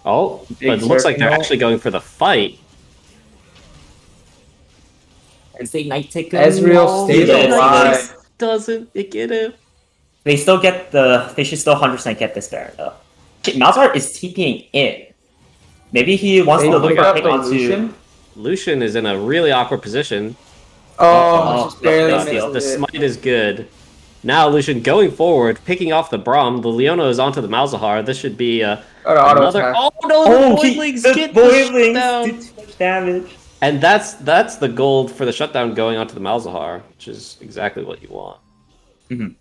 Speaker 10: Oh,
Speaker 6: Big
Speaker 10: but it looks like they're
Speaker 6: circle.
Speaker 10: actually going for the fight.
Speaker 5: And say Night Tick.
Speaker 6: Ezreal stays alive.
Speaker 10: Doesn't it get him?
Speaker 5: They still get the. They should still 100% get this Baron though. Malzahar is TPing in. Maybe he wants
Speaker 6: They
Speaker 5: to look
Speaker 6: pick
Speaker 5: for a
Speaker 6: up
Speaker 5: pick
Speaker 6: the
Speaker 5: onto.
Speaker 6: Lucian.
Speaker 10: Lucian is in a really awkward position.
Speaker 6: Oh, just
Speaker 5: no,
Speaker 6: barely
Speaker 5: no,
Speaker 6: missed
Speaker 10: The
Speaker 6: it.
Speaker 10: smite is good. Now Lucian going forward, picking off the Braum. The Leona is onto the Malzahar. This should be
Speaker 6: Auto
Speaker 10: another.
Speaker 6: attack.
Speaker 10: Oh no! The Voidlings get the
Speaker 5: Voidlings
Speaker 10: shutdown.
Speaker 5: did too much damage.
Speaker 10: And that's the gold for the shutdown going onto the Malzahar, which is exactly what you want.
Speaker 5: Mhm.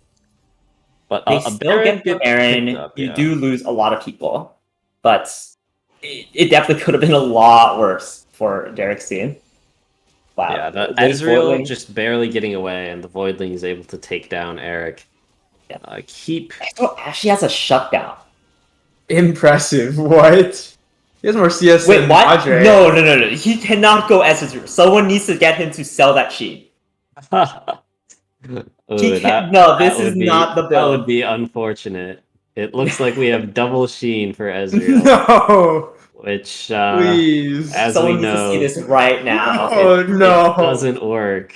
Speaker 10: But
Speaker 5: They
Speaker 10: a
Speaker 5: still
Speaker 10: Baron
Speaker 5: get the
Speaker 10: gets
Speaker 5: Baron.
Speaker 10: picked up,
Speaker 5: You
Speaker 10: yeah.
Speaker 5: do lose a lot of people, but it definitely could have been a lot worse for Derek's team. Wow.
Speaker 10: Yeah, the
Speaker 5: Those
Speaker 10: Ezreal
Speaker 5: Voidlings-
Speaker 10: just barely getting away, and the Voidling is able to take down Eric.
Speaker 5: Yeah.
Speaker 10: Keep.
Speaker 5: Ezreal actually has a shutdown.
Speaker 6: Impressive. What? He has more CS
Speaker 5: Wait,
Speaker 6: than
Speaker 5: what?
Speaker 6: Madre.
Speaker 5: No. He cannot go Ezreal. Someone needs to get him to sell that sheet.
Speaker 10: Ooh,
Speaker 5: He can't- no, this
Speaker 10: would
Speaker 5: is
Speaker 10: be-
Speaker 5: not the
Speaker 10: That
Speaker 5: build.
Speaker 10: would be unfortunate. It looks like we have double Sheen for Ezreal,
Speaker 6: No,
Speaker 10: which,
Speaker 6: please.
Speaker 10: as
Speaker 5: Someone
Speaker 10: we
Speaker 5: needs
Speaker 10: know,
Speaker 5: to see this right now.
Speaker 6: Oh
Speaker 10: it
Speaker 6: no.
Speaker 10: doesn't work.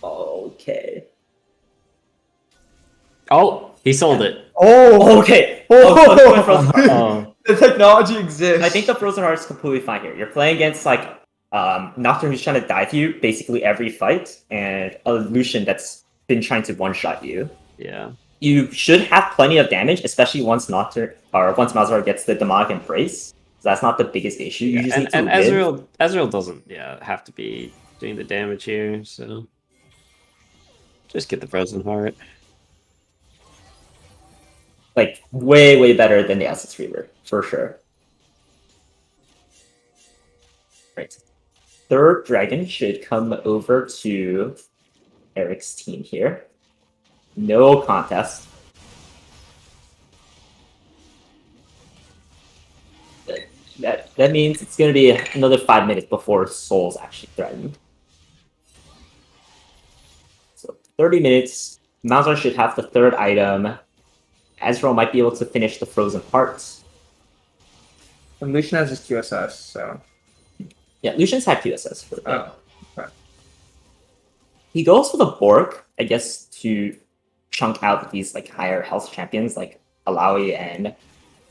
Speaker 5: Okay.
Speaker 10: Oh, he sold it.
Speaker 6: Oh,
Speaker 5: Okay.
Speaker 6: Oh.
Speaker 10: Oh,
Speaker 6: the technology exists.
Speaker 5: I think the Frozen Heart is completely fine here. You're playing against like Nocturne who's trying to dive you basically every fight, and a Lucian that's been trying to one-shot you.
Speaker 10: yeah.
Speaker 5: You should have plenty of damage, especially once Nocturne or once Malzahar gets the demonic embrace. That's not the biggest issue. You just need
Speaker 10: And
Speaker 5: to live.
Speaker 10: Ezreal doesn't have to be doing the damage here, so just get the Frozen Heart.
Speaker 5: like way better than the Essence Reaver for sure. Right. Third dragon should come over to Eric's team here. No contest. That means it's going to be another 5 minutes before Soul's actually threatened. So 30 minutes. Malzahar should have the third item. Ezreal might be able to finish the frozen parts.
Speaker 6: And Lucian has his QSS, so.
Speaker 5: Yeah, Lucian's had QSS for a bit.
Speaker 6: Oh, okay.
Speaker 5: He goes for the Bork, I guess, to chunk out these like higher health champions like Alawi and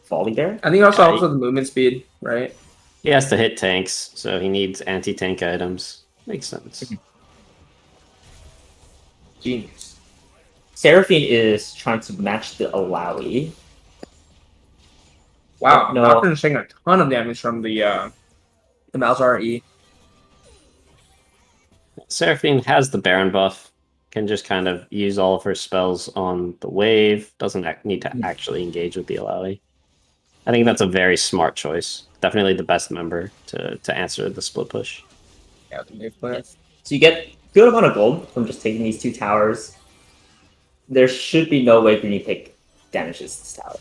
Speaker 5: Volley Bear.
Speaker 6: I think also helps with the movement speed, right?
Speaker 10: He has to hit tanks, so he needs anti-tank items. Makes sense.
Speaker 6: Genius.
Speaker 5: Seraphine is trying to match the Alawi.
Speaker 6: Wow,
Speaker 5: No.
Speaker 6: Nocturne's taking a ton of damage from the Malzahar E.
Speaker 10: Seraphine has the Baron buff, can just kind of use all of her spells on the wave, doesn't need to actually engage with the Alawi. I think that's a very smart choice. Definitely the best member to answer the split push.
Speaker 6: Yeah, the wave player.
Speaker 5: So you get good amount of gold from just taking these two towers. There should be no way Green Pick damages this tower.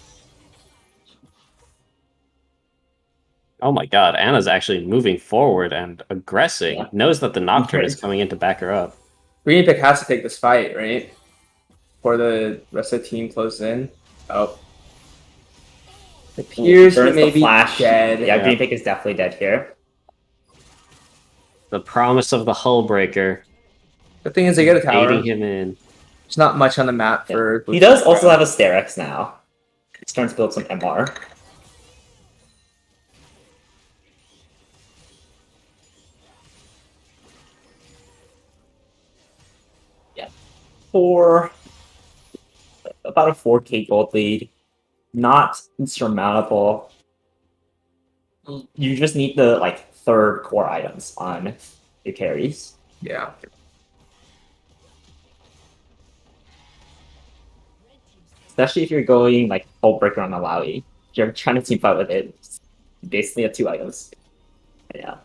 Speaker 10: Oh my god, Anna's actually moving forward and aggressing.
Speaker 5: Yeah.
Speaker 10: Knows that the Nocturne is
Speaker 5: Okay.
Speaker 10: coming in to back her up.
Speaker 6: Green Pick has to take this fight, right? Before the rest of the team closes in. Oh. It appears he
Speaker 5: Burns
Speaker 6: may
Speaker 5: the
Speaker 6: be
Speaker 5: flash.
Speaker 6: dead.
Speaker 5: Yeah, Green Pick is definitely dead here.
Speaker 10: The promise of the Hull Breaker,
Speaker 6: The thing is, they get a tower.
Speaker 10: baiting him in.
Speaker 6: There's not much on the map for.
Speaker 5: He does also have a Sterex now. He's starting to build some MR. Yeah. About a 4k gold lead. Not insurmountable. You just need the like third core items on your carries.
Speaker 6: Yeah.
Speaker 5: Especially if you're going like full breaker on Alawi. If you're trying to team fight with it, it's basically have 2 items. Yeah.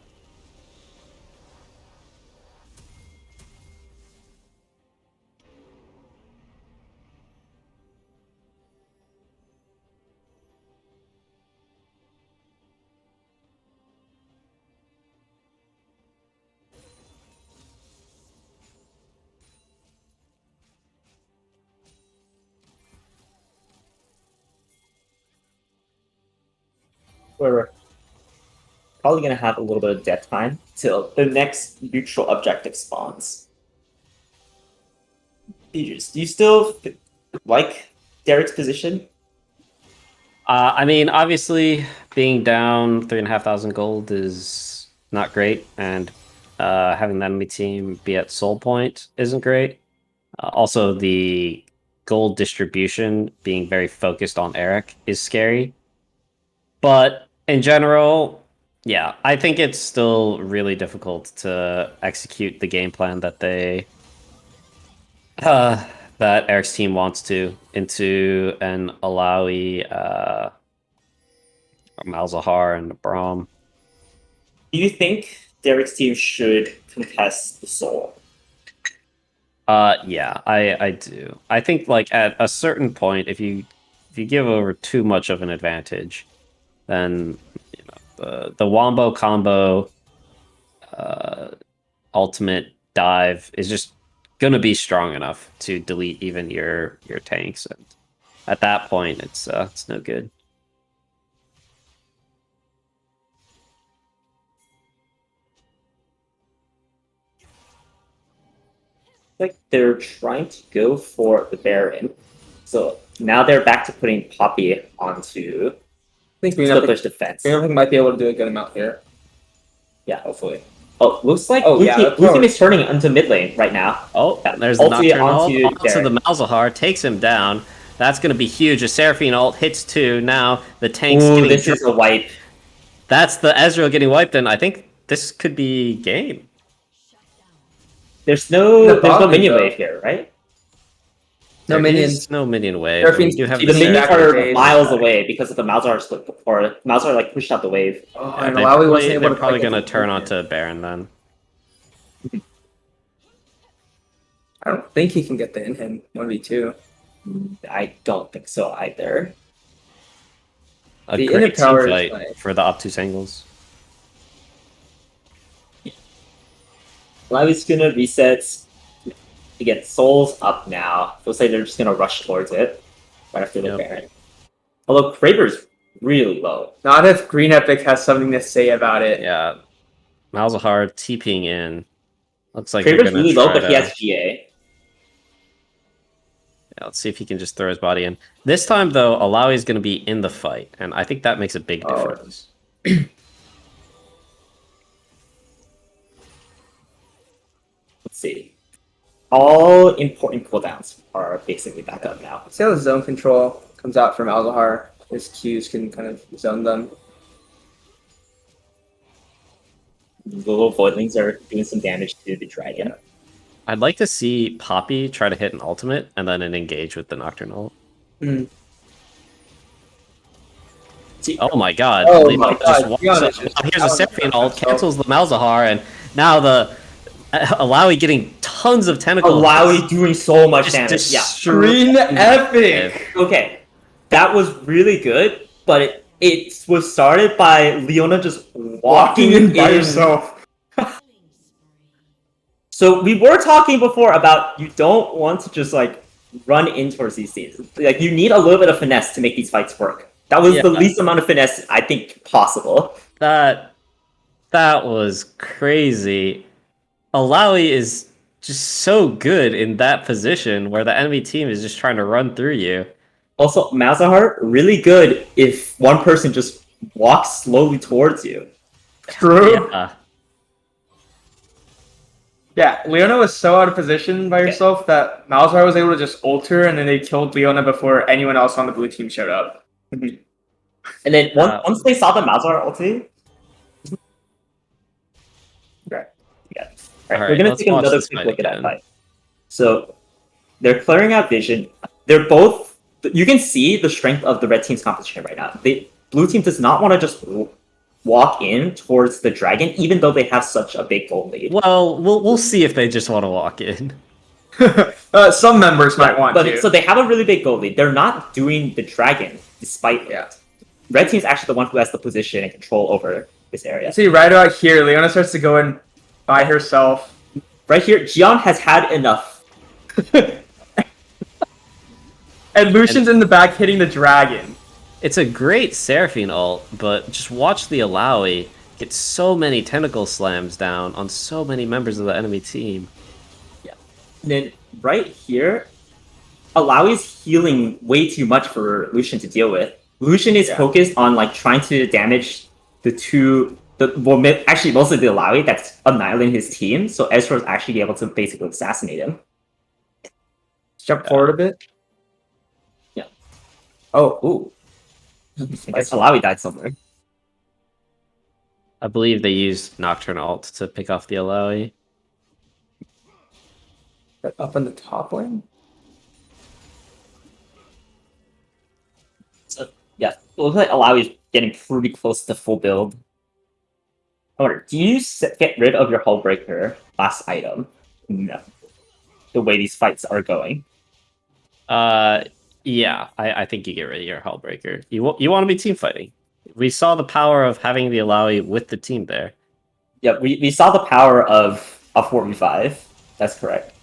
Speaker 5: We're probably going to have a little bit of death time till the next neutral objective spawns. Do you still like Derek's position?
Speaker 10: I mean, obviously, being down 3,500 gold is not great, and having the enemy team be at soul point isn't great. Also, the gold distribution being very focused on Eric is scary. But in general, yeah, I think it's still really difficult to execute the game plan that that Eric's team wants to into an Alawi, Malzahar, and Braum.
Speaker 5: Do you think Derek's team should contest the soul?
Speaker 10: Yeah, I do. I think like at a certain point, if you give over too much of an advantage, then you know the Wombo combo ultimate dive is just gonna be strong enough to delete even your tanks, and at that point it's no good.
Speaker 5: Like they're trying to go for the Baron. So now they're back to putting Poppy onto
Speaker 6: I think Green
Speaker 5: Slippers defense.
Speaker 6: Pick might be able to do a good amount here.
Speaker 5: Yeah, hopefully. Oh, looks like
Speaker 6: Oh,
Speaker 5: Blue
Speaker 6: yeah,
Speaker 5: team,
Speaker 6: of
Speaker 5: Blue team
Speaker 6: course.
Speaker 5: is turning into mid lane right now.
Speaker 10: Oh,
Speaker 5: Yeah,
Speaker 10: there's the
Speaker 5: ulti
Speaker 10: Nocturne ult
Speaker 5: onto
Speaker 10: onto
Speaker 5: Derek.
Speaker 10: the Malzahar, takes him down. That's going to be huge. A Seraphine ult hits 2. Now the tank's
Speaker 5: Ooh,
Speaker 10: getting
Speaker 5: this is a wipe.
Speaker 10: That's the Ezreal getting wiped, and I think this could be game.
Speaker 5: There's no
Speaker 6: The bot lane,
Speaker 5: minion
Speaker 6: though.
Speaker 5: wave here, right?
Speaker 6: No
Speaker 10: There
Speaker 6: minions.
Speaker 10: is no minion wave.
Speaker 6: Seraphine's
Speaker 10: We do have
Speaker 5: The
Speaker 10: the
Speaker 5: minions
Speaker 6: Back in
Speaker 5: are
Speaker 6: the days.
Speaker 5: miles away because of the Malzahar split, or Malzahar like pushed out the wave.
Speaker 6: Oh,
Speaker 10: Yeah,
Speaker 6: and
Speaker 10: they
Speaker 6: Alawi wasn't able
Speaker 10: they're
Speaker 6: to
Speaker 10: probably
Speaker 6: play
Speaker 10: gonna
Speaker 6: against
Speaker 10: turn
Speaker 6: Lucian.
Speaker 10: onto Baron then.
Speaker 6: I don't think he can get the in him 1v2.
Speaker 5: I don't think so either.
Speaker 10: A
Speaker 6: The
Speaker 10: great
Speaker 6: inner tower
Speaker 10: team
Speaker 6: is
Speaker 10: fight
Speaker 6: like-
Speaker 10: for the obtuse angles.
Speaker 5: Malawi's gonna reset to get souls up now. Looks like they're just gonna rush towards it right after the
Speaker 10: Yep.
Speaker 5: Baron. Although Kraber's really low.
Speaker 6: Not if Green Epic has something to say about it.
Speaker 10: Yeah, Malzahar TPing in. Looks like they're
Speaker 5: Kraber's
Speaker 10: gonna
Speaker 5: really low,
Speaker 10: try
Speaker 5: but he
Speaker 10: to-
Speaker 5: has GA.
Speaker 10: Yeah, let's see if he can just throw his body in. This time, though, Alawi's going to be in the fight, and I think that makes a big
Speaker 6: Oh.
Speaker 10: difference.
Speaker 5: Let's see. All important cooldowns are basically back up now.
Speaker 6: See how the zone control comes out from Alzahar. His Qs can kind of zone them.
Speaker 5: The little voidlings are doing some damage to the dragon.
Speaker 10: I'd like to see Poppy try to hit an ultimate and then an engage with the Nocturnal.
Speaker 6: Mm.
Speaker 5: See,
Speaker 10: Oh my god.
Speaker 6: Oh
Speaker 10: Leon
Speaker 6: my
Speaker 10: just
Speaker 6: God,
Speaker 10: walks
Speaker 6: Leon
Speaker 10: up.
Speaker 6: is just
Speaker 10: Here's a
Speaker 6: pounding
Speaker 10: Seraphine
Speaker 6: that
Speaker 10: ult,
Speaker 6: stuff.
Speaker 10: cancels the Malzahar, and now the Alawi getting tons of tentacles.
Speaker 5: Alawi doing so much
Speaker 10: Just
Speaker 5: damage. Yeah.
Speaker 6: Green Epic!
Speaker 5: Okay, that was really good, but it was started by Leona just walking in
Speaker 6: by yourself.
Speaker 5: So we were talking before about you don't want to just like run in towards these scenes. Like you need a little bit of finesse to make these fights work. That was the
Speaker 10: Yeah.
Speaker 5: least amount of finesse I think possible.
Speaker 10: That was crazy. Alawi is just so good in that position where the enemy team is just trying to run through you.
Speaker 5: Also, Malzahar really good if one person just walks slowly towards you.
Speaker 6: True.
Speaker 10: Yeah.
Speaker 6: Yeah, Leona was so out of position by herself that Malzahar was able to just ult her, and then they killed Leona before anyone else on the blue team showed up.
Speaker 5: And then once they saw the Malzahar ulti,
Speaker 6: Okay.
Speaker 5: yeah. All right,
Speaker 10: All
Speaker 5: we're
Speaker 10: right,
Speaker 5: gonna
Speaker 10: let's
Speaker 5: take
Speaker 10: watch
Speaker 5: another
Speaker 10: this
Speaker 5: quick
Speaker 10: fight
Speaker 5: look at that
Speaker 10: again.
Speaker 5: fight. So they're clearing out vision. They're both. You can see the strength of the red team's competition right now. Blue team does not want to just walk in towards the dragon, even though they have such a big goal lead.
Speaker 10: Well, we'll see if they just want to walk in.
Speaker 6: Some members might want
Speaker 5: But
Speaker 6: to.
Speaker 5: so they have a really big goal lead. They're not doing the dragon, despite
Speaker 6: Yeah.
Speaker 5: it. Red team's actually the one who has the position and control over this area.
Speaker 6: See, right about here, Leona starts to go in by herself.
Speaker 5: Right here, Jian has had enough.
Speaker 6: And Lucian's in the back hitting the dragon.
Speaker 10: It's a great Seraphine ult, but just watch the Alawi get so many tentacle slams down on so many members of the enemy team.
Speaker 5: And then right here, Alawi's healing way too much for Lucian to deal with. Lucian is focused on like trying to damage actually mostly the Alawi that's annihilating his team. So Ezra's actually able to basically assassinate him.
Speaker 6: Let's jump forward a bit.
Speaker 5: Yeah.
Speaker 6: Oh, ooh.
Speaker 5: I guess Alawi died somewhere.
Speaker 10: I believe they used Nocturne ult to pick off the Alawi.
Speaker 6: Up in the top lane?
Speaker 5: So yeah, it looks like Alawi's getting pretty close to full build. I wonder, do you get rid of your Hullbreaker last item? No. The way these fights are going.
Speaker 10: Yeah, I think you get rid of your Hullbreaker. You want to be team fighting. We saw the power of having the Alawi with the team there.
Speaker 5: Yeah, we saw the power of a 4v5. That's correct.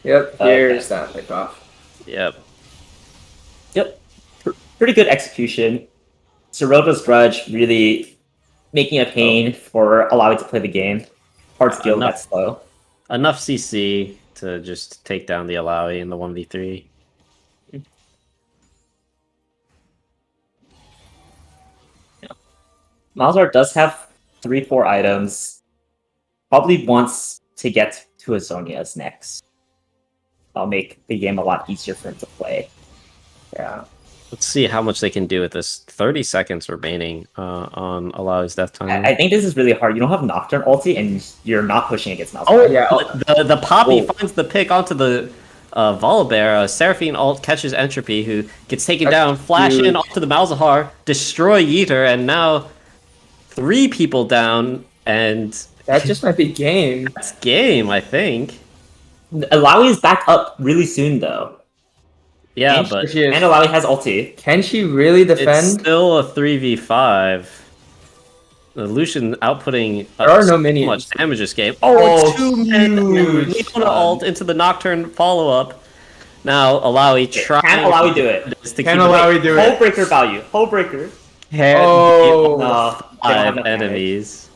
Speaker 6: Yep, here's that pickoff.
Speaker 10: Yep.
Speaker 5: Yep. Pretty good execution. Serota's Grudge really making a pain for Alawi to play the game. Hard skill,
Speaker 10: enough.
Speaker 5: that's slow.
Speaker 10: Enough CC to just take down the Alawi in the 1v3.
Speaker 5: Malzahar does have 3-4 items. Probably wants to get to Azonia's next. That'll make the game a lot easier for him to play.
Speaker 6: Yeah.
Speaker 10: Let's see how much they can do with this. 30 seconds remaining on Alawi's death time.
Speaker 5: I think this is really hard. You don't have Nocturne ulti, and you're not pushing against Malzahar.
Speaker 6: Oh, yeah.
Speaker 10: The Poppy
Speaker 5: Oh.
Speaker 10: finds the pick onto the Volibear, Seraphine ult catches Entropy, who gets taken
Speaker 6: That's
Speaker 10: down, flash
Speaker 6: huge.
Speaker 10: in onto the Malzahar, destroy Yeeter, and now 3 people down, and
Speaker 6: That just might be game.
Speaker 10: that's game, I think.
Speaker 5: Alawi is back up really soon though.
Speaker 10: Yeah,
Speaker 5: and,
Speaker 10: but
Speaker 6: She is-
Speaker 5: and Alawi has ulti.
Speaker 6: Can she really
Speaker 10: it's
Speaker 6: defend?
Speaker 10: still a 3v5. The Lucian outputting
Speaker 6: There are no
Speaker 10: so
Speaker 6: minions.
Speaker 10: much damage this game.
Speaker 5: Oh,
Speaker 10: And
Speaker 5: huge
Speaker 10: Neona ult into the Nocturne follow-up. Now Alawi trying
Speaker 5: Can Alawi do it?
Speaker 10: to
Speaker 6: Can
Speaker 10: keep
Speaker 6: Alawi do it?
Speaker 5: Hullbreaker value. Hullbreaker.
Speaker 6: Oh,
Speaker 5: No, they don't have
Speaker 10: 5
Speaker 5: enough damage.
Speaker 10: enemies.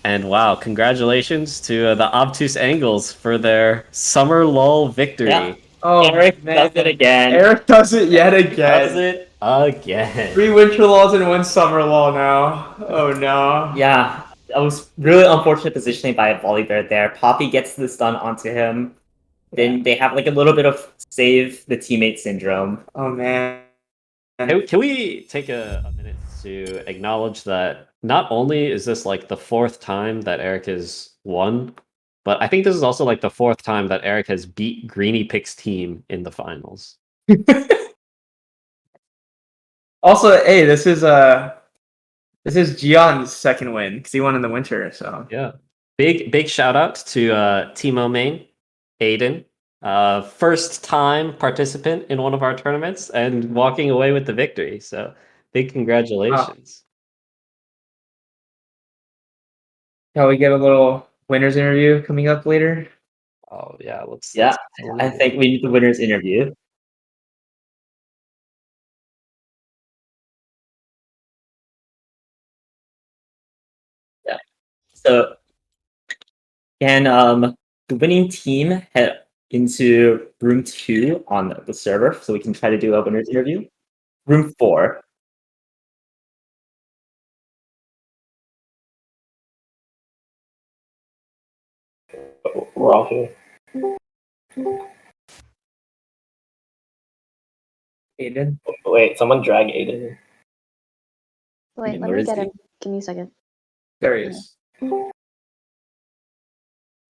Speaker 10: And wow, congratulations to the Obtuse Angles for their summer lull victory.
Speaker 5: Yeah.
Speaker 6: oh
Speaker 5: Eric
Speaker 6: man.
Speaker 5: does it again.
Speaker 6: Eric does it yet
Speaker 10: Does
Speaker 6: again.
Speaker 10: it again.
Speaker 6: 3 winter laws and 1 summer law now. Oh no.
Speaker 5: Yeah, that was really unfortunate positioning by Volibear there. Poppy gets the stun onto him. Then they have like a little bit of save the teammate syndrome.
Speaker 6: Oh man.
Speaker 10: Can we take a minute to acknowledge that not only is this like the 4th time that Eric has won, but I think this is also like the 4th time that Eric has beat Greeny Pick's team in the finals.
Speaker 6: Also, hey, this is Gion's second win because he won in the winter. So
Speaker 10: Yeah. Big shout out to Timo Main, Aiden. First time participant in one of our tournaments and walking away with the victory. So big congratulations.
Speaker 6: shall we get a little winners interview coming up later?
Speaker 10: Oh yeah, let's
Speaker 5: Yeah, I think we need the winner's interview. Yeah. So can the winning team head into room 2 on the server so we can try to do a winner's interview? Room 4.
Speaker 11: We're all here.
Speaker 6: Aiden.
Speaker 11: Wait, someone drag Aiden.
Speaker 12: Wait, let
Speaker 5: Where
Speaker 12: me
Speaker 5: is
Speaker 12: get
Speaker 5: he?
Speaker 12: him. Give me a second.
Speaker 6: There he is.
Speaker 5: All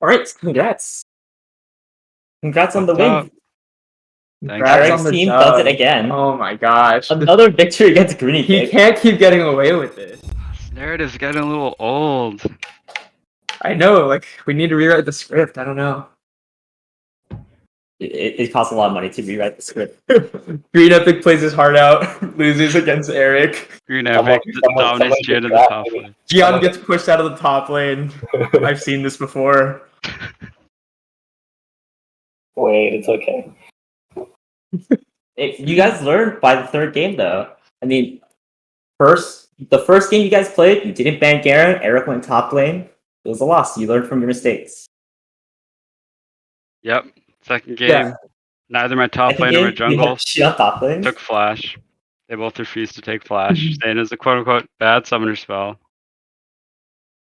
Speaker 5: right, congrats. Congrats on the
Speaker 13: What's
Speaker 5: win.
Speaker 6: Congrats on
Speaker 5: Eric's
Speaker 6: the
Speaker 5: team
Speaker 6: dub.
Speaker 5: does it again.
Speaker 6: Oh my gosh.
Speaker 5: Another victory against Greeny
Speaker 6: He
Speaker 5: Pick.
Speaker 6: can't keep getting away with this.
Speaker 13: This narrative's getting a little old.
Speaker 6: I know, like, we need to rewrite the script. I don't know.
Speaker 5: It costs a lot of money to rewrite the script.
Speaker 6: Green Epic plays his heart out, loses against Eric.
Speaker 13: Green Epic dominates Jin in the top lane.
Speaker 6: Gian gets pushed out of the top lane. I've seen this before.
Speaker 11: Wait, it's okay.
Speaker 5: You guys learned by the 3rd game, though. I mean, the first game you guys played, you didn't ban Garen. Eric went top lane. It was a loss. You learned from your mistakes.
Speaker 13: Yep. Second game.
Speaker 6: Yeah.
Speaker 13: Neither my top
Speaker 5: Second
Speaker 13: lane or my
Speaker 5: game, you
Speaker 13: jungle
Speaker 5: had shit top lane.
Speaker 13: took flash. They both refused to take flash, saying it's a quote unquote bad summoner spell.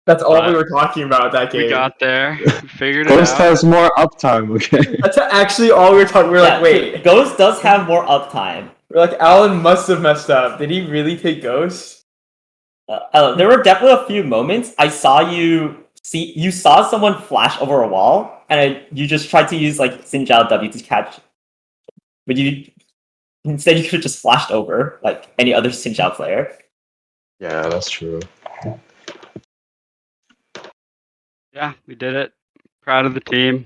Speaker 6: That's all we
Speaker 13: But
Speaker 6: were talking about that game.
Speaker 13: We got there, figured it
Speaker 14: Ghost
Speaker 13: out.
Speaker 14: has more uptime, okay?
Speaker 6: That's actually all we were talking. We were
Speaker 5: Yeah,
Speaker 6: like, wait.
Speaker 5: Ghost does have more uptime.
Speaker 6: We're like, Alan must have messed up. Did he really take Ghost?
Speaker 5: There were definitely a few moments I saw you saw someone flash over a wall, and you just tried to use like Xin Zhao W to catch, but instead you could have just flashed over like any other Xin Zhao player.
Speaker 14: Yeah, that's true.
Speaker 13: Yeah, we did it. Proud of the team.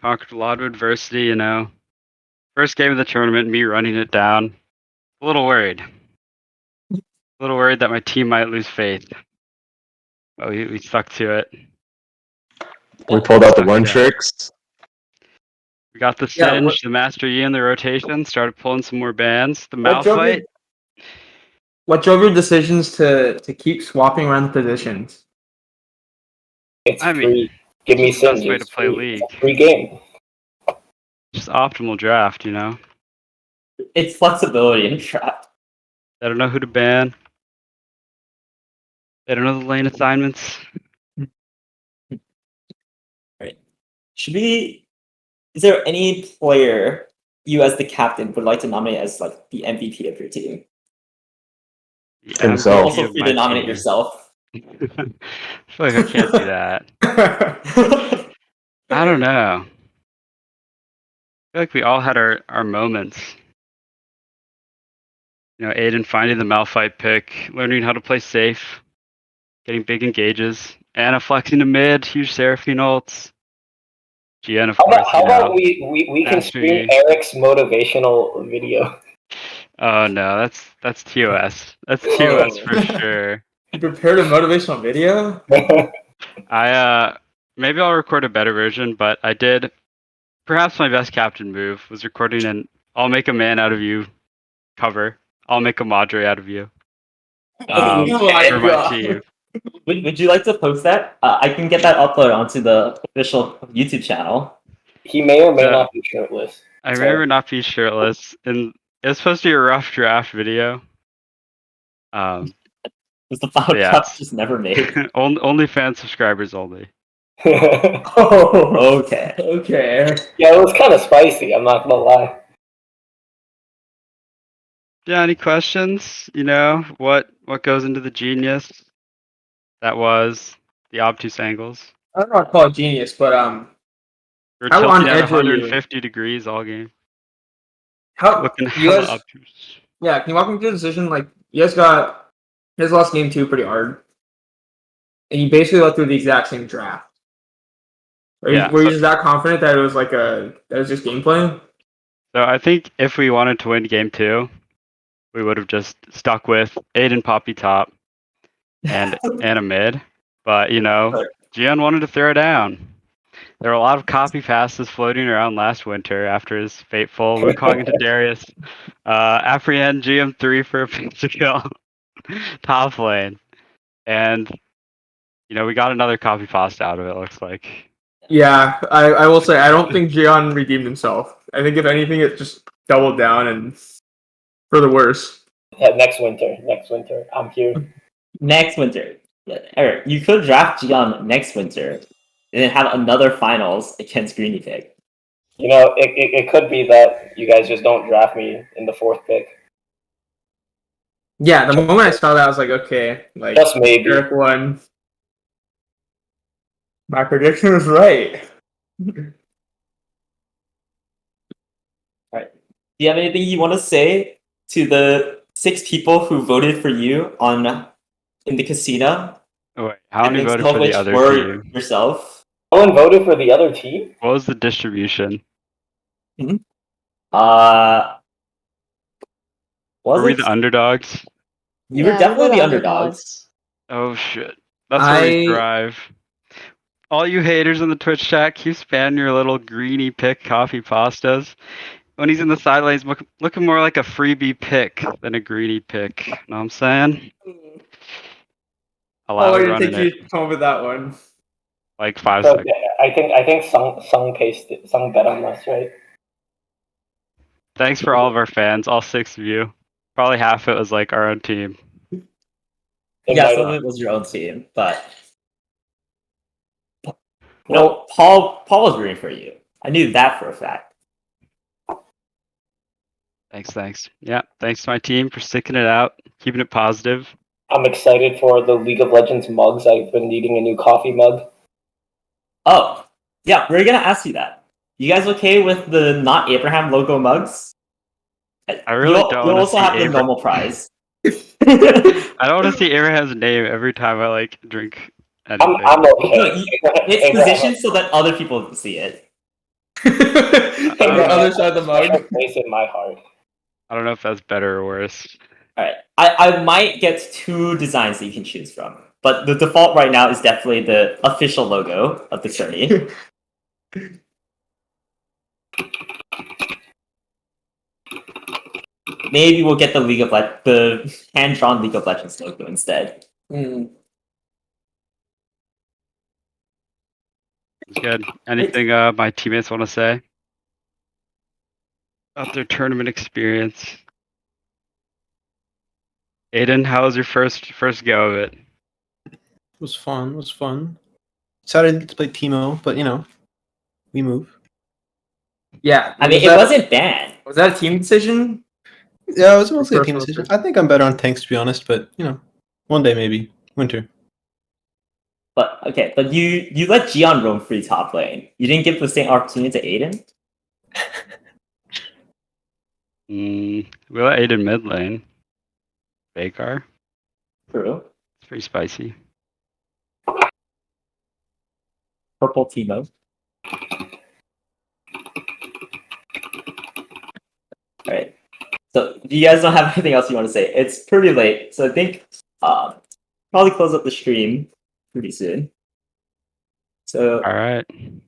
Speaker 13: Conquered a lot of adversity, you know. First game of the tournament, me running it down. A little worried. A little worried that my team might lose faith. But we stuck to it.
Speaker 14: We pulled out the
Speaker 13: Stuck
Speaker 14: one
Speaker 13: to it.
Speaker 14: tricks.
Speaker 13: We got the
Speaker 6: Yeah,
Speaker 13: Singe,
Speaker 6: what-
Speaker 13: the Master Yi in the rotation, started pulling some more bans. The
Speaker 6: What drove
Speaker 13: Malphite.
Speaker 6: What drove your decisions to keep swapping around the positions?
Speaker 11: It's
Speaker 13: I mean,
Speaker 11: free. Give me
Speaker 13: it's the best
Speaker 11: Sin.
Speaker 13: way
Speaker 11: It's
Speaker 13: to play
Speaker 11: free.
Speaker 13: League.
Speaker 11: It's a free game.
Speaker 13: Just optimal draft, you know?
Speaker 5: It's flexibility in trap.
Speaker 13: They don't know who to ban. They don't know the lane assignments.
Speaker 5: Is there any player you as the captain would like to nominate as like the MVP of your team?
Speaker 13: Yeah,
Speaker 14: Himself.
Speaker 13: MVP
Speaker 5: Also
Speaker 13: of
Speaker 5: free
Speaker 13: my
Speaker 5: to nominate
Speaker 13: team.
Speaker 5: yourself.
Speaker 13: I feel like I can't do that. I don't know. feel like we all had our moments. You know, Aiden finding the Malphite pick, learning how to play safe, getting big engages, Anna flexing to mid, huge Seraphine ults. GN, of course,
Speaker 11: How
Speaker 13: you know,
Speaker 11: about we can stream
Speaker 13: mastery.
Speaker 11: Eric's motivational video?
Speaker 13: Oh no, that's TOS. That's TOS for sure.
Speaker 6: You prepared a motivational video?
Speaker 13: I maybe I'll record a better version, but I did perhaps my best captain move was recording an "I'll make a man out of you" cover. I'll make a Madre out of you.
Speaker 6: Oh my
Speaker 13: For
Speaker 6: God.
Speaker 13: my team.
Speaker 5: Would you like to post that? I can get that uploaded onto the official YouTube channel.
Speaker 11: He may or may
Speaker 13: Yeah.
Speaker 11: not be shirtless.
Speaker 13: I remember not be shirtless, and it was supposed to be a rough draft video.
Speaker 5: Was the final
Speaker 13: Yeah,
Speaker 5: draft just never made?
Speaker 13: only fan subscribers only.
Speaker 5: Oh, okay.
Speaker 6: Okay.
Speaker 11: Yeah, it was kind of spicy. I'm not gonna lie.
Speaker 13: Yeah, any questions? You know, what goes into the genius that was the obtuse angles?
Speaker 6: I don't know how to call it genius, but
Speaker 13: We're
Speaker 6: how on
Speaker 13: tilting at
Speaker 6: edge were you?
Speaker 13: 150 degrees all game.
Speaker 6: How
Speaker 13: Looking
Speaker 6: you
Speaker 13: hella
Speaker 6: guys?
Speaker 13: obtuse.
Speaker 6: Yeah, can you walk me through the decision? Like you guys lost game 2 pretty hard, and you basically went through the exact same draft. Were
Speaker 13: Yeah,
Speaker 6: you
Speaker 13: so-
Speaker 6: just that confident that it was like that was just gameplay?
Speaker 13: So I think if we wanted to win game 2, we would have just stuck with Aiden Poppy top and a mid. But you know, Gian wanted to throw down. There were a lot of copy passes floating around last winter after his fateful Wukong into Darius. Apprehend GM3 for a pentakill top lane. And you know, we got another copy pasta out of it, looks like.
Speaker 6: Yeah, I will say I don't think Gian redeemed himself. I think if anything, it just doubled down and for the worse.
Speaker 11: Yeah, next winter, I'm here.
Speaker 5: Next winter. Yeah, Eric, you could draft Gian next winter and then have another finals against Greeny Pig.
Speaker 11: You know, it could be that you guys just don't draft me in the 4th pick.
Speaker 6: Yeah, the moment I saw that, I was like, okay, like
Speaker 11: Just maybe.
Speaker 6: Eric won. My prediction was right.
Speaker 5: Alright. Do you have anything you want to say to the 6 people who voted for you in the casino?
Speaker 13: Oh, wait, how many
Speaker 5: And
Speaker 13: voted
Speaker 5: some
Speaker 13: for
Speaker 5: of which
Speaker 13: the other
Speaker 5: were
Speaker 13: team?
Speaker 5: yourself?
Speaker 11: No one voted for the other team?
Speaker 13: What was the distribution?
Speaker 5: Was
Speaker 13: Were we
Speaker 5: it?
Speaker 13: the underdogs?
Speaker 5: You were
Speaker 12: Yeah,
Speaker 5: definitely
Speaker 12: we were
Speaker 5: the
Speaker 12: the
Speaker 5: underdogs.
Speaker 13: Oh shit. That's where we thrive. All you haters in the Twitch chat, keep spamming your little greeny pick coffee pastas. When he's in the side lanes, looking more like a freebie pick than a greeny pick. Know what I'm saying?
Speaker 6: Oh, I
Speaker 13: Allowed
Speaker 6: didn't
Speaker 13: running
Speaker 6: think
Speaker 13: it
Speaker 6: you'd come up with that one.
Speaker 13: like 5
Speaker 11: So,
Speaker 13: seconds.
Speaker 11: I think Sung bet on us, right?
Speaker 13: Thanks for all of our fans, all 6 of you. Probably half it was like our own team.
Speaker 5: Yeah, some of it was your own team, but no, Paul was rooting for you. I knew that for a fact.
Speaker 13: Thanks. Yeah, thanks to my team for sticking it out, keeping it positive.
Speaker 11: I'm excited for the League of Legends mugs. I've been needing a new coffee mug.
Speaker 5: Oh, yeah, we're gonna ask you that. You guys okay with the not Abraham logo mugs?
Speaker 13: I really don't
Speaker 5: You'll
Speaker 13: wanna
Speaker 5: also
Speaker 13: see
Speaker 5: have the
Speaker 13: Abraham-
Speaker 5: normal prize.
Speaker 13: I don't want to see Abraham's name every time I like drink anything.
Speaker 11: I'm
Speaker 5: No,
Speaker 11: okay.
Speaker 5: it's positioned so that other people can see it.
Speaker 6: On the other side of the mug.
Speaker 11: Place in my heart.
Speaker 13: I don't know if that's better or worse.
Speaker 5: Alright, I might get 2 designs that you can choose from, but the default right now is definitely the official logo of the journey. Maybe we'll get the hand-drawn League of Legends logo instead.
Speaker 6: Hmm.
Speaker 13: It's good. Anything my teammates want to say about their tournament experience? Aiden, how was your first go of it?
Speaker 15: It was fun. Excited to play Teemo, but we move.
Speaker 6: Yeah,
Speaker 5: I mean, it wasn't bad.
Speaker 6: Was that a team decision?
Speaker 15: Yeah, it was mostly a team
Speaker 6: Personal
Speaker 15: decision. I think I'm better on tanks, to be honest, but one day maybe. Winter.
Speaker 5: But you let Gian roam free top lane. You didn't give the same opportunity to Aiden?
Speaker 13: We let Aiden mid lane. Veigar.
Speaker 5: True.
Speaker 13: It's pretty spicy.
Speaker 5: Purple Teemo. Alright. So if you guys don't have anything else you want to say, it's pretty late. So I think probably close up the stream pretty soon. So
Speaker 13: Alright.
Speaker 5: thanks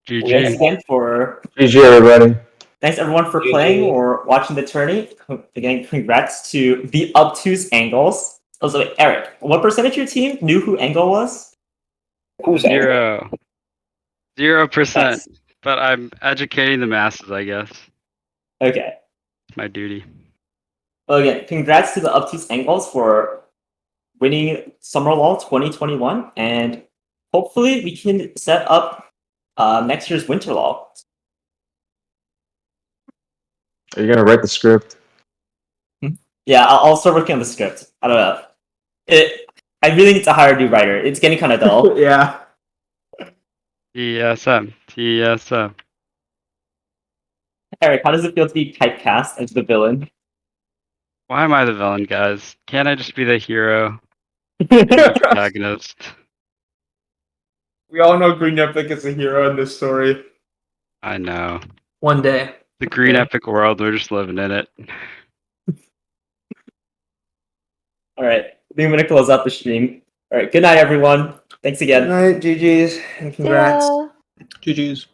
Speaker 13: GG.
Speaker 5: again for
Speaker 14: GG everybody.
Speaker 5: thanks everyone for
Speaker 11: GG.
Speaker 5: playing or watching the tourney. Again, congrats to the obtuse Angles. Also, wait, Eric, what percentage of your team knew who Angle was?
Speaker 11: Who's angry?
Speaker 13: 0%.
Speaker 5: Nice.
Speaker 13: But I'm educating the masses, I guess.
Speaker 5: Okay.
Speaker 13: It's my duty.
Speaker 5: Well, again, congrats to the obtuse Angles for winning Summer Lull 2021, and hopefully we can set up next year's Winter Lull.
Speaker 14: Are you gonna write the script?
Speaker 5: Yeah, I'll start working on the script. I don't know. I really need to hire a new writer. It's getting kind of dull.
Speaker 15: Yeah.
Speaker 13: TSM. TSM.
Speaker 5: Eric, how does it feel to be typecast as the villain?
Speaker 13: Why am I the villain, guys? Can't I just be the hero? The protagonist.
Speaker 6: We all know Green Epic is the hero in this story.
Speaker 13: I know.
Speaker 15: One day.
Speaker 13: The green epic world, we're just living in it.
Speaker 5: All right, I think I'm gonna close out the stream. All right, good night, everyone. Thanks again.
Speaker 6: Good night, GG's, and congrats.
Speaker 12: Yeah.
Speaker 15: GG's.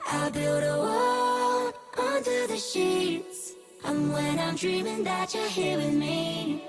Speaker 9: I build a wall under the sheets, and when I'm dreaming that you're here with me.